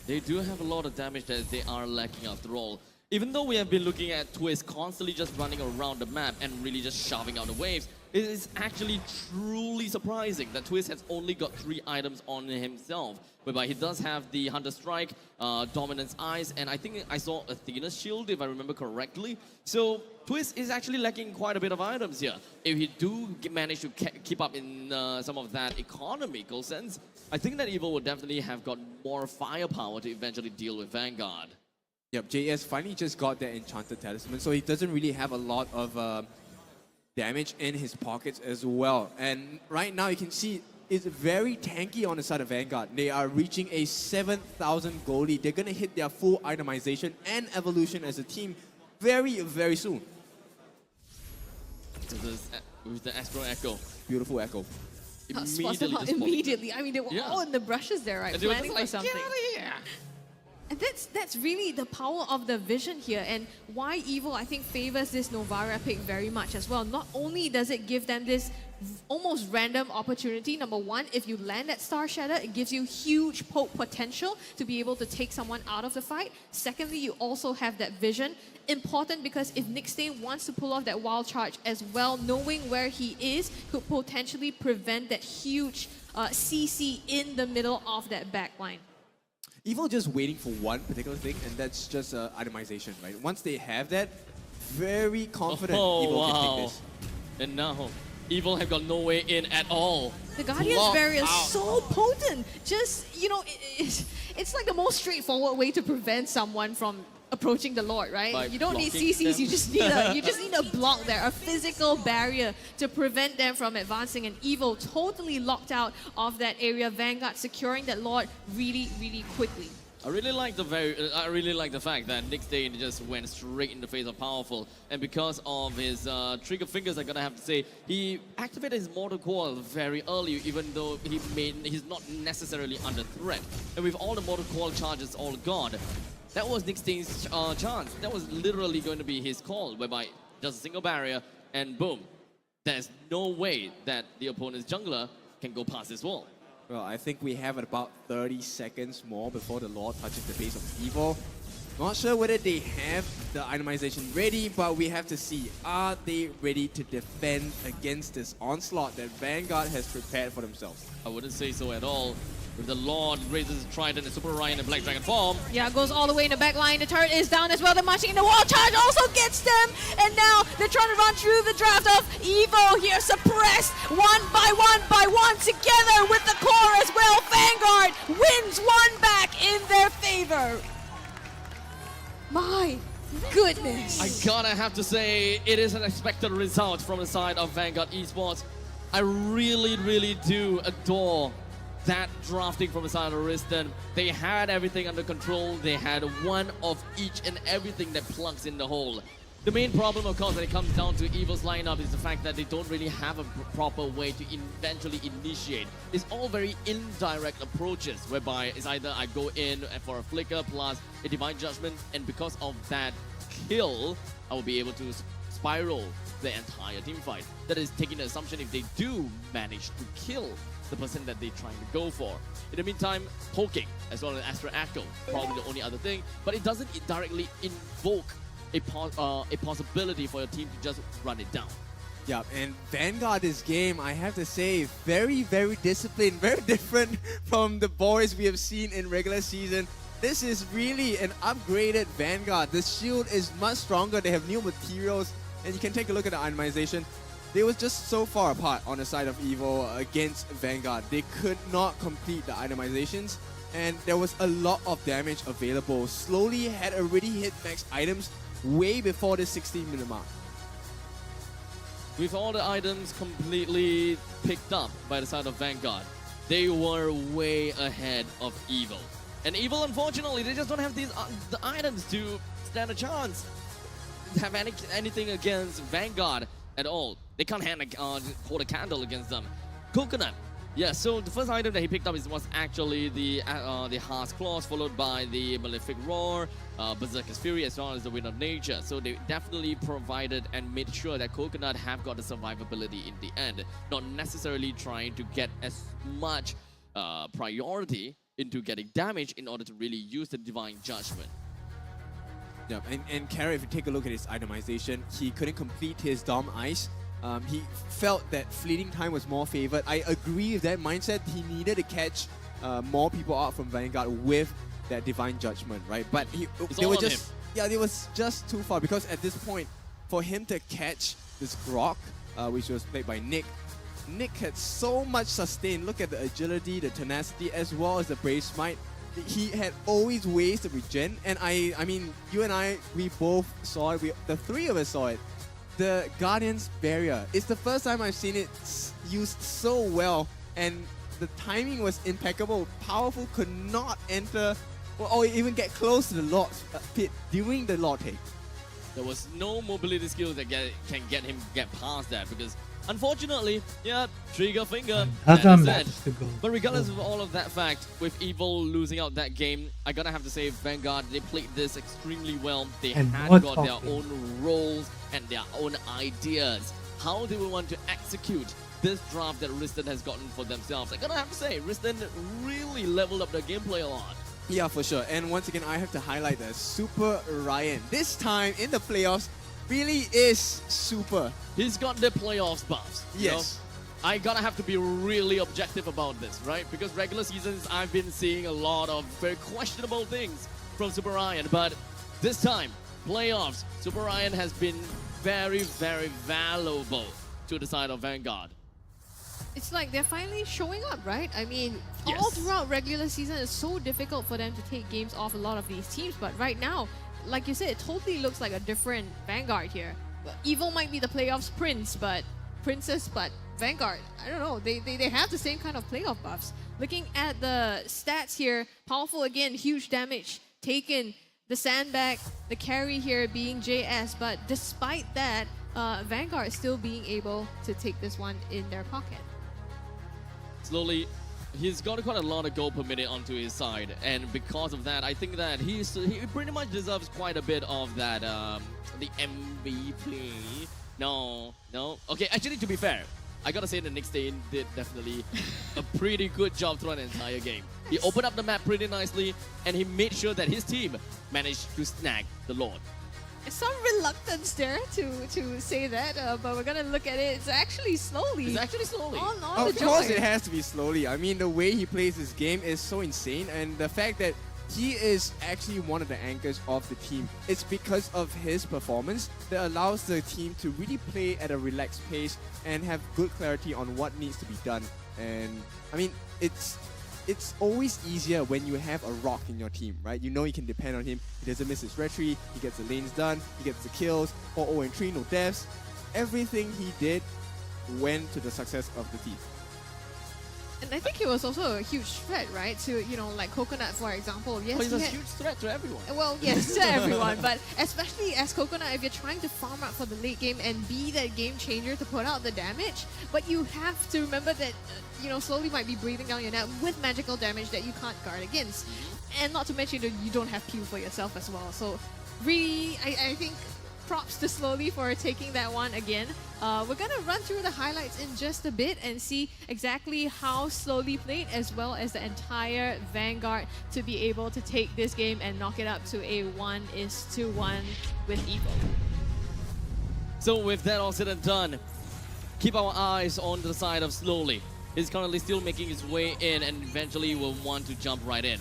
They do have a lot of damage that they are lacking after all. Even though we have been looking at Twist constantly just running around the map and really just shoving out the waves, it is actually truly surprising that Twist has only got 3 items on himself, whereby he does have the Hunter Strike, Dominance Eyes, and I think I saw Athena's Shield if I remember correctly. So Twist is actually lacking quite a bit of items here. If he do manage to keep up in some of that economical sense, I think that Evil will definitely have got more firepower to eventually deal with Vanguard. Yep, JS finally just got that Enchanted Talisman, so he doesn't really have a lot of damage in his pockets as well. And right now you can see it's very tanky on the side of Vanguard. They are reaching a 7,000 gold lead. They're going to hit their full itemization and evolution as a team very, very soon. With the Astro Echo. Beautiful Echo. Immediately. I mean, they were all in the brushes there, right? Planning for something. Get out of here! And that's really the power of the vision here, and why Evil, I think, favors this Novara pick very much as well. Not only does it give them this almost random opportunity, number one, if you land that Star Shatter, it gives you huge poke potential to be able to take someone out of the fight. Secondly, you also have that vision. Important because if Nick Stain wants to pull off that wild charge as well, knowing where he is could potentially prevent that huge CC in the middle of that backline. Evil just waiting for one particular thing, and that's just itemization, right? Once they have that, very confident Evil can take this. And now, Evil have got no way in at all. The Guardian's Barrier is so potent. Just, you know, it's like the most straightforward way to prevent someone from approaching the Lord, right? You don't need CCs, you just need a block there, a physical barrier to prevent them from advancing. And Evil totally locked out of that area. Vanguard securing that Lord really, really quickly. I really like the fact that Nick Stain just went straight in the face of Powerful, and because of his trigger fingers, I'm gonna have to say he activated his Mortal Coil very early, even though he's not necessarily under threat. And with all the Mortal Coil charges all gone, that was Nick Stain's chance. That was literally going to be his call, whereby just a single barrier and boom, there's no way that the opponent's jungler can go past this wall. Well, I think we have about 30 seconds more before the Lord touches the base of Evil. Not sure whether they have the itemization ready, but we have to see, are they ready to defend against this onslaught that Vanguard has prepared for themselves? I wouldn't say so at all. With the Lord raises his trident and Super Ryan in Black Dragon form. Yeah, goes all the way in the back line. The turret is down as well. They're marching in the wall charge also gets them. And now they're trying to run through the draft of Evo here. Suppressed one by one together with the core as well. Vanguard wins one back in their favor. My goodness. I gotta have to say, it is an expected result from the side of Vanguard Esports. I really do adore that drafting from the side of RESTREAM. They had everything under control. They had one of each and everything that plugs in the hole. The main problem, of course, when it comes down to Evil's lineup is the fact that they don't really have a proper way to eventually initiate. It's all very indirect approaches, whereby it's either I go in for a flicker plus a divine judgment, and because of that kill, I will be able to spiral the entire team fight. That is taking the assumption if they do manage to kill the person that they're trying to go for. In the meantime, poking as well as Astra Echo, probably the only other thing, but it doesn't directly invoke a possibility for your team to just run it down. Yeah, and Vanguard this game, I have to say, very disciplined, very different from the boys we have seen in regular season. This is really an upgraded Vanguard. The shield is much stronger, they have new materials, and you can take a look at the itemization. They was just so far apart on the side of Evo against Vanguard. They could not complete the itemizations, and there was a lot of damage available. Slowly had already hit max items way before the 16-minute mark. With all the items completely picked up by the side of Vanguard, they were way ahead of Evil. And Evil, unfortunately, they just don't have these the items to stand a chance, have anything against Vanguard at all. They can't hold a candle against them. Coconut. Yeah, so the first item that he picked up was actually the Heart's Claws, followed by the Malefic Roar, Berserker's Fury, as well as the Wind of Nature. So they definitely provided and made sure that Coconut have got the survivability in the end, not necessarily trying to get as much priority into getting damage in order to really use the Divine Judgment. Yeah, and Carrot, if you take a look at his itemization, he couldn't complete his Dom Ice. He felt that fleeting time was more favored. I agree with that mindset. He needed to catch more people out from Vanguard with that Divine Judgment, right? But they was just too far, because at this point, for him to catch this Grok, which was played by Nick had so much sustain. Look at the agility, the tenacity, as well as the Brave Smite. He had always ways to regen, and I mean, you and I, we both saw it. The three of us saw it. The Guardian's Barrier. It's the first time I've seen it used so well, and the timing was impeccable. Powerful could not enter or even get close to the Lord pit during the Lord take. There was no mobility skills that can get him get past that, because unfortunately, yeah, trigger finger. Another match to go. But regardless of all of that fact, with Evil losing out that game, I gotta have to say Vanguard, they played this extremely well. They had got their own roles and their own ideas. How they will want to execute this draft that RESTREAM has gotten for themselves. I gotta have to say, RESTREAM really leveled up their gameplay a lot. Yeah, for sure. And once again, I have to highlight the Super Ryan. This time in the playoffs, really is super. He's got the playoffs buffs. Yes. You know? I gotta have to be really objective about this, right? Because regular seasons, I've been seeing a lot of very questionable things from Super Ryan. But this time, playoffs, Super Ryan has been very valuable to the side of Vanguard. It's like they're finally showing up, right? I mean, Yes. all throughout regular season, it's so difficult for them to take games off a lot of these teams. But right now, like you said, it totally looks like a different Vanguard here. Evil might be the playoffs princess, but Vanguard, I don't know. They have the same kind of playoff buffs. Looking at the stats here, powerful again, huge damage taken. The sandbag, the carry here being JS, but despite that, Vanguard still being able to take this one in their pocket. Slowly, he's got quite a lot of gold per minute onto his side, and because of that, I think that he pretty much deserves quite a bit of that, the MVP. No. Okay, actually, to be fair, I gotta say the Nick Stain did definitely a pretty good job throughout the entire game. He opened up the map pretty nicely, and he made sure that his team managed to snag the Lord. some reluctance there to say that, but we're gonna look at it. It's actually slowly. It's actually slowly. On Of the course, joy. it has to be slowly. I mean, the way he plays this game is so insane, and the fact that he is actually one of the anchors of the team. It's because of his performance that allows the team to really play at a relaxed pace and have good clarity on what needs to be done. And I mean, it's always easier when you have a rock in your team, right? You know you can depend on him. He doesn't miss his retry. He gets the lanes done. He gets the kills. 4-0-3, no deaths. Everything he did went to the success of the team. And I think he was also a huge threat, right? To, like Coconut, for example. Yes, But he's he a had- huge threat to everyone. Well, yes, to everyone, but especially as Coconut, if you're trying to farm up for the late game and be that game changer to put out the damage, but you have to remember that, slowly might be breathing down your neck with magical damage that you can't guard against. And not to mention that you don't have Q for yourself as well. So really, I think props to Slowly for taking that one again. We're gonna run through the highlights in just a bit and see exactly how Slowly played, as well as the entire Vanguard to be able to take this game and knock it up to a 1:1 with Evo. So with that all said and done, keep our eyes on the side of Slowly. He's currently still making his way in and eventually will want to jump right in.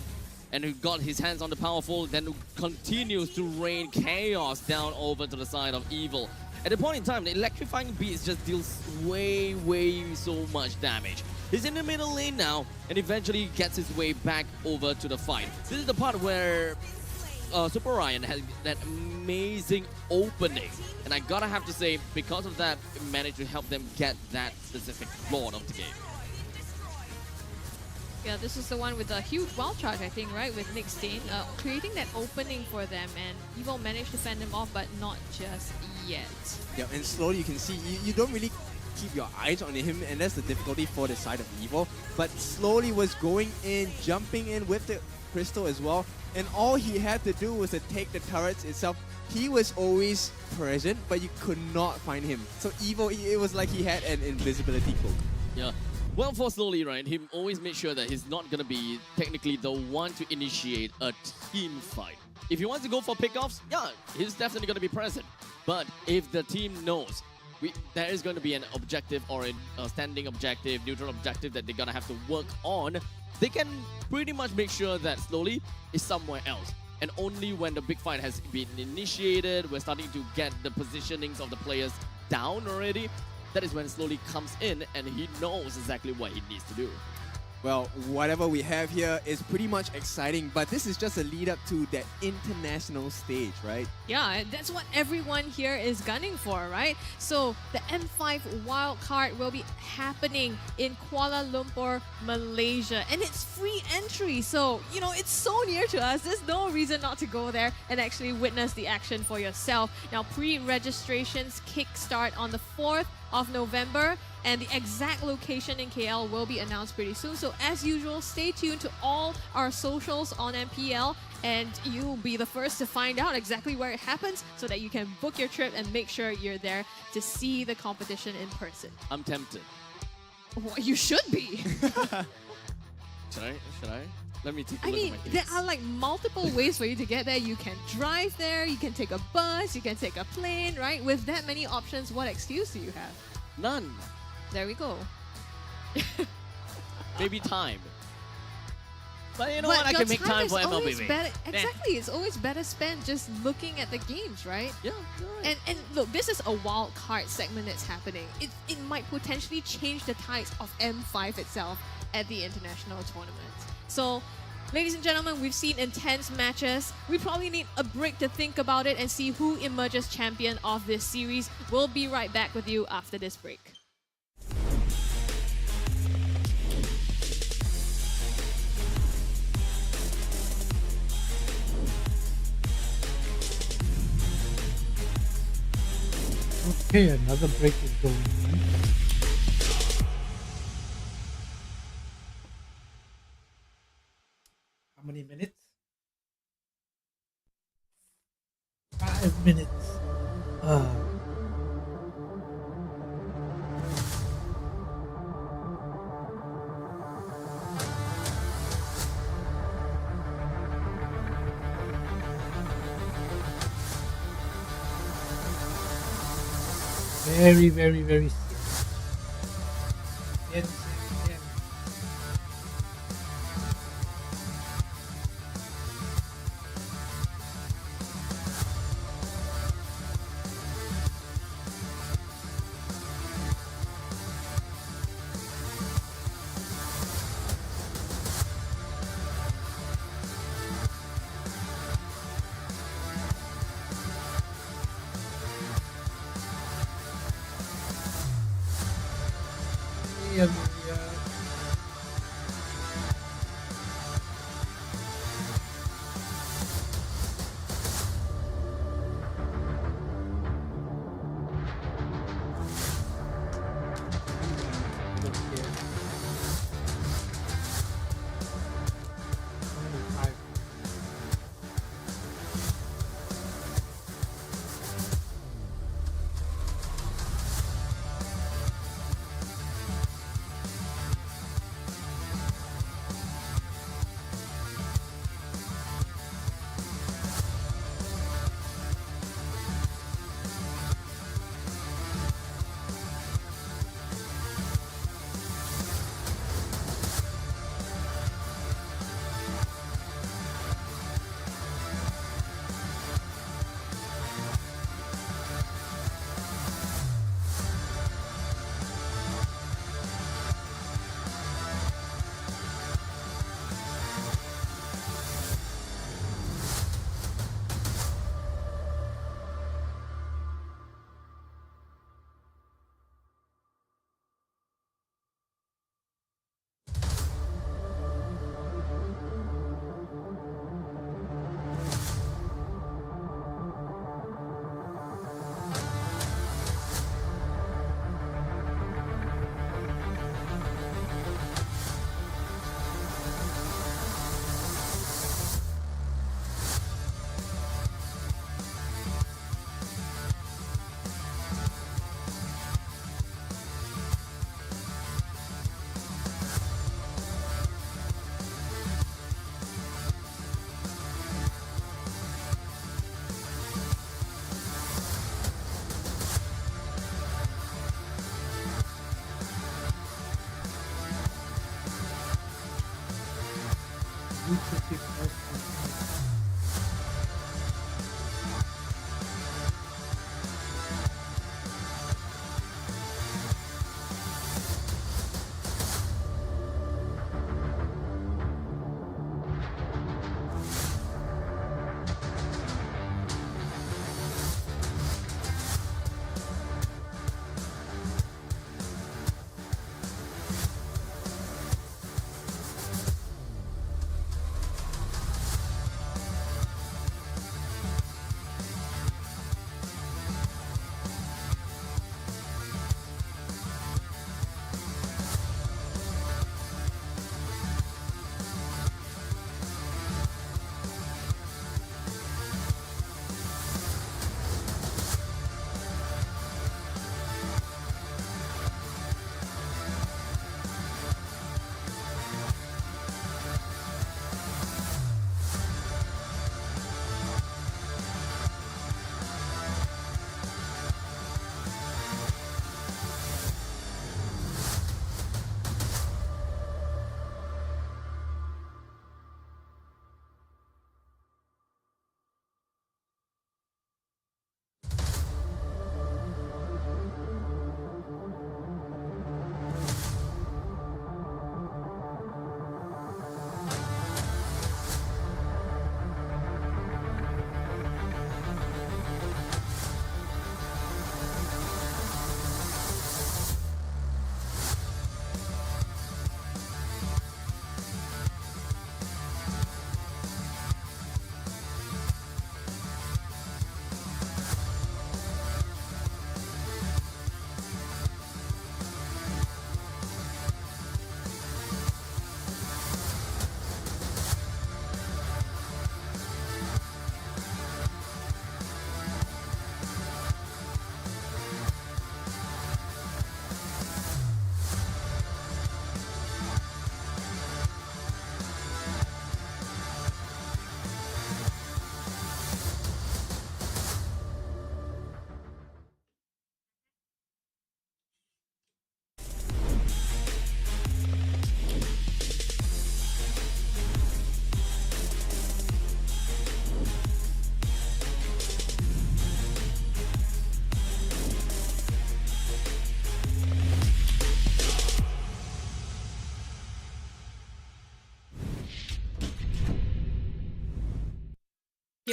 And he got his hands on the powerful, then continues to rain chaos down over to the side of Evil. At the point in time, the electrifying beats just deals way so much damage. He's in the middle lane now and eventually gets his way back over to the fight. This is the part where Super Ryan has that amazing opening. And I gotta have to say, because of that, it managed to help them get that specific Lord of the game. Yeah, this is the one with a huge wild charge, I think, right? With Nick Stain, creating that opening for them, and Evo managed to fend them off, but not just yet. Yeah, and slowly you can see, you don't really keep your eyes on him, and that's the difficulty for the side of Evo. But slowly was going in, jumping in with the crystal as well, and all he had to do was to take the turrets itself. He was always present, but you could not find him. So Evo, it was like he had an invisibility cloak. Yeah. Well, for Slowly, right, he always made sure that he's not going to be technically the one to initiate a team fight. If he wants to go for pickoffs, yeah, he's definitely going to be present. But if the team knows there is going to be an objective or a standing objective, neutral objective that they're going to have to work on, they can pretty much make sure that Slowly is somewhere else. And only when the big fight has been initiated, we're starting to get the positionings of the players down already, that is when Slowly comes in and he knows exactly what he needs to do. Well, whatever we have here is pretty much exciting, but this is just a lead up to that international stage, right? Yeah, and that's what everyone here is gunning for, right? So the M5 wildcard will be happening in Kuala Lumpur, Malaysia, and it's free entry. So, it's so near to us. There's no reason not to go there and actually witness the action for yourself. Now, pre-registrations kickstart on the 4th of November, and the exact location in KL will be announced pretty soon. So as usual, stay tuned to all our socials on MPL, and you'll be the first to find out exactly where it happens so that you can book your trip and make sure you're there to see the competition in person. I'm tempted. Well, you should be. Should I? Let me take a I look mean, at my there dates. are like multiple ways for you to get there. You can drive there, you can take a bus, you can take a plane, right? With that many options, what excuse do you have? None. There we go. Maybe time. But you know But what? I your can make time is for always MLBB. better- Exactly, it's always better spent just looking at the games, right? Yeah, you're right. And look, this is a wild card segment that's happening. It might potentially change the tides of M5 itself at the international tournament. So, ladies and gentlemen, we've seen intense matches. We probably need a break to think about it and see who emerges champion of this series. We'll be right back with you after this break. Okay, another break is going on. How many minutes? 5 minutes. Very, very, very serious. Again, again. Yeah, yeah.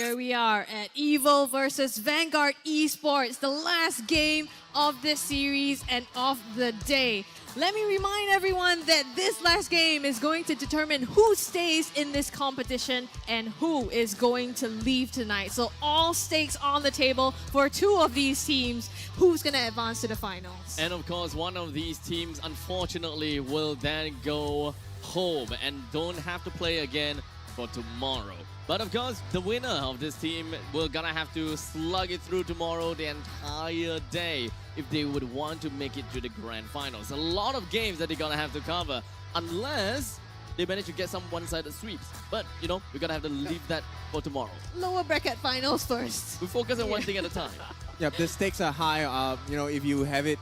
Here we are at Evil versus Vanguard Esports, the last game of this series and of the day. Let me remind everyone that this last game is going to determine who stays in this competition and who is going to leave tonight. So all stakes on the table for two of these teams. Who's going to advance to the finals? And of course, one of these teams, unfortunately, will then go home and don't have to play again for tomorrow. But of course, the winner of this team will gonna have to slug it through tomorrow the entire day if they would want to make it to the grand finals. A lot of games that they're gonna have to cover unless they manage to get some one-sided sweeps. But, you know, we're gonna have to leave that for tomorrow. Lower bracket finals first. We focus on one thing at a time. Yep, the stakes are high. You know, if you have it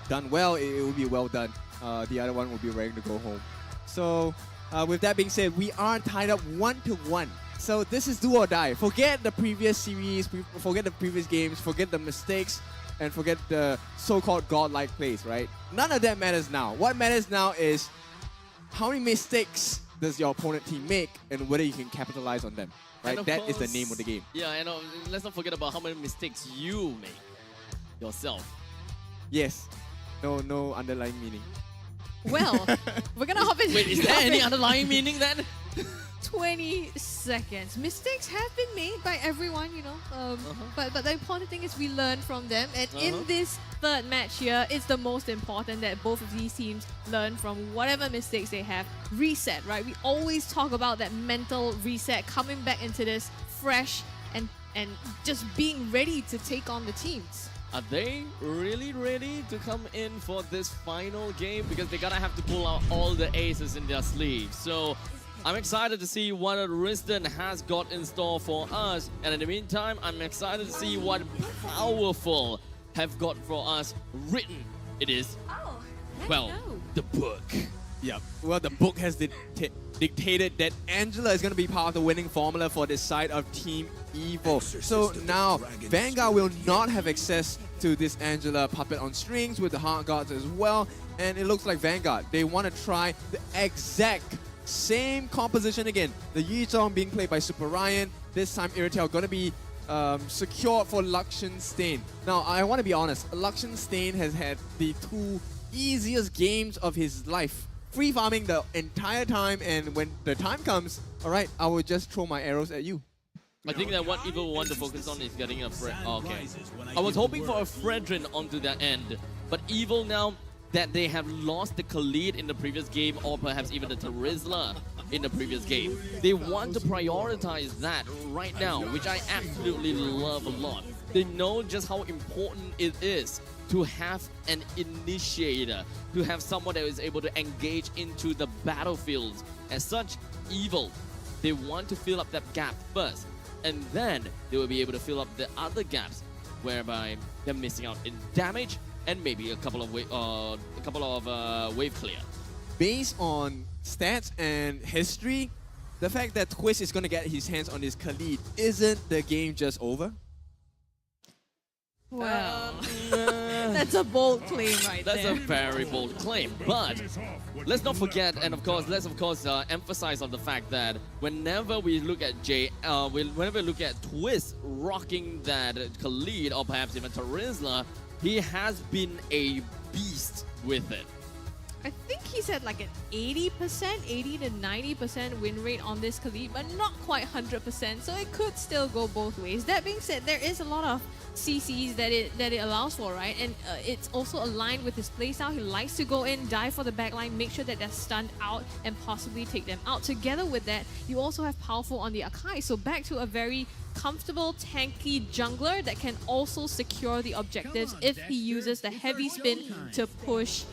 done well, it will be well done. The other one will be ready to go home. So, with that being said, we are tied up 1-1. So this is do or die. Forget the previous series, forget the previous games, forget the mistakes, and forget the so-called godlike plays, right? None of that matters now. What matters now is how many mistakes does your opponent team make and whether you can capitalize on them, right? That is the name of the game. Yeah, and let's not forget about how many mistakes you make yourself. Yes. No underlying meaning. Well, we're gonna hop into. Wait, is there any underlying meaning then? 20 seconds. Mistakes have been made by everyone, you know. But the important thing is we learn from them. And in this third match here, it's the most important that both of these teams learn from whatever mistakes they have. Reset, right? We always talk about that mental reset, coming back into this fresh and just being ready to take on the teams. Are they really ready to come in for this final game? Because they're gonna have to pull out all the aces in their sleeves. So I'm excited to see what RESTREAM has got in store for us. And in the meantime, I'm excited to see what Powerful have got for us written. It is, well, the book. Yep. Well, the book has dictated that Angela is going to be part of the winning formula for this side of Team Evil. So now, Vanguard will not have access to this Angela puppet on strings with the Heart Guards as well. And it looks like Vanguard, they want to try the exact same composition again. The Yi Zhong being played by Super Ryan. This time, Irritel going to be secured for Luxian Stain. Now, I want to be honest. Luxian Stain has had the two easiest games of his life. Free farming the entire time, and when the time comes, alright, I will just throw my arrows at you. I think that what Evil will want to focus on is getting a okay. I was hoping for a Fredrin onto that end, but Evil now that they have lost the Khalid in the previous game, or perhaps even the Terizla in the previous game, they want to prioritize that right now, which I absolutely love a lot. They know just how important it is to have an initiator, to have someone that is able to engage into the battlefields. As such, Evil, they want to fill up that gap first, and then they will be able to fill up the other gaps, whereby they're missing out in damage and maybe a couple of wave clear. Based on stats and history, the fact that Twist is going to get his hands on this Khalid, isn't the game just over? Well, that's a bold claim right there. That's a very bold claim, but let's not forget, and let's emphasize on the fact that whenever we look at whenever we look at Twist rocking that Khalid or perhaps even Terizla, he has been a beast with it. I think he's at like an 80%, 80 to 90% win rate on this Khalid, but not quite 100%, so it could still go both ways. That being said, there is a lot of CCs that it allows for, right? And it's also aligned with his playstyle. He likes to go in, dive for the backline, make sure that they're stunned out, and possibly take them out. Together with that, you also have Powerful on the Akai, so back to a very comfortable, tanky jungler that can also secure the objectives if he uses the heavy spin to push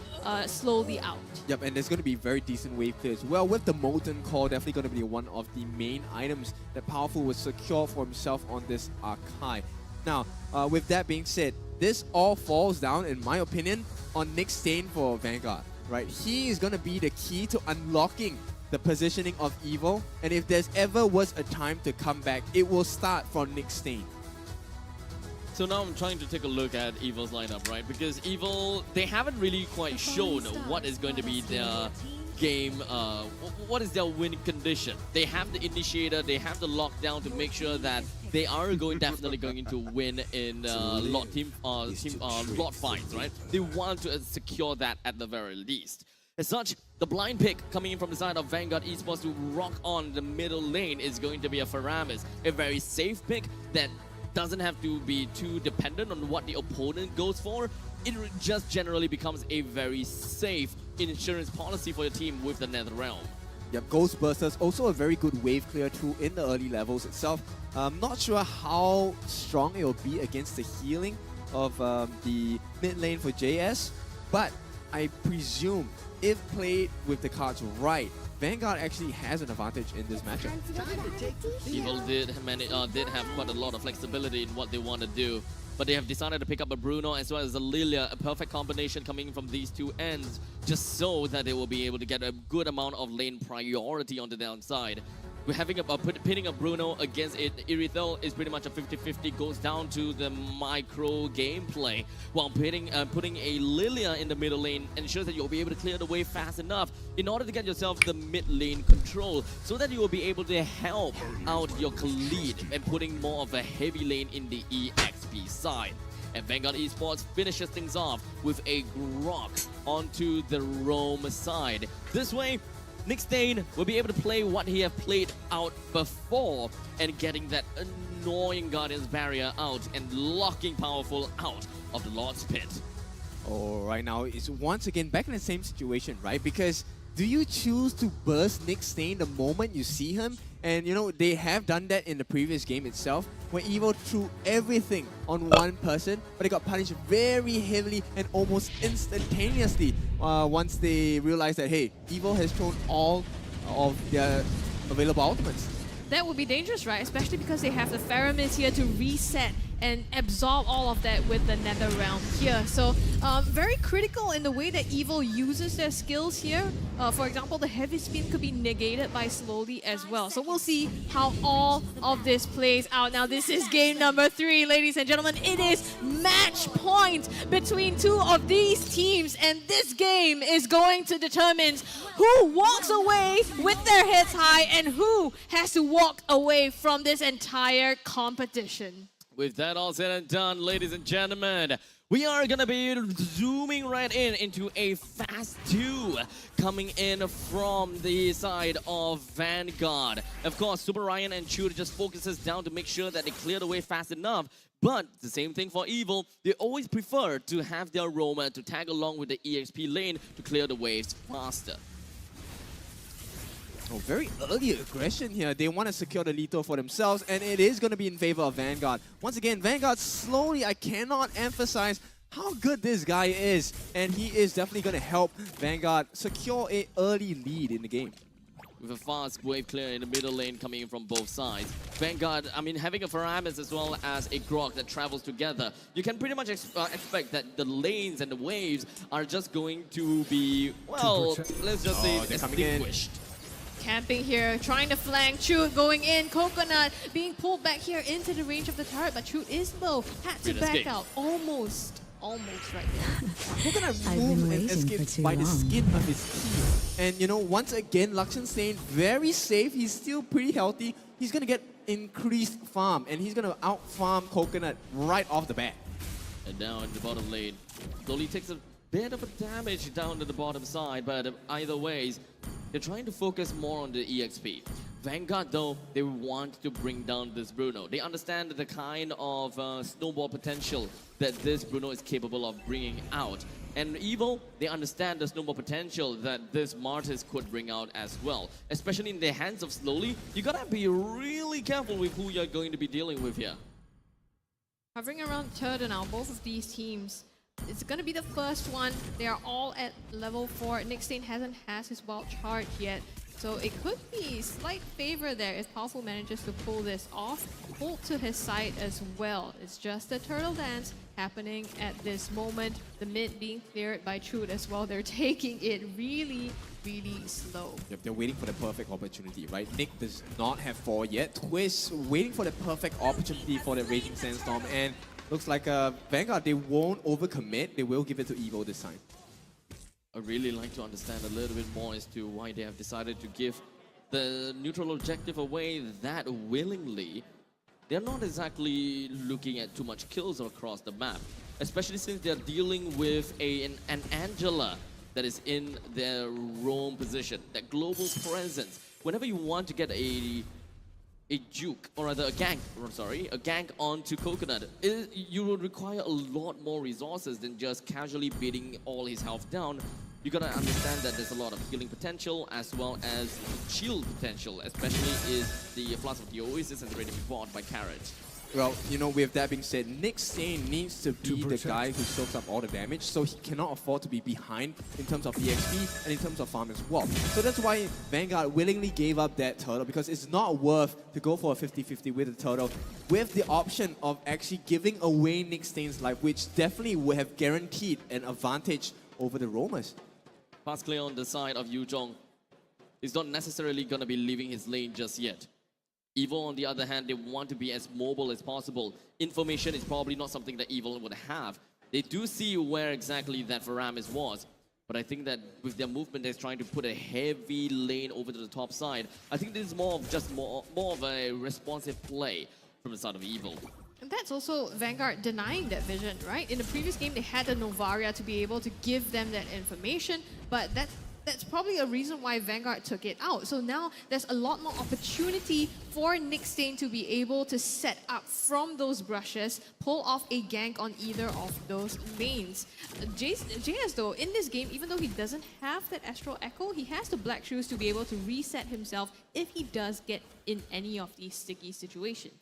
slowly out. Yep, and there's going to be very decent wave clear as well. With the Molten Core, definitely going to be one of the main items that Powerful will secure for himself on this Archive. Now, with that being said, this all falls down, in my opinion, on Nick Stain for Vanguard, right? He is going to be the key to unlocking the positioning of Evil, and if there's ever was a time to come back, it will start from Nick Stain. So now I'm trying to take a look at Evil's lineup, right? Because Evil, they haven't really quite shown what is going to be their game, what is their winning condition? They have the initiator, they have the lockdown to make sure that they are definitely going to win in lot fights, right? They want to secure that at the very least. As such, the blind pick coming in from the side of Vanguard Esports to rock on the middle lane is going to be a Faramis, a very safe pick that doesn't have to be too dependent on what the opponent goes for. It just generally becomes a very safe insurance policy for your team with the NetherRealm. Yep, Ghostbusters, also a very good wave clear tool in the early levels itself. Not sure how strong it will be against the healing of the mid lane for JS, but I presume if played with the cards right, Vanguard actually has an advantage in this matchup. Evil did have quite a lot of flexibility in what they want to do, but they have decided to pick up a Bruno as well as a Lilia, a perfect combination coming from these two ends, just so that they will be able to get a good amount of lane priority on the downside. We're having pitting a Bruno against it. Irithel is pretty much a 50-50, goes down to the micro gameplay, while putting a Lilia in the middle lane ensures that you'll be able to clear the way fast enough in order to get yourself the mid lane control, so that you will be able to help out your Khalid and putting more of a heavy lane in the EXP side. And Vanguard Esports finishes things off with a Grok onto the Roam side. This way, Nick Stain will be able to play what he have played out before and getting that annoying Guardian's Barrier out and locking Powerful out of the Lord's Pit. Oh, right now it's once again back in the same situation, right? Because do you choose to burst Nick Stain the moment you see him? And you know, they have done that in the previous game itself, where Evo threw everything on one person, but they got punished very heavily and almost instantaneously once they realized that, hey, Evo has thrown all of their available ultimates. That would be dangerous, right? Especially because they have the Faramis here to reset and absorb all of that with the NetherRealm here. So very critical in the way that Evil uses their skills here. For example, the heavy spin could be negated by Slowly as well. So we'll see how all of this plays out. Now this is game number 3, ladies and gentlemen. It is match point between two of these teams, and this game is going to determine who walks away with their heads high and who has to walk away from this entire competition. With that all said and done, ladies and gentlemen, we are going to be zooming right into a Fast 2 coming in from the side of Vanguard. Of course, Super Ryan and Chud just focuses down to make sure that they clear the way fast enough. But the same thing for Evil, they always prefer to have their roamer to tag along with the EXP lane to clear the waves faster. Oh, very early aggression here. They want to secure the lethal for themselves, and it is going to be in favor of Vanguard. Once again, Vanguard slowly, I cannot emphasize how good this guy is, and he is definitely going to help Vanguard secure an early lead in the game. With a fast wave clear in the middle lane coming in from both sides. Vanguard, I mean, having a Faramis as well as a Grok that travels together, you can pretty much expect that the lanes and the waves are just going to be, well, let's just say extinguished. Camping here, trying to flank. Chute going in. Coconut being pulled back here into the range of the turret, but Chute is low. Had to back out. Almost right there. Coconut moved and escaped by the skin of his teeth. And you know, once again, Lakshan Stain very safe. He's still pretty healthy. He's gonna get increased farm, and he's gonna out farm Coconut right off the bat. And now in the bottom lane, Dolly takes a bit of a damage down to the bottom side, but either ways, they're trying to focus more on the EXP. Vanguard, though, they want to bring down this Bruno. They understand the kind of snowball potential that this Bruno is capable of bringing out. And Evil, they understand the snowball potential that this Martis could bring out as well. Especially in the hands of Slowly, you gotta be really careful with who you're going to be dealing with here. Hovering around Turtle now, both of these teams. It's going to be the first one. They are all at level 4. Nick Stain hasn't had his wild charge yet. So it could be slight favor there if Powerful manages to pull this off. Ult to his side as well. It's just a turtle dance happening at this moment. The mid being cleared by Chute as well. They're taking it really slow. Yep, they're waiting for the perfect opportunity, right? Nick does not have 4 yet. Twist waiting for the perfect opportunity for the Raging Sandstorm, and looks like Vanguard, they won't overcommit. They will give it to Evo this time. I really like to understand a little bit more as to why they have decided to give the neutral objective away that willingly. They're not exactly looking at too much kills across the map, especially since they're dealing with an Angela that is in their roam position, that global presence. Whenever you want to get a juke, or rather a gank onto Coconut, you would require a lot more resources than just casually beating all his health down. You gotta understand that there's a lot of healing potential as well as shield potential, especially if the Flask of the Oasis has already been bought by Carrot. Well, you know, with that being said, Nick Sane needs to be the guy who soaks up all the damage, so he cannot afford to be behind in terms of EXP and in terms of farm as well. So that's why Vanguard willingly gave up that turtle, because it's not worth to go for a 50-50 with the turtle, with the option of actually giving away Nick Sane's life, which definitely would have guaranteed an advantage over the roamers. Pass clear on the side of Yu Zhong. He's not necessarily gonna be leaving his lane just yet. Evil, on the other hand, they want to be as mobile as possible. Information is probably not something that Evil would have. They do see where exactly that Faramis was, but I think that with their movement, they're trying to put a heavy lane over to the top side. I think this is more of a responsive play from the side of Evil. And that's also Vanguard denying that vision, right? In the previous game, they had the Novaria to be able to give them that information, but that's probably a reason why Vanguard took it out. So now there's a lot more opportunity for Nick Sane to be able to set up from those brushes, pull off a gank on either of those lanes. JS though, in this game, even though he doesn't have that Astral Echo, he has the Black Shoes to be able to reset himself if he does get in any of these sticky situations.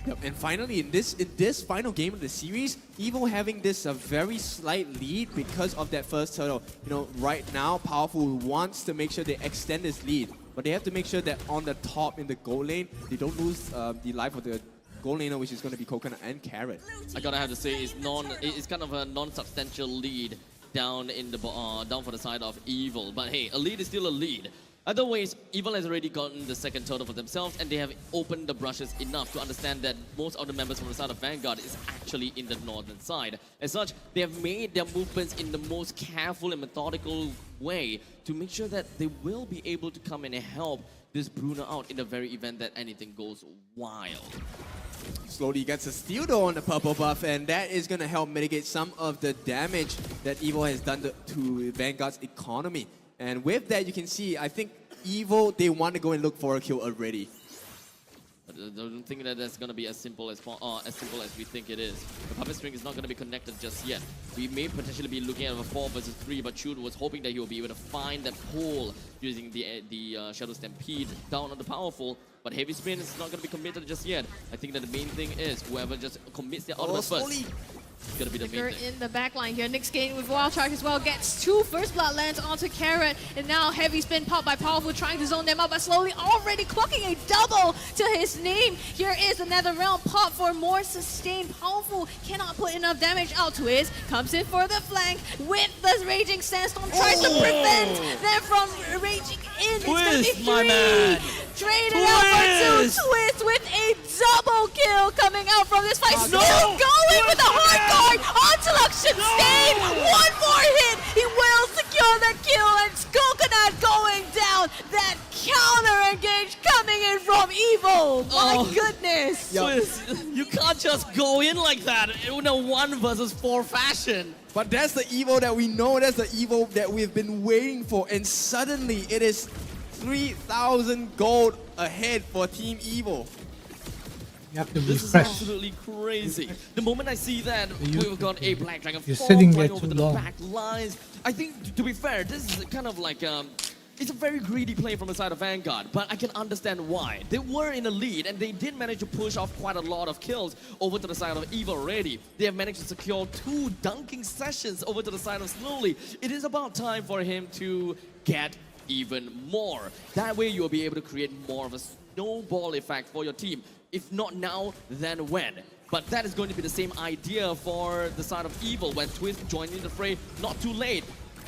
Yep. And finally, in this final game of the series, Evil having this very slight lead because of that first turtle. You know, right now, Powerful wants to make sure they extend this lead, but they have to make sure that on the top in the gold lane, they don't lose the life of the gold laner, which is going to be Coconut and Carrot. I gotta have to say, it's kind of a non-substantial lead down in the down for the side of Evil. But hey, a lead is still a lead. Otherwise, Evil has already gotten the second turtle for themselves, and they have opened the brushes enough to understand that most of the members from the side of Vanguard is actually in the northern side. As such, they have made their movements in the most careful and methodical way to make sure that they will be able to come in and help this Bruno out in the very event that anything goes wild. Slowly gets a steal though on the purple buff, and that is going to help mitigate some of the damage that Evil has done to Vanguard's economy. And with that, you can see, I think Evil, they want to go and look for a kill already. I don't think that that's going to be as simple as we think it is. The puppet string is not going to be connected just yet. We may potentially be looking at a 4 versus 3, but Chud was hoping that he will be able to find that hole using the Shadow Stampede down on the Powerful. But Heavy Spin is not going to be committed just yet. I think that the main thing is whoever just commits their ultimate first. It's gonna be the main thing. In the backline here, Nick Sane with Wild Charge as well gets 2 First Blood lands onto Carrot, and now Heavy Spin popped by Powerful, trying to zone them out, but slowly already clocking a double to his name. Here is another round pop for more sustain. Powerful cannot put enough damage out. Twist comes in for the flank with the Raging Sandstorm, tries to prevent them from raging in. Twist, it's my gonna be 3. man. Traded out for 2. Twist with a double kill coming out from this fight. Still going with a hard guard onto Luxion Stain. 1 more hit. He will secure the kill, and Coconut going down. That counter engage coming in from Evil. My goodness. Twist, you can't just go in like that in a 1 versus 4 fashion. But that's the Evil that we know, that's the Evil that we've been waiting for, and suddenly it is 3,000 gold ahead for Team Evil. You have to This is refresh. absolutely crazy. The moment I see that we've got a Black Dragon You're 4 sitting flying there over too to the long. back lines, I think, to be fair, this is kind of like it's a very greedy play from the side of Vanguard, but I can understand why. They were in a lead, and they did manage to push off quite a lot of kills over to the side of Evil already. They have managed to secure 2 dunking sessions over to the side of Slowly. It is about time for him to get even more. That way you'll be able to create more of a snowball effect for your team. If not now, then when? But that is going to be the same idea for the side of Evil when Twist joined in the fray not too late.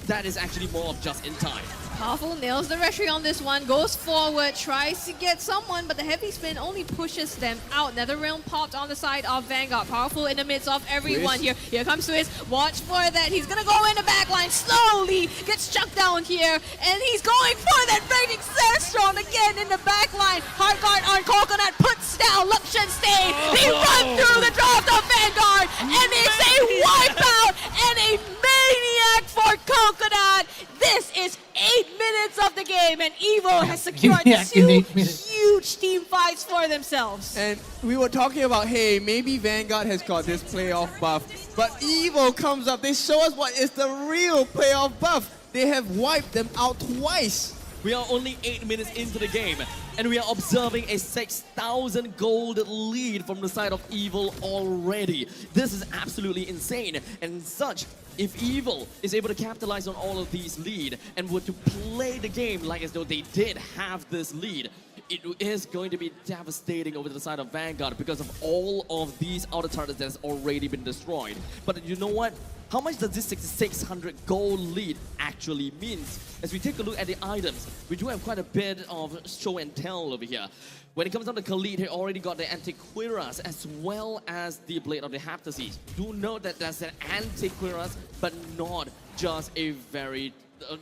That is actually more of just in time. Powerful nails the Retri on this one, goes forward, tries to get someone, but the heavy spin only pushes them out. NetherRealm popped on the side of Vanguard. Powerful in the midst of everyone here. Here comes Twist. Watch for that. He's gonna go in the backline slowly. Gets chucked down here, and he's going for that Raging Sandstorm again in the backline. Hard guard on Coconut puts down Luxian Stain. He runs through the draft of Vanguard, and it's a wipeout and a maniac for Coconut. This is 8 minutes of the game, and Evo has secured Maniac in 2 8 minutes. huge team fights for themselves. And we were talking about, hey, maybe Vanguard has got this playoff buff, but Evo comes up. They show us what is the real playoff buff. They have wiped them out twice. We are only 8 minutes into the game, and we are observing a 6,000 gold lead from the side of Evil already. This is absolutely insane, and such, if Evil is able to capitalize on all of these lead and were to play the game like as though they did have this lead, it is going to be devastating over the side of Vanguard because of all of these outer turrets that has already been destroyed. But you know what? How much does this 6,600 gold lead actually means? As we take a look at the items, we do have quite a bit of show and tell over here. When it comes down to Khalid, he already got the Antiquiras as well as the Blade of the Haptases. Do note that that's an Antiquiras, but not just a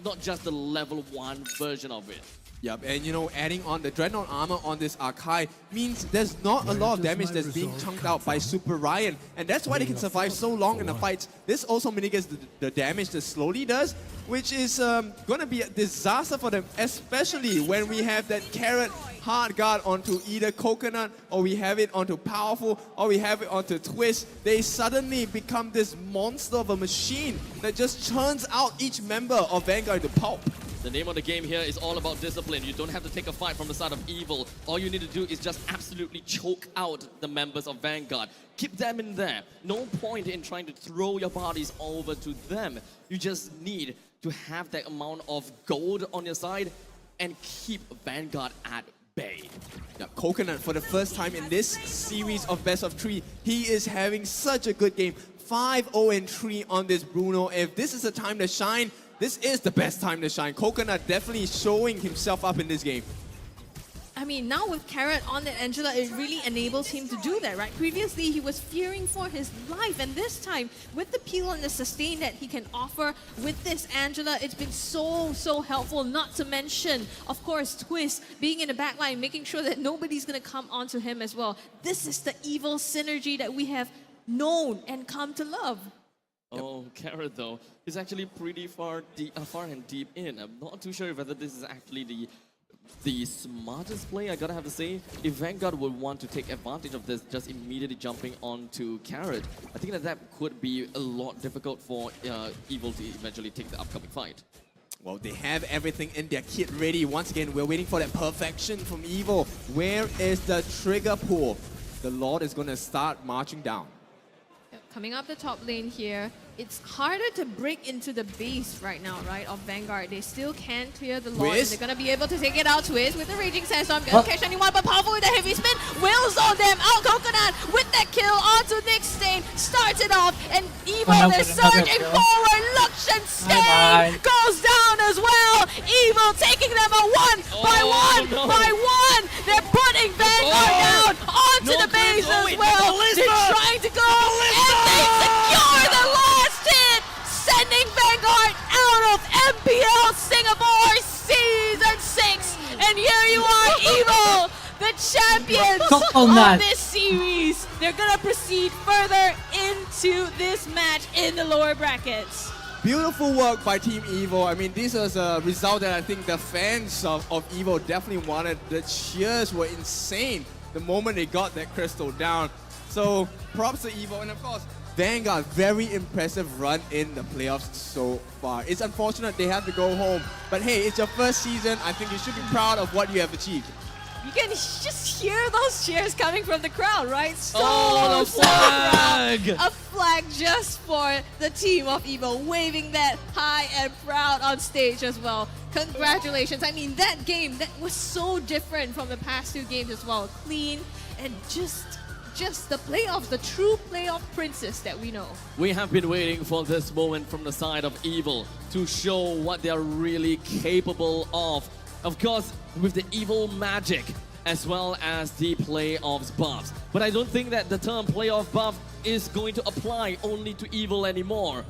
not just the level 1 version of it. Yep, and you know, adding on the Dreadnought armor on this Archive means there's not a lot of damage that's being chunked out by Super Ryan, and that's why they can survive so long in the fights. This also mitigates the damage that slowly does, which is going to be a disaster for them, especially when we have that carrot hard guard onto either Coconut, or we have it onto Powerful, or we have it onto Twist. They suddenly become this monster of a machine that just churns out each member of Vanguard to pulp. The name of the game here is all about discipline. You don't have to take a fight from the side of Evil. All you need to do is just absolutely choke out the members of Vanguard. Keep them in there. No point in trying to throw your bodies over to them. You just need to have that amount of gold on your side and keep Vanguard at bay. Yeah, Coconut, for the first time in this series of best of 3, he is having such a good game. 5-0-3 on this Bruno. If this is a time to shine, this is the best time to shine. Coconut definitely showing himself up in this game. I mean, now with Carrot on that Angela, it really enables him to do that, right? Previously, he was fearing for his life, and this time, with the peel and the sustain that he can offer with this Angela, it's been so helpful, not to mention, of course, Twist being in the backline, making sure that nobody's going to come onto him as well. This is the Evil synergy that we have known and come to love. Oh, Carrot though, is actually pretty far and deep in. I'm not too sure whether this is actually the smartest play, I gotta have to say. If Vanguard would want to take advantage of this, just immediately jumping onto Carrot, I think that could be a lot difficult for Evil to eventually take the upcoming fight. Well, they have everything in their kit ready. Once again, we're waiting for that perfection from Evil. Where is the trigger pull? The Lord is gonna start marching down. Coming up the top lane here, it's harder to break into the base right now, right, of Vanguard. They still can't clear the Lord, and they're going to be able to take it out. Twist with the Raging Sandstorm, can't catch anyone, but Powerful with the heavy spin, will zone them out. Coconut with that kill onto Nick Stain, starts it off, and Evo, they're surging forward. Luxian Stain goes down as well. Evo taking them by one. They're putting Vanguard down onto the base as well. They're trying to go, and they secure the last hit, sending Vanguard out of MPL Singapore Season 6. And here you are, Evo, the champions of this series. They're going to proceed further into this match in the lower brackets. Beautiful work by Team Evo. I mean, this was a result that I think the fans of Evo definitely wanted. The cheers were insane the moment they got that crystal down. So props to Evo, and of course, Vanguard, very impressive run in the playoffs so far. It's unfortunate they have to go home, but hey, it's your first season. I think you should be proud of what you have achieved. You can just hear those cheers coming from the crowd, right? So flag! A flag just for the team of Evo, waving that high and proud on stage as well. Congratulations. I mean, that game, that was so different from the past 2 games as well. Clean and just just the playoffs, the true playoff princess that we know. We have been waiting for this moment from the side of Evil to show what they're really capable of. Of course, with the Evil magic as well as the playoffs buffs. But I don't think that the term playoff buff is going to apply only to Evil anymore,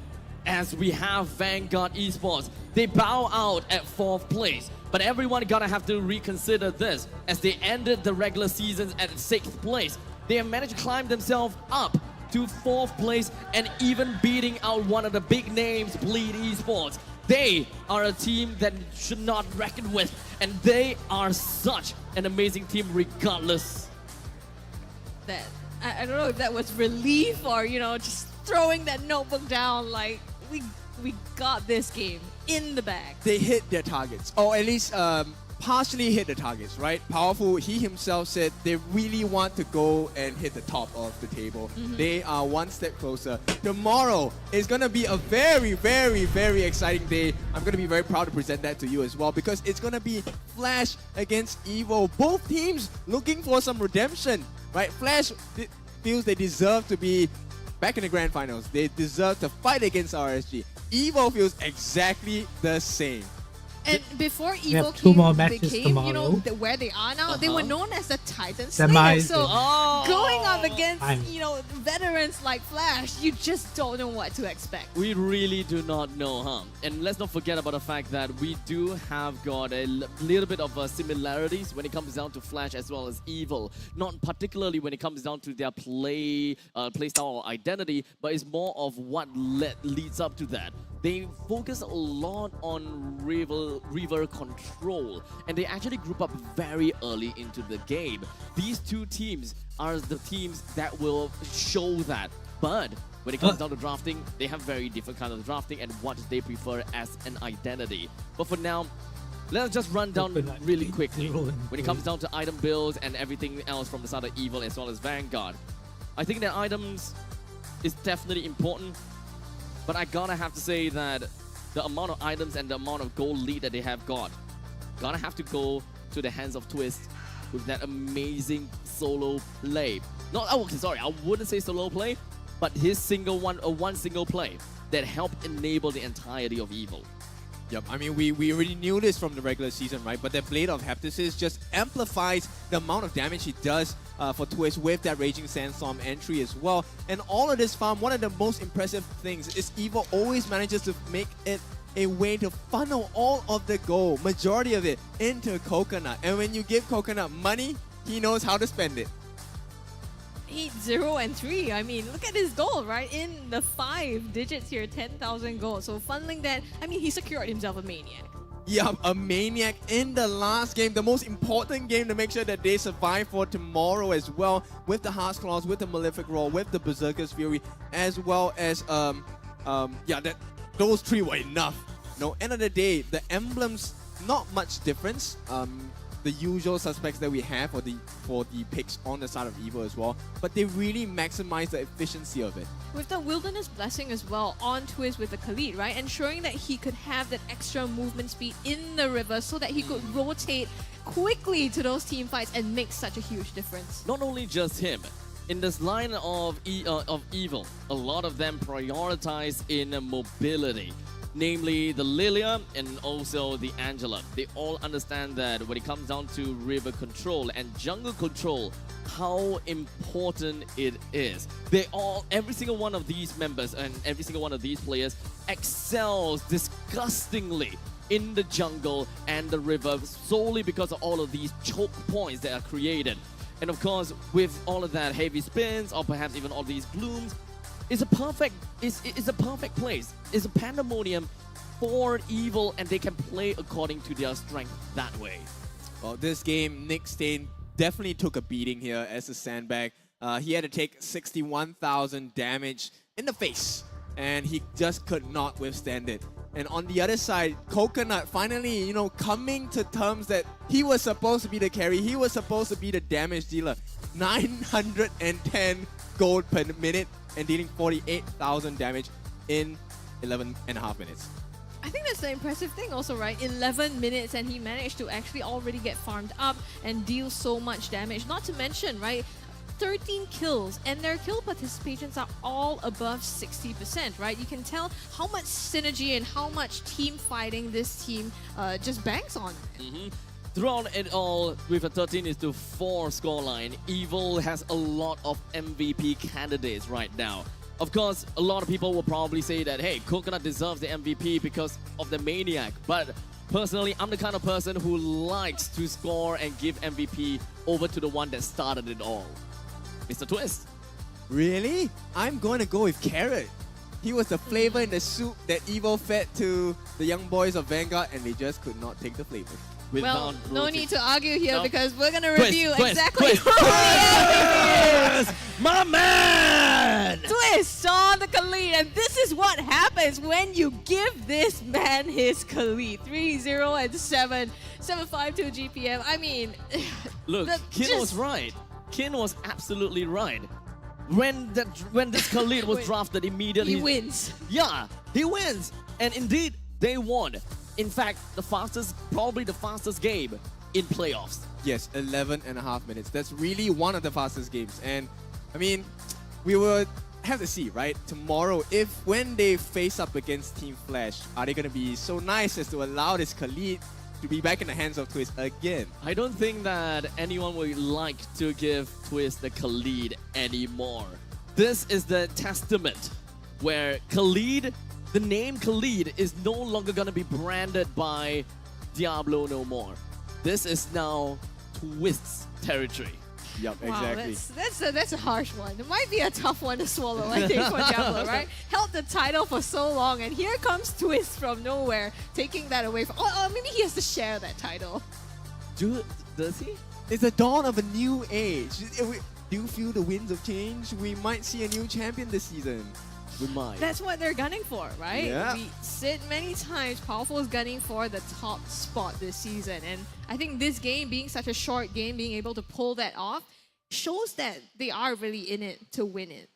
as we have Vanguard Esports. They bow out at 4th place. But everyone gonna have to reconsider this, as they ended the regular seasons at 6th place. They have managed to climb themselves up to 4th place and even beating out one of the big names, Bleed Esports. They are a team that should not reckon with, and they are such an amazing team regardless. That I don't know if that was relief or, you know, just throwing that notebook down like we got this game in the bag. They hit their targets, or at least partially hit the targets, right? Powerful, he himself said they really want to go and hit the top of the table. They are one step closer. Tomorrow is going to be a very, very, very exciting day. I'm going to be very proud to present that to you as well, because it's going to be Flash against Evo. Both teams looking for some redemption, right? Flash feels they deserve to be back in the grand finals. They deserve to fight against RSG. Evo feels exactly the same. And before have Evo two more matches became, you know, tomorrow. where they are now, they were known as the Titan Semis. Slayers. So going up Fine. against, you know, veterans like Flash, you just don't know what to expect. We really do not know, huh? And let's not forget about the fact that we do have got a little bit of similarities when it comes down to Flash as well as Evil. Not particularly when it comes down to their play style or identity, but it's more of what leads up to that. They focus a lot on river control, and they actually group up very early into the game. These two teams are the teams that will show that. But when it comes down to drafting, they have very different kind of drafting and what they prefer as an identity. But for now, let's just run down really quickly when it comes down to item builds and everything else from the side of Evil as well as Vanguard. I think that items is definitely important. But I gotta have to say that the amount of items and the amount of gold lead that they have got, gonna have to go to the hands of Twist with that amazing solo play. Sorry, I wouldn't say solo play, but his one single play that helped enable the entirety of Evil. Yep, I mean, we already knew this from the regular season, right? But that Blade of Heptasis just amplifies the amount of damage he does for Twist with that Raging Sandstorm entry as well. And all of this farm, one of the most impressive things is Evo always manages to make it a way to funnel all of the gold, majority of it, into Coconut. And when you give Coconut money, he knows how to spend it. 8, 0, and 3. I mean, look at his goal, right? In the 5 digits here, 10,000 gold. So funneling that, I mean, he secured himself a Maniac. Yeah, a Maniac in the last game, the most important game to make sure that they survive for tomorrow as well, with the Heart's Claws, with the Malefic Roar, with the Berserker's Fury, as well as, those 3 were enough. No, end of the day, the emblems, not much difference. The usual suspects that we have for the picks on the side of Evo as well, but they really maximize the efficiency of it. With the Wilderness Blessing as well on Twist with the Khalid, right? Ensuring that he could have that extra movement speed in the river so that he could rotate quickly to those team fights and make such a huge difference. Not only just him, in this line of Evil, a lot of them prioritize in mobility. Namely the Lilia and also the Angela. They all understand that when it comes down to river control and jungle control, how important it is. Every single one of these members and every single one of these players excels disgustingly in the jungle and the river solely because of all of these choke points that are created. And of course, with all of that heavy spins or perhaps even all these blooms, it's a perfect place. It's a pandemonium for Evil, and they can play according to their strength that way. Well, this game, Nick Stain definitely took a beating here as a sandbag. He had to take 61,000 damage in the face, and he just could not withstand it. And on the other side, Coconut finally, coming to terms that he was supposed to be the carry. He was supposed to be the damage dealer. 910 gold per minute and dealing 48,000 damage in 11.5 minutes. I think that's the impressive thing also, right? 11 minutes and he managed to actually already get farmed up and deal so much damage. Not to mention, right, 13 kills, and their kill participations are all above 60%, right? You can tell how much synergy and how much team fighting this team just banks on. Throughout it all, with a 13-4 scoreline, Evil has a lot of MVP candidates right now. Of course, a lot of people will probably say that, hey, Coconut deserves the MVP because of the Maniac. But personally, I'm the kind of person who likes to score and give MVP over to the one that started it all. Mr. Twist. Really? I'm going to go with Carrot. He was the flavor in the soup that Evil fed to the young boys of Vanguard, and they just could not take the flavor. Well, no need to argue here No. because we're going to Twist, review twist, exactly twist, who Yes! My man! Twist on the Khalid, and this is what happens when you give this man his Khalid. 3-0 and 7.5 GPM. I mean, Look, Kin was right. Kin was absolutely right. When this Khalid was drafted immediately, he wins. Yeah, he wins. And indeed, they won. In fact, probably the fastest game in playoffs. Yes, 11.5 minutes. That's really one of the fastest games. And I mean, we will have to see, right? Tomorrow, when they face up against Team Flash, are they going to be so nice as to allow this Khalid to be back in the hands of Twist again? I don't think that anyone would like to give Twist the Khalid anymore. This is the testament where Khalid, the name Khalid, is no longer going to be branded by Diablo no more. This is now Twist's territory. Yep, Wow, exactly. that's a harsh one. It might be a tough one to swallow, I think, for Diablo, right? Held the title for so long, and here comes Twist from nowhere, taking that away from... Oh, maybe he has to share that title. Does he? It's the dawn of a new age. Do you feel the winds of change? We might see a new champion this season. We might. That's what they're gunning for, right? Yeah. We said many times, Powerful is gunning for the top spot this season. And I think this game, being such a short game, being able to pull that off, shows that they are really in it to win it.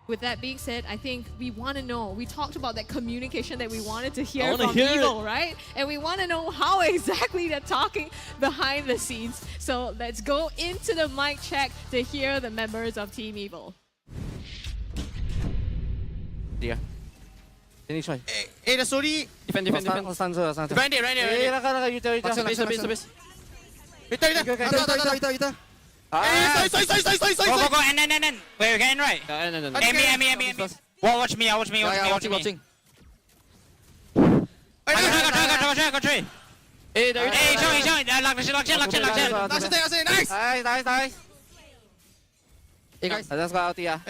With that being said, I think we want to know, we talked about that communication that we wanted to hear from Evil, right? And we want to know how exactly they're talking behind the scenes. So let's go into the mic check to hear the members of Team Evil. Dia. Sini Choi. the sorry. Defend. Defend it, right there. You tell. Space. Go, and. Wait, we can right. Me. Watch me. Watching. Go trade. Hey, there. Hey, show. Lock in. Nice. Hey guys, let's go out here.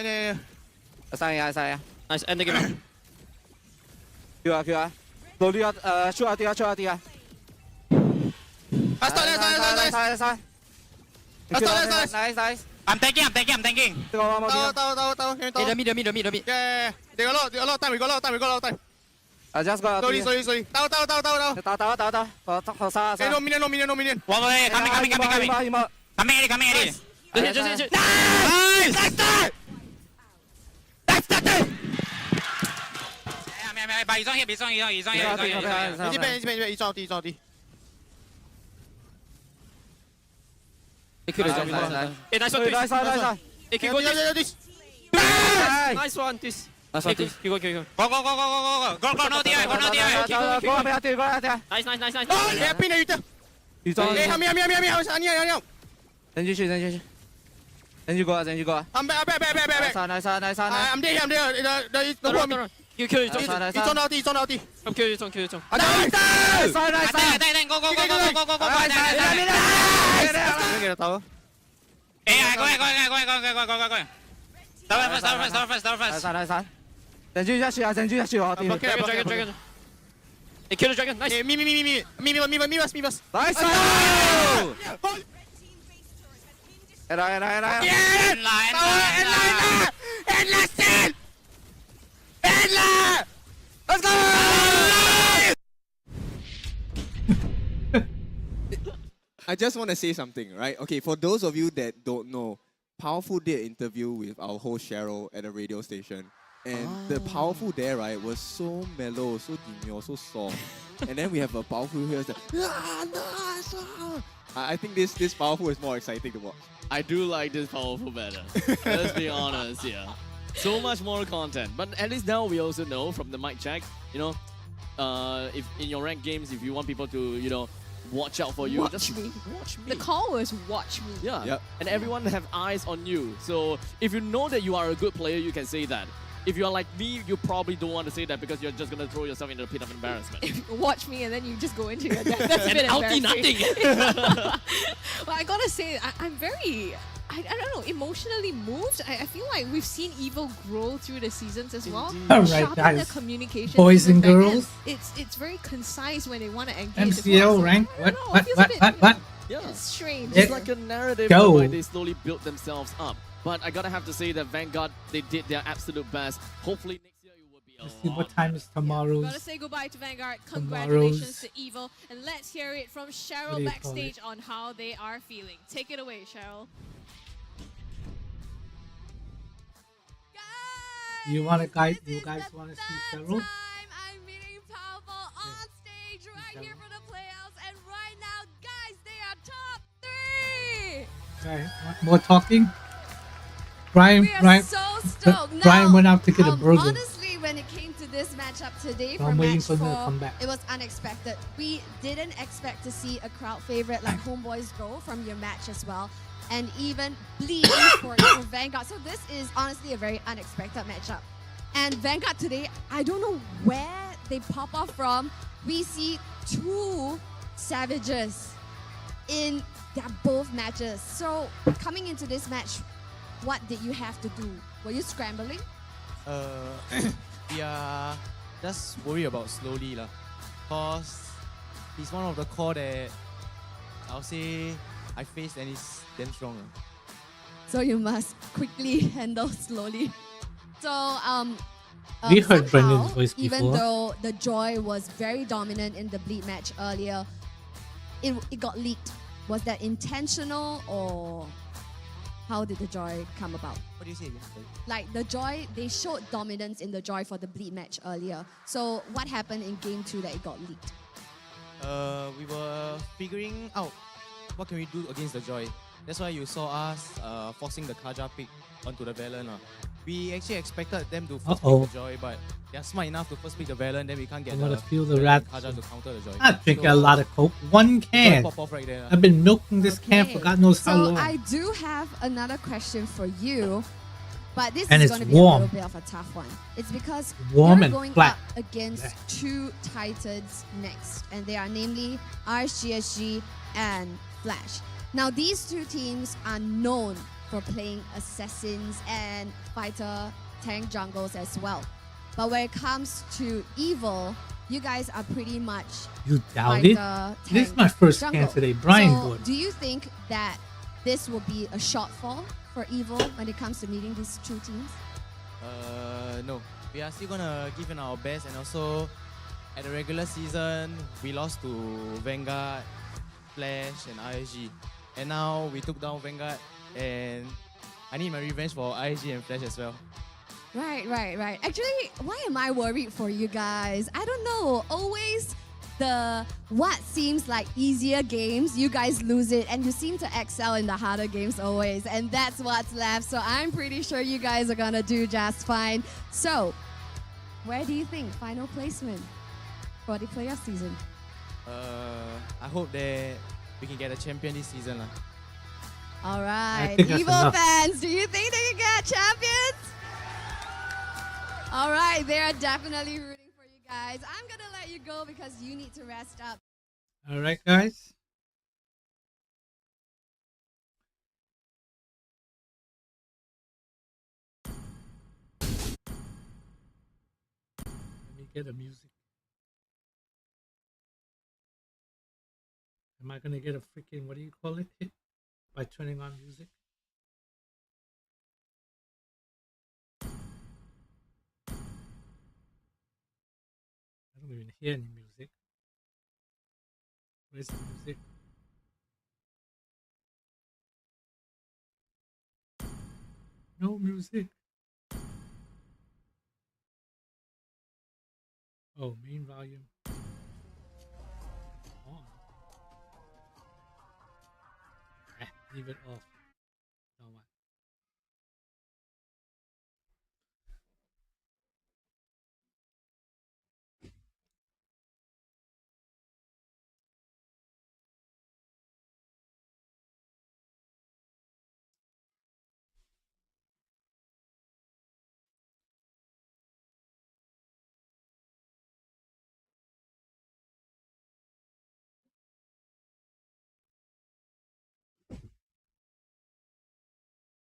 Saya. Nice, end the game. Q. Slowly out, shoot out here. Nice. I'm tanking. Tahu. Hey, the mid. Yeah. They got a lot of time. We got a lot of time. Just go out here. Sorry. Tahu. Hey, no minion. One way, coming. Coming ready. Just. Nice! He's on here. He's out. Hey, nice one. Hey, keep going. Nice one, this. Keep going. Go. No DI. Go out here. Nice. Oh, happy na yun. Hey, hami. 等继续，等继过。I'm back. Nice. I'm there. You kill it. He's on out. Come kill it. Nice. Go. Go. Nice. 等继续下去哦。Dragon. Hey, kill the dragon. Nice. Me was. Nice. Era. Let's go! I just want to say something, right? Okay, for those of you that don't know, Powerful did an interview with our host Cheryl at a radio station. And the Powerful there, right, was so mellow, so demure, so soft. And then we have a Powerful here that's like, I think this powerful is more exciting to watch. I do like this powerful better. Let's be honest here. So much more content. But at least now we also know from the mic check, you know, if in your ranked games, if you want people to, you know, watch out for you, Watch just me. watch me. The call was watch me. Yeah. Yep. And everyone have eyes on you. So if you know that you are a good player, you can say that. If you're like me, you probably don't want to say that because you're just going to throw yourself into a pit of embarrassment. Watch me and then you just go into your death. That's a bit Outie embarrassing. nothing. Well, I gotta say, I'm very, I don't know, emotionally moved. I feel like we've seen Evil grow through the seasons as well. Alright, Sharpen guys. their communication. Boys even and back then. girls. It's very concise when they want to engage. as well. MCL So, rank? I don't know, it What? feels What? a bit, What? you What? know, Yeah. It's strange. It's like a narrative Go. where they slowly build themselves up. But I gotta have to say that Vanguard, they did their absolute best. Hopefully next year it will be a Let's see lot what time is tomorrow's. Gotta say goodbye to Vanguard. Tomorrow's- Congratulations to Evil. And let's hear it from What Cheryl do you call backstage it? on how they are feeling. Take it away, Cheryl. You guys want to see Cheryl? I'm meeting Powerful on stage right here for the playouts, and right now, guys, they are top 3. Guys, want more talking? Brian, We are Brian, so stoked. Brian Now, went out to get a burger. Honestly, when it came to this matchup today So for I'm waiting match for them to 4, come back. it was unexpected. We didn't expect to see a crowd favorite like Homeboys go from your match as well, and even Bleed for Vanguard. So this is honestly a very unexpected matchup. And Vanguard today, I don't know where they pop off from. We see 2 Savages in their both matches. So coming into this match, what did you have to do? Were you scrambling? We are just worried about slowly lah, cause he's one of the core that I'll say I faced and he's damn strong. So you must quickly handle slowly. So We heard somehow, Brendan's voice even before. though the Joy was very dominant in the Bleed match earlier, it got leaked. Was that intentional, or how did the Joy come about? What do you say again? Sorry. Like the Joy, they showed dominance in the Joy for the Bleed match earlier. So what happened in game 2 that it got leaked? We were figuring out what can we do against the Joy. That's why you saw us forcing the Kaja pick onto the Valen. We actually expected them to first pick the Joy, but they're smart enough to first pick the Valen, then we can't get I'm gonna the feel the Valen rat. Kaja to counter the Joy. I'm drinking a lot of Coke. One can. Pop off right there. I've been milking this can for God knows how So long. I do have another question for you, but this And is it's going to be warm. a little bit of a tough one. It's because Warm you're and going flat. up against 2 Titans next, and they are namely RSGSG and Flash. Now these 2 teams are known for playing assassins and fighter tank jungles as well. But when it comes to Evil, you guys are pretty much You doubt it? fighter, This is tank, my first jungle. can today. Brian So good. do you think that this will be a shortfall for Evil when it comes to meeting these 2 teams? No. We are still gonna give in our best, and also at the regular season, we lost to Vanguard, Flash, and ISG. And now we took down Vanguard, and I need my revenge for ISG and Flash as well. Right. Actually, why am I worried for you guys? I don't know. Always the what seems like easier games, you guys lose it, and you seem to excel in the harder games always, and that's what's left. So I'm pretty sure you guys are gonna do just fine. So, where do you think final placement for the playoff season? I hope that we can get a champion this season. All right, think that's Evil enough. fans, do you think they can get champions? All right, they're definitely rooting for you guys. I'm gonna let you go because you need to rest up. All right, guys. Let me get a music. Am I gonna get a freaking, what do you call it, hit by turning on music? I don't even hear any music. Where's the music? No music. Oh, main volume. On. leave it off. Don't want.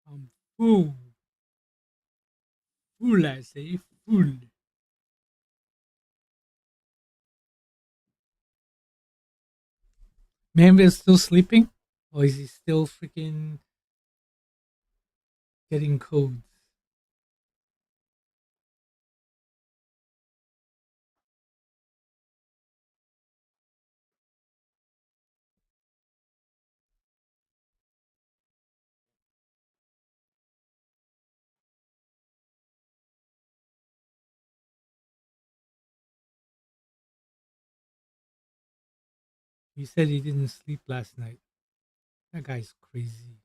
I'm full. Full, I say, full. Manville's still sleeping? Or is he still freaking getting codes? He said he didn't sleep last night. That guy's crazy.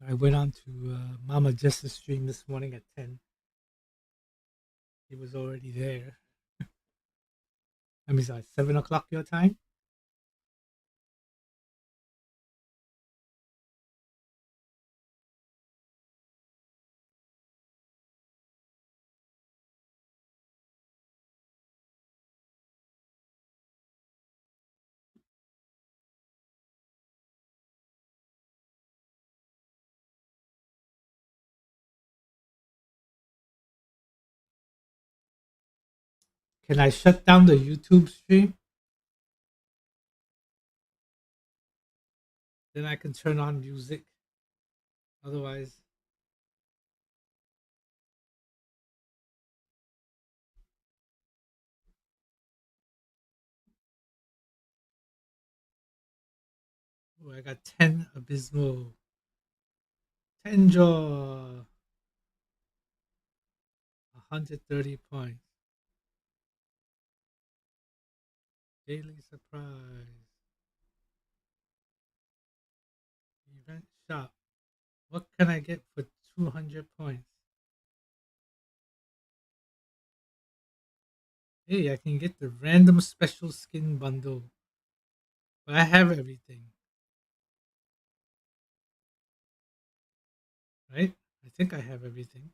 I went on to Mama Jess's stream this morning at 10. He was already there. I mean, it's like 7 o'clock your time? Can I shut down the YouTube stream? Then I can turn on music. Otherwise, oh, I got 10 abysmal. 10 jaw. 130 points. Daily surprise. Event shop. What can I get for 200 points? Hey, I can get the random special skin bundle. But I have everything. Right? I think I have everything.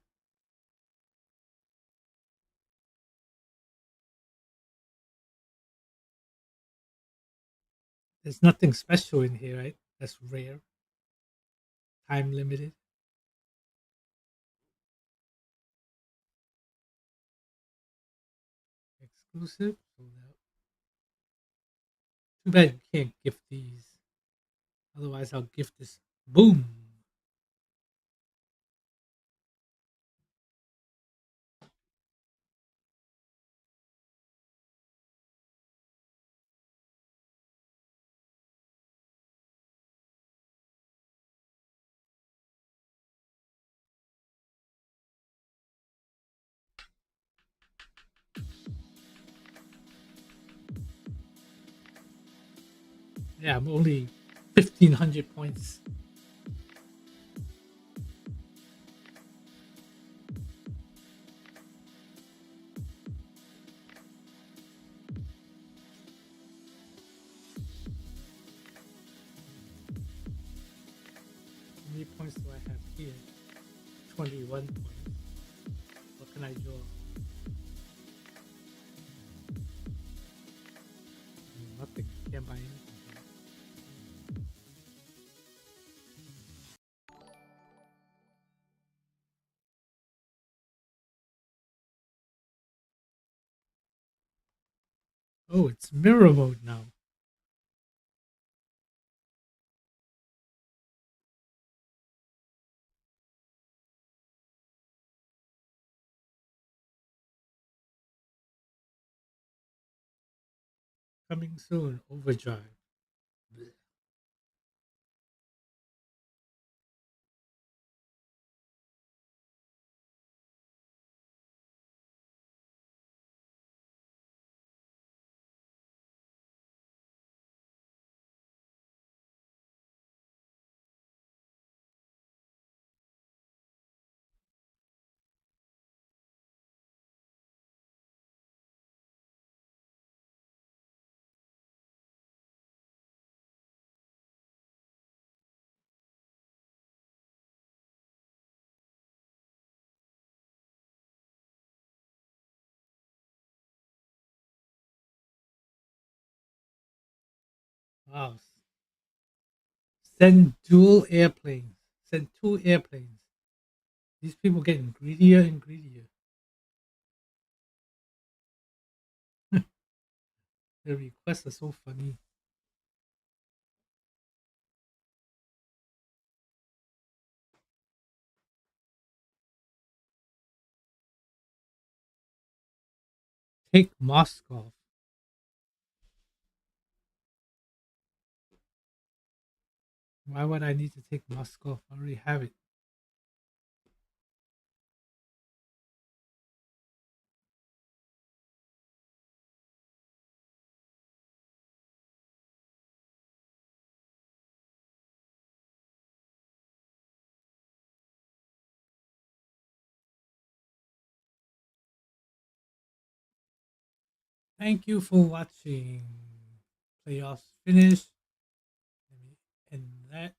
There's nothing special in here, right? That's rare. Time limited. Exclusive. Sold out. Too bad you can't gift these. Otherwise, I'll gift this. Boom. Yeah, I'm only 1,500 points. How many points do I have here? 21 points. What can I draw? Nothing. Can't buy anything. Oh, it's mirror mode now. Coming soon. Overdrive. Blech. Wow. Send dual airplanes. Send 2 airplanes. These people getting greedier and greedier. The requests are so funny. Take Moscow. Why would I need to take Moscow? I already have it. Thank you for watching. Playoffs finished. Let me end that.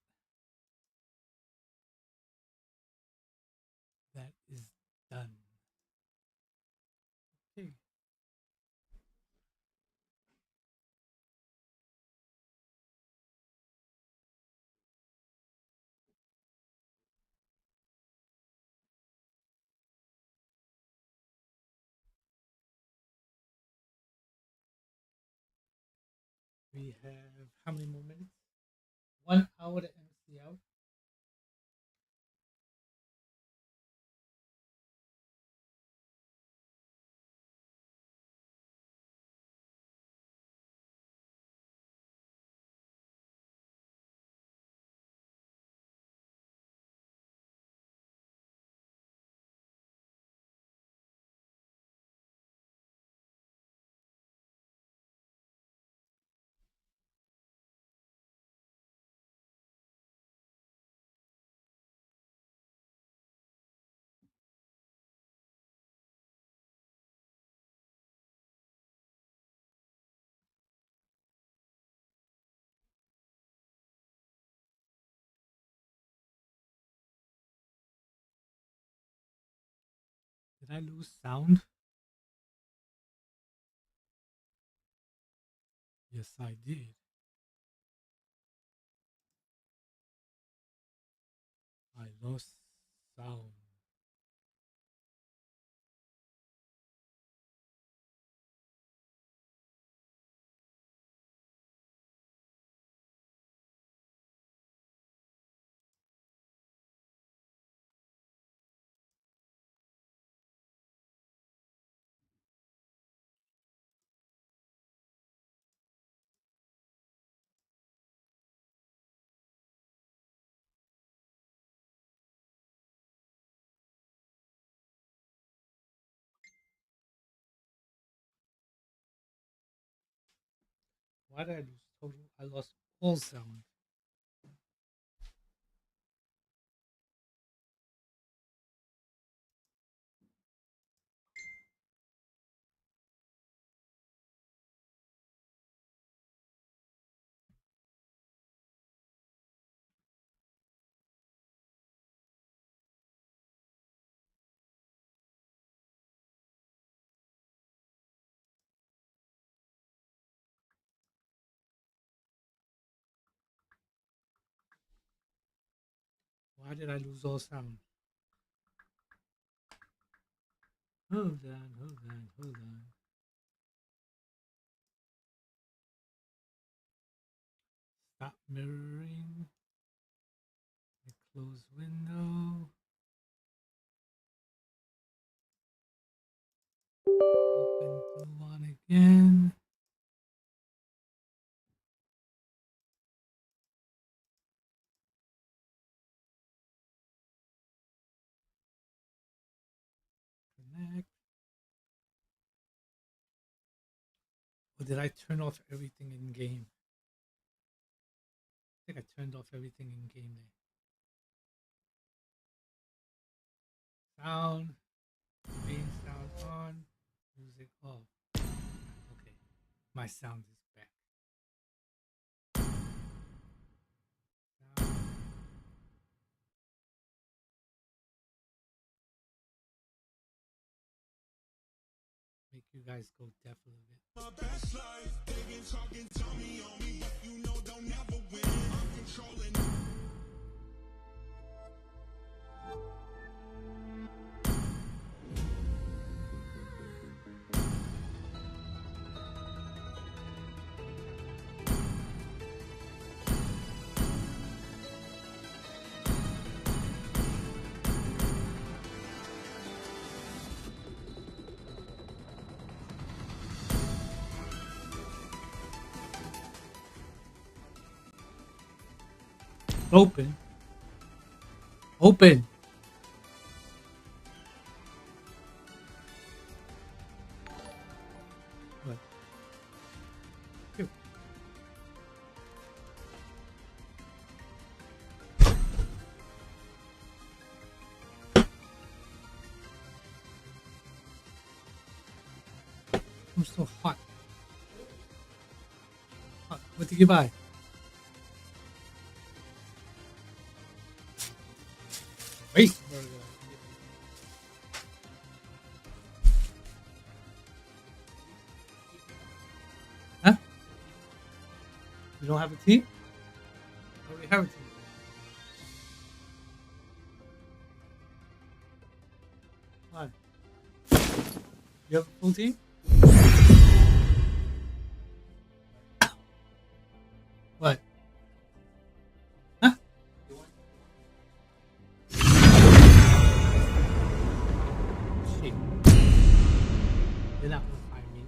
That is done. Okay. We have how many more minutes? 1 hour to MCL. Did I lose sound? Yes, I did. I lost sound. Why did I lose total? I lost all sound. Why did I lose all sound? Hold on, hold on, hold on. Stop mirroring. Close window. Open to one again. Connect. Or did I turn off everything in game? I think I turned off everything in game there. Sound. Main sound on. Music off. Okay. My sound is back. Sound. Make you guys go deaf a little bit. Open. Open. What? Here. I'm so hot. What did you buy? Wait. Huh? You don't have a team? I already have a team. Why? You have a full team? What? Huh? Shit. You're not gonna find me.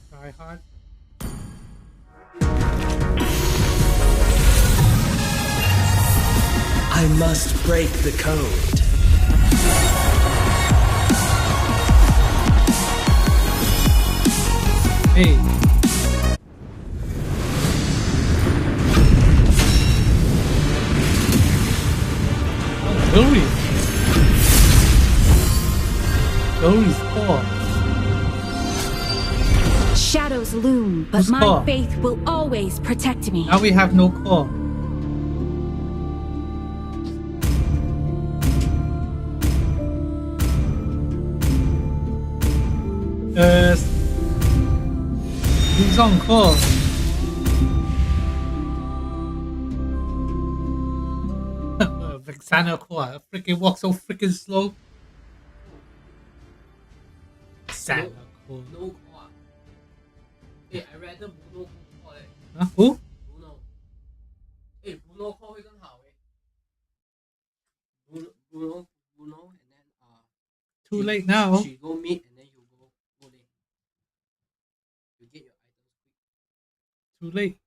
Try hard. I must break the code. Hey. Oh, Hillary. Hillary's core. Shadows loom, but Who's my core? faith will always protect me. Now we have no core. Who's on core? Vexana core. Freaking walk so freaking slow. Vexana core. No core. Hey, I rather Bruno core. Huh? Who? Bruno. Hey, Bruno core 会更好诶。Bruno, and then Too late now. She go mid and then you go lane. You get your items quick. Too late.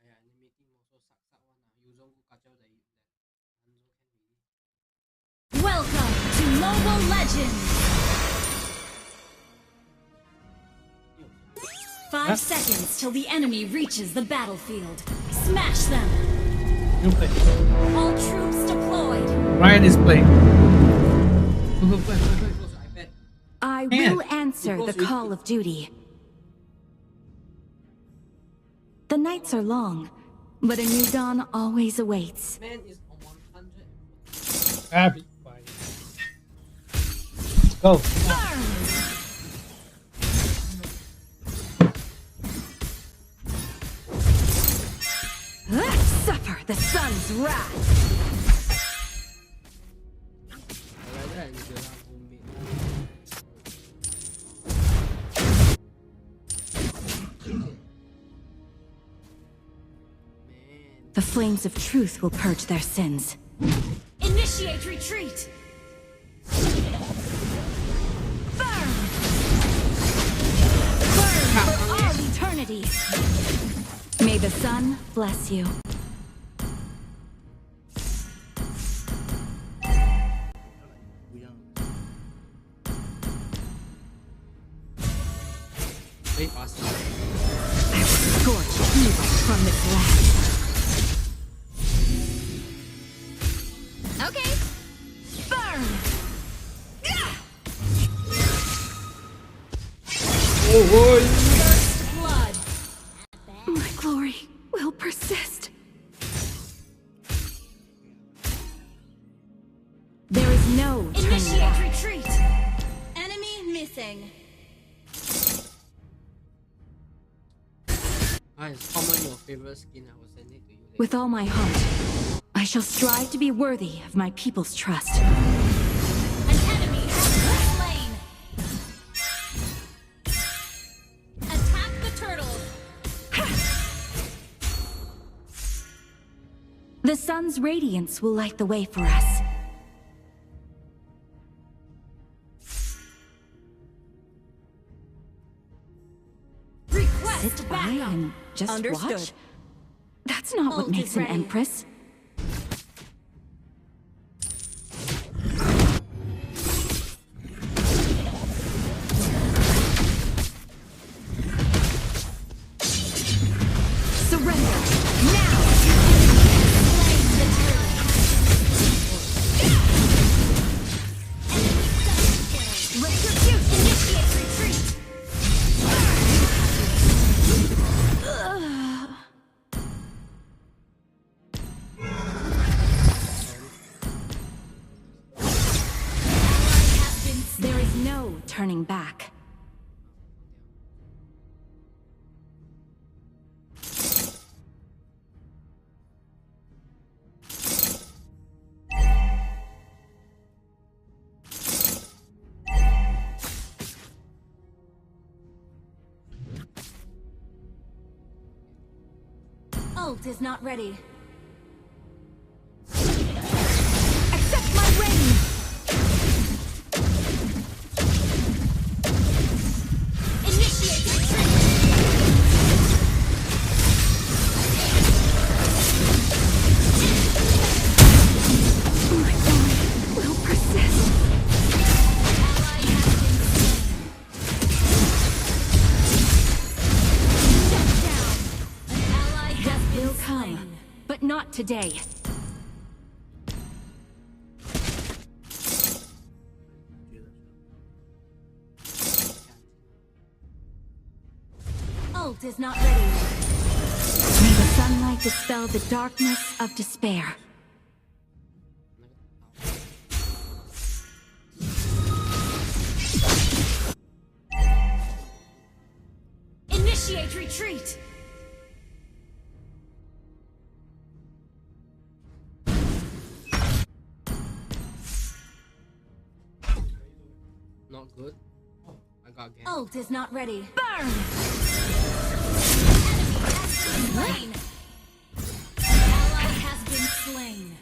Yeah, and the meeting also suck one. You don't go kacau dari that. Welcome to Mobile Legends! 5 seconds till the enemy reaches the battlefield. Smash them! You play. All troops deployed. Ryan is playing. Go, play. I Man. will answer the call of duty. The nights are long, but a new dawn always awaits. Man is on 100. Abby. Let's go. Suffer the sun's wrath. The flames of truth will purge their sins. Initiate retreat! Burn! Burn for all eternity! May the sun bless you. Okay. Burn. First blood. My glory will persist. There is no turning back. Retreat. Enemy missing. Guys, comment your favorite skin. I will send it to you later. With all my heart, I shall strive to be worthy of my people's trust. An enemy has been slain. Attack the turtle. The sun's radiance will light the way for us. Sit by and just Understood. watch? That's not what makes an empress. Surrender now! Slay the turtle. Retribution! Initiate retreat! There is no turning back. Ult is not ready. Accept my reign! Initiate retreat! My glory will persist. Ally has been slain. Shut down. An ally has been slain. But not today. Ult is not ready. May the sunlight dispel the darkness of despair. Initiate retreat! Not good. Oh, I got game. Ult is not ready. Burn! Slain! Ally has been slain.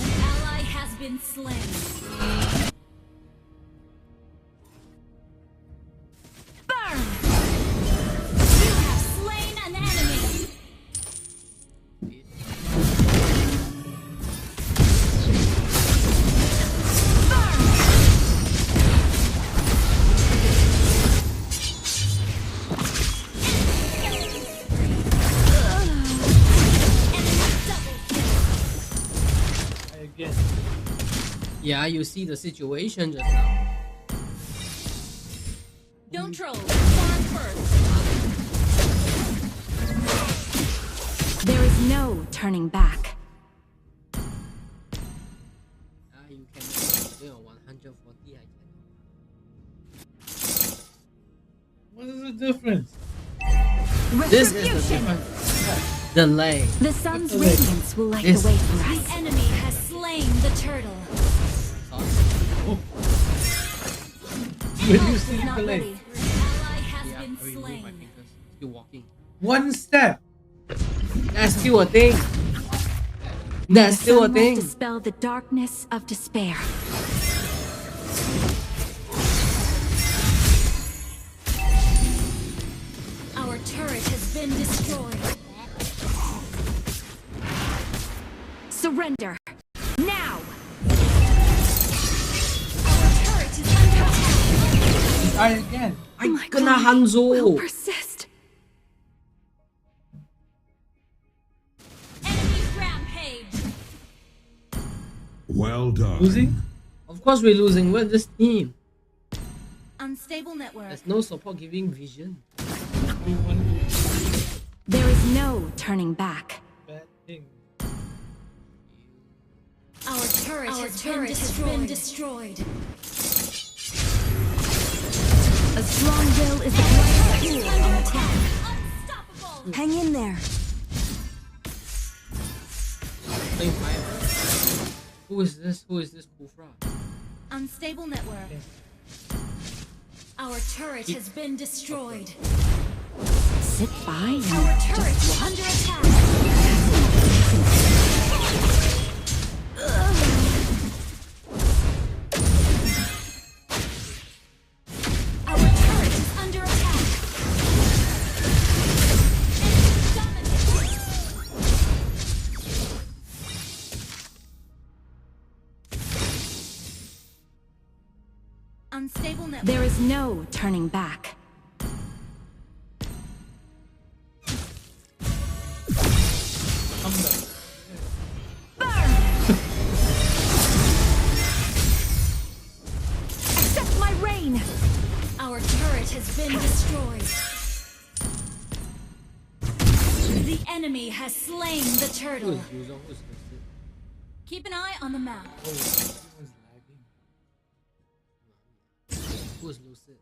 An ally has been slain. Burn! You have slain an enemy. Again. Yeah, you see the situation just now. Don't troll. Farm first. There is no turning back. You can do 140. I can. What is the difference? This is the difference. Delay. The sun's radiance will light the way for us. The enemy has slain the turtle. Oh. When you see Not delay. ready. Ally has Yeah, been I remove my slain. fingers. Still walking. One step. That's still a thing. That's still a Sun thing. must dispel the darkness of despair. Our turret has been destroyed. Surrender now. Our turret is under attack. Try again. I kena Hanzo. Will persist. Well done. Losing? Of course we're losing. We're this team. Unstable network. There's no support giving vision. There is no turning back. Bad thing. Our turret has been destroyed. A strong will is the right tool on attack. Unstoppable. Hang in there. Playing fire. Who is this? Who is this Kufra? Unstable network. Our turret has been destroyed. Sit by. Our turret is under attack. Our turret is under attack. Unstable network. There is no turning back. Accept my reign. Our turret has been destroyed. The enemy has slain the turtle. Keep an eye on the map. Who's Lucid?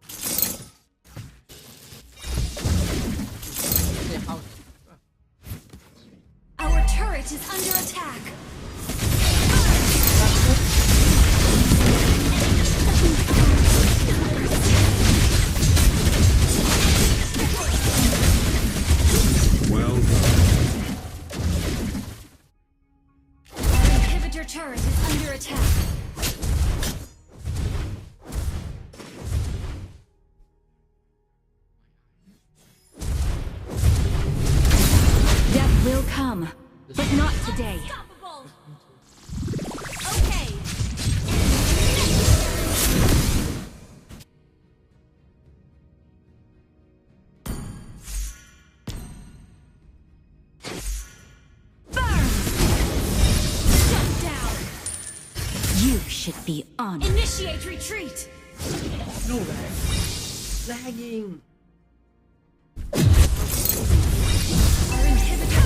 Our turret is under attack. Well done. Our inhibitor turret is under attack. Death will come, but not today. Okay. Burn! Shut down. You should be honored. Initiate retreat. No lag. Lagging. Our inhibitor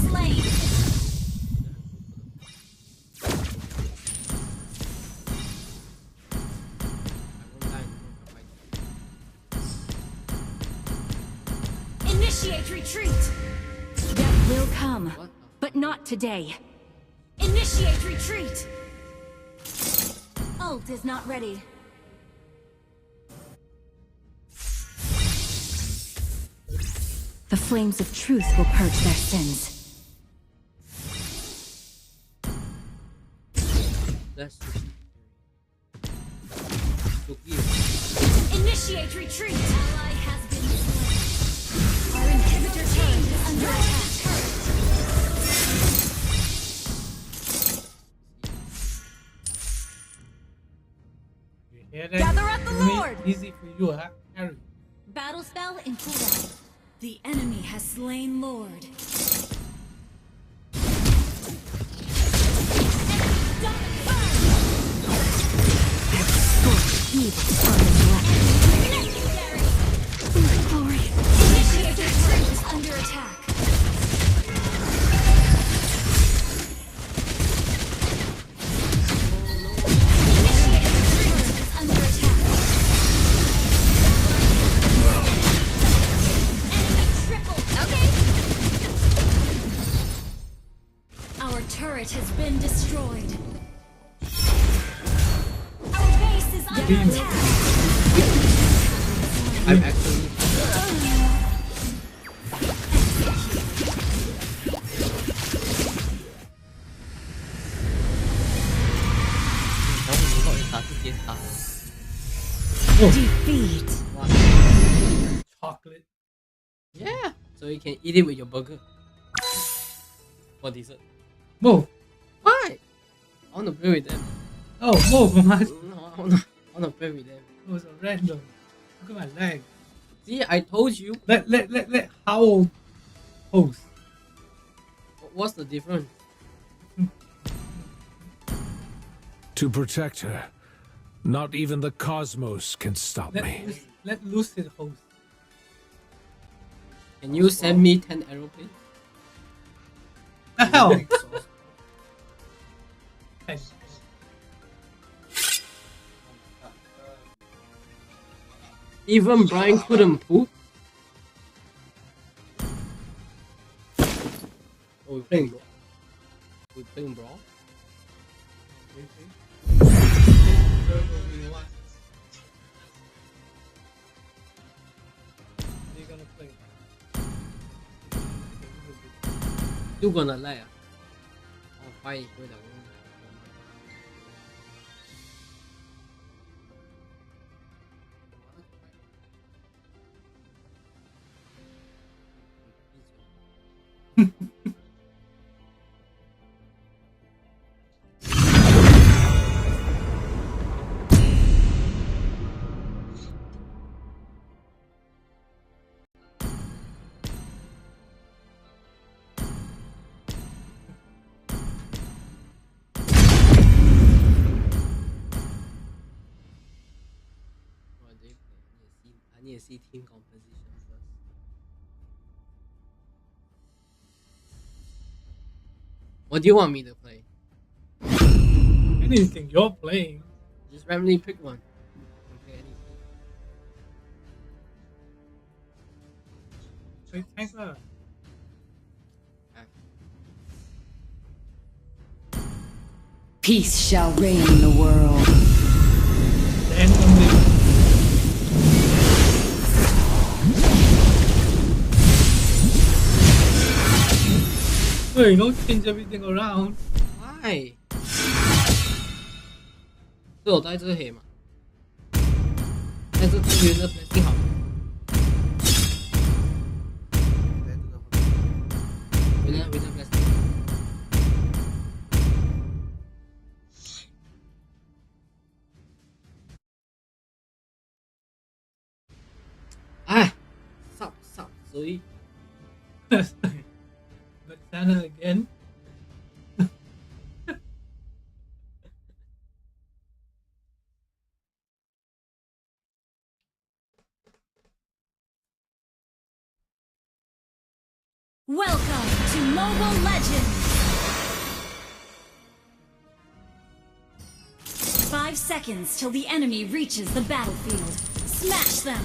slain. Initiate retreat. Death will come, but not today. Initiate retreat. Ult is not ready. The flames of truth will purge their sins. That's Initiate retreat. Ally has been slain. Our inhibitor turret is under attack. Yeah, that Gather at the made Lord. it easy for you, huh? Harry. Battle spell in cooldown. The enemy has slain Lord. Glory. Initiate retreat is under attack. Initiate retreat is under attack. Enemy triple. Okay. Our turret has been destroyed. Our base is under attack. I'm actually. Defeat. Chocolate. Yeah. So you can eat it with your burger. For dessert. Whoa. Why? I want to play with them. Oh, both of us. No, I want to play with them. It was a random. Look at my leg. See, I told you. Let Howl host. What's the difference? To protect her, not even the cosmos can stop me. Let Lucid host. Can you send me 10 aeroplanes? The hell? Even Brian couldn't poop. Oh, we're playing brawl. We're playing brawl. Still gonna lie. I'll fight with a woman. I need to see team composition first. What do you want me to play? Anything you're playing. Just randomly pick one. Okay, anything. Play tanker. Peace shall reign in the world. Hey, don't change everything around. Why? 都有带这个黑嘛？但是这边的 plastic 好。回来 plastic。哎，stop，所以。Santa again. Welcome to Mobile Legends! 5 seconds till the enemy reaches the battlefield. Smash them!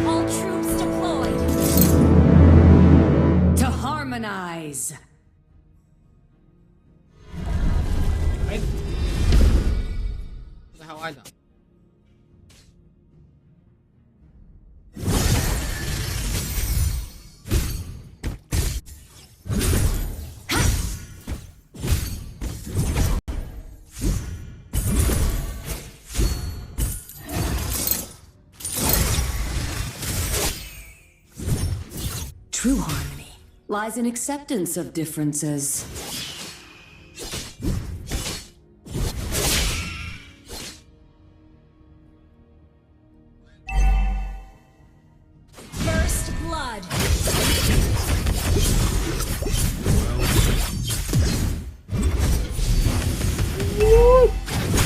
All troops deployed! To harmonize! What the hell I done? True harmony lies in acceptance of differences. First blood!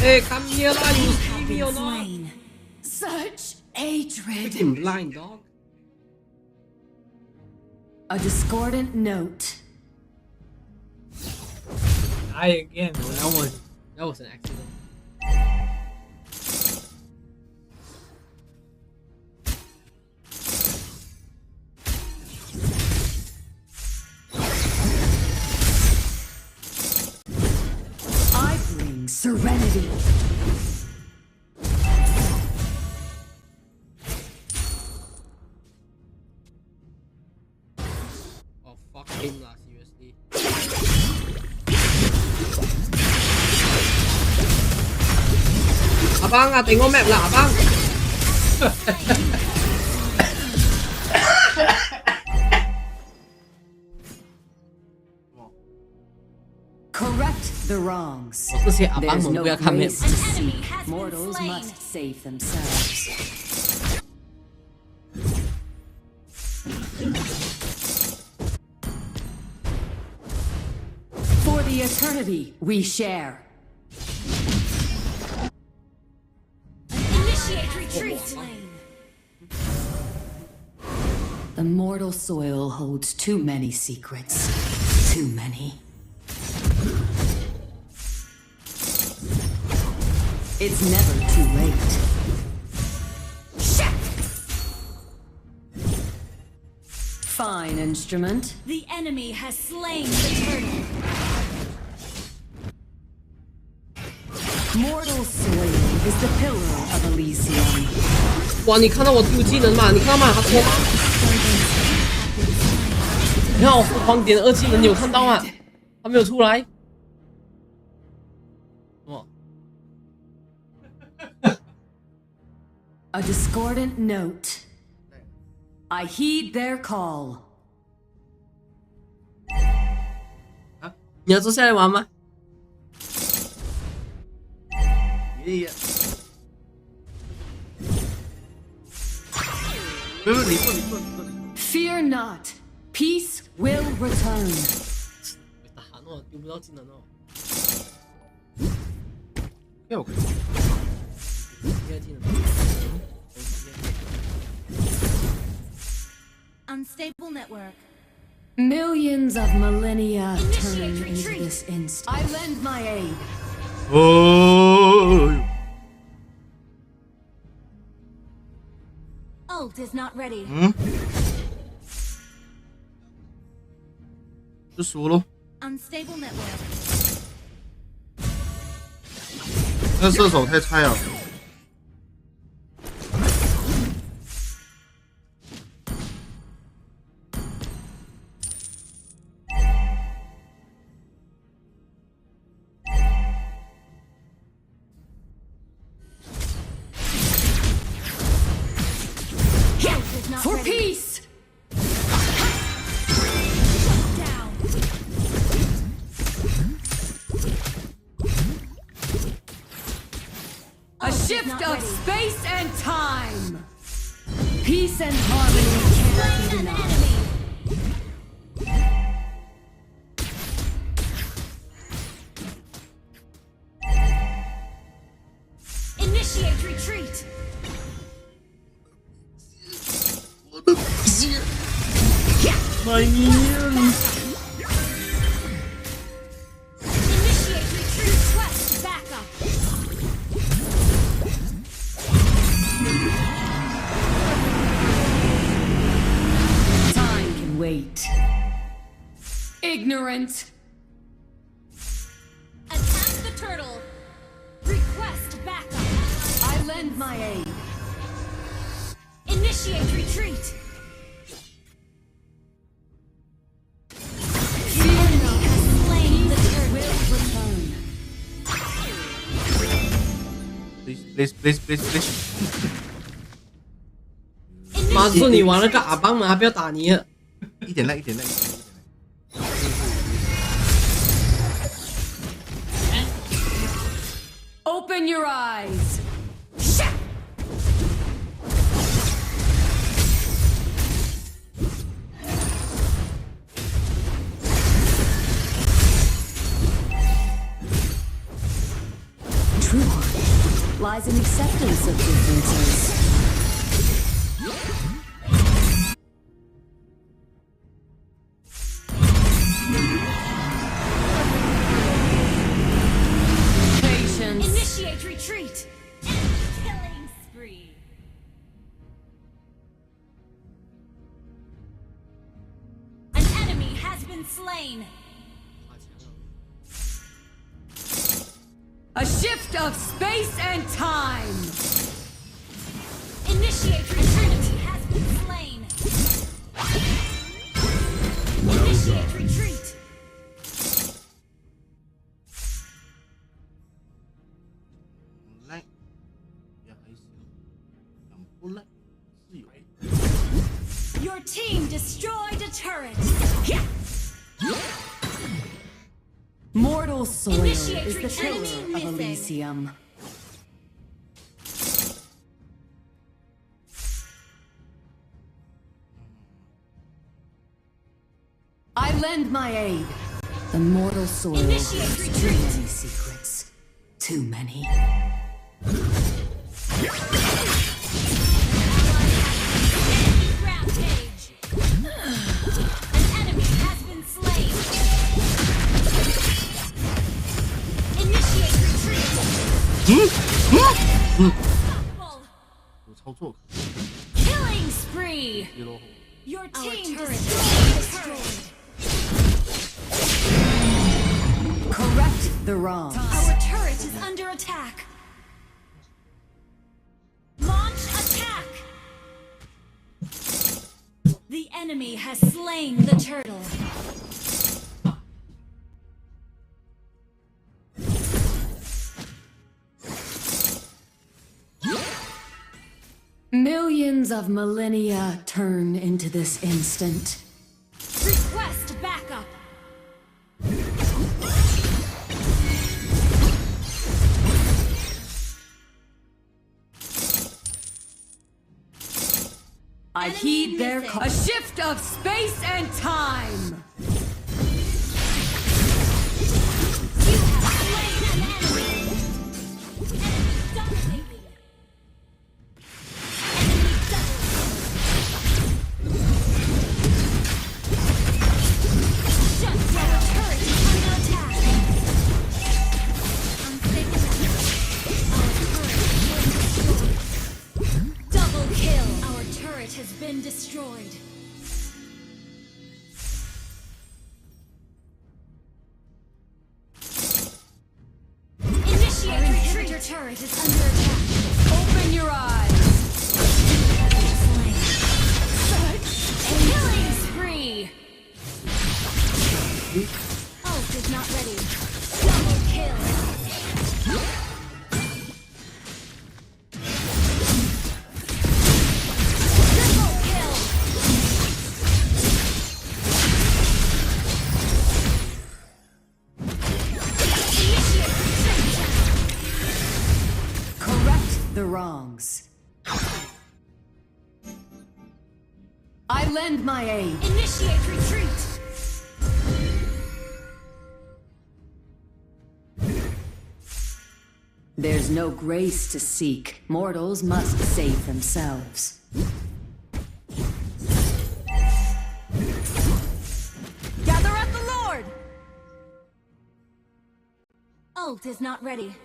Hey, come here, lah! You see me or not? Such hatred. Freaking blind dog. A discordant note. Die again. No, that was an accident. I bring serenity. Oh, fuck him lah, seriously. Abang, tengok map lah, abang. Correct the wrongs. 我这些阿邦 There's 们 no 不要看面 grace to seek. Mortals must save themselves. For the eternity we share. Initiate retreat. The mortal soil holds too many secrets. Too many. It's never too late. Fine instrument. The enemy has slain the turtle. Mortal soil is the pillar of Elysium. 哇，你看到我丢技能吗？你看到吗？他拖吗？你看我疯狂点2技能，你有看到吗？他没有出来。哇！ A discordant note. I heed their call. 啊，你要坐下来玩吗？爷爷。不是，你坐。 Fear not. Peace will return. 打哦，丢不到技能哦。要我看。第2技能。 Unstable network. Millions of millennia turn into this instant. I lend my aid. Oh. Ult is not ready. 就输了。 Unstable network. 那射手太菜了。 For peace! Down. A shift of space and time! Peace and harmony cannot be denied. Initiate retreat. My minions! Initiate retreat. Request backup. Time can wait. Ignorant! Attack the turtle. Request backup. I lend my aid. Initiate retreat. Please. 妈，顺你玩了个阿邦嘛，还不要打你了。一点赖。 Open your eyes! True heart lies in acceptance of differences. Patience. Initiate retreat. Killing spree. An enemy has been slain. A shift of space and time. Initiate retreat. Has been slain. Initiate retreat. Your team destroyed a turret. Mortal soil Initiate is the retreat. pillar Enemy of missing. Elysium. I lend my aid. The mortal soil Initiate holds too retreat. many secrets. Too many. Rampage. An enemy has been slain. Initiate retreat. Killing spree. Your team destroyed. Correct the wrong. Our turret is under attack. Launch attack. The enemy has slain the turtle. Millions of millennia turn into this instant. Request backup. I heed their call. A shift of space and time. You have slain an enemy. Enemy dominating. Enemy double. Shut down. Our turret is under attack. Unstable network. Our turret has been destroyed. Double kill. Our turret has been destroyed. Initiate retreat. Your turret is under attack. Open your eyes. Killing spree. Ult is not ready. Double kill. Triple kill. Initiate retreat. Correct the wrongs. I lend my aid. Initiate retreat. There's no grace to seek. Mortals must save themselves. Gather at the Lord. Ult is not ready.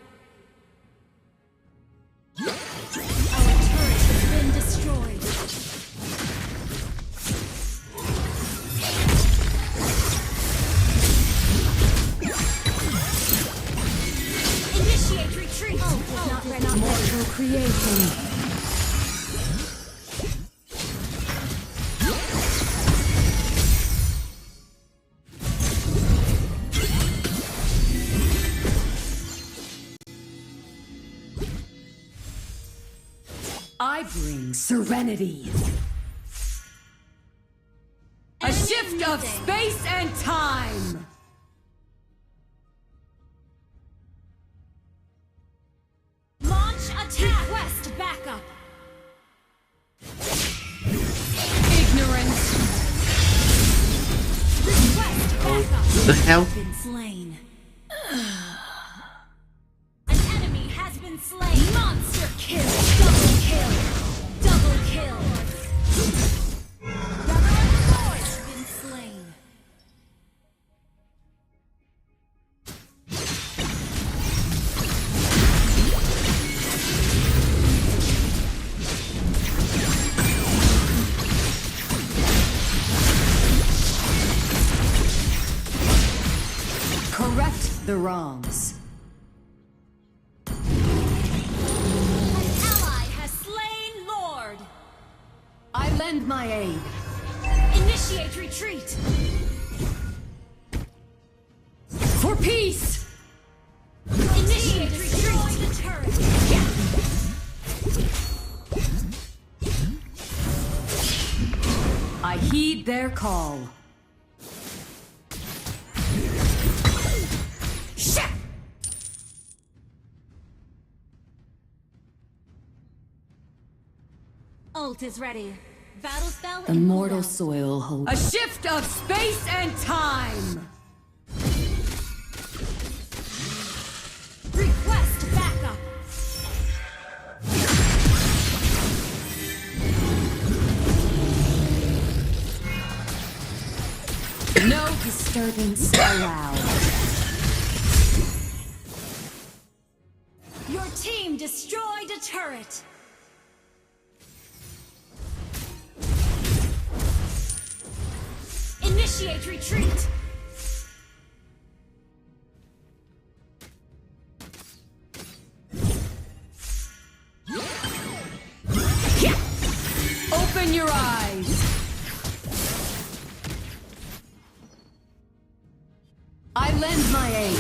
Our turret has been destroyed. Initiate retreat. Ult is not ready. Mortal creating. I bring serenity. A shift of space and time. Launch attack. Request backup. Ignorance. Request backup. The hell? Been slain. An enemy has been slain. Monster kill. Double kill. Double kill. Gather has been slain. Correct the wrongs. An ally has slain Lord. I lend my aid. Initiate retreat. For peace! Initiate retreat. The turret. I heed their call. ult is ready. Battle spell. The mortal soil holds a shift of space and time. Request backup. No disturbance allowed. Your team destroyed a turret. Initiate retreat. Open your eyes. I lend my aid.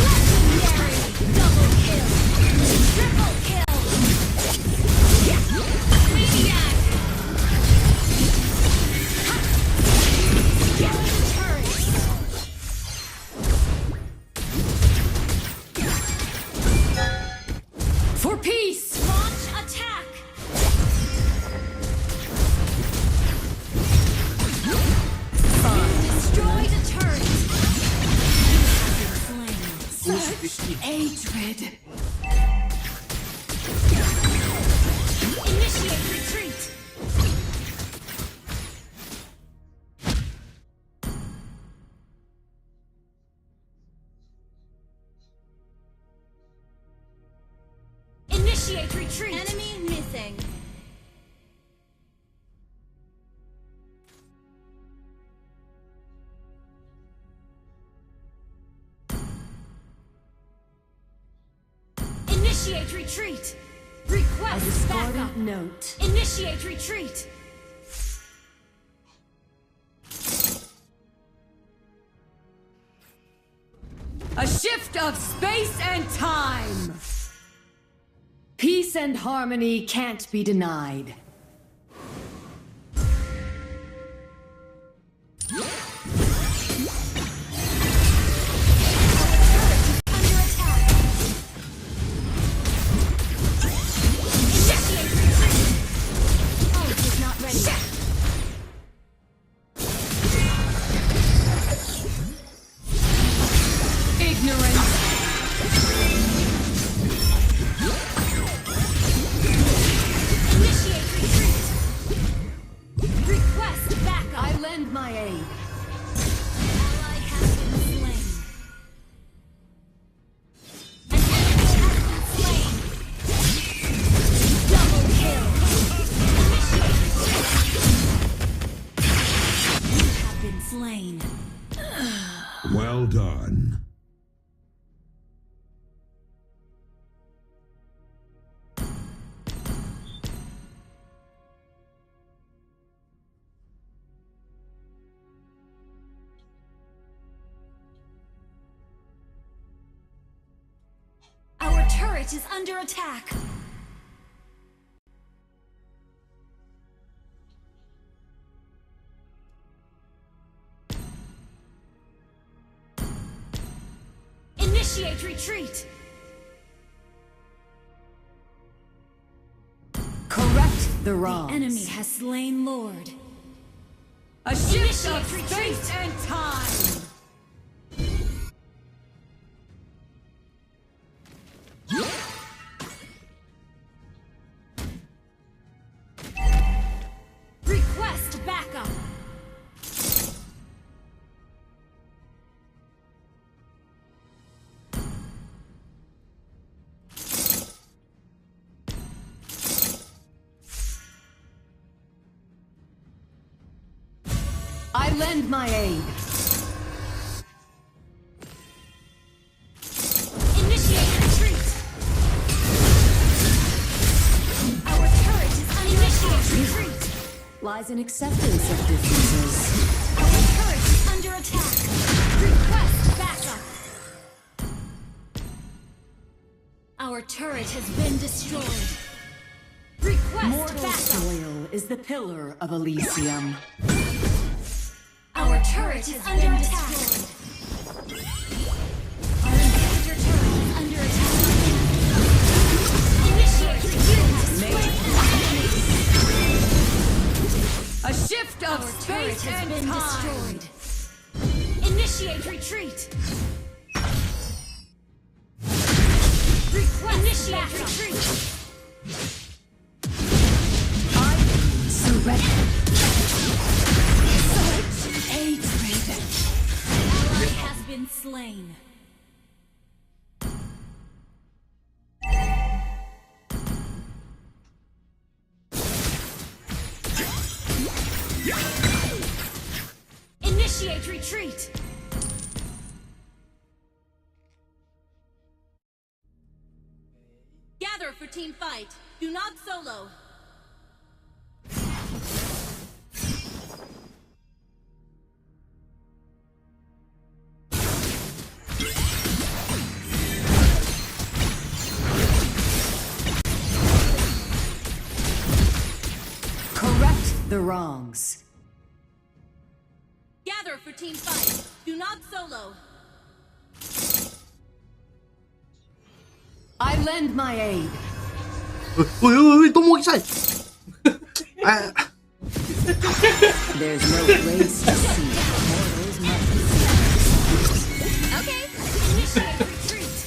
Legendary. Double kill. Triple kill. Maniac. Killing turret. For peace. Launch attack. Destroyed a turret. Such hatred. Initiate retreat. Initiate retreat. Enemy missing. Initiate retreat. A Request discordant backup. note. Initiate retreat. A shift of space and time. Peace and harmony can't be denied. Under attack. Initiate retreat. Ult is not ready. Ignorance. Initiate retreat. Request backup. I lend my aid. Ally has been slain. An enemy has been slain. Double kill. Initiate retreat. You have been slain. Well done. Our turret is under attack. Initiate retreat. Correct the wrongs. The enemy has slain Lord. A shift Initiate of retreat. space and time. Request backup. I lend my aid. Initiate retreat. Our turret is under initiate retreat. Lies in acceptance of differences. Our turret is under attack. Request backup. Our turret has been destroyed. Request Mortal backup. soil is the pillar of Elysium. Our turret is under attack. Our inhibitor turret is under attack. Initiate of Our space turret has and been time. destroyed. Initiate retreat. Initiate retreat. I surrender. Such a dragon. Ally has been slain. Initiate retreat. Gather for team fight. Do not solo. Correct the wrongs. Gather for team fight. Do not solo. I lend my aid. Wait, don't move inside. There's no grace to see. Mortals must see. Okay. Initiate retreat.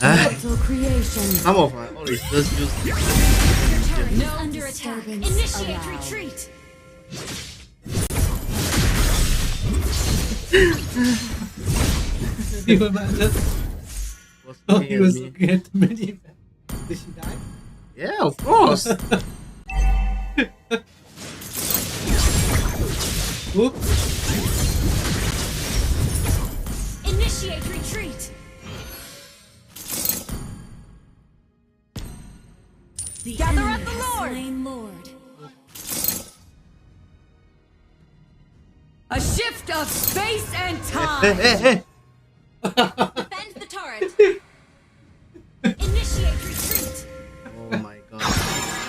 Mortal creation. Some of my all is just use. Turret is under attack. Initiate allowed. retreat. Oh, he was looking at the mini map. Did she die? Yeah, of course. Oops. Initiate retreat. Gather at the Has Lord. slain Lord. A shift of space and Hey, time. hey. Defend the turret. Initiate retreat. Oh my god.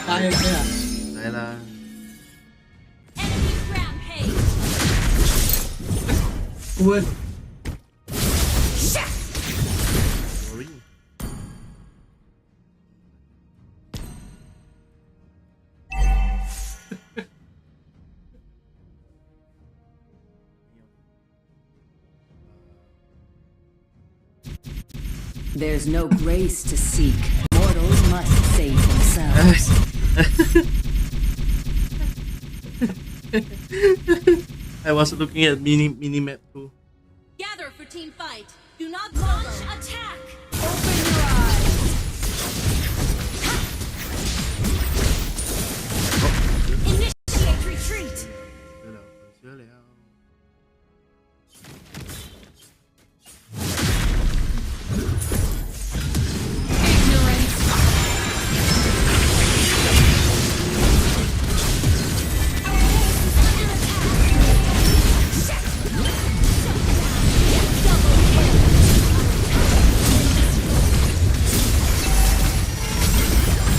Die again. Die lah. Enemy rampage. Wood. Sorry. There's no grace to seek. Mortals must save themselves. I was looking at mini map too. Gather for team fight. Do not launch attack. Open your eyes. Initiate retreat.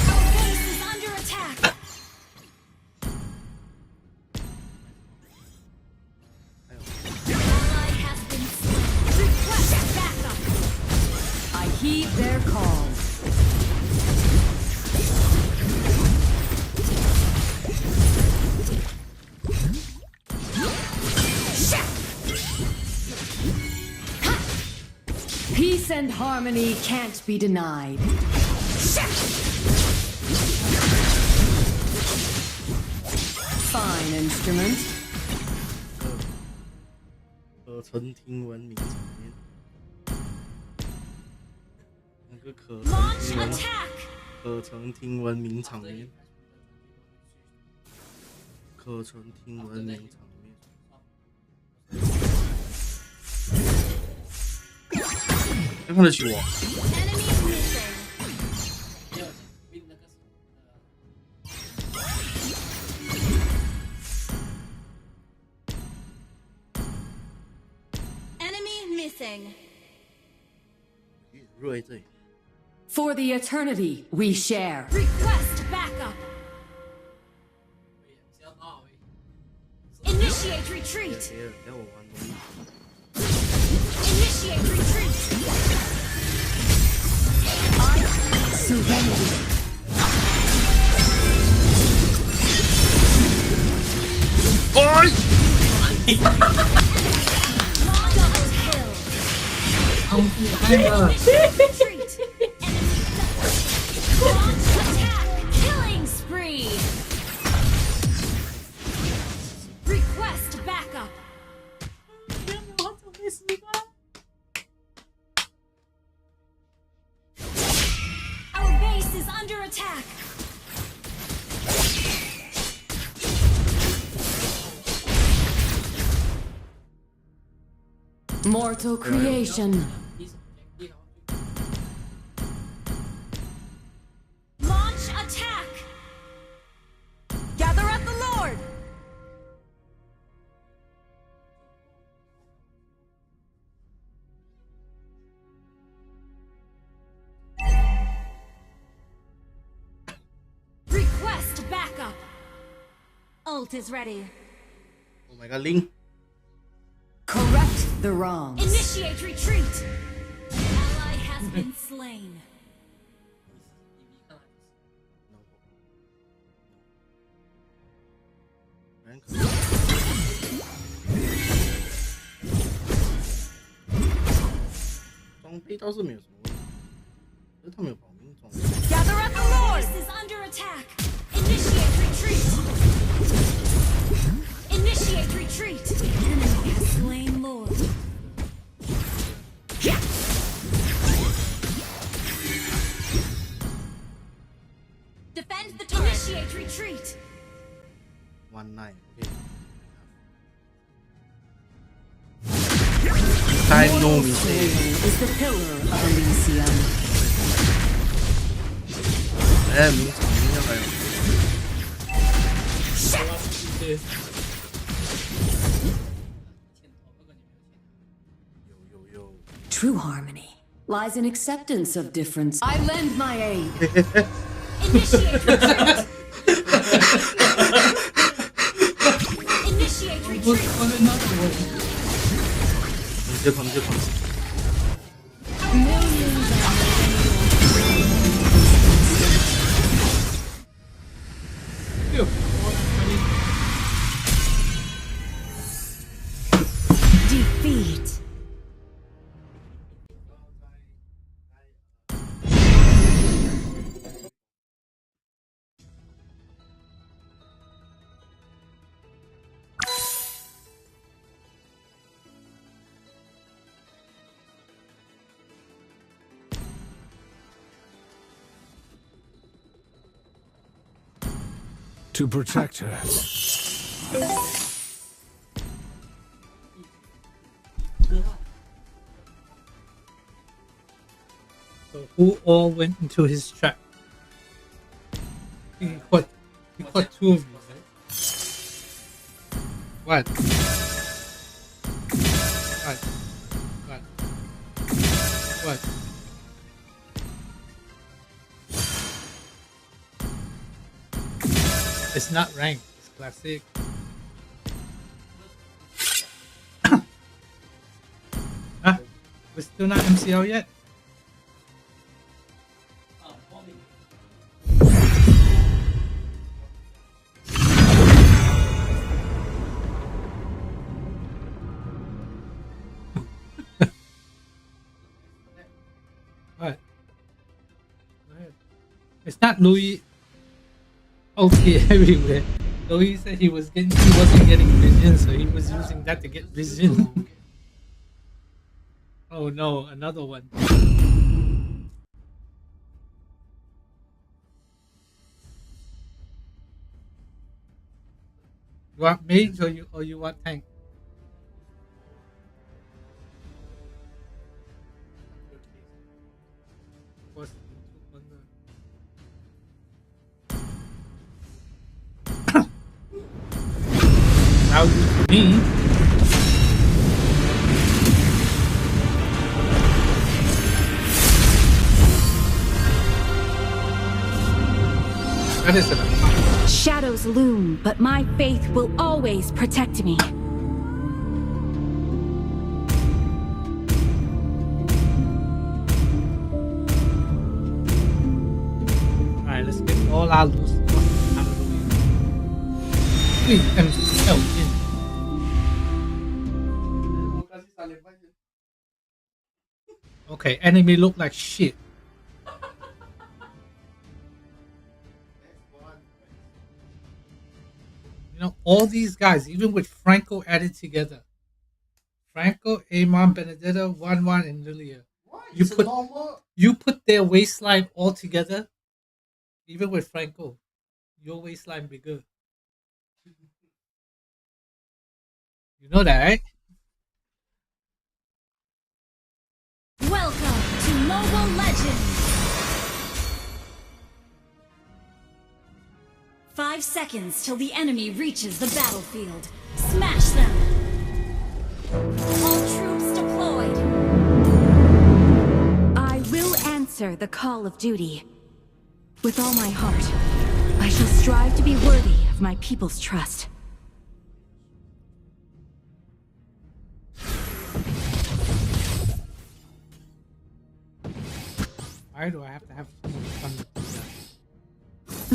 Our base is under attack. Ally has been slain. Request backup. I heed their call. Peace and harmony can't be denied. Fine instrument. 可曾听闻名场面？那个可 Launch 曾听闻 attack. 可曾听闻名场面？可曾听闻名场面？他看得起我。 Enemy missing. Enemy missing. 入在这里。 For the eternity we share. Request backup. Initiate retreat. 别让我玩东西。 Initiate retreat. Serenity. Killing spree. Request backup. Our base is under attack. Mortal creation. Launch attack. Gather at the Lord. Request backup. Ult is ready. Oh my god, Link. Correct the wrongs. Initiate retreat. Ally has been slain. Gather at the Lord. Base is under attack. Initiate retreat. Initiate retreat. Enemy has slain Lord. Defend the turret. Initiate retreat. 1-9. Okay. Time no mistake. Is the pillar of Elysium. Mình chẳng nghĩ như vậy. True harmony lies in acceptance of difference. I lend my aid. Initiate retreat. Initiate retreat. Defeat. To protect her. So who all went into his trap? He caught 2 of you, right? What? What? It's not ranked, it's classic. Huh? We're still not MCL yet? What? It's not Louis. Okay, everywhere. Louis said he wasn't getting vision, so he was using that to get vision. Oh no, another one. You want mage or you want tank? How do me? That is it. Shadows loom, but my faith will always protect me. Alright, let's get all our loose stuff out of the way. MCL in. Okay, enemy look like shit. You know, all these guys, even with Franco added together. Franco, Amon, Benedetta, 1-1, and Lilia. You put their waistline all together, even with Franco. Your waistline bigger. You know that, right? Welcome to Mobile Legends! 5 seconds till the enemy reaches the battlefield. Smash them! All troops deployed! I will answer the call of duty. With all my heart, I shall strive to be worthy of my people's trust. Why do I have to have so much fun with this guy?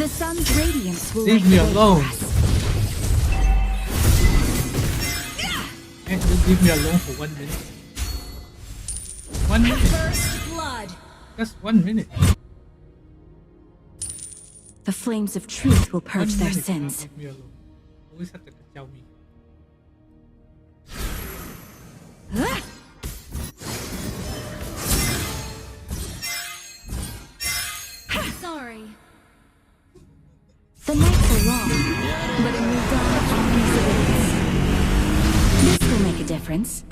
The sun's radiance will Leave me alone. Can't you leave me alone for 1 minute? 1 minute. First blood. Just 1 minute. The flames of truth will purge 1 their minute, sins. leave me alone. Always have to tell me. Sorry. The nights are long, but a new dawn always awaits. This will make a difference.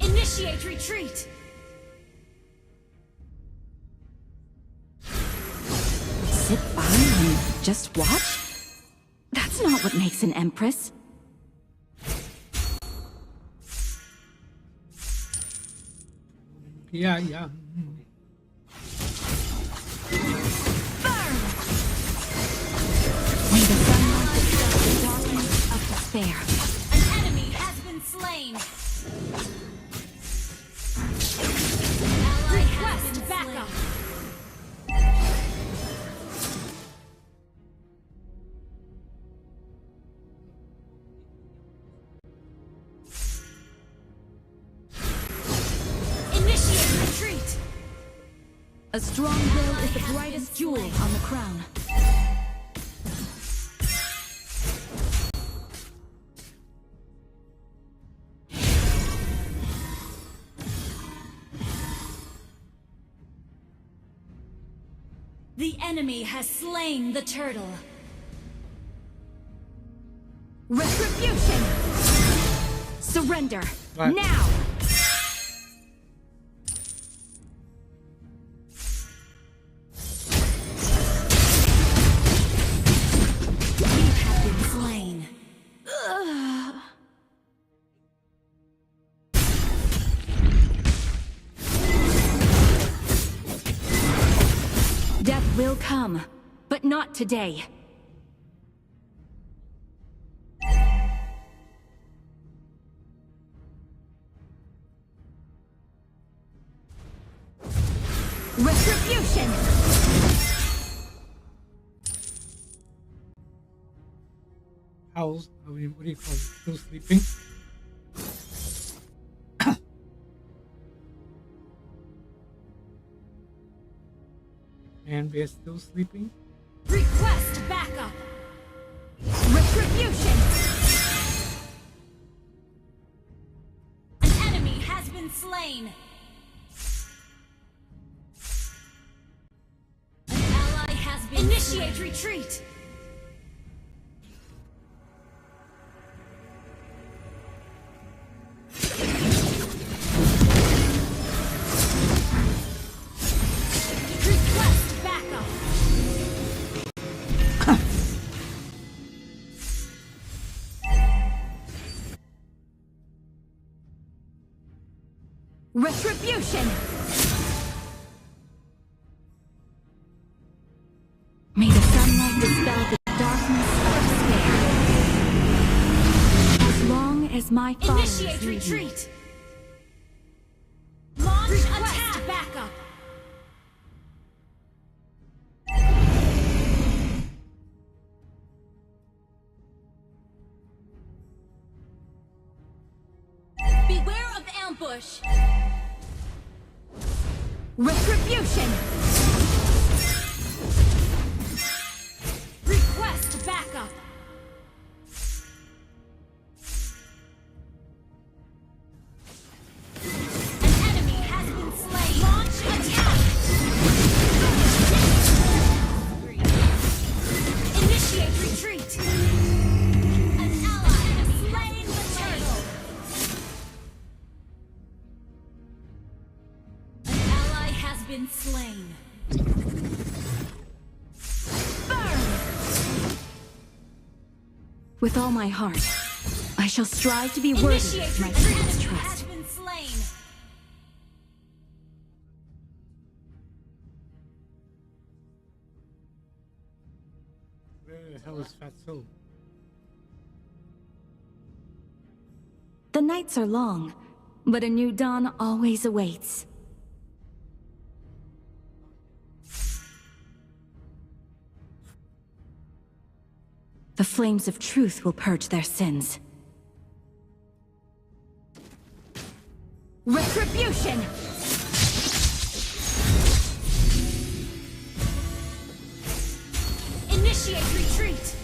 Initiate retreat! Sit by and just watch? That's not what makes an empress. Yeah. Burn! May the sunlight dispel the darkness of despair. An enemy has been slain. Request backup. Initiate retreat. A strong will is the brightest jewel on the crown. The enemy has slain the turtle. Retribution! Surrender! Right. Now! You have been slain. Ugh. Death will come, but not today. Retribution! How's, what do you call it? Still sleeping? And we're still sleeping? Request backup! Retribution! An enemy has been slain! An ally has been Initiate retreat! Request backup! Retribution! May the sunlight dispel the darkness of despair. As long as my followers Initiate retreat! Launch attack! Backup! ambush. Retribution! Request backup. An enemy has been slain. Launch attack. Initiate retreat. An ally has slain the turtle. An ally has been slain. With all my heart, I shall strive to be worthy of my people's Has trust. been slain. Where the hell is Fatso? The nights are long, but a new dawn always awaits. The flames of truth will purge their sins. Retribution! Initiate retreat.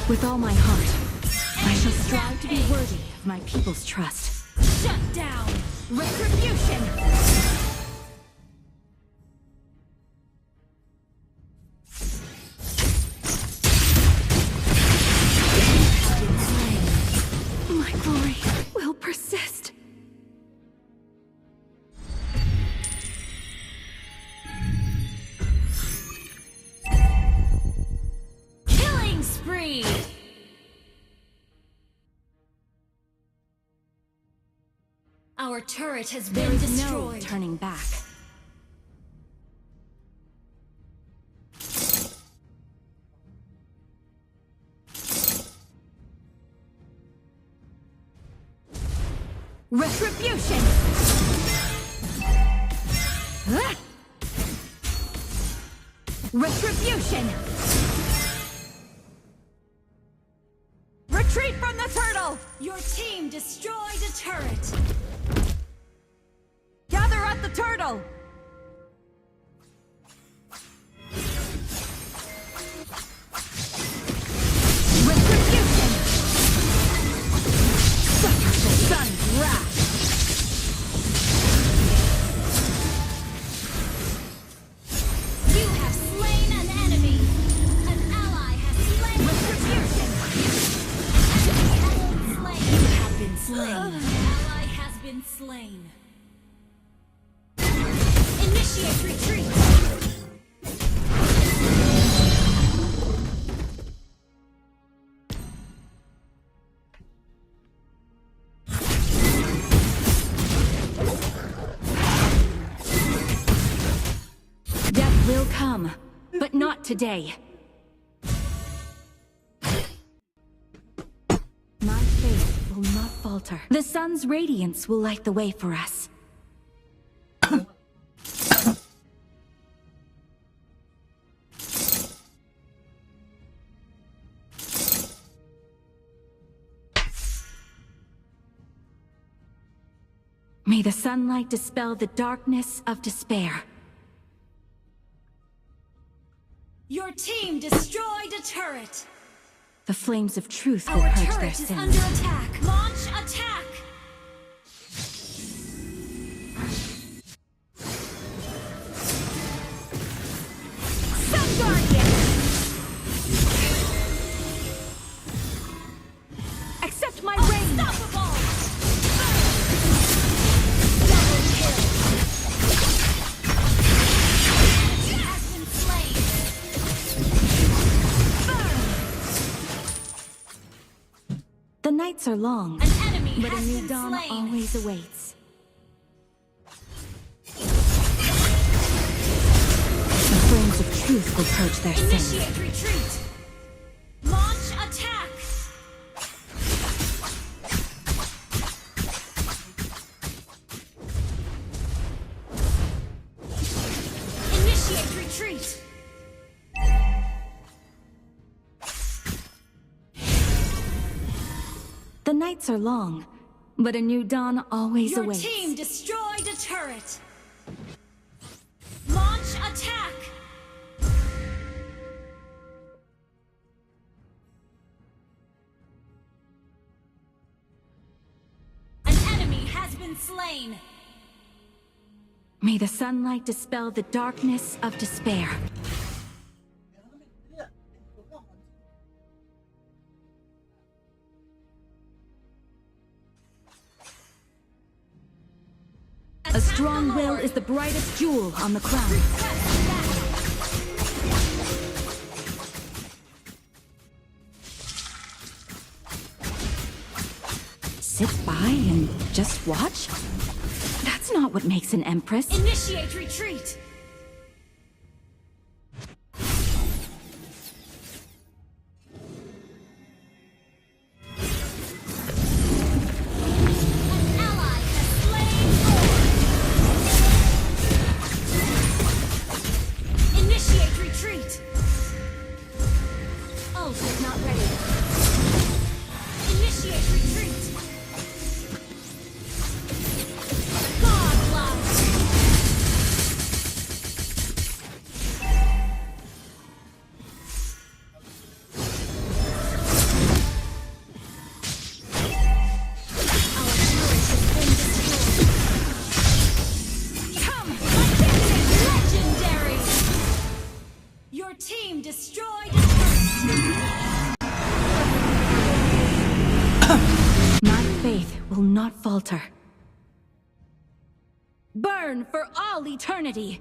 With all my heart, I shall strive to be worthy of my people's trust. Shut down. Retribution! My glory will persist. Killing spree. Our turret has There been is no destroyed. turning back. Retribution! Ah! Retribution! Retreat from the turtle! Your team destroyed a turret. Gather at the turtle! Retribution! Suffer the sun's wrath! You have slain an enemy. An ally has slain. Retribution! Slain. You have been slain. Ally has been slain. Initiate retreat. Death will come, but not today. My faith will not falter. The sun's radiance will light the way for us. May the sunlight dispel the darkness of despair. Your team destroyed a turret. The flames of truth will Our purge their turret is sins. under attack. Launch attack. Sun Guardian! Accept my reign! Unstoppable. Double kill. He has been slain. The nights are long, An enemy but a has new been dawn slain. always awaits. The flames of truth will purge their sins. Initiate retreat. Launch attack. Initiate retreat. The nights are long, but a new dawn always Your awaits. team destroyed a turret. Launch attack. An enemy has been slain. May the sunlight dispel the darkness of despair. A strong will is the brightest jewel on the crown. Sit by and just watch? That's not what makes an empress. Initiate retreat. Not falter. Burn for all eternity.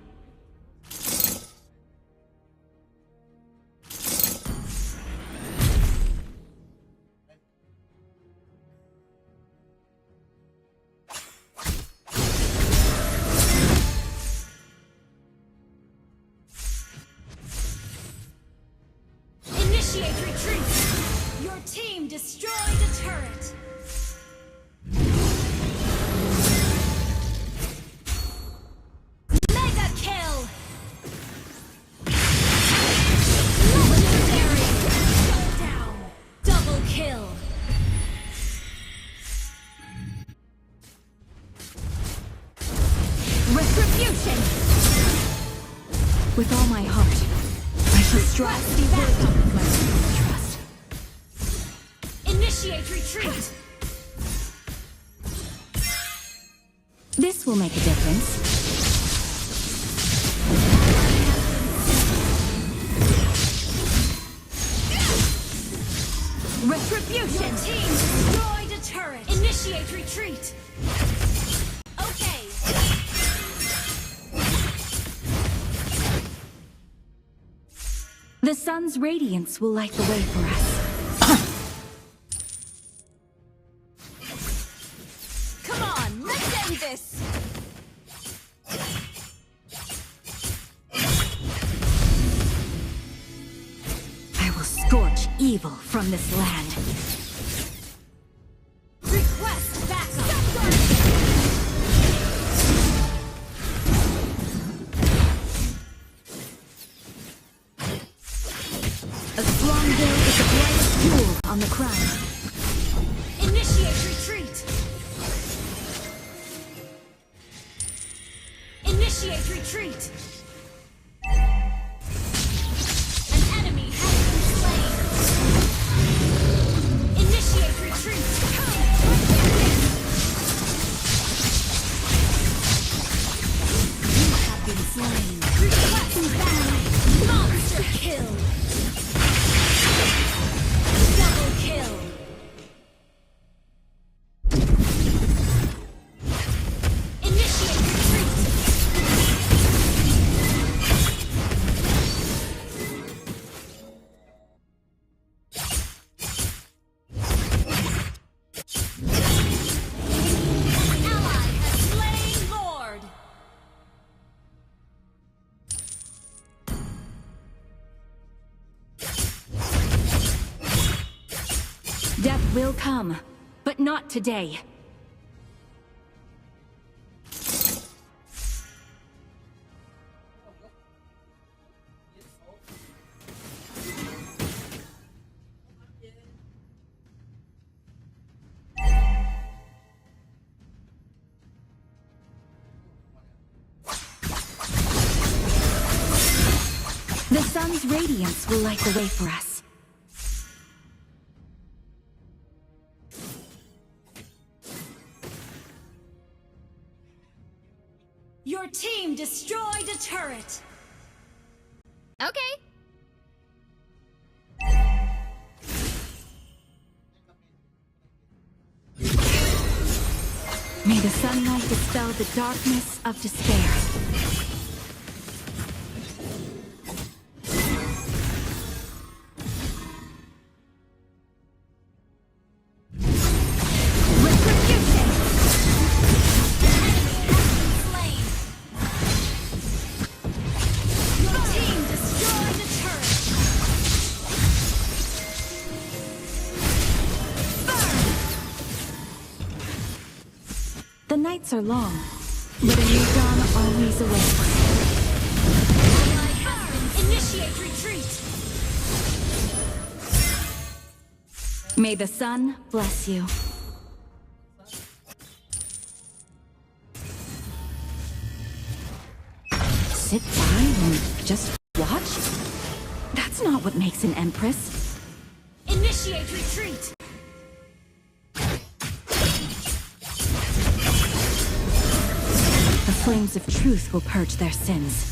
Initiate retreat. Your team destroyed a turret. With all my heart, I shall strive to be worthy of my trust. Initiate retreat. This will make a difference. Retribution! Your team destroyed a turret. Initiate retreat. Okay. The sun's radiance will light the way for us. Come on, let's end this. I will scorch evil from this land. Request backup. A strong will is the brightest jewel on the crown. Initiate retreat. Initiate retreat. An enemy has been slain. Initiate retreat. You have been slain. Request battle. Monster kill. Double kill. Initiate retreat. Ally has slain Lord. Death will come, but not today. The sun's radiance will light the way for us. Your team destroyed a turret. Okay. May the sunlight dispel the darkness of despair. The nights are long, but a new dawn always awaits. Initiate retreat! May the sun bless you. Sit by and just watch? That's not what makes an empress. Initiate retreat! The flames of truth will purge their sins.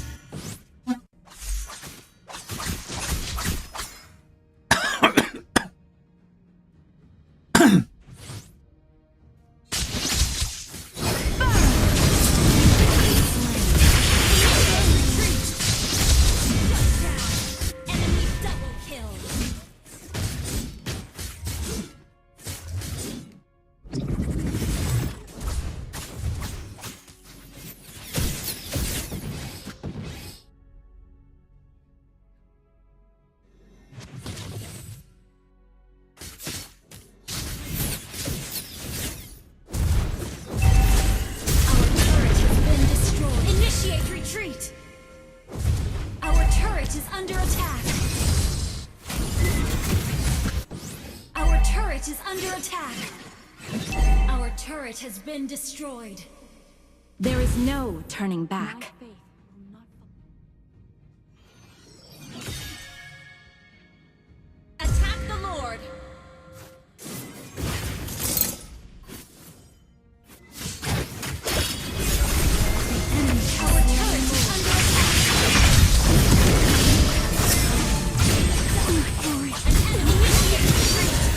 Has been destroyed. There is no turning back. Attack the Lord! Our turret is under attack! An enemy initiated retreat!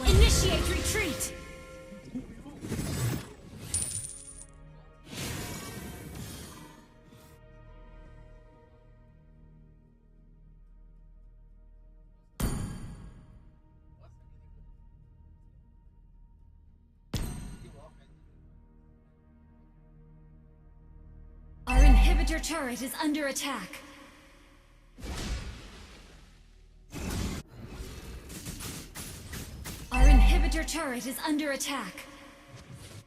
Initiate retreat! Our inhibitor turret is under attack. Our inhibitor turret is under attack.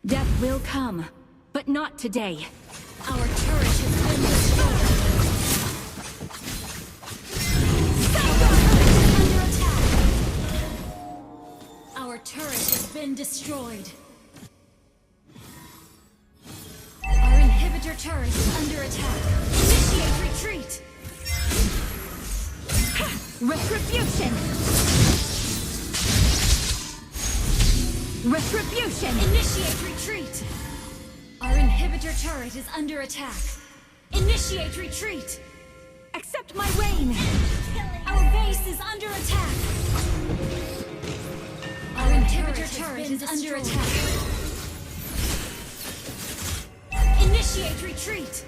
Death will come, but not today. Our turret has been destroyed. Under attack. Our turret has been destroyed. Our inhibitor turret is under attack. Initiate retreat. Retribution. Retribution! Initiate retreat! Our inhibitor turret is under attack. Initiate retreat! Accept my reign! Our base is under attack! Our inhibitor turret is under attack. Initiate retreat!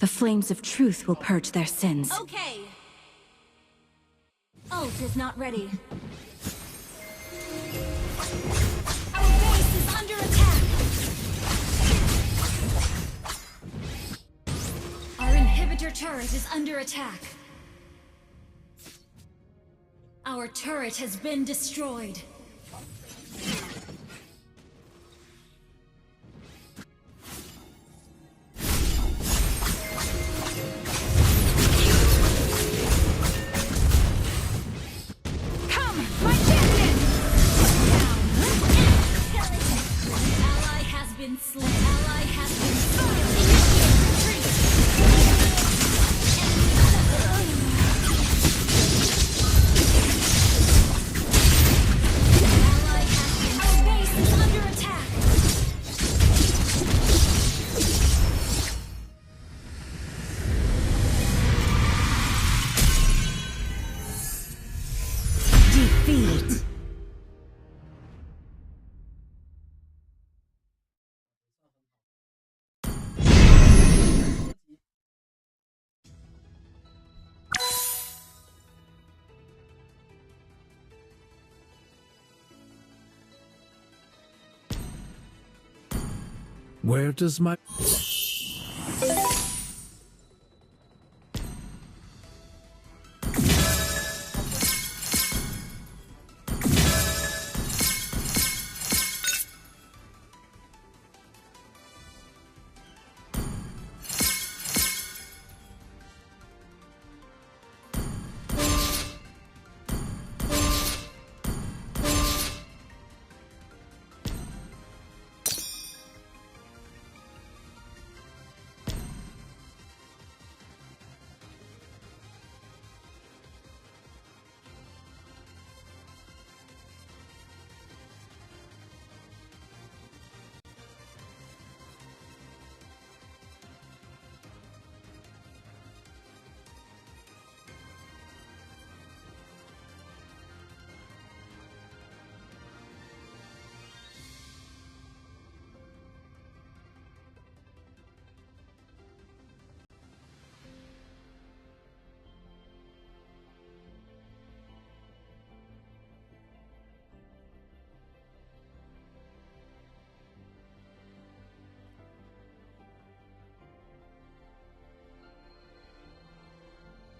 The flames of truth will purge their sins. Okay! Ult is not ready. Our base is under attack! Our inhibitor turret is under attack. Our turret has been destroyed. ally has been initiate retreat. Our base is under attack. Defeat. Where does my...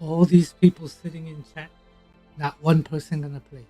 All these people sitting in chat, not one person gonna play.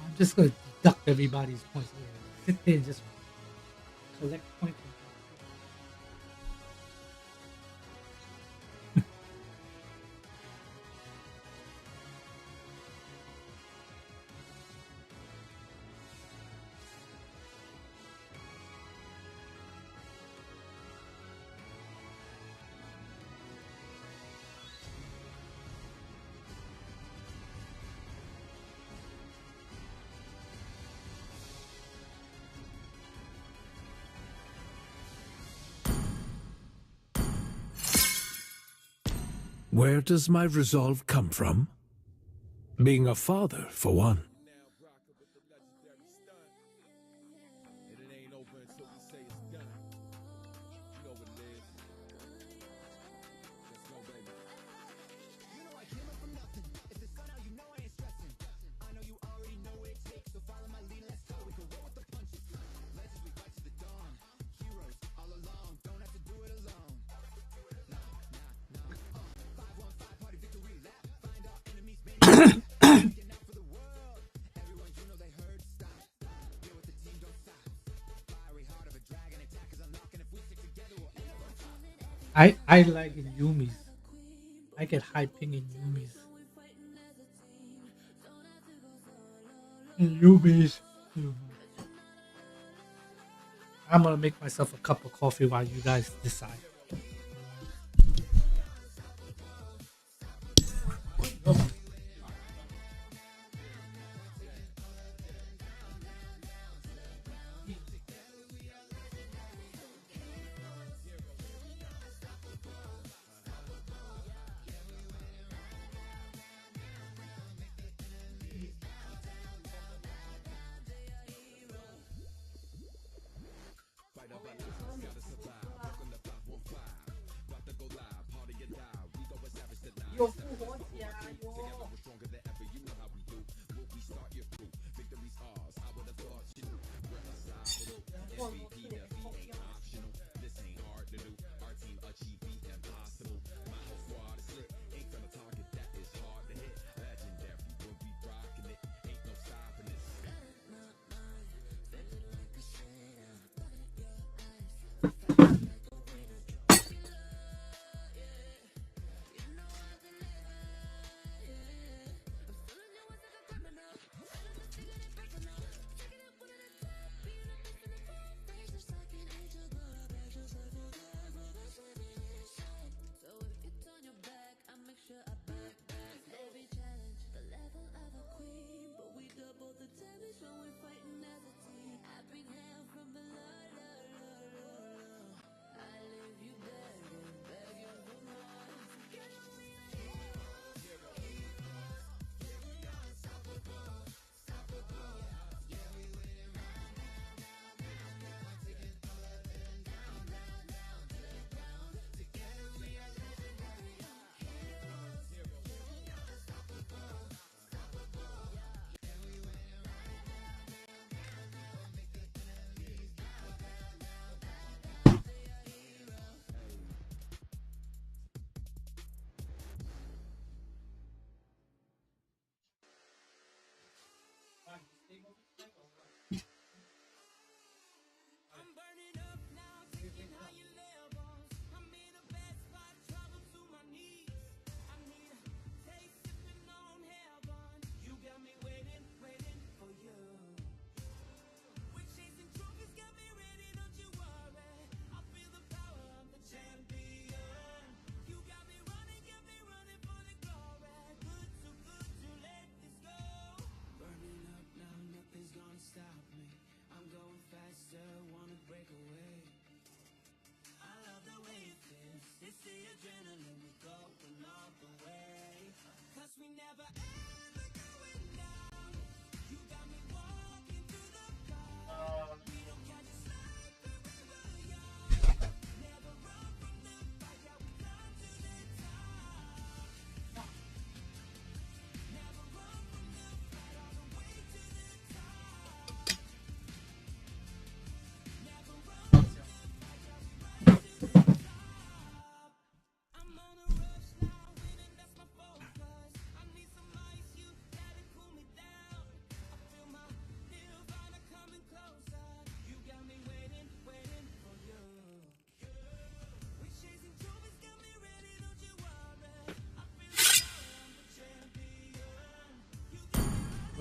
I'm just gonna deduct everybody's points. Sit there and just collect points. Where does my resolve come from? Being a father, for one. I like in Yumi's. I get high ping in Yumi's. Yumi's. I'm gonna make myself a cup of coffee while you guys decide.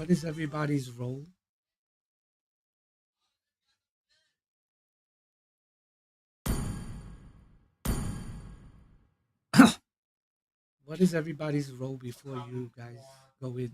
What is everybody's role? What is everybody's role before you guys go in?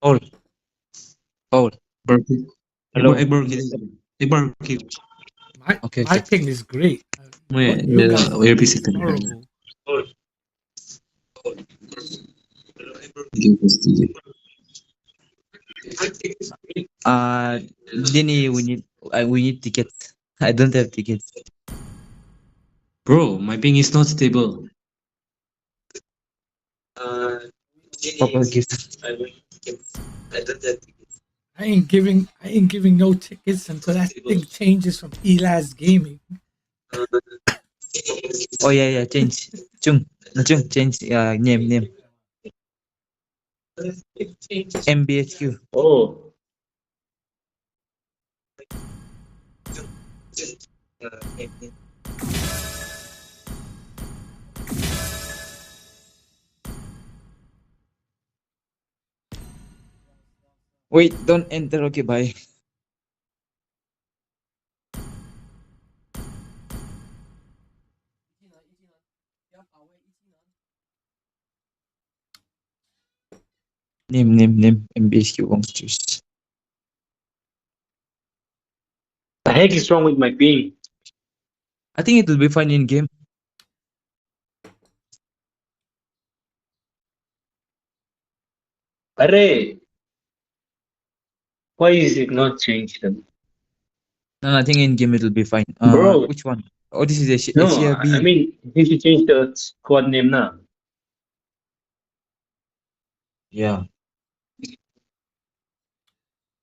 Hold. Hold. Burkit. Hello. Burkit. Okay. My ping is great. Yeah, You guys AirPC is horrible. Denny, we need tickets. I don't have tickets. Bro, my ping is not stable. Papa gives. I don't have tickets. I ain't giving no tickets until that thing changes from Elas Gaming. Oh yeah, change. Chung, change. Name. MBHQ. Oh. Wait, don't enter. Okay, bye. Name. MBHQ won't choose. The heck is wrong with my ping? I think it will be fine in game. Array. Why is it not changed then? No, I think in game it will be fine. Bro. Which one? Oh, this is a No, HRB. I mean, you should change the squad name now. Yeah.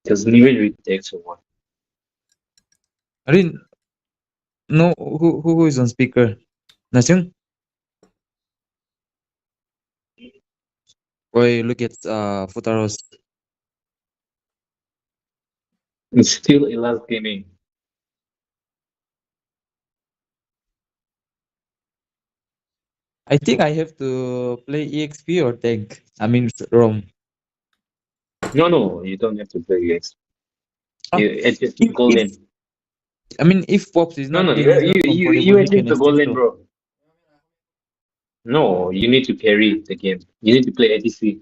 Just leave it with the extra one. I didn't know who is on speaker. Nasung? Boy, look at Futaros. It's still Elas Gaming. I think I have to play EXP or tank. I mean ROM. No, you don't have to play EXP. It's just golden. I mean, if Pops is No, not you comfortable, he adjust can the still golden, go. bro. No, you need to carry the game. You need to play ATC.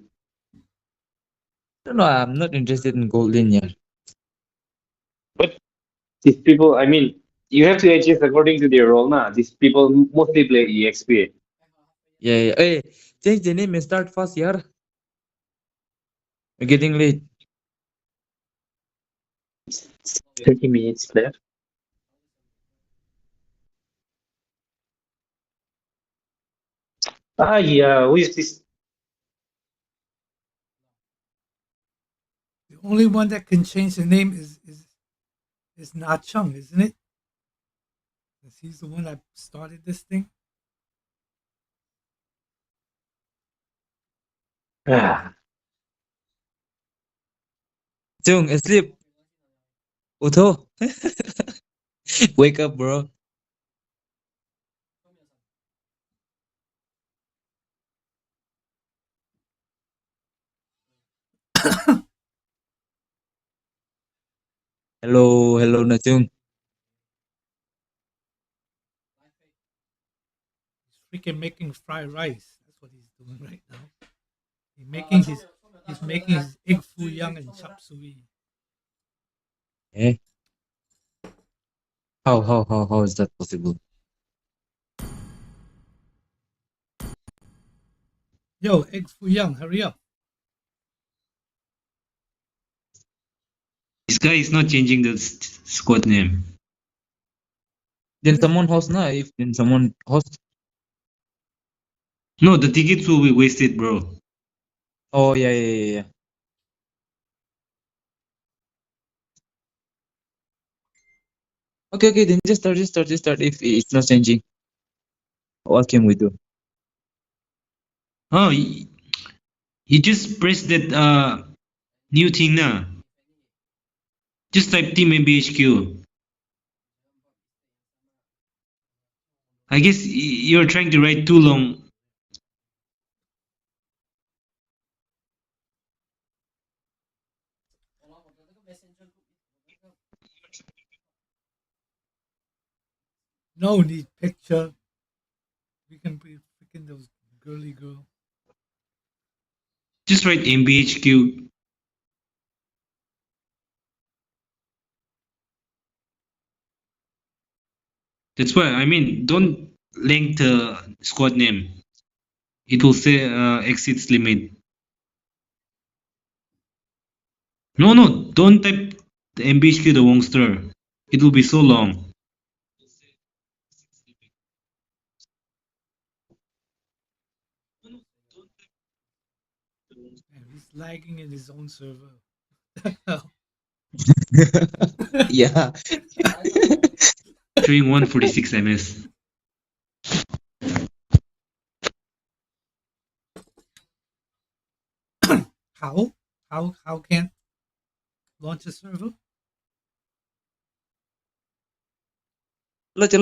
No, I'm not interested in golden yet. But these people, I mean, you have to adjust according to their role now. These people mostly play EXP. Yeah. Hey, change the name and start fast, yeah. We're getting late. 30 minutes left. Yeah, who is this? The only one that can change the name is Na Chung, isn't it? Because he's the one that started this thing. Jung, asleep. Uto. Wake up, bro. Hello, Nachung. He's freaking making fried rice. That's what he's doing right now. He's making his egg foo young and chop suey. Eh? How is that possible? Yo, Eggs Fu Young, hurry up. This guy is not changing the squad name. Then someone host na. If then someone host. No, the tickets will be wasted, bro. Oh yeah. Okay, then just start. If it's not changing, what can we do? Oh, you just press that new thing na. Just type Team MBHQ. I guess you're trying to write too long. No need picture. We can be freaking those girly girl. Just write MBHQ. That's why I mean, don't link the squad name. It will say exits limit. No, don't type the MBHQ the Wongster. It will be so long. Man, he's lagging in his own server. Yeah. Showing 146 ms. How can't launch a server?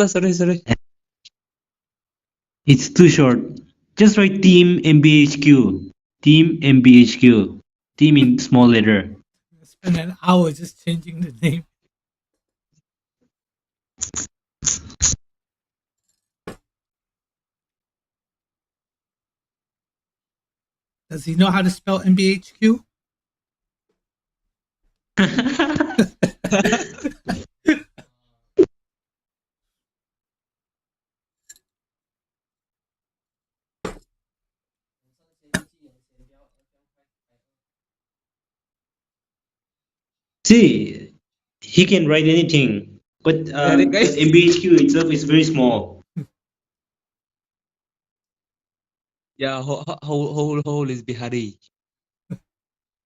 Sorry. It's too short. Just write Team MBHQ. Team MBHQ. Team in small letter. Spend an hour just changing the name. Does he know how to spell MBHQ? See, he can write anything, but the MBHQ itself is very small. Yeah, whole is Bihari.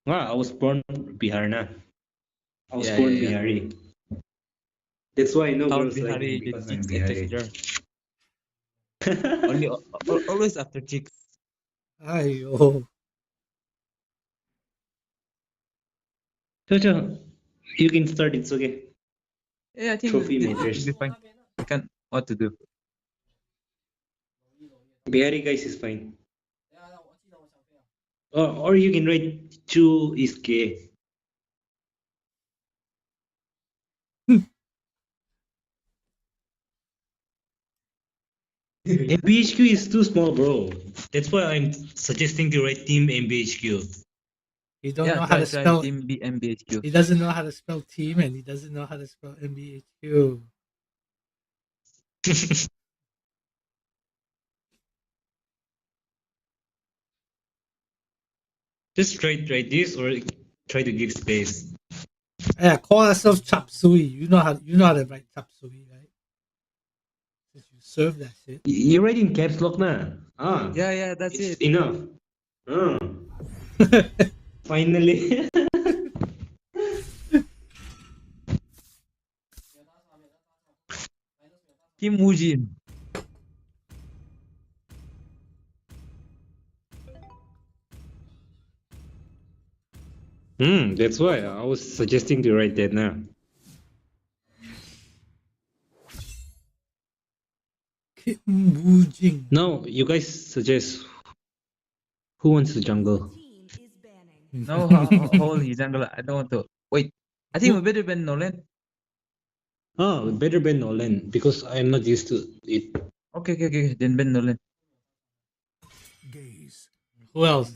I was born Bihar na. I was Yeah, born yeah. Bihari. That's why I know How girls like Bihari me because I'm chicks and Bihari. texture. Only always after chicks. Ayo. Chocho, you can start. It's okay. Yeah, I think Trophy this matters. should be fine. I can what to do. Bihari guys is fine. Or you can write Chu is gay. MBHQ is too small, bro. That's why I'm suggesting to write Team MBHQ. He don't Yeah, know how to try spell Team MBHQ. He doesn't know how to spell team, and he doesn't know how to spell MBHQ. Just try this or try to give space. Yeah, call yourself chop suey. You know how to write chop suey, right? Since you serve that shit. You're writing caps lock na. Yeah, that's it. Enough. Finally. Kim Woojin. That's why I was suggesting to write that now. Kim Woojin. Now you guys suggest who wants the jungle. No, holy jungle. I don't want to. Wait, I think we better ban Nolan. Better ban Nolan because I'm not used to it. Okay. Then ban Nolan. Who else?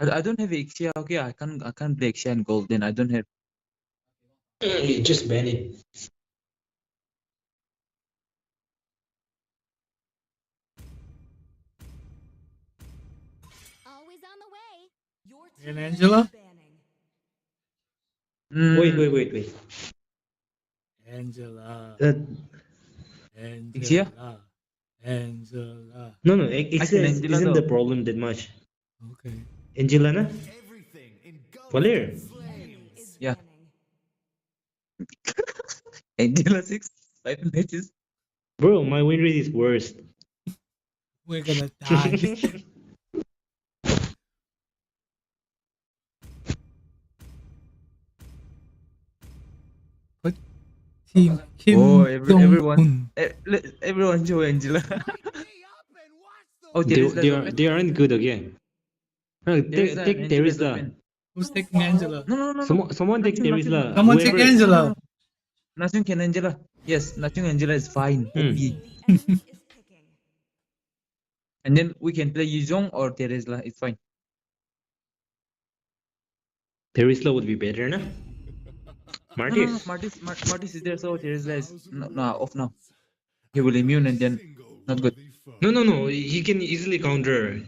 I don't have Ixia. Okay, I can't play Ixia and gold. Then I don't have. Just ban it. And Angela? Wait. Angela. Ixia? Angela. No, I Ixia can Angela isn't though. the problem that much. Okay. Angela na? Valer. Yeah. Angela 5 matches. Bro, my win rate is worst. We're gonna die. But Team Kim everyone show Angela. They aren't good again. No, take Terizla. Who's taking Angela? No. Someone take Terizla. Someone take Angela. Nachung can Angela. Yes, Nachung Angela is fine. OP. And then we can play Yuzhong or Terizla. It's fine. Terizla would be better, na? Martis. Martis is there, so Terizla is off now. He will immune and then not good. No. He can easily counter.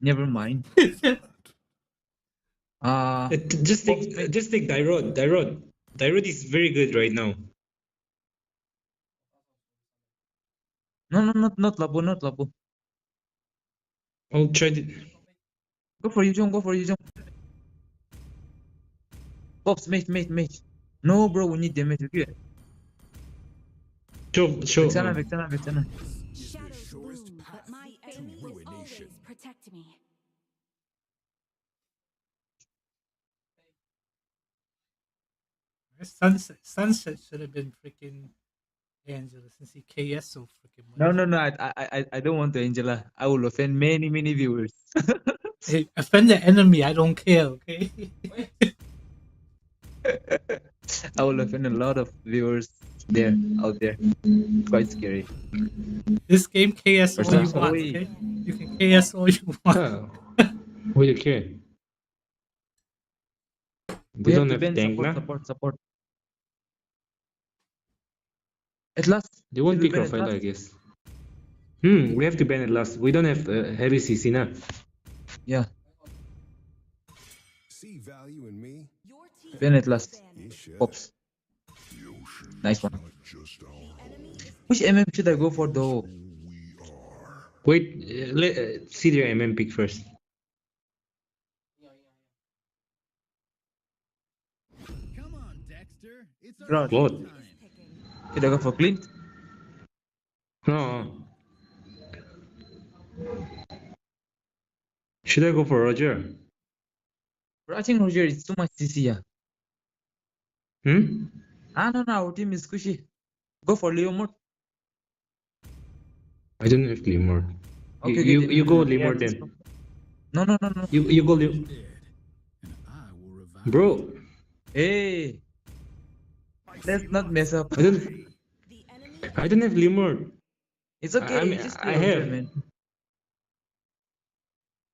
Never mind. Just take Dyrod. Dyrod is very good right now. No, not Labu. I'll try to. Go for Yuzhong. Pops, mate. No, bro, we need damage. Okay. Show. Vexana. Shadows loom, but my enemy will always protect me. Sunset should have been freaking Angela since he KS so freaking much. No. I don't want the Angela. I will offend many viewers. Hey, offend the enemy. I don't care. Okay. I will offend a lot of viewers out there. Quite scary. This game KS all you want. Oi. Okay? You can KS all you want. Who do you care? We don't have ban tank, na? support. At last. They won't we pick ban at Rafael, I last. guess. We have to ban at last. We don't have heavy CC, na? Yeah. See value in me? Ban at last. Pops. Nice one. Which MM should I go for though? Wait, see their MM pick first. Ground. What? Should I go for Clint? No. Should I go for Roger? Bro, I think Roger is too much CC. Yeah. No, Our team is squishy. Go for Leo Mort. I don't have Limor. Okay, You go yeah, Limor then. No. You go Limor. Bro. Hey. Let's not mess up. I don't have Limor. It's okay. I mean, just I play Roger, have. man.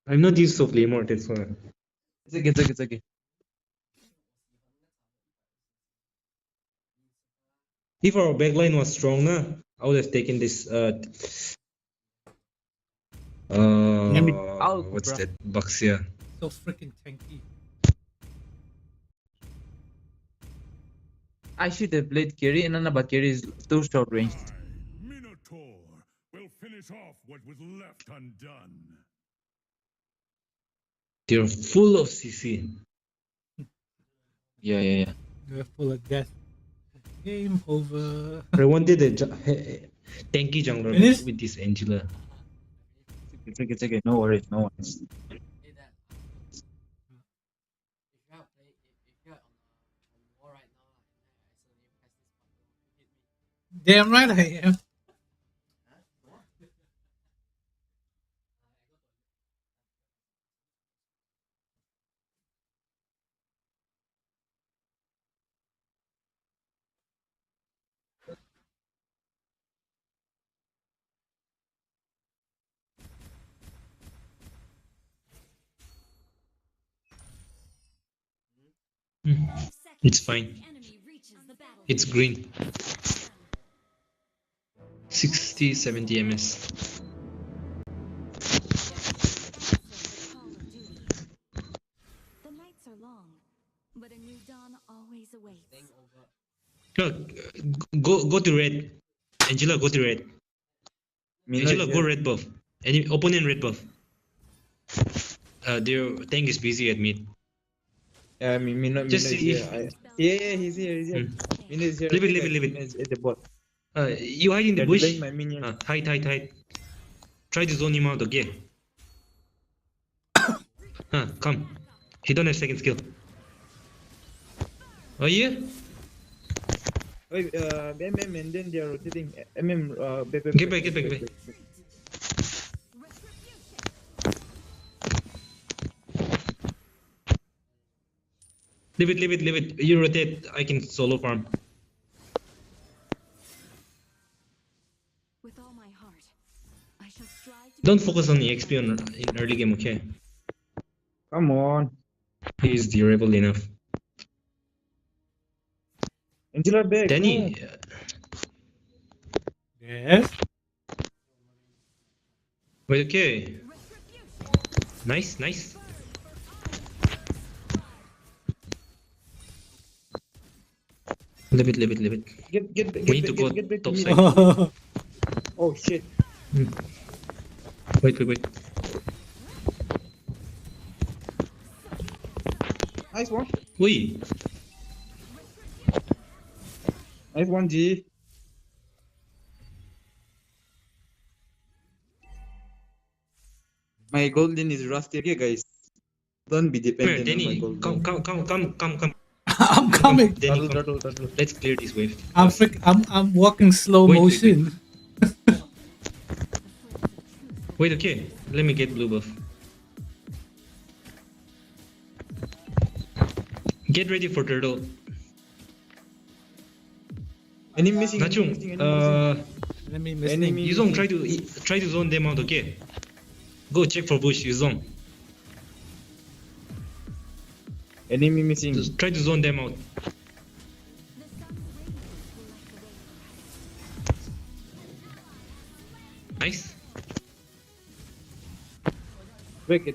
I'm not used to Limor, that's why. It's okay. If our backline was strong, I would have taken this. What's that? Baxia. So freaking tanky. I should have played Kerry and Nana, but Kerry is too short range. Minotaur will finish off what was left undone. They're full of CC. Yeah. They're full of death. Game over. I wanted a tanky jungler Finish? with this Angela. It's okay. No worries. Damn right I am. It's fine. It's green. 60-70 ms. But a new dawn always awaits. No, go to red. Angela, go to red. Angela, go red buff. Any opponent red buff. Their tank is busy at mid. Yeah, Mina is here. Yeah, he's here. Mina is here. Leave it. At the bot. You hide in the bush. My minion. Hide. Try to zone him out, okay? Come. He don't have second skill. Oh yeah? Wait, MM and then they are rotating. Get back. Leave it. You rotate. I can solo farm. With all my heart, I shall strive to Don't focus on the XP in early game, okay? Come on. He is durable enough. Angela back. Danny. Yes. Wait, okay. Nice. Leave it. Get we need to go top side. Oh shit. Wait. Nice one. Wait. Nice one, G. My golden is rusty, okay, guys. Don't be dependent on my golden. Come. I'm coming. Danny, turtle. Let's clear this wave. I'm walking slow motion. Wait, okay. Let me get blue buff. Get ready for turtle. Enemy missing. Nachung, Enemy missing. Yuzong, try to zone them out, okay? Go check for bush, Yuzong. Enemy missing. Just try to zone them out. Nice. Back.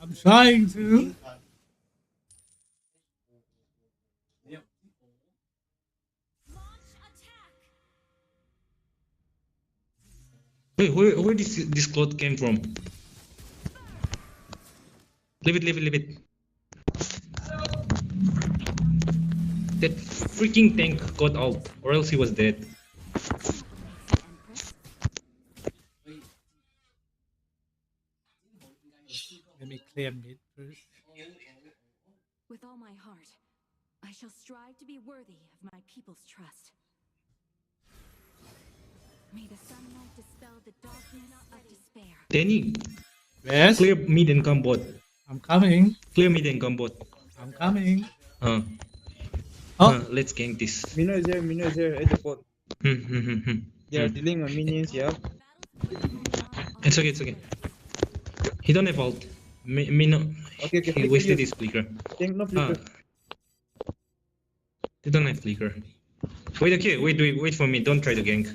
I'm trying to. Wait, where this cloth came from? Leave it. That freaking tank got out, or else he was dead. Let me clear mid first. With all my heart, I shall strive to be worthy of my people's trust. May the sunlight dispel the darkness of despair. Danny. Yes? Clear mid and come bot. I'm coming. Clear mid and come bot. I'm coming. Let's gank this. Mino is here at the bot. They are dealing on minions, yeah. It's okay. He don't have ult. Mino. Okay. He wasted his flicker. Tank no flicker. They don't have flicker. Wait for me. Don't try to gank.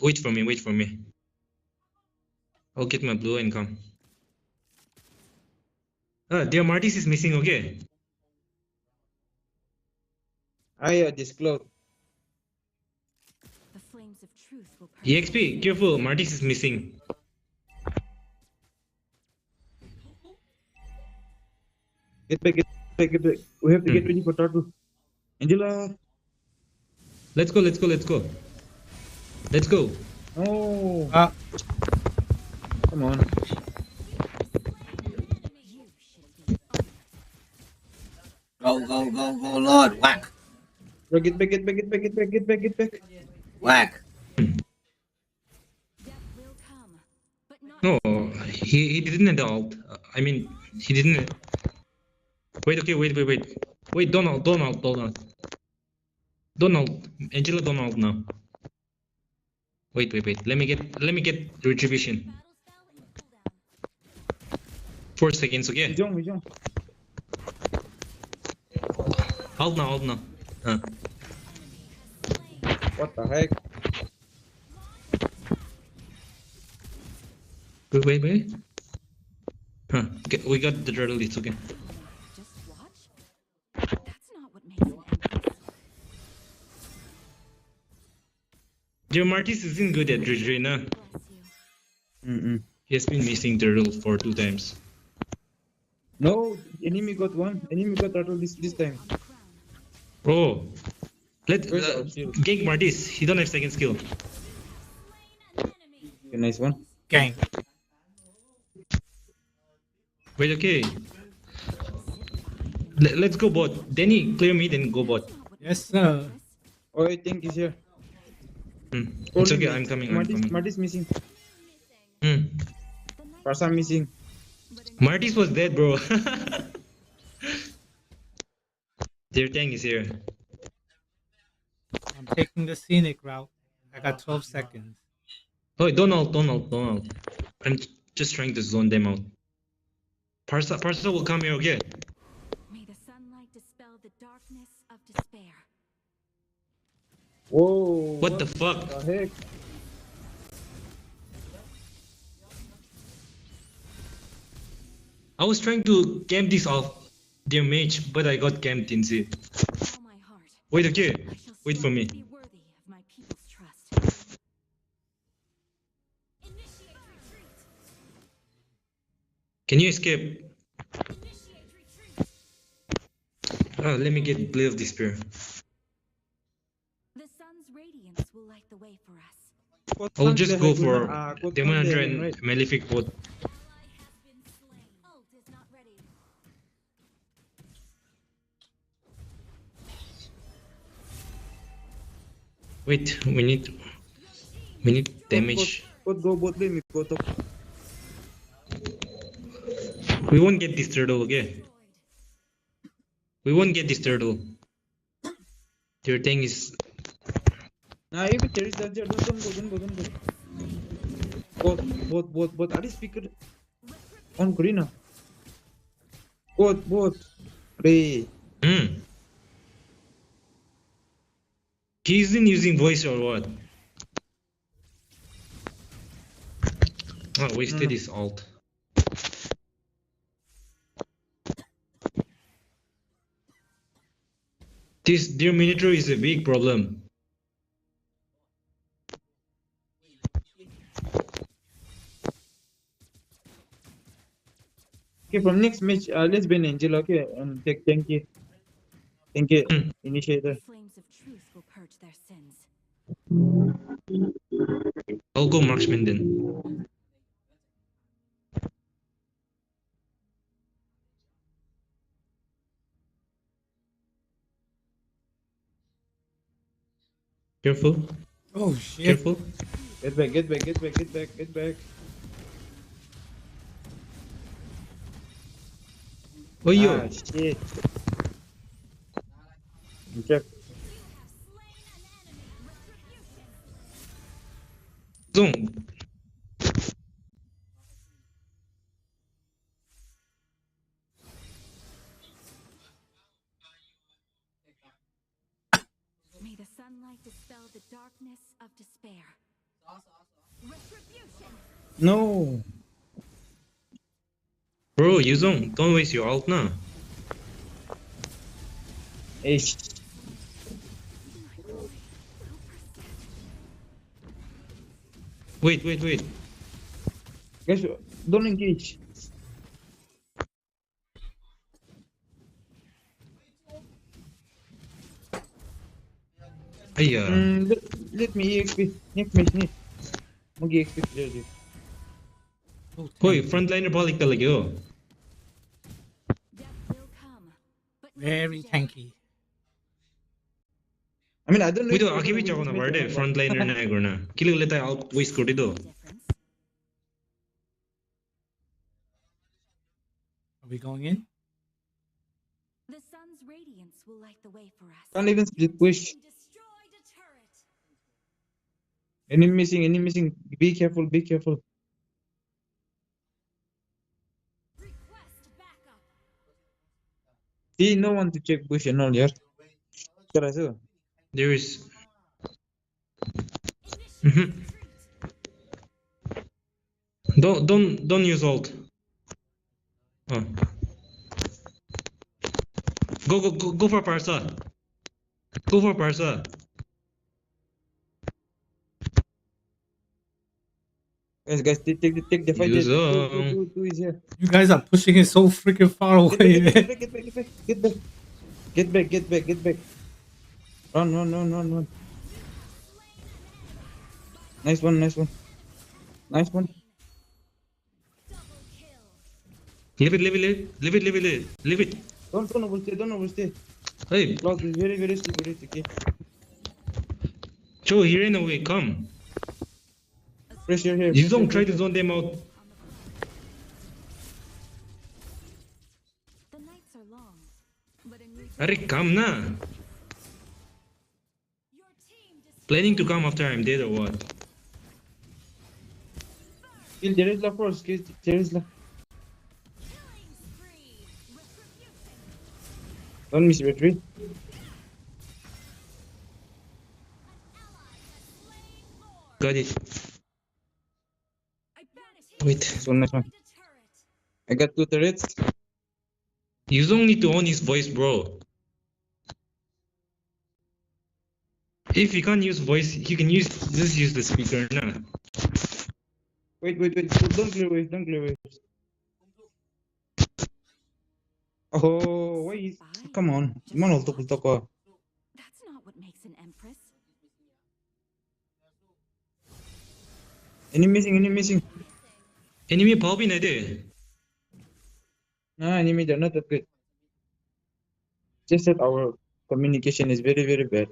Wait for me. I'll get my blue and come. Their Martis is missing, okay? Disclose. The flames of truth will EXP, careful, Martis is missing. Get back. We have to get ready for turtle. Angela. Let's go. Oh. Come on. Go, Lord. Whack. Bro, get back. Whack. No, he didn't have the ult. I mean, he didn't. Wait, don't ult. Angela, don't ult now. Wait. Let me get retribution. 4 seconds, okay? Vijong. Ult now. What the heck? Wait. okay, we got the turtle. It's okay. Your Martis isn't good at Restrena. He has been missing turtle for 2 times. No, enemy got one. Enemy got turtle this time. Oh, let gank Martis. He don't have second skill. Okay, nice one. Gang. Wait, okay. Let's go bot. Danny, clear mid and go bot. Yes, sir. Oh, I think he's here. It's okay, I'm coming. Martis missing. Hmm. Parsa missing. Martis was dead, bro. Their tank is here. I'm taking the scenic route. I got 12 seconds. Oh, don't ult. I'm just trying to zone them out. Parsa will come here, okay? May the sunlight dispel the darkness of despair. Whoa. What the fuck? The heck? I was trying to camp this off their mage, but I got camped instead. Wait, okay. Wait for me. Can you escape? Oh, let me get Blade of Despair. The sun's radiance will light the way for us. I'll just go for Demon Hunter and Malefic bot. Wait, we need damage. Go bot lane, go top. We won't get this turtle, okay? We won't get this turtle. Their thing is. Nah, if there is that, don't go. Bot. Are you speaker on green now? Bot. Play. He isn't using voice or what? Oh, wasted his ult. Their miniature is a big problem. Okay, from next match, let's ban Angel, okay, and take thank you, initiator. Flames of truth will purge their sins. I'll go marksman then. Careful. Oh shit. Careful. Get back. Oh, yo. Ah, shit. Check. Zone. May the sunlight dispel the darkness of despair. Retribution. No. Bro, Yuzong, don't waste your ult now. Ish. Wait. Guys, don't engage. Let me EXP. Next match ni. Mag-EXP player dito. Hoy, frontliner balik talaga yun. Very tanky. I mean, I don't know. Wait, akibich ako na barde. Frontliner na ako na. Kilo ulit tayo out waste ko dito. Are we going in? The sun's radiance will light the way for us. Can't even split push. Enemy missing. Be careful. See, no one to check push and all, yeah. There is. Don't use ult. Go for Parsa. Go for Parsa. Guys, take the fight. Two is here. You guys are pushing it so freaking far away. Get back. Run. Nice one. Leave it. Don't overstay. Hey. Clock is very stupid, okay? Joe, he ran away. Come. Pressure here. You don't try to zone them out. Arey, come na. Planning to come after I'm dead or what? Kill Jerizla first. Kill Jerizla. Don't miss retreat. Got it. Wait. So nice one. I got 2 turrets. You don't need to own his voice, bro. If you can't use voice, you can just use the speaker, nah. Wait. Don't clear waves. Oh, why is... Come on. Mana ultok ko. That's not what makes an empress. Enemy missing. Enemy power in there. Nah, enemy, they're not that good. Just that our communication is very bad.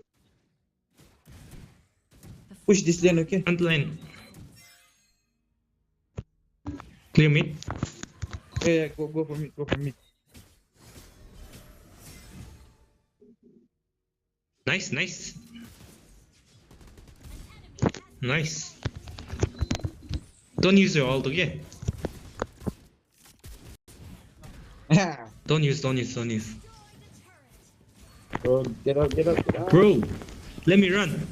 Push this lane, okay? Front line. Clear mid. Yeah, go for me. Nice. Don't use your ult, okay? Don't use. Bro, get out. Bro, let me run.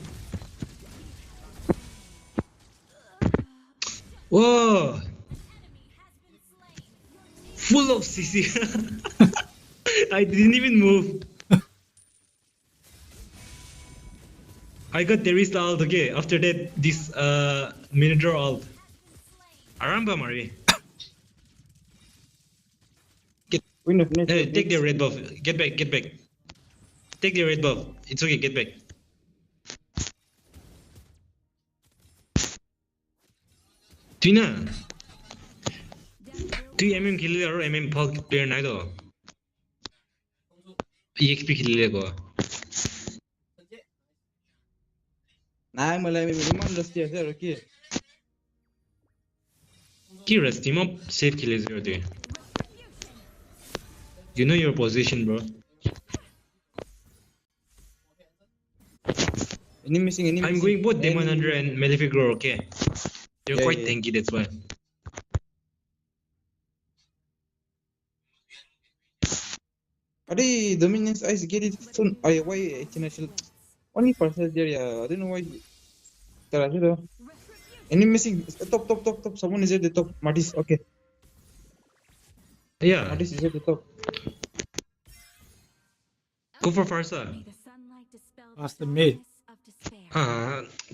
Whoa! Full of CC. I didn't even move. I got Teresa ult, okay? After that, this Minotaur ult. Aramba Mari. Take the red buff. Get back. Take the red buff. It's okay, get back. Tina. 2mm killer or MM Pulk player neither. EXP killer. Nah, malay may okay. RESTREAM up, safe kills are there. You know your position, bro. Enemy I'm going both Demon Hunter and Malefic Roar, okay? You're quite tanky, that's why. Adi, Dominion's Ice get it soon. Why international? Only parcel there, yeah. I don't know why. Tara, enemy missing. Top. Someone is at the top. Martis, okay. Yeah. Martis is at the top. Go for Farsa. That's the mid.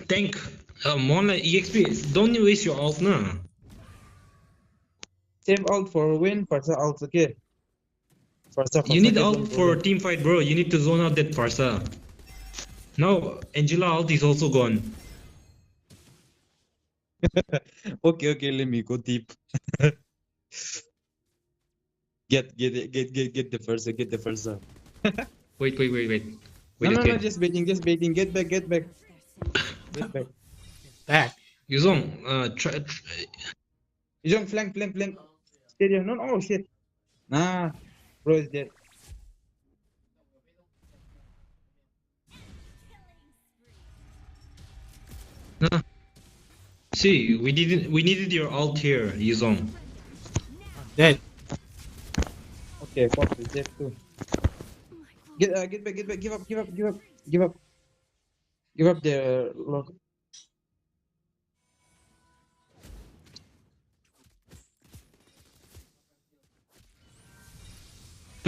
Tank. Monla EXP. Don't you waste your ult, nah. Save ult for win, Farsa ult, okay. Farsa, You need ult for team fight, bro. You need to zone out that Farsa. Now, Angela ult is also gone. Okay, let me go deep. Get the Farsa. Wait. No, just baiting. Get back. Get back. Back. Yuzong, try. Yuzong, flank. Stay there. No, oh shit. Nah, bro is dead. Nah. See, we needed your ult here, Yuzong. Dead. Okay, Fox is dead too. Get back. Give up. Give up the lock.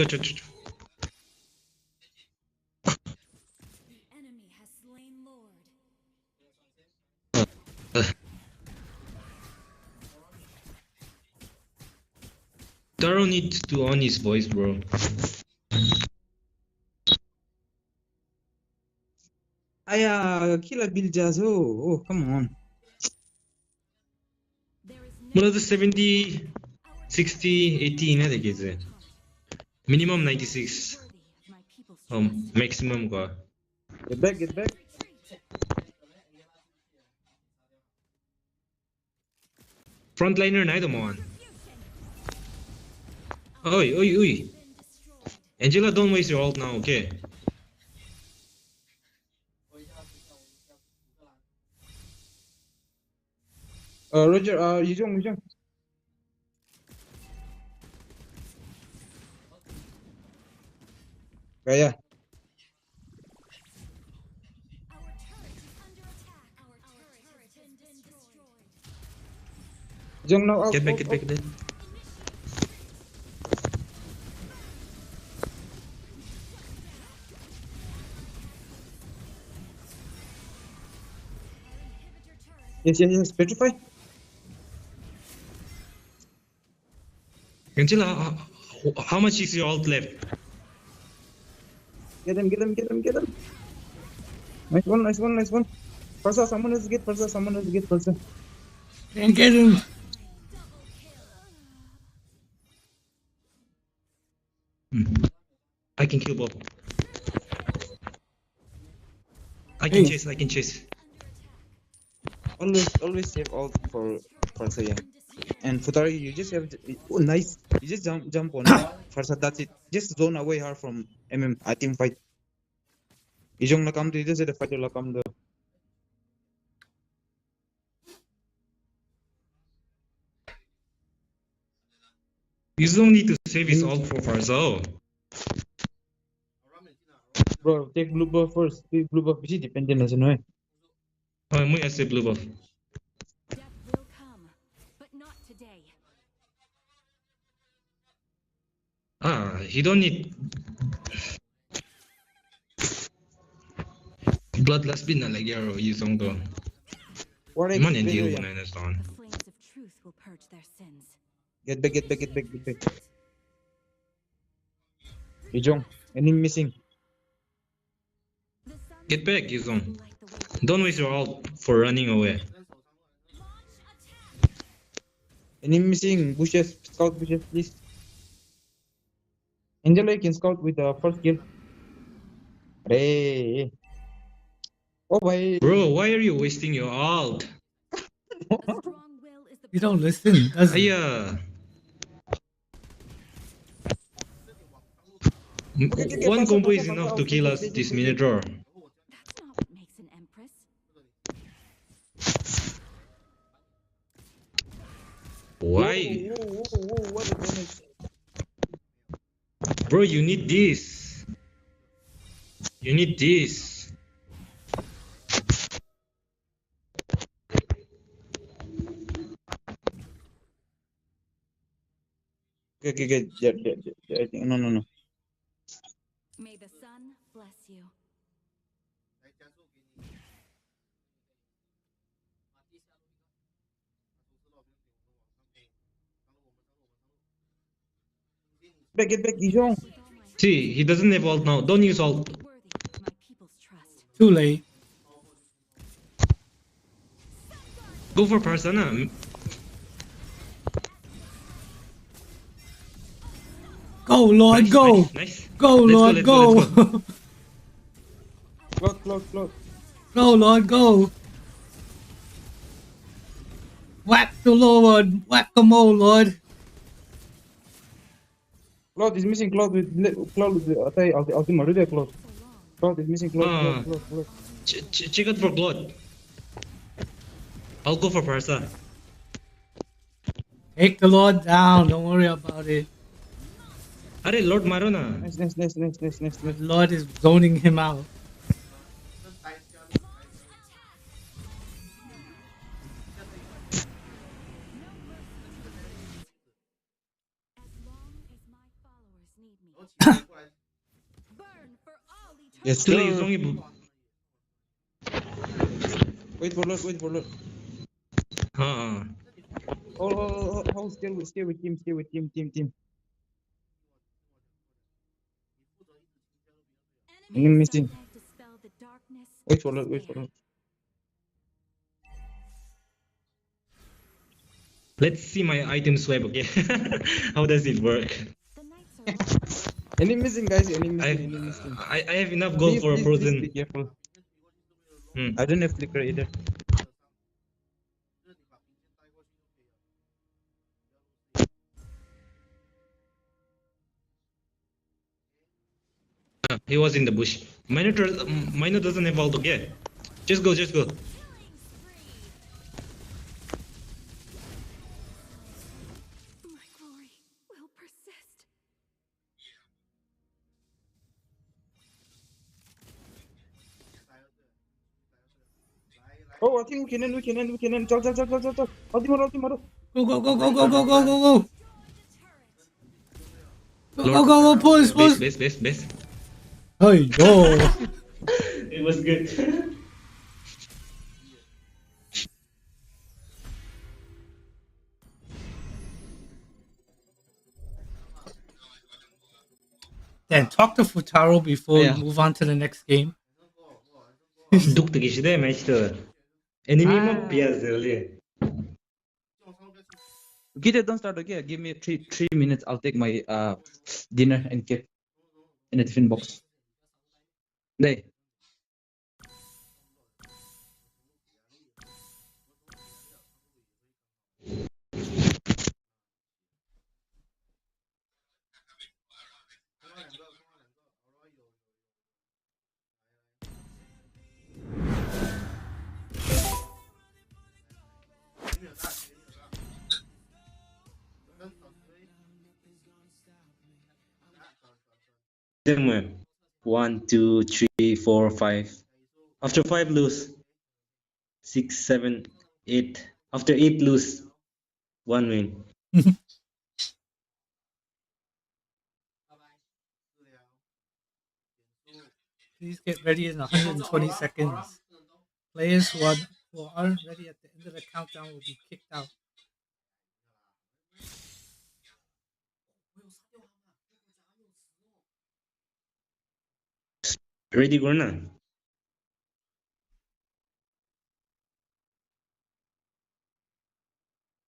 저. Enemy has slain Lord. Taro needs to on his voice, bro. Kill a Bill Jazz. Oh, come on. मतलब 70, 60, 80 इन्हें देखिए से. Minimum 96. Maximum का. Get back. Frontliner नहीं तो Mohan. Oi. Angela, don't waste your ult now, okay? Roger, Yuzhong. Yeah. Yuzhong now out. Get back. Yes. Petrify. Angela, how much is your ult left? Get him. Nice one. Persa, someone has to get Persa. Can't get him. I can kill both. I can chase. Always save ult for Persa, yeah. And Futari, you just have to, nice. You just jump on it. Persa, that's it. Just zone away her from I team fight. Yuzhong na come to just the fight will come. You don't need to save his ult for Farzal. Bro, take blue buff first. Take blue buff, which is dependent as well. I'm going to save blue buff. Death will come, but not today. He don't need bloodlust bin na lagi aro Yuzhong to. Man hindi ko na understand. The flames of truth will purge their sins. Get back. Yuzhong, any missing? Get back, Yuzhong. Don't waste your ult for running away. Any missing? Scout bushes, please. Angela, you can scout with the first kill. Hey. Oh, boy. Bro, why are you wasting your ult? You don't listen, does he? One combo is enough to kill us this Minotaur. That's not what makes an empress. Why? Whoa, what a damage. Bro, you need this. Okay. No. May the sun bless you. Get back, Yuzhong. See, he doesn't have ult now. Don't use ult. Too late. Go for Persona. Go, Lord, go. Nice. Go, Lord, go. Float. Go, Lord, go. Whack the Lord. Whack the mole, Lord. Cloud is missing. Cloud with ultimate. Really, Cloud. Cloud is missing. Cloud. Check out for Claude. I'll go for Parsa. Take the Lord down. Don't worry about it. Arey, Lord maro na. Nice. Lord is zoning him out. Yes, Too late, sir. Zongi. Wait for Lord, wait for Lord. Oh, stay with team, team. Enemy missing. Wait for Lord, wait for Lord. Let's see my item swap, okay? How does it work? Enemy missing, guys, enemy missing. I have enough gold for a Please frozen. be careful. I don't have flicker either. He was in the bush. Minor doesn't have ult, okay? Just go. Oh, I think we can end. Chal. Ulti maro. Go. Go, push. Base. Hey, go. It was good. Then talk to Futaro before we move on to the next game. Duk kişide maçta. Enemy mi biraz öyle. Kita don't start okay. Give me three minutes. I'll take my dinner and cake in a tiffin box. There. Them 1, 2, 3, 4, 5. After 5 lose. 6, 7, 8. After 8 lose. 1 win. Please get ready in 120 seconds. Players who aren't ready at the end of the countdown will be kicked out. Ready or not?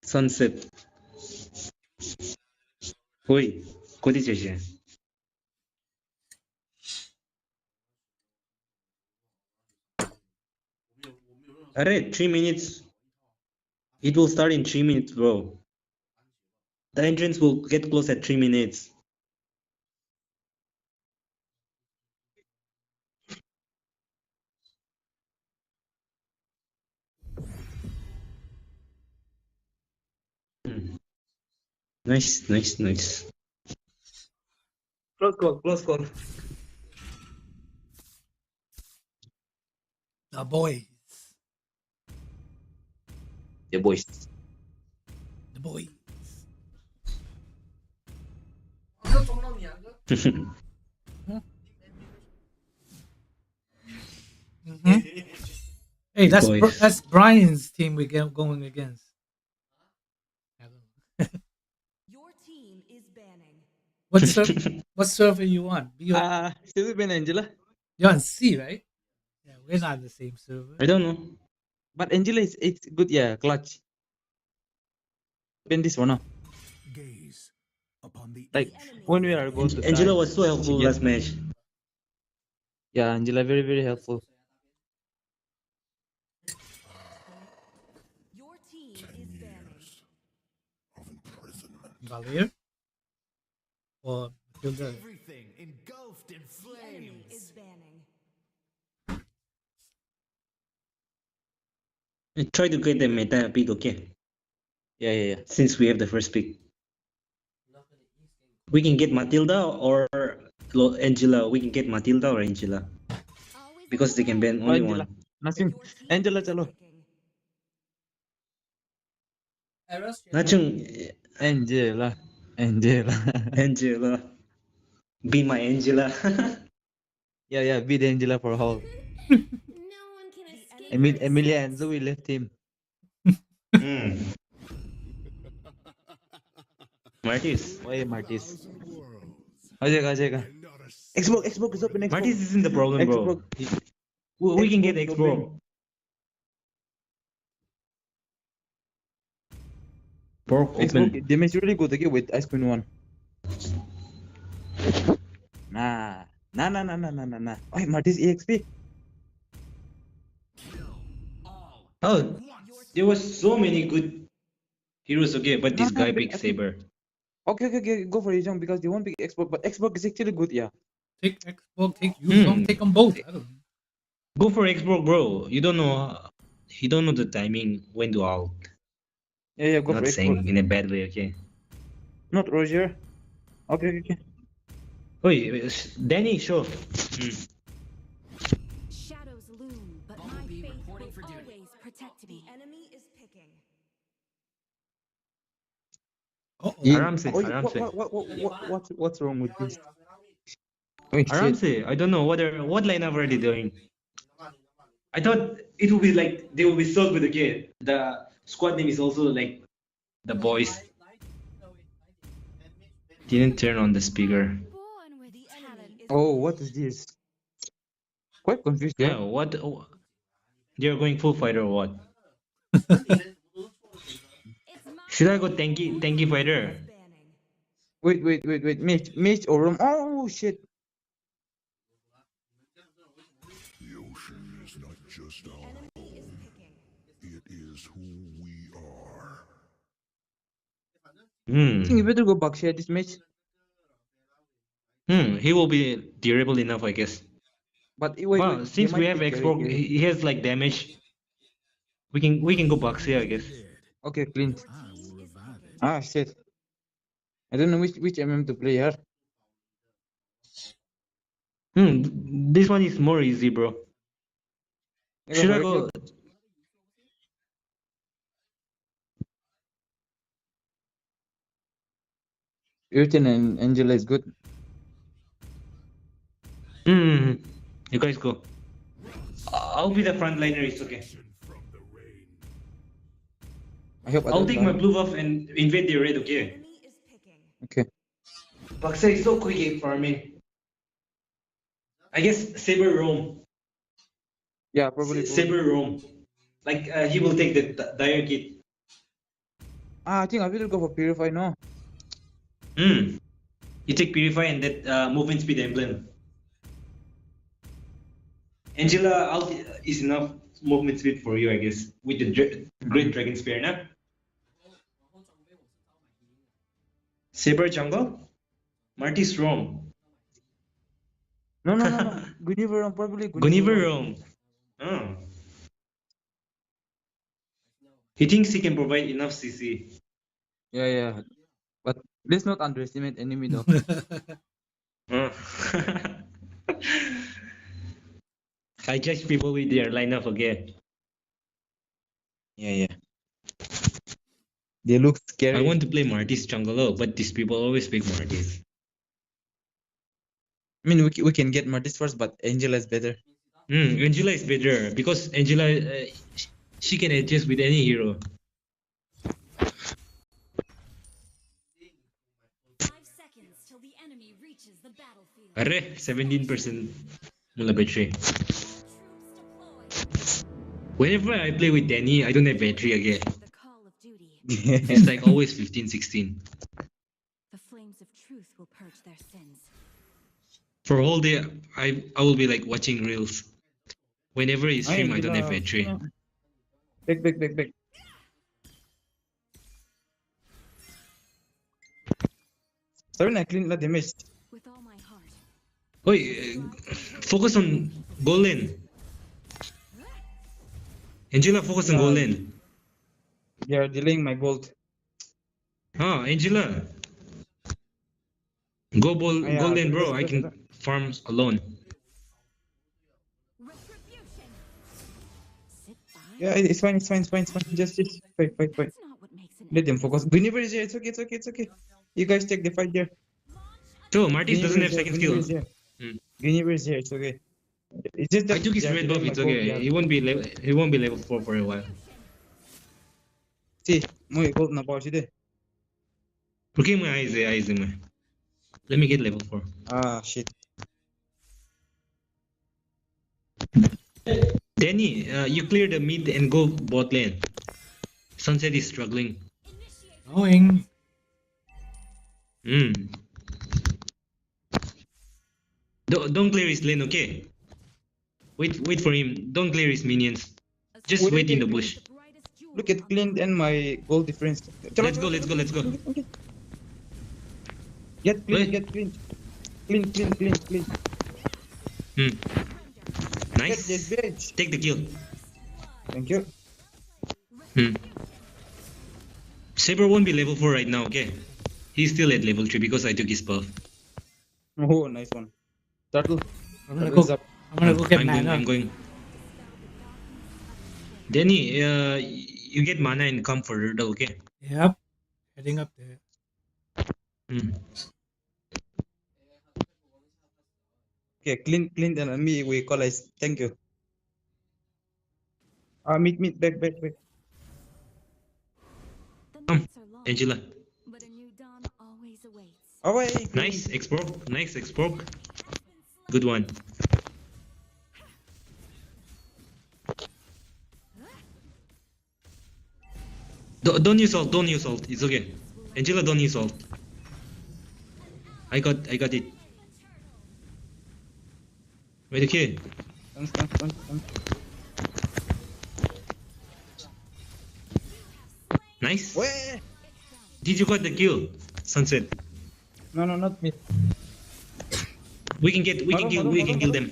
Sunset. Oi, kodi cheche. Alright, 3 minutes. It will start in 3 minutes, bro. The entrance will get close at 3 minutes. Nice. Close call. The boys. The boys. Hey, that's Brian's team we get going against. Your team is banning. What server you on? Still been Angela. You're on C, right? Yeah, we're not on the same server. I don't know. But Angela it's good, yeah, clutch. Been this one, like when we are going to Angela was so helpful last match. Yeah, Angela very, very helpful. Your team is banning. Valier? Or Matilda? Everything engulfed in flames. Is banning. Try to get the meta pick, okay? Yeah. Since we have the first pick. We can get Matilda or Angela. We can get Matilda or Angela. Because they can ban only one. Nothing. Angela chalo. Nachung. Angela. Angela. Be my Angela. Yeah, beat Angela for all. Emilia and Zoe left him. Martis. Why Martis? Ajay. Xbox is open. Xbox. Martis isn't the problem, bro. We can get Xbox. Pork open. Damage really good again with Ice Queen 1. Nah. Why Martis EXP? Oh, there was so many good heroes, okay, but this guy picked Saber. Okay, go for Yuzong because they won't pick Xbox, but Xbox is actually good, yeah. Take Xbox, take Yuzong, take them both. I don't know. Go for Xbox, bro. You don't know the timing when to out. Yeah, go Not for saying Xbox. in a bad way, okay. Not Roger. Okay. Wait, Danny, show. Shadows loom, but my faith will always protect me. Enemy is picking. What's wrong with this? Aramse, I don't know what lineup are they doing. I thought it would be like they will be so good again. The squad name is also like the boys. Didn't turn on the speaker. Oh, what is this? Quite confused. Yeah, what? They're going full fighter or what? Should I go tanky fighter? Wait. Mitch or Rom. Oh shit. The ocean is not just our home. It is who we are. I think you better go back share this match. He will be durable enough, I guess. But Well, since we have Xbox, he has like damage. We can go box here, I guess. Okay, Clint. Shit. I don't know which MM to play here. This one is more easy, bro. Should I go? Urtin and Angela is good. You guys go. I'll be the frontliner. It's okay. I'll take my blue buff and invade the red. Okay. Okay. Baksa is so quick at farming. I guess Saber roam. Yeah, probably. Saber roam. Like he will take the dire kit. I think I will go for Purify now. You take Purify and that movement speed emblem. Angela ult is enough movement speed for you, I guess, with the Great Dragon Spear, nah? Saber jungle? Marty's roam. No. Guinevere roam, probably. Guinevere roam. Oh. He thinks he can provide enough CC. Yeah. But let's not underestimate enemy though. I judge people with their lineup again. Yeah. They look scary. I want to play Marty's jungle, but these people always pick Marty's. I mean, we can get Marty's first, but Angela is better. Angela is better because Angela, she can adjust with any hero. 5 seconds till the enemy reaches the battlefield. Arre, 17% mula battery. Whenever I play with Danny, I don't have battery again. It's like always 15, 16. The flames of truth will purge their sins. For a whole day, I will be like watching reels. Whenever I stream, I don't have battery. Back. Sorry, I clean the damage. With all my heart. Wait, focus on goal lane. Angela, focus on goal lane. They are delaying my bolt. Angela. Go goal lane, bro. I can farm alone. Yeah, it's fine. Just fight. Let them focus. Guinevere is here. It's okay. You guys take the fight there. So Martis doesn't have second skill. Guinevere is here. It's okay. It's just that I took his they are red buff. delaying my It's gold, okay. yeah. He won't be level 4 for a while. See, my gold na power today. Okay, my eyes, my. Let me get level 4. Ah, shit. Danny, you clear the mid and go bot lane. Sunset is struggling. Going. Don't clear his lane, okay? Wait for him. Don't clear his minions. Just Wait, wait in wait, the bush. Look at Clint and my gold difference. Let's go. Okay. Get Clint. Clint. Nice. Get this bitch. Take the kill. Thank you. Saber won't be level 4 right now, okay? He's still at level 3 because I took his buff. Oh, nice one. Turtle. I'm gonna go get mana. I'm going. Danny, you get mana and come for Turtle, okay? Yep. Heading up there. Okay, Clint and me, we collise. Thank you. Meet, back. Come, Angela. But a new dawn always awaits. Away. Nice, export. Good one. Don't use ult. It's okay. Angela, don't use ult. I got it. Wait, okay. Come. Nice. Where? Did you got the kill, Sunset? No, not me. We can kill them.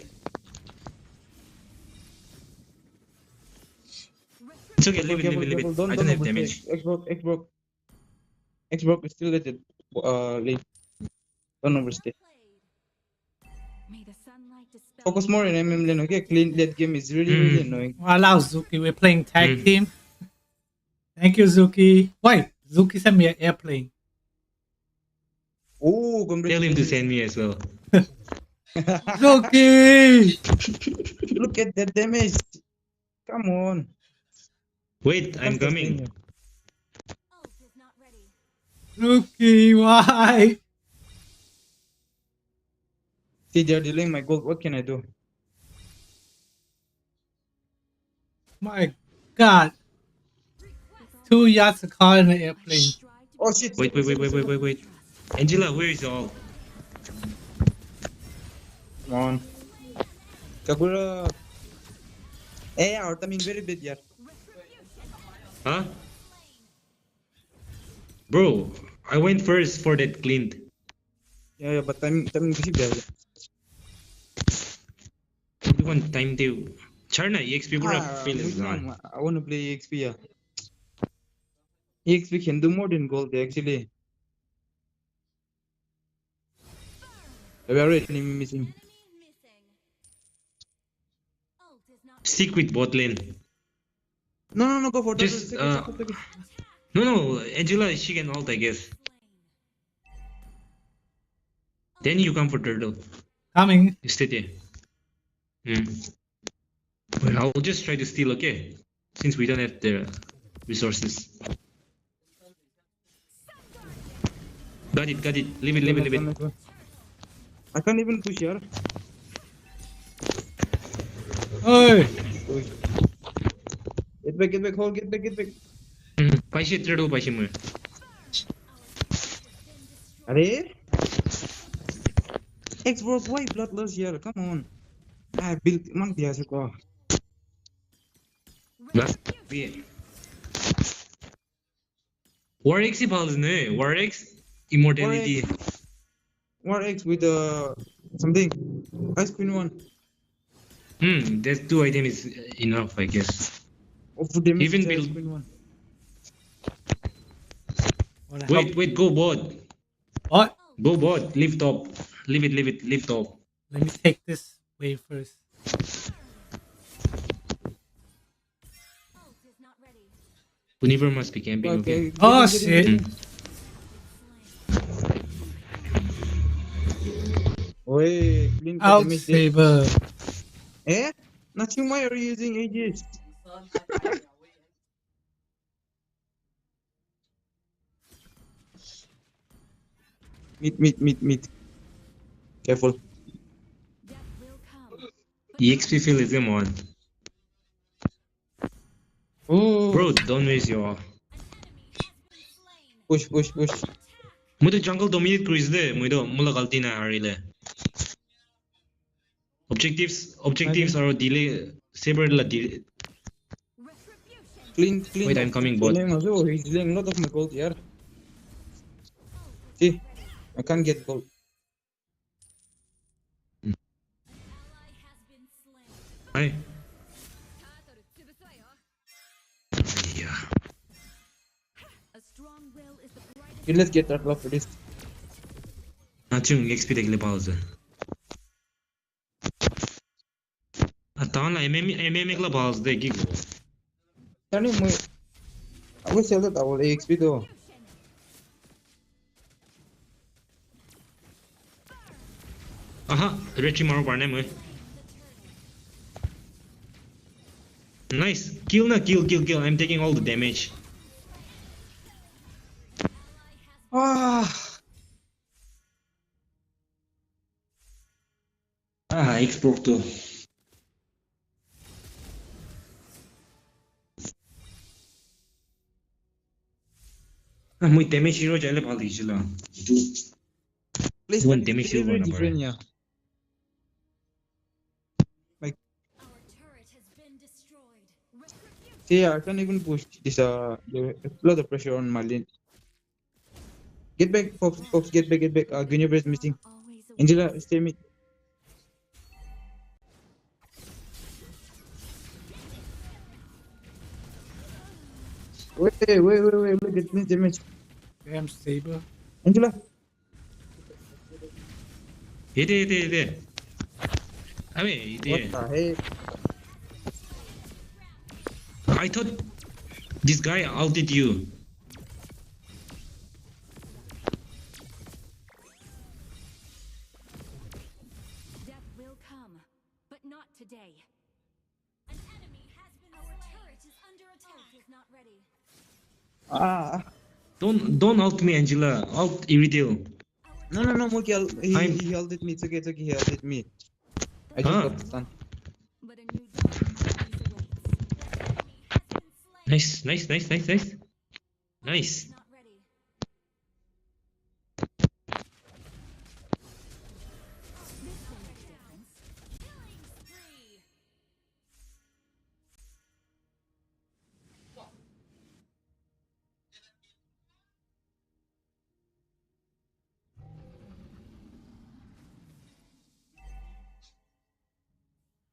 It's okay, leave it. I don't have damage. X-Broke is still late. Don't overstay. Focus more in MM lane, okay? Clean that game is really annoying. Allow Zuki, we're playing tag team. Thank you, Zuki. Why? Zuki sent me an airplane. Oh, tell him to send me as well. Zuki! Look at that damage. Come on. Wait, I'm coming. Zuki, why? See, they're delaying my gold. What can I do? My God. 2 yards a car in the airplane. Oh shit. Wait. Angela, where is all? Come on. Kagura. Our timing very bad, yeah. Huh? Bro, I went first for that Clint. Yeah, but timing kasi bad. Everyone time to Charna EXP bro fail is on. I wanna play EXP, yeah. EXP can do more than gold actually. We are already missing. Stick with bot lane. No, go for just No, Angela, she can ult, I guess. Then you come for turtle. Coming. You stay there. Well, I'll just try to steal, okay? Since we don't have the resources. Got it. Leave it. I can't even push here. Hey! Get back, hold, get back. Paishe turtle, paishe mo. Are? X-Broke, why bloodless here? Come on. I built mang DIAS ko. War X ne? War X immortality. War X with something. Ice Queen 1. That 2 item is enough, I guess. Even build. Queen 1. Wait, go bot. What? Go bot, leave top. Leave it, top. Let me take this wave first. Univer must be camping, okay? Oh shit! Wait, didn't Out damage this. Saber. Eh? Nothing. Why are you using Aegis? Meet. Careful. EXP field is them on. Oh. Bro, don't waste your. Push. Mudo jungle dominate cruise de. Mudo mula galti na harile. Objectives are delay. Saber la delay. Clean. Wait, I'm coming bot. Oh, he's delaying a lot of my gold here. See, I can't get gold. Hi. Yeah. Okay, let's get that love for this. Nachung XP dekle pause. Atana MM kla pause de ki. Tani mo. I will sell that our XP though. Aha, retry maro parne mo. Nice. Kill. I'm taking all the damage. Export to. Muy damage hero jale pal dijila. Please, one damage hero na different, yeah. See, I can't even push this. There's a lot of pressure on my lane. Get back, Fox. Get back. Guinea is missing. Angela, stay mid. Wait. Look at this damage. Damn Saber. Angela. Hit. I mean, What the heck? I thought this guy ulted you. Death will come, but not today. An enemy has been Our turret is under attack. Is not ready. Don't ult me, Angela. Ult Iridil. No, Moki, he ulted me. It's okay, he ulted me. I just got stunned. Nice.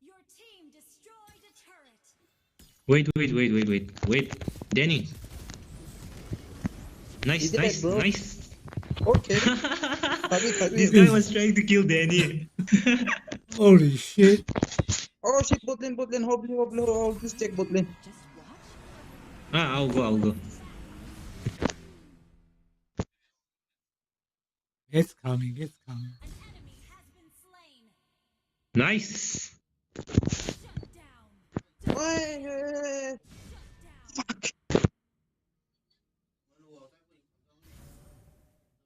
Your team destroyed a turret. Wait. Danny. Nice. Okay. This guy was trying to kill Danny. Holy shit. Oh shit, bot lane. Hold this, check bot lane. I'll go. It's coming. Nice. Fuck.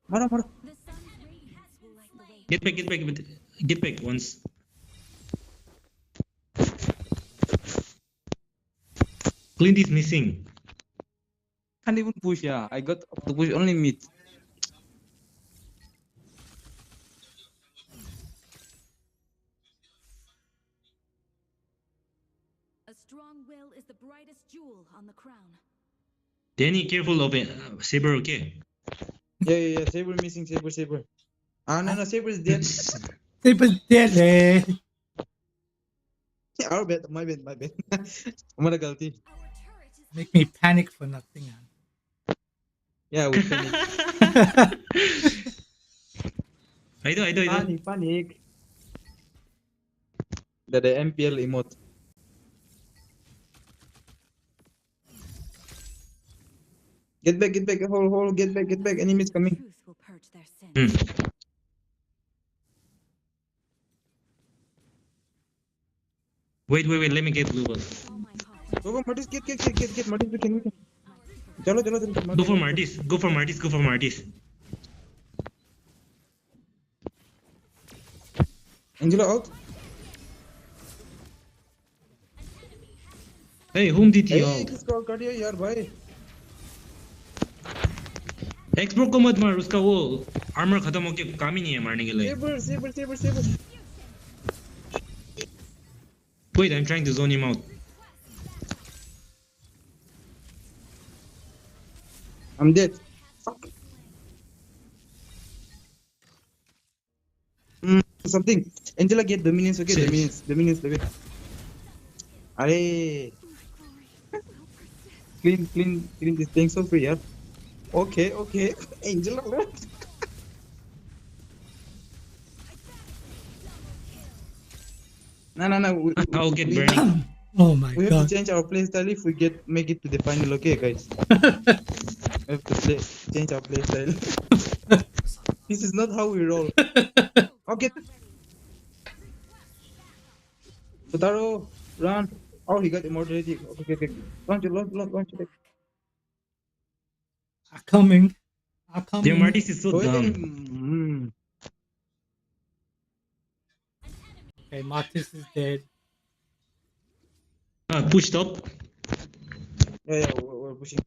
Mara. Get back once. Clint is missing. Can't even push, yeah. I got to push only mid. A strong will is the brightest jewel on the crown. Danny, careful of it. Saber, okay? Yeah. Saber missing, Saber. No, Saber is dead. Saber's dead, eh? Our bad, my bad. I'm guilty. Make me panic for nothing. Yeah, we panic. I do. Panic. The MPL emote. Get back, hold, get back, enemies coming. Wait, let me get blue buff. Go, Martis, get, Martis, we can. Chalo, Go for Martis. Angela out. Hey, whom did he Hey, out? किसको कर दिया यार भाई? Xpro को मत मार, उसका वो आर्मर खत्म होके काम ही नहीं है मारने के लिए. Saber. Wait, I'm trying to zone him out. I'm dead. Fuck. Something. Angela, get the minions, okay? The minions, the way. Arey. Clean this thing so free, yeah. Okay. Angela, what? No. I'll get burning. Oh my We have god. to change our playstyle if we make it to the final, okay, guys? We have to change our playstyle. This is not how we roll. Okay. Futaro, run. Oh, he got immortality. Okay. Launch it. I'm coming. Their Martis is so dumb. Okay, Martis is dead. Pushed up. Yeah, we're pushing.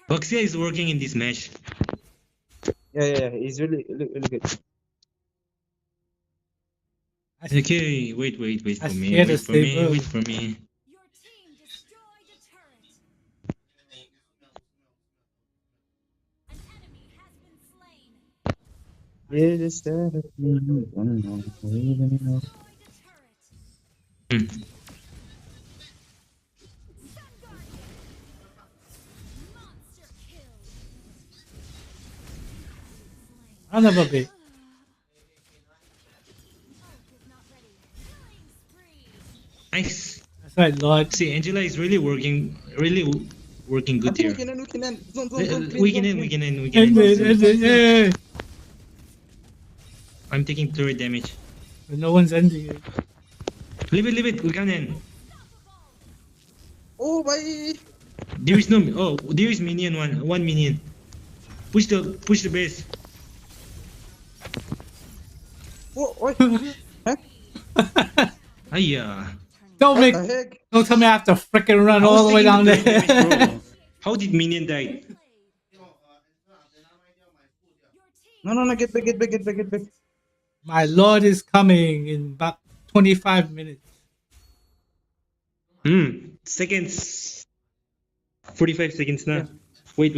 Baxia is working in this match. Yeah, he's really good. Okay, wait for me. Wait for me. Another bit. Nice. That's right, Lord. See, Angela is really working good here. We can end. Yeah. I'm taking 3 damage. No one's ending it. Leave it. We can end. Oh, bye. There is minion one minion. Push the base. Oh, Hiya. Don't tell me I have to frickin' run all the way down there. How did minion die? No, get back. My lord is coming in about 25 minutes. Seconds. 45 seconds now. Wait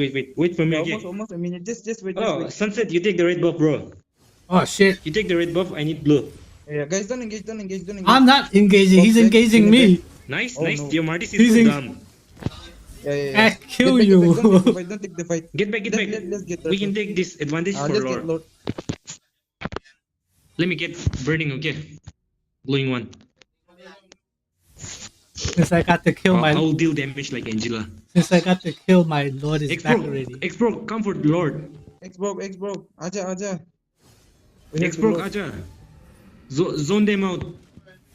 for me. Okay. Almost a minute. Just wait. Sunset, you take the red buff, bro. Oh shit. You take the red buff, I need blue. Yeah, guys, don't engage. I'm not engaging, he's engaging me. Nice. No. Your Martis is so dumb. Yeah. I kill you. Don't take the fight. Get back. Let's get We can take this advantage for Lord. Let me get burning, okay? Glowing one. Since I got to kill my I'll deal damage like Angela. Since I got to kill my lord is back already. X-Bro, come for the Lord. X-Bro. Aja. X-Bro, Aja. Zone them out.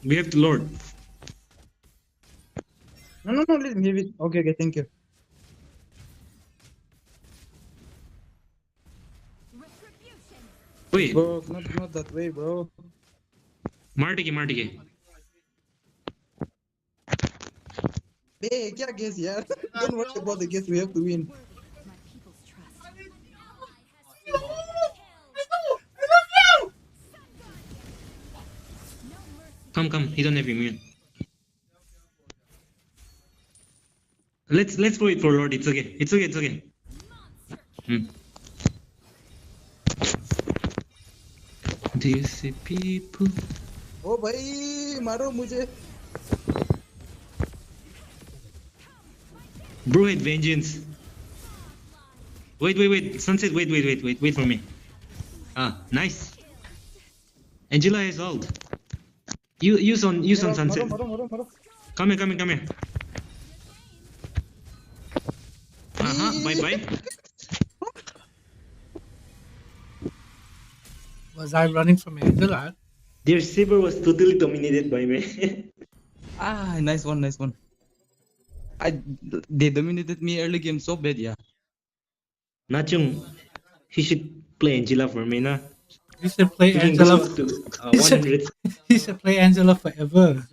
We have the Lord. No, let him leave it. Okay, thank you. Wait. Bro, not that way, bro. Marty. Hey, क्या guess यार? Don't worry about the guess. We have to win. Come. He don't have immune. Let's wait for Lord. It's okay. Do you see people? Oh भाई मारो मुझे. Bro had vengeance. Wait. Sunset, wait for me. Nice. Angela has ult. Use on Sunset. मारो. Come here. Bye. Was I running from Angela? Their saber was totally dominated by me. Nice one, nice one. They dominated me early game so bad, yeah. Nachung, he should play Angela for me, na. He should play We can Angela. go up to 100. He should play Angela forever.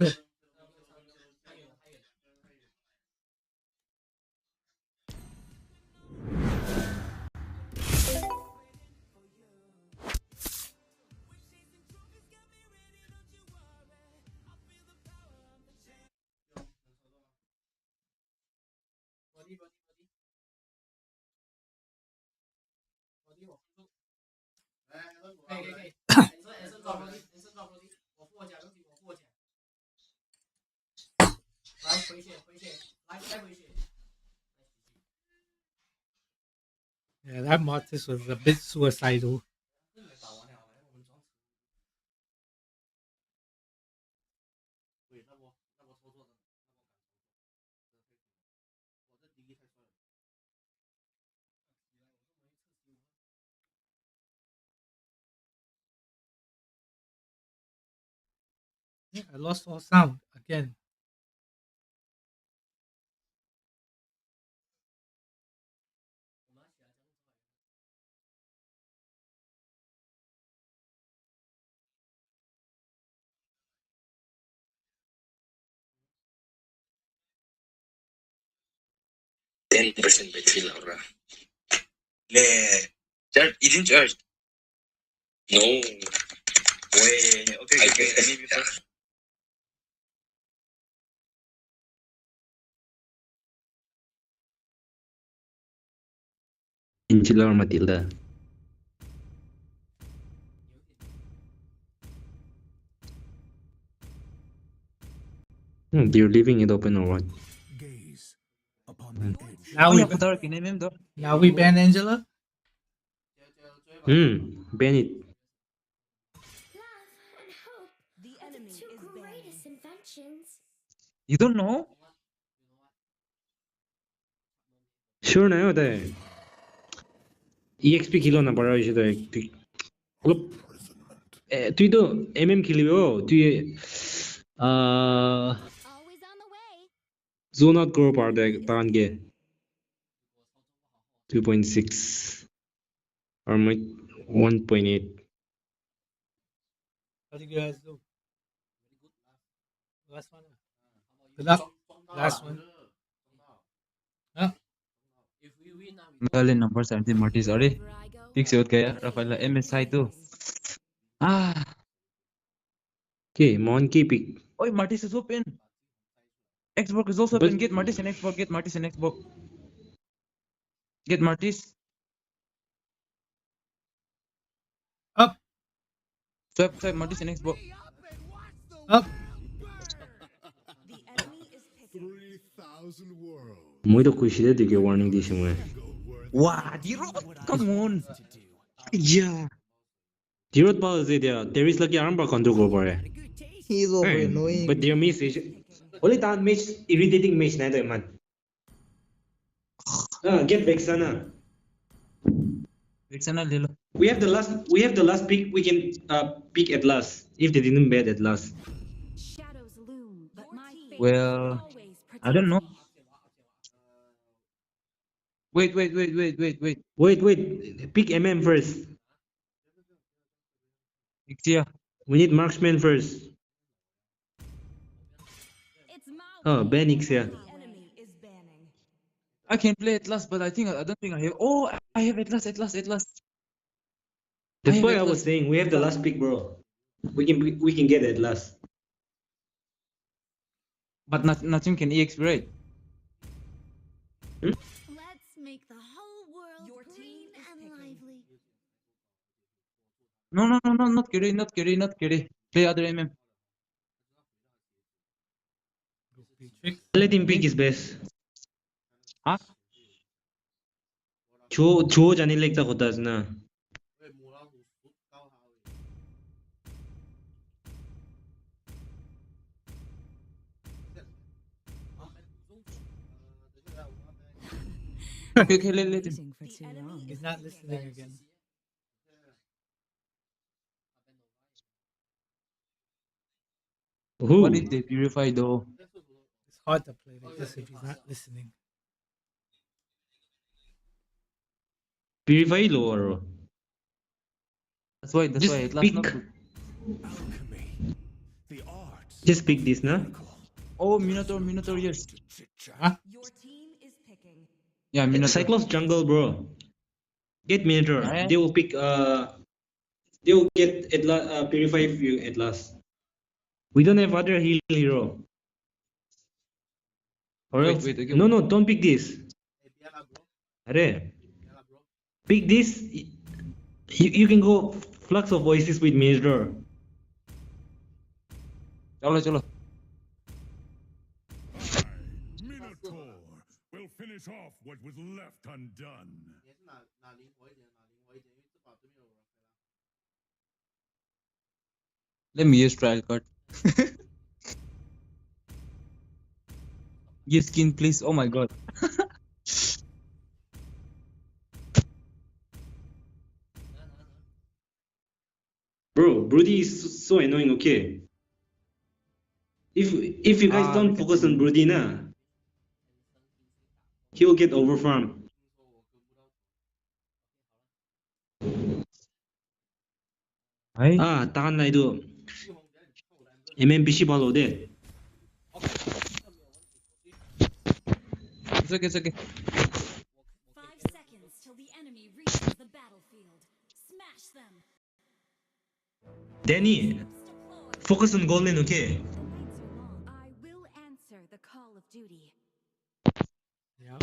Yeah, that Mortis was a bit suicidal. Yeah, I lost all sound again. %10 battery Laura. Le charge isn't charged. No. Wait, okay, maybe first. Angela or Matilda. They're leaving it open or what? Now we ban Angela. Ban it. You don't know? Sure na yun, EXP kilo na para siya তুই তো MM খেলিব তুই zone out কৰিব পাৰ তানকে 2.6 or my 1.8. What did you guys do? Last one. Good luck. Last one. Huh? Well, in number 17, Marty, sorry. Fix it, kaya Rafaela MSI too. Okay, monkey pick. Oh, Martis is open. Xbox is also open. Get Martis and Xbox. Get Martis and Xbox. Get Martis. Up. Swipe Martis and Xbox. Up. 3,000 worlds. Muito cuidado de que warning this one. Wow, D-Rod, come on. Yeah. D-Rod ball is there. There is like armbar control over. He's over annoying. But their miss is only that match irritating match na ito man. Get Vexana. Vexana lilo. We have the last pick. We can pick at last if they didn't bet at last. Well, I don't know. Wait. Pick MM first. Ixia. We need marksman first. Oh, ban Ixia. I can play at last, but I don't think I have. Oh, I have at last. That's why I was saying we have the last pick, bro. We can get at last. But nothing can EXP, right? Let's make the whole world green and lively. No, not carry. Play other MM. Let him pick his best. Huh? जो जाने लगता होता है ना. Okay, let him. He's not listening again. Who? What if they purify though? It's hard to play like this if he's not listening. Purify lower. That's why Just it lasts pick. not good. Just pick this, nah. Oh, Minotaur, yes. Huh? Yeah, Minotaur. Cyclops jungle, bro. Get Minotaur. Eh? They will pick. They will get purify you at last. We don't have other heal hero. Or Wait, else, okay. no, don't pick this. Are, pick this. You can go Flux of Oasis with Minotaur. Chalo. Minotaur will finish off what was left undone. Let me use trial card. Give skin, please. Oh my god. Bro, Broody is so annoying. Okay. If you guys don't focus on Broody, na, he will get overfarmed. takan na itu. MMBC follow there. It's okay. 5 seconds till the enemy reaches the battlefield. Smash them. Danny, focus on Golden, okay? I will answer the call of duty. Yeah.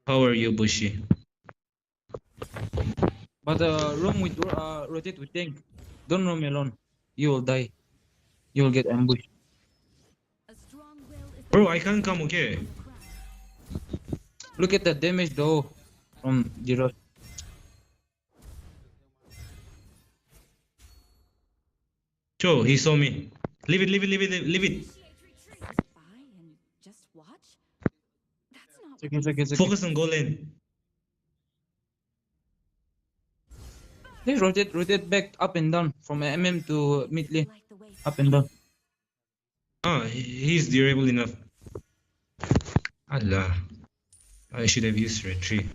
How are you, Bushy? But roam with rotate with tank. Don't roam alone. You will die. You will get ambushed. Bro, I can't come, okay? Look at the damage though from G1v. Joe, he saw me. Leave it. Just watch. It's okay. Focus on Golden. Just rotate back up and down from MM to mid lane. Up and down. He's durable enough. Allah. I should have used red tree.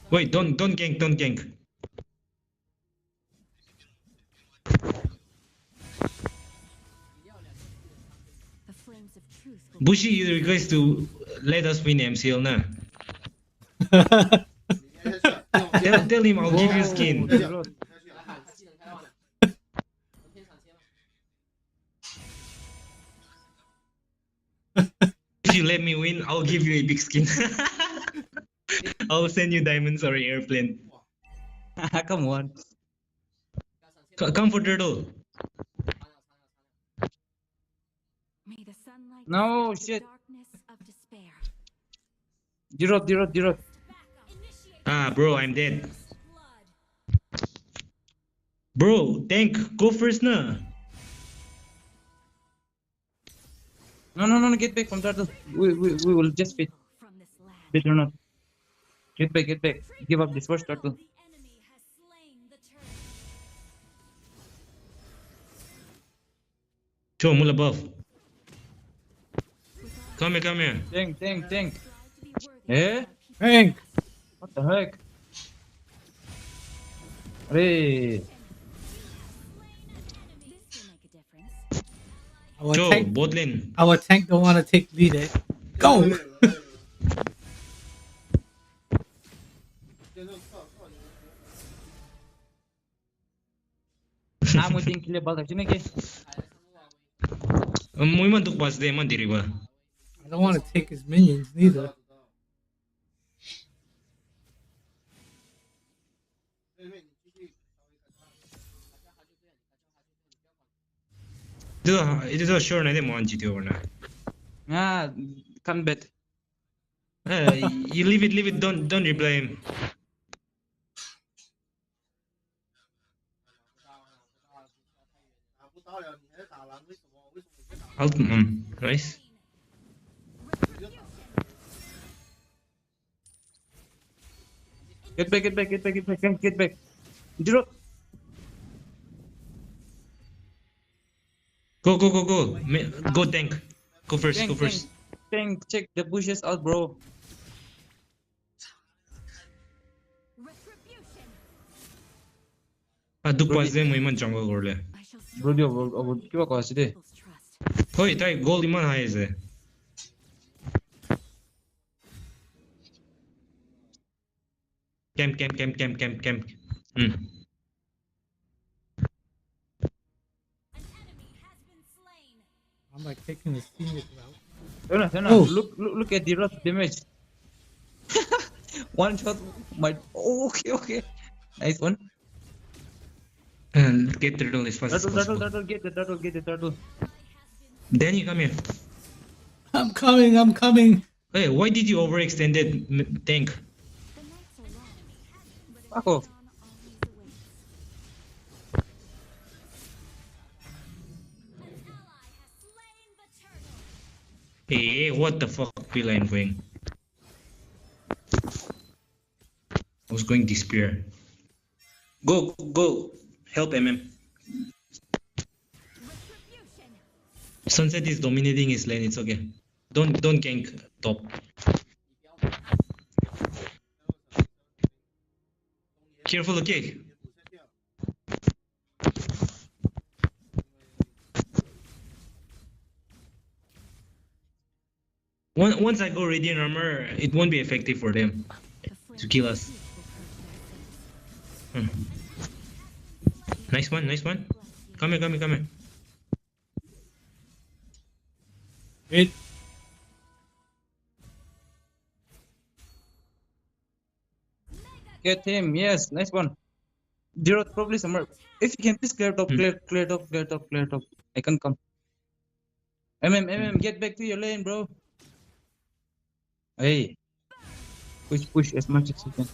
Wait, don't gank. Bushy, you request to let us win MCL na. tell him I'll give you skin. If you let me win, I'll give you a big skin. I'll send you diamonds or an airplane. Come on. Come for turtle. No shit. G1v. Bro, I'm dead. Bro, tank, go first na. No, get back from turtle. We will just fit. Fit or not. Get back. Give up this first turtle. Joe, mula buff. Come here. Tank. Eh? Tank. What the heck? Hey. Joe, bot lane. Our tank don't want to take lead, eh? Go! I'm waiting kill ball actually. Muy mantuk pas de man diri ba. I don't want to take his minions neither. Itu sure na de mo anji tio na. Can't bet. You leave it. Don't reply him. Out, nice. Get back, get back, get back, get back, get back. Drop. Go, go, go, go. Go tank. Go first, Tank, go first. Tank, check the bushes out, bro. Dupazde mo iman jungle gorle. Bro, yo, kiwa ko aside. Hoi, tai goal iman high ze. Camp. I'm like taking the scenic route. No, look at the rough damage. One shot, okay. Nice one. And get the turtle as fast as possible. Turtle, get the turtle. Danny, come here. I'm coming. Hey, why did you overextend that tank? Fuck off. Hey, what the fuck will I'm going? I was going this spear. Go. Help MM. Sunset is dominating his lane, it's okay. Don't gank top. Careful, okay? Once I go Radiant Armor, it won't be effective for them to kill us. Nice one. Come here. Wait. Get him, yes, nice one. Zero probably somewhere. If you can please clear top. I can come. Get back to your lane, bro. Hey. Push as much as you can.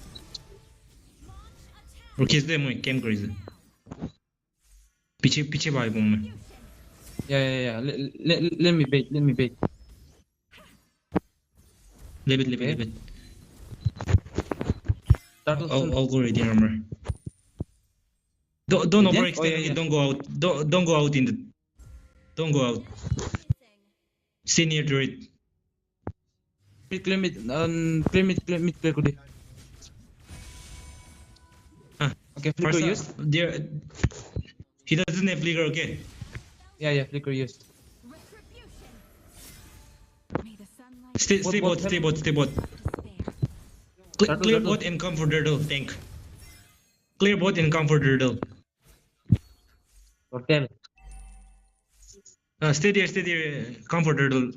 किस दे मुझे cam करी पीछे भाई boom में Yeah. Let me bait. Leave it. I'll go ready armor. Don't overextend it. Don't go out. Don't go out Don't go out. Stay near to it. Play mid, play good. Okay, flicker used. There. He doesn't have flicker, okay? Yeah, flicker used. Stay bot. Clear bot and come for turtle, tank. Clear bot and come for turtle. Hotel. Stay there, come for turtle.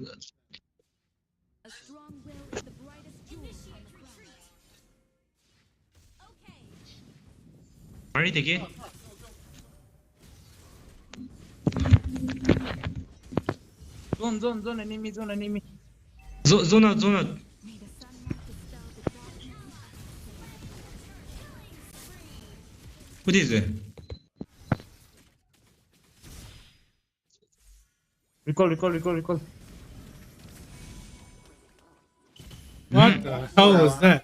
Alright, take it. Zone, enemy. Zone out. What is it? Recall. What the hell was that?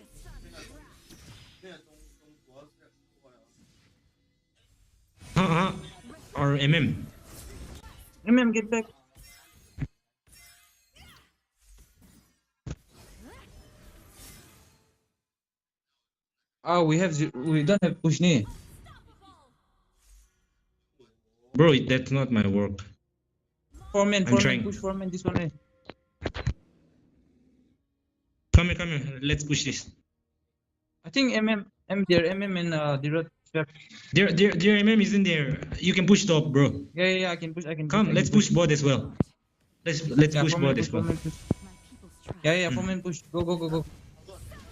Or MM. Get back. We don't have push knee. Bro, that's not my work. Four men, trying. push 4 men this one. Come here. Let's push this. I think MM and the road. Their MM isn't there. You can push top, bro. Yeah, I can push. Come, let's push bot as well. Let's push bot as well. Yeah, 4 men push. Go.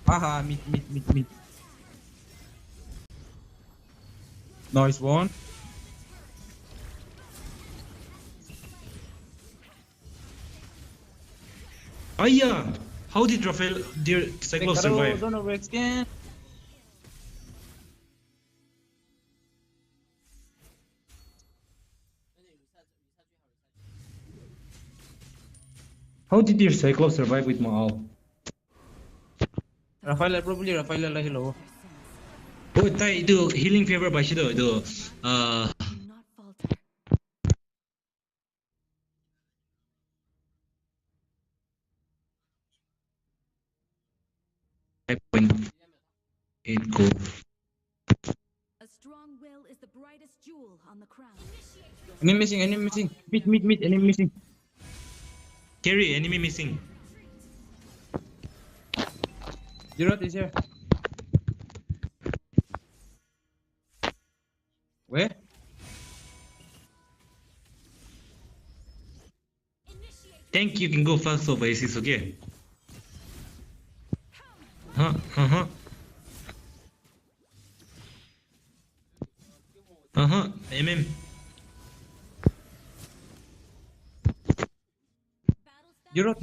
Aha, mid. Nice one. Yeah. How did Rafael, their Cyclops survive? Don't overextend. How did your Cyclops survive with my ult? Rafael probably Rafael lah hello. Oh, tayo itu healing favor ba siya do? Eight gold. A strong will is the brightest jewel on the crown. Enemy missing. Mid, enemy missing. Carry, enemy missing. Zero is here. Where? Tank, you can go fast over ACs, okay? MM. Zero.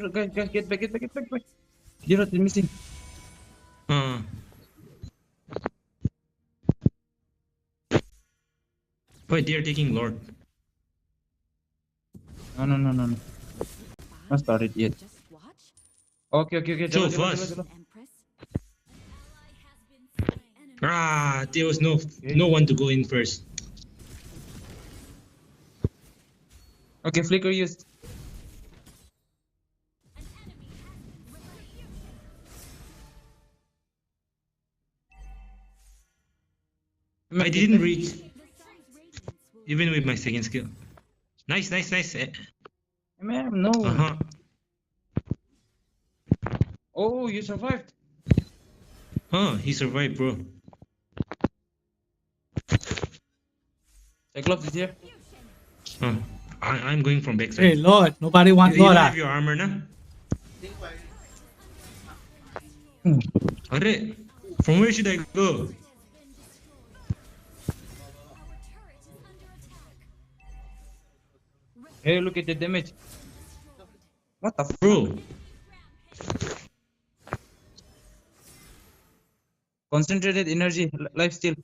Guys, get back. Zero is missing. Wait, they are taking Lord. No. Not started yet. Okay. So fast. There was no one to go in first. Okay, flicker used. I didn't reach, even with my second skill. Nice. Man, no. Oh, you survived. He survived, bro. Cyclops is here. I'm going from backside. Hey, Lord, nobody wants You Lord. don't have your armor, na? Are, from where should I go? Hey, look at the damage. What the bro? Concentrated energy, life steal.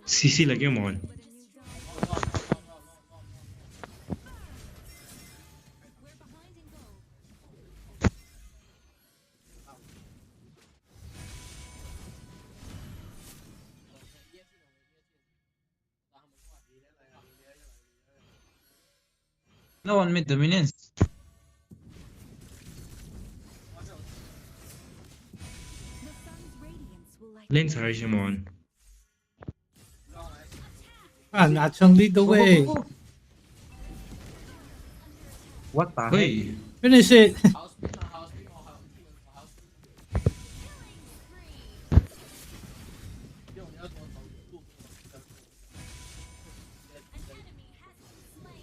CC lagi mohon. No one made dominance. Lane's harsh mohon. Nachang lead the way. What the Wait. heck? Finish it.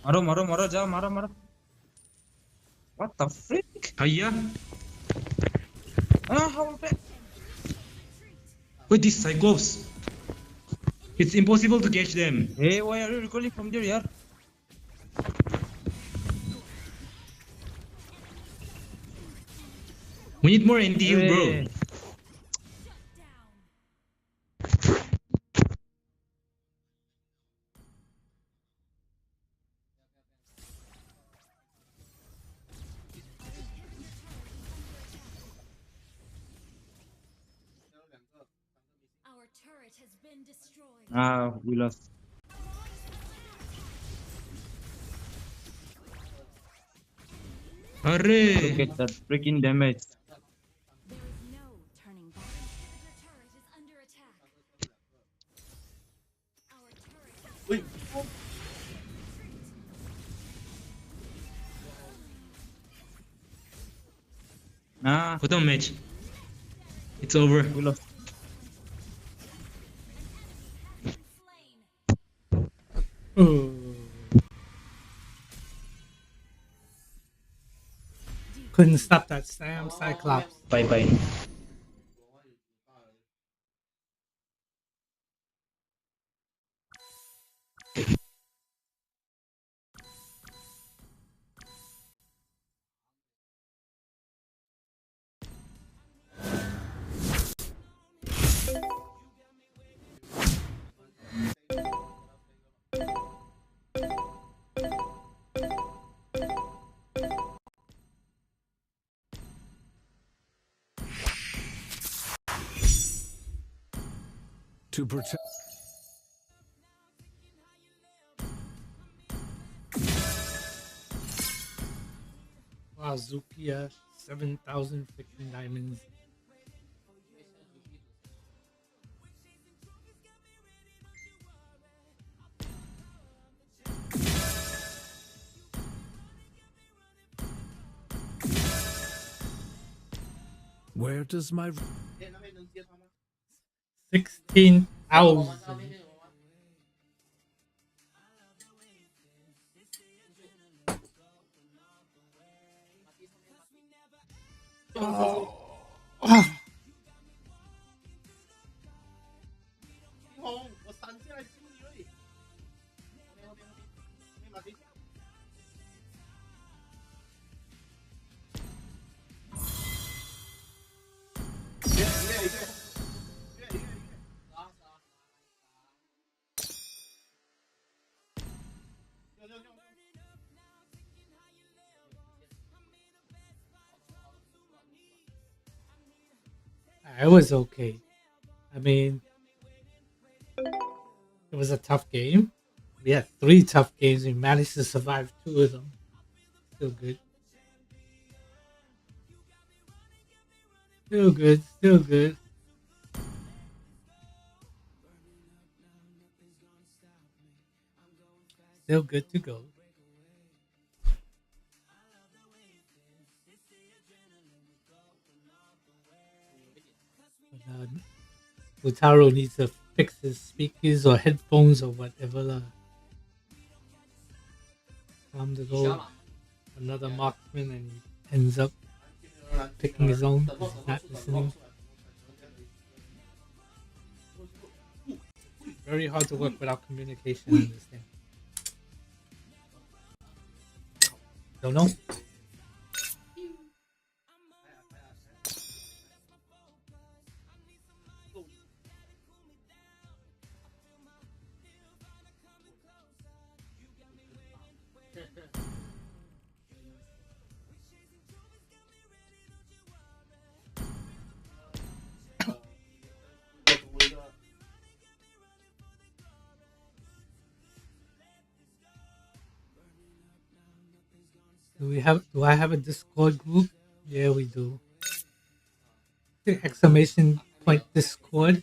Maro, jao, maro. What the frick? Hiya. How bad? Wait, this Cyclops. It's impossible to catch them. Hey, why are you recalling from there, yaar? We need more NTU, bro. Our turret has been destroyed. We lost. Arre. Look at that freaking damage. There is no turning back. Your turret is under attack. Our turret. Put on match. It's over. We lost. Couldn't stop that Sam Cyclops. Bye. To protect. Wow, Zukia, 7,000 freaking diamonds. Where does my 16,000. Oh. 我闪现来救你而已。马丁。It was okay. I mean, it was a tough game. We had 3 tough games. We managed to survive 2 of them. Still good. Still good. Still good. Still good to go. Utaro needs to fix his speakers or headphones or whatever. Time to go another marksman and he ends up picking his own because he's not listening. Very hard to work without communication in this thing. Don't know. Do I have a Discord group? Yeah, we do. The exclamation point Discord.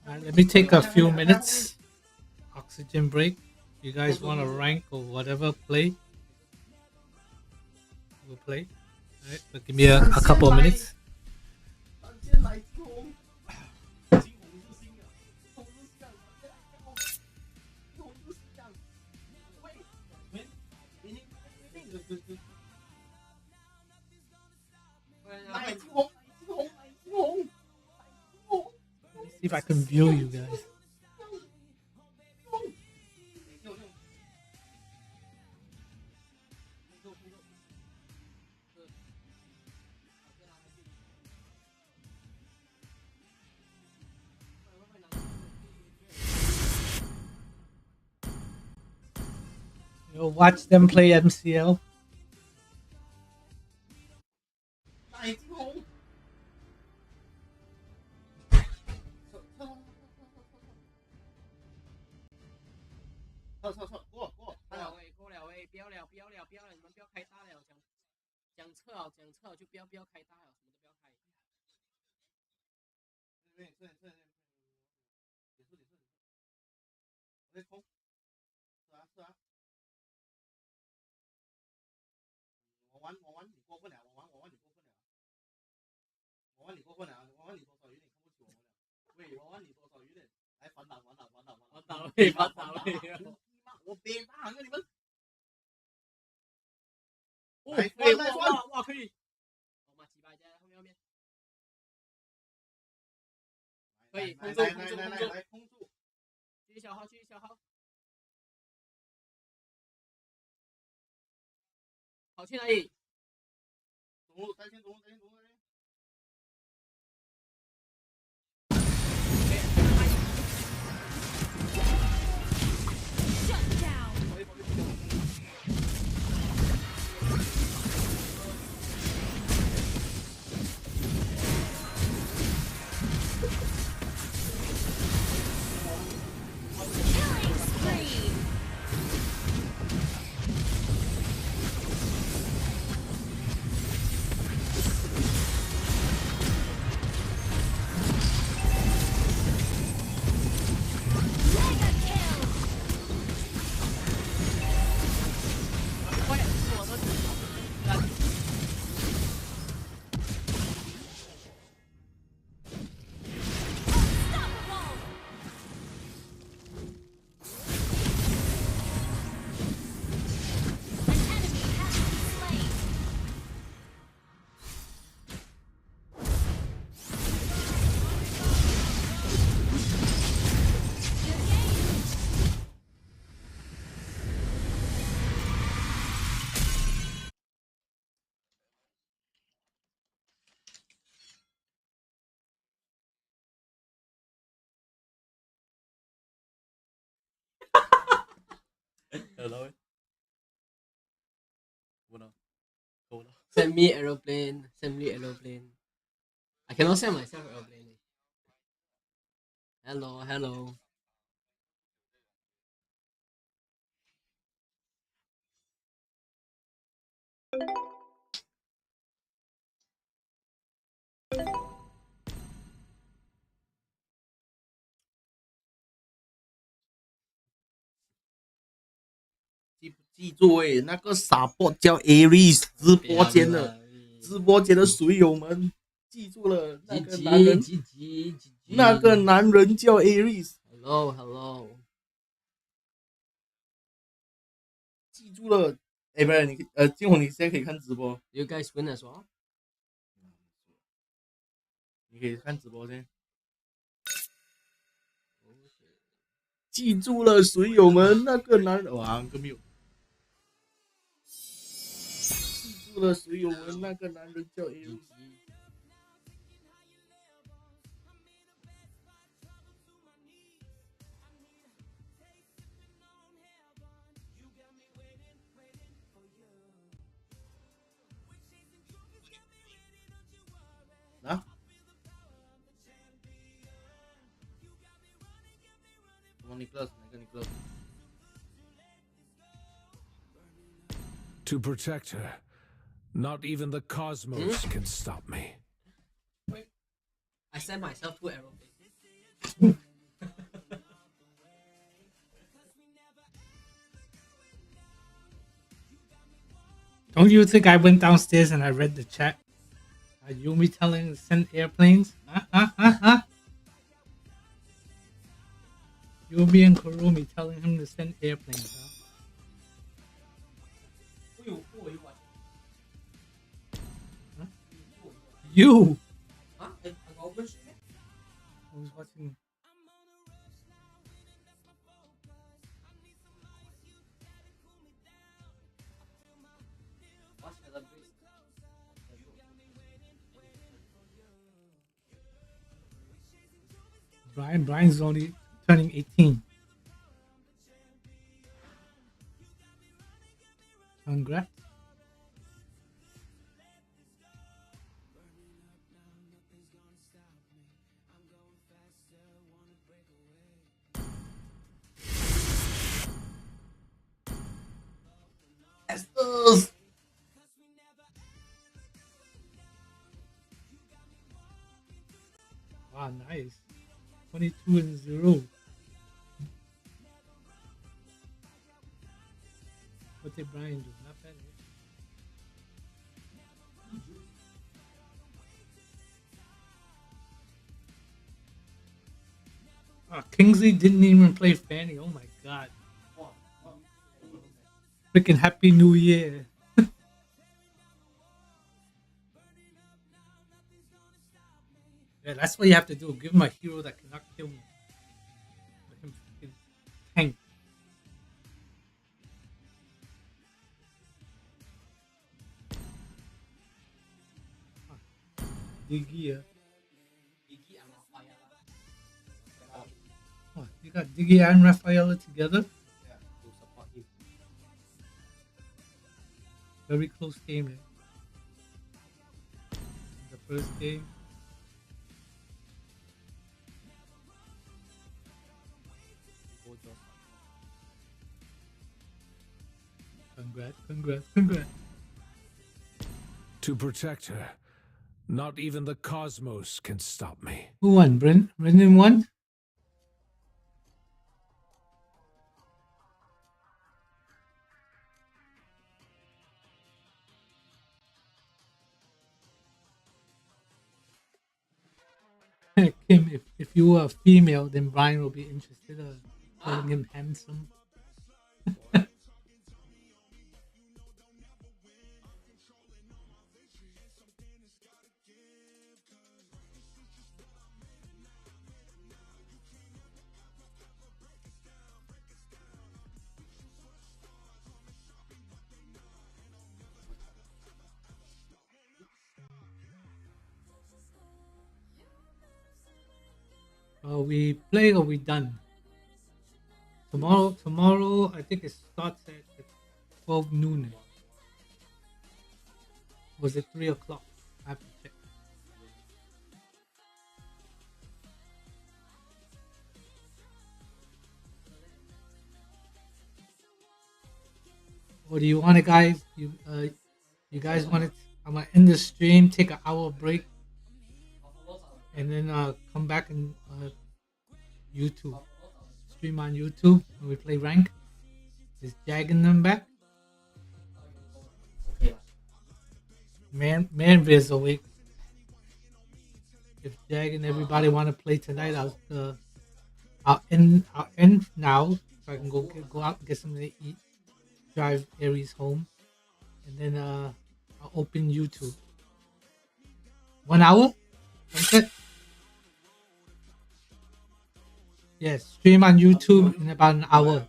Let me take a few minutes. Oxygen break. You guys want to rank or whatever? Play. We'll play. Alright, but give me a couple of minutes. See if I can view you guys. You'll watch them play MCL. Hello. Send me aeroplane. Send me aeroplane. I cannot send myself aeroplane. Hello, hello.记住诶，那个傻 bot 叫 Aries， 直播间的水友们，记住了，那个男人，那个男人叫 Aries。Hello，记住了。哎，不是你，金红，你现在可以看直播。You guys win as well。你可以看直播先。记住了，水友们，那个男人，哇，个没有。记住了，水友们，那个男人叫 Aries。啊？什么 Nicholas？ 哪个 Nicholas？ To protect her, not even the cosmos can stop me. I sent myself to aeroplane. Don't you think I went downstairs and I read the chat? Are you me telling to send airplanes? Yumi and Kurumi telling him to send airplanes, huh? Huh? You! Huh? I was watching. Brian's only turning 18. Congrats. Estos. Wow, nice. 22-0. What did Brian do? Not bad. Kingsley didn't even play Fanny. Oh my god. Freaking Happy New Year. Yeah, that's what you have to do. Give him a hero that cannot kill me. Let him freaking tank. Diggy. Oh, you got Diggy and Rafaela together? Yeah, to support him. Very close game, eh? The first game. Congrats. To protect her, not even the cosmos can stop me. Who won? Brendan won? Kim, if you were a female, then Brian will be interested in calling him handsome. We play or we done? Tomorrow, I think it starts at 12 noon. Was it 3 o'clock? I have to check. What do you want it, guys? You guys want it? I'm gonna end the stream, take an hour break, and then come back and YouTube. Stream on YouTube and we play rank. Is Jagging them back? Manvir's awake. If Jag and everybody want to play tonight, I'll end now so I can go out and get something to eat. Drive Aries home, and then I'll open YouTube. 1 hour? Okay. Yes, stream on YouTube in about an hour.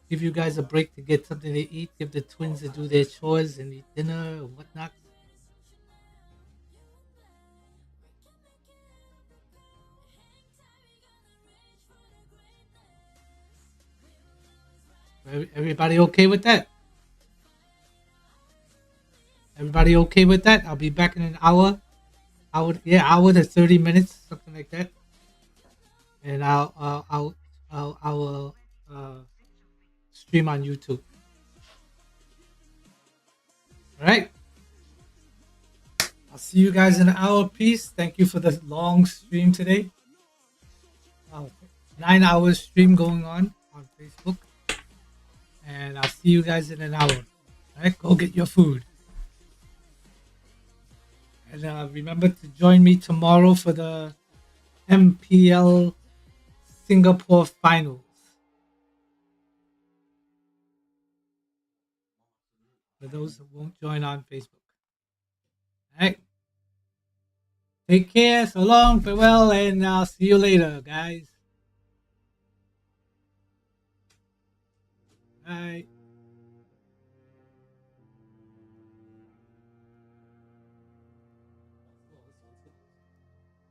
Give you guys a break to get something to eat. Give the twins to do their chores and eat dinner or whatnot. Everybody okay with that? Everybody okay with that? I'll be back in an hour. Hour to 30 minutes, something like that. And I'll stream on YouTube. All right. I'll see you guys in an hour. Peace. Thank you for the long stream today. 9 hours stream going on Facebook. And I'll see you guys in an hour. All right, go get your food. And remember to join me tomorrow for the MPL Singapore Finals. For those who won't join on Facebook. All right. Take care. So long. Farewell. And I'll see you later, guys. Bye.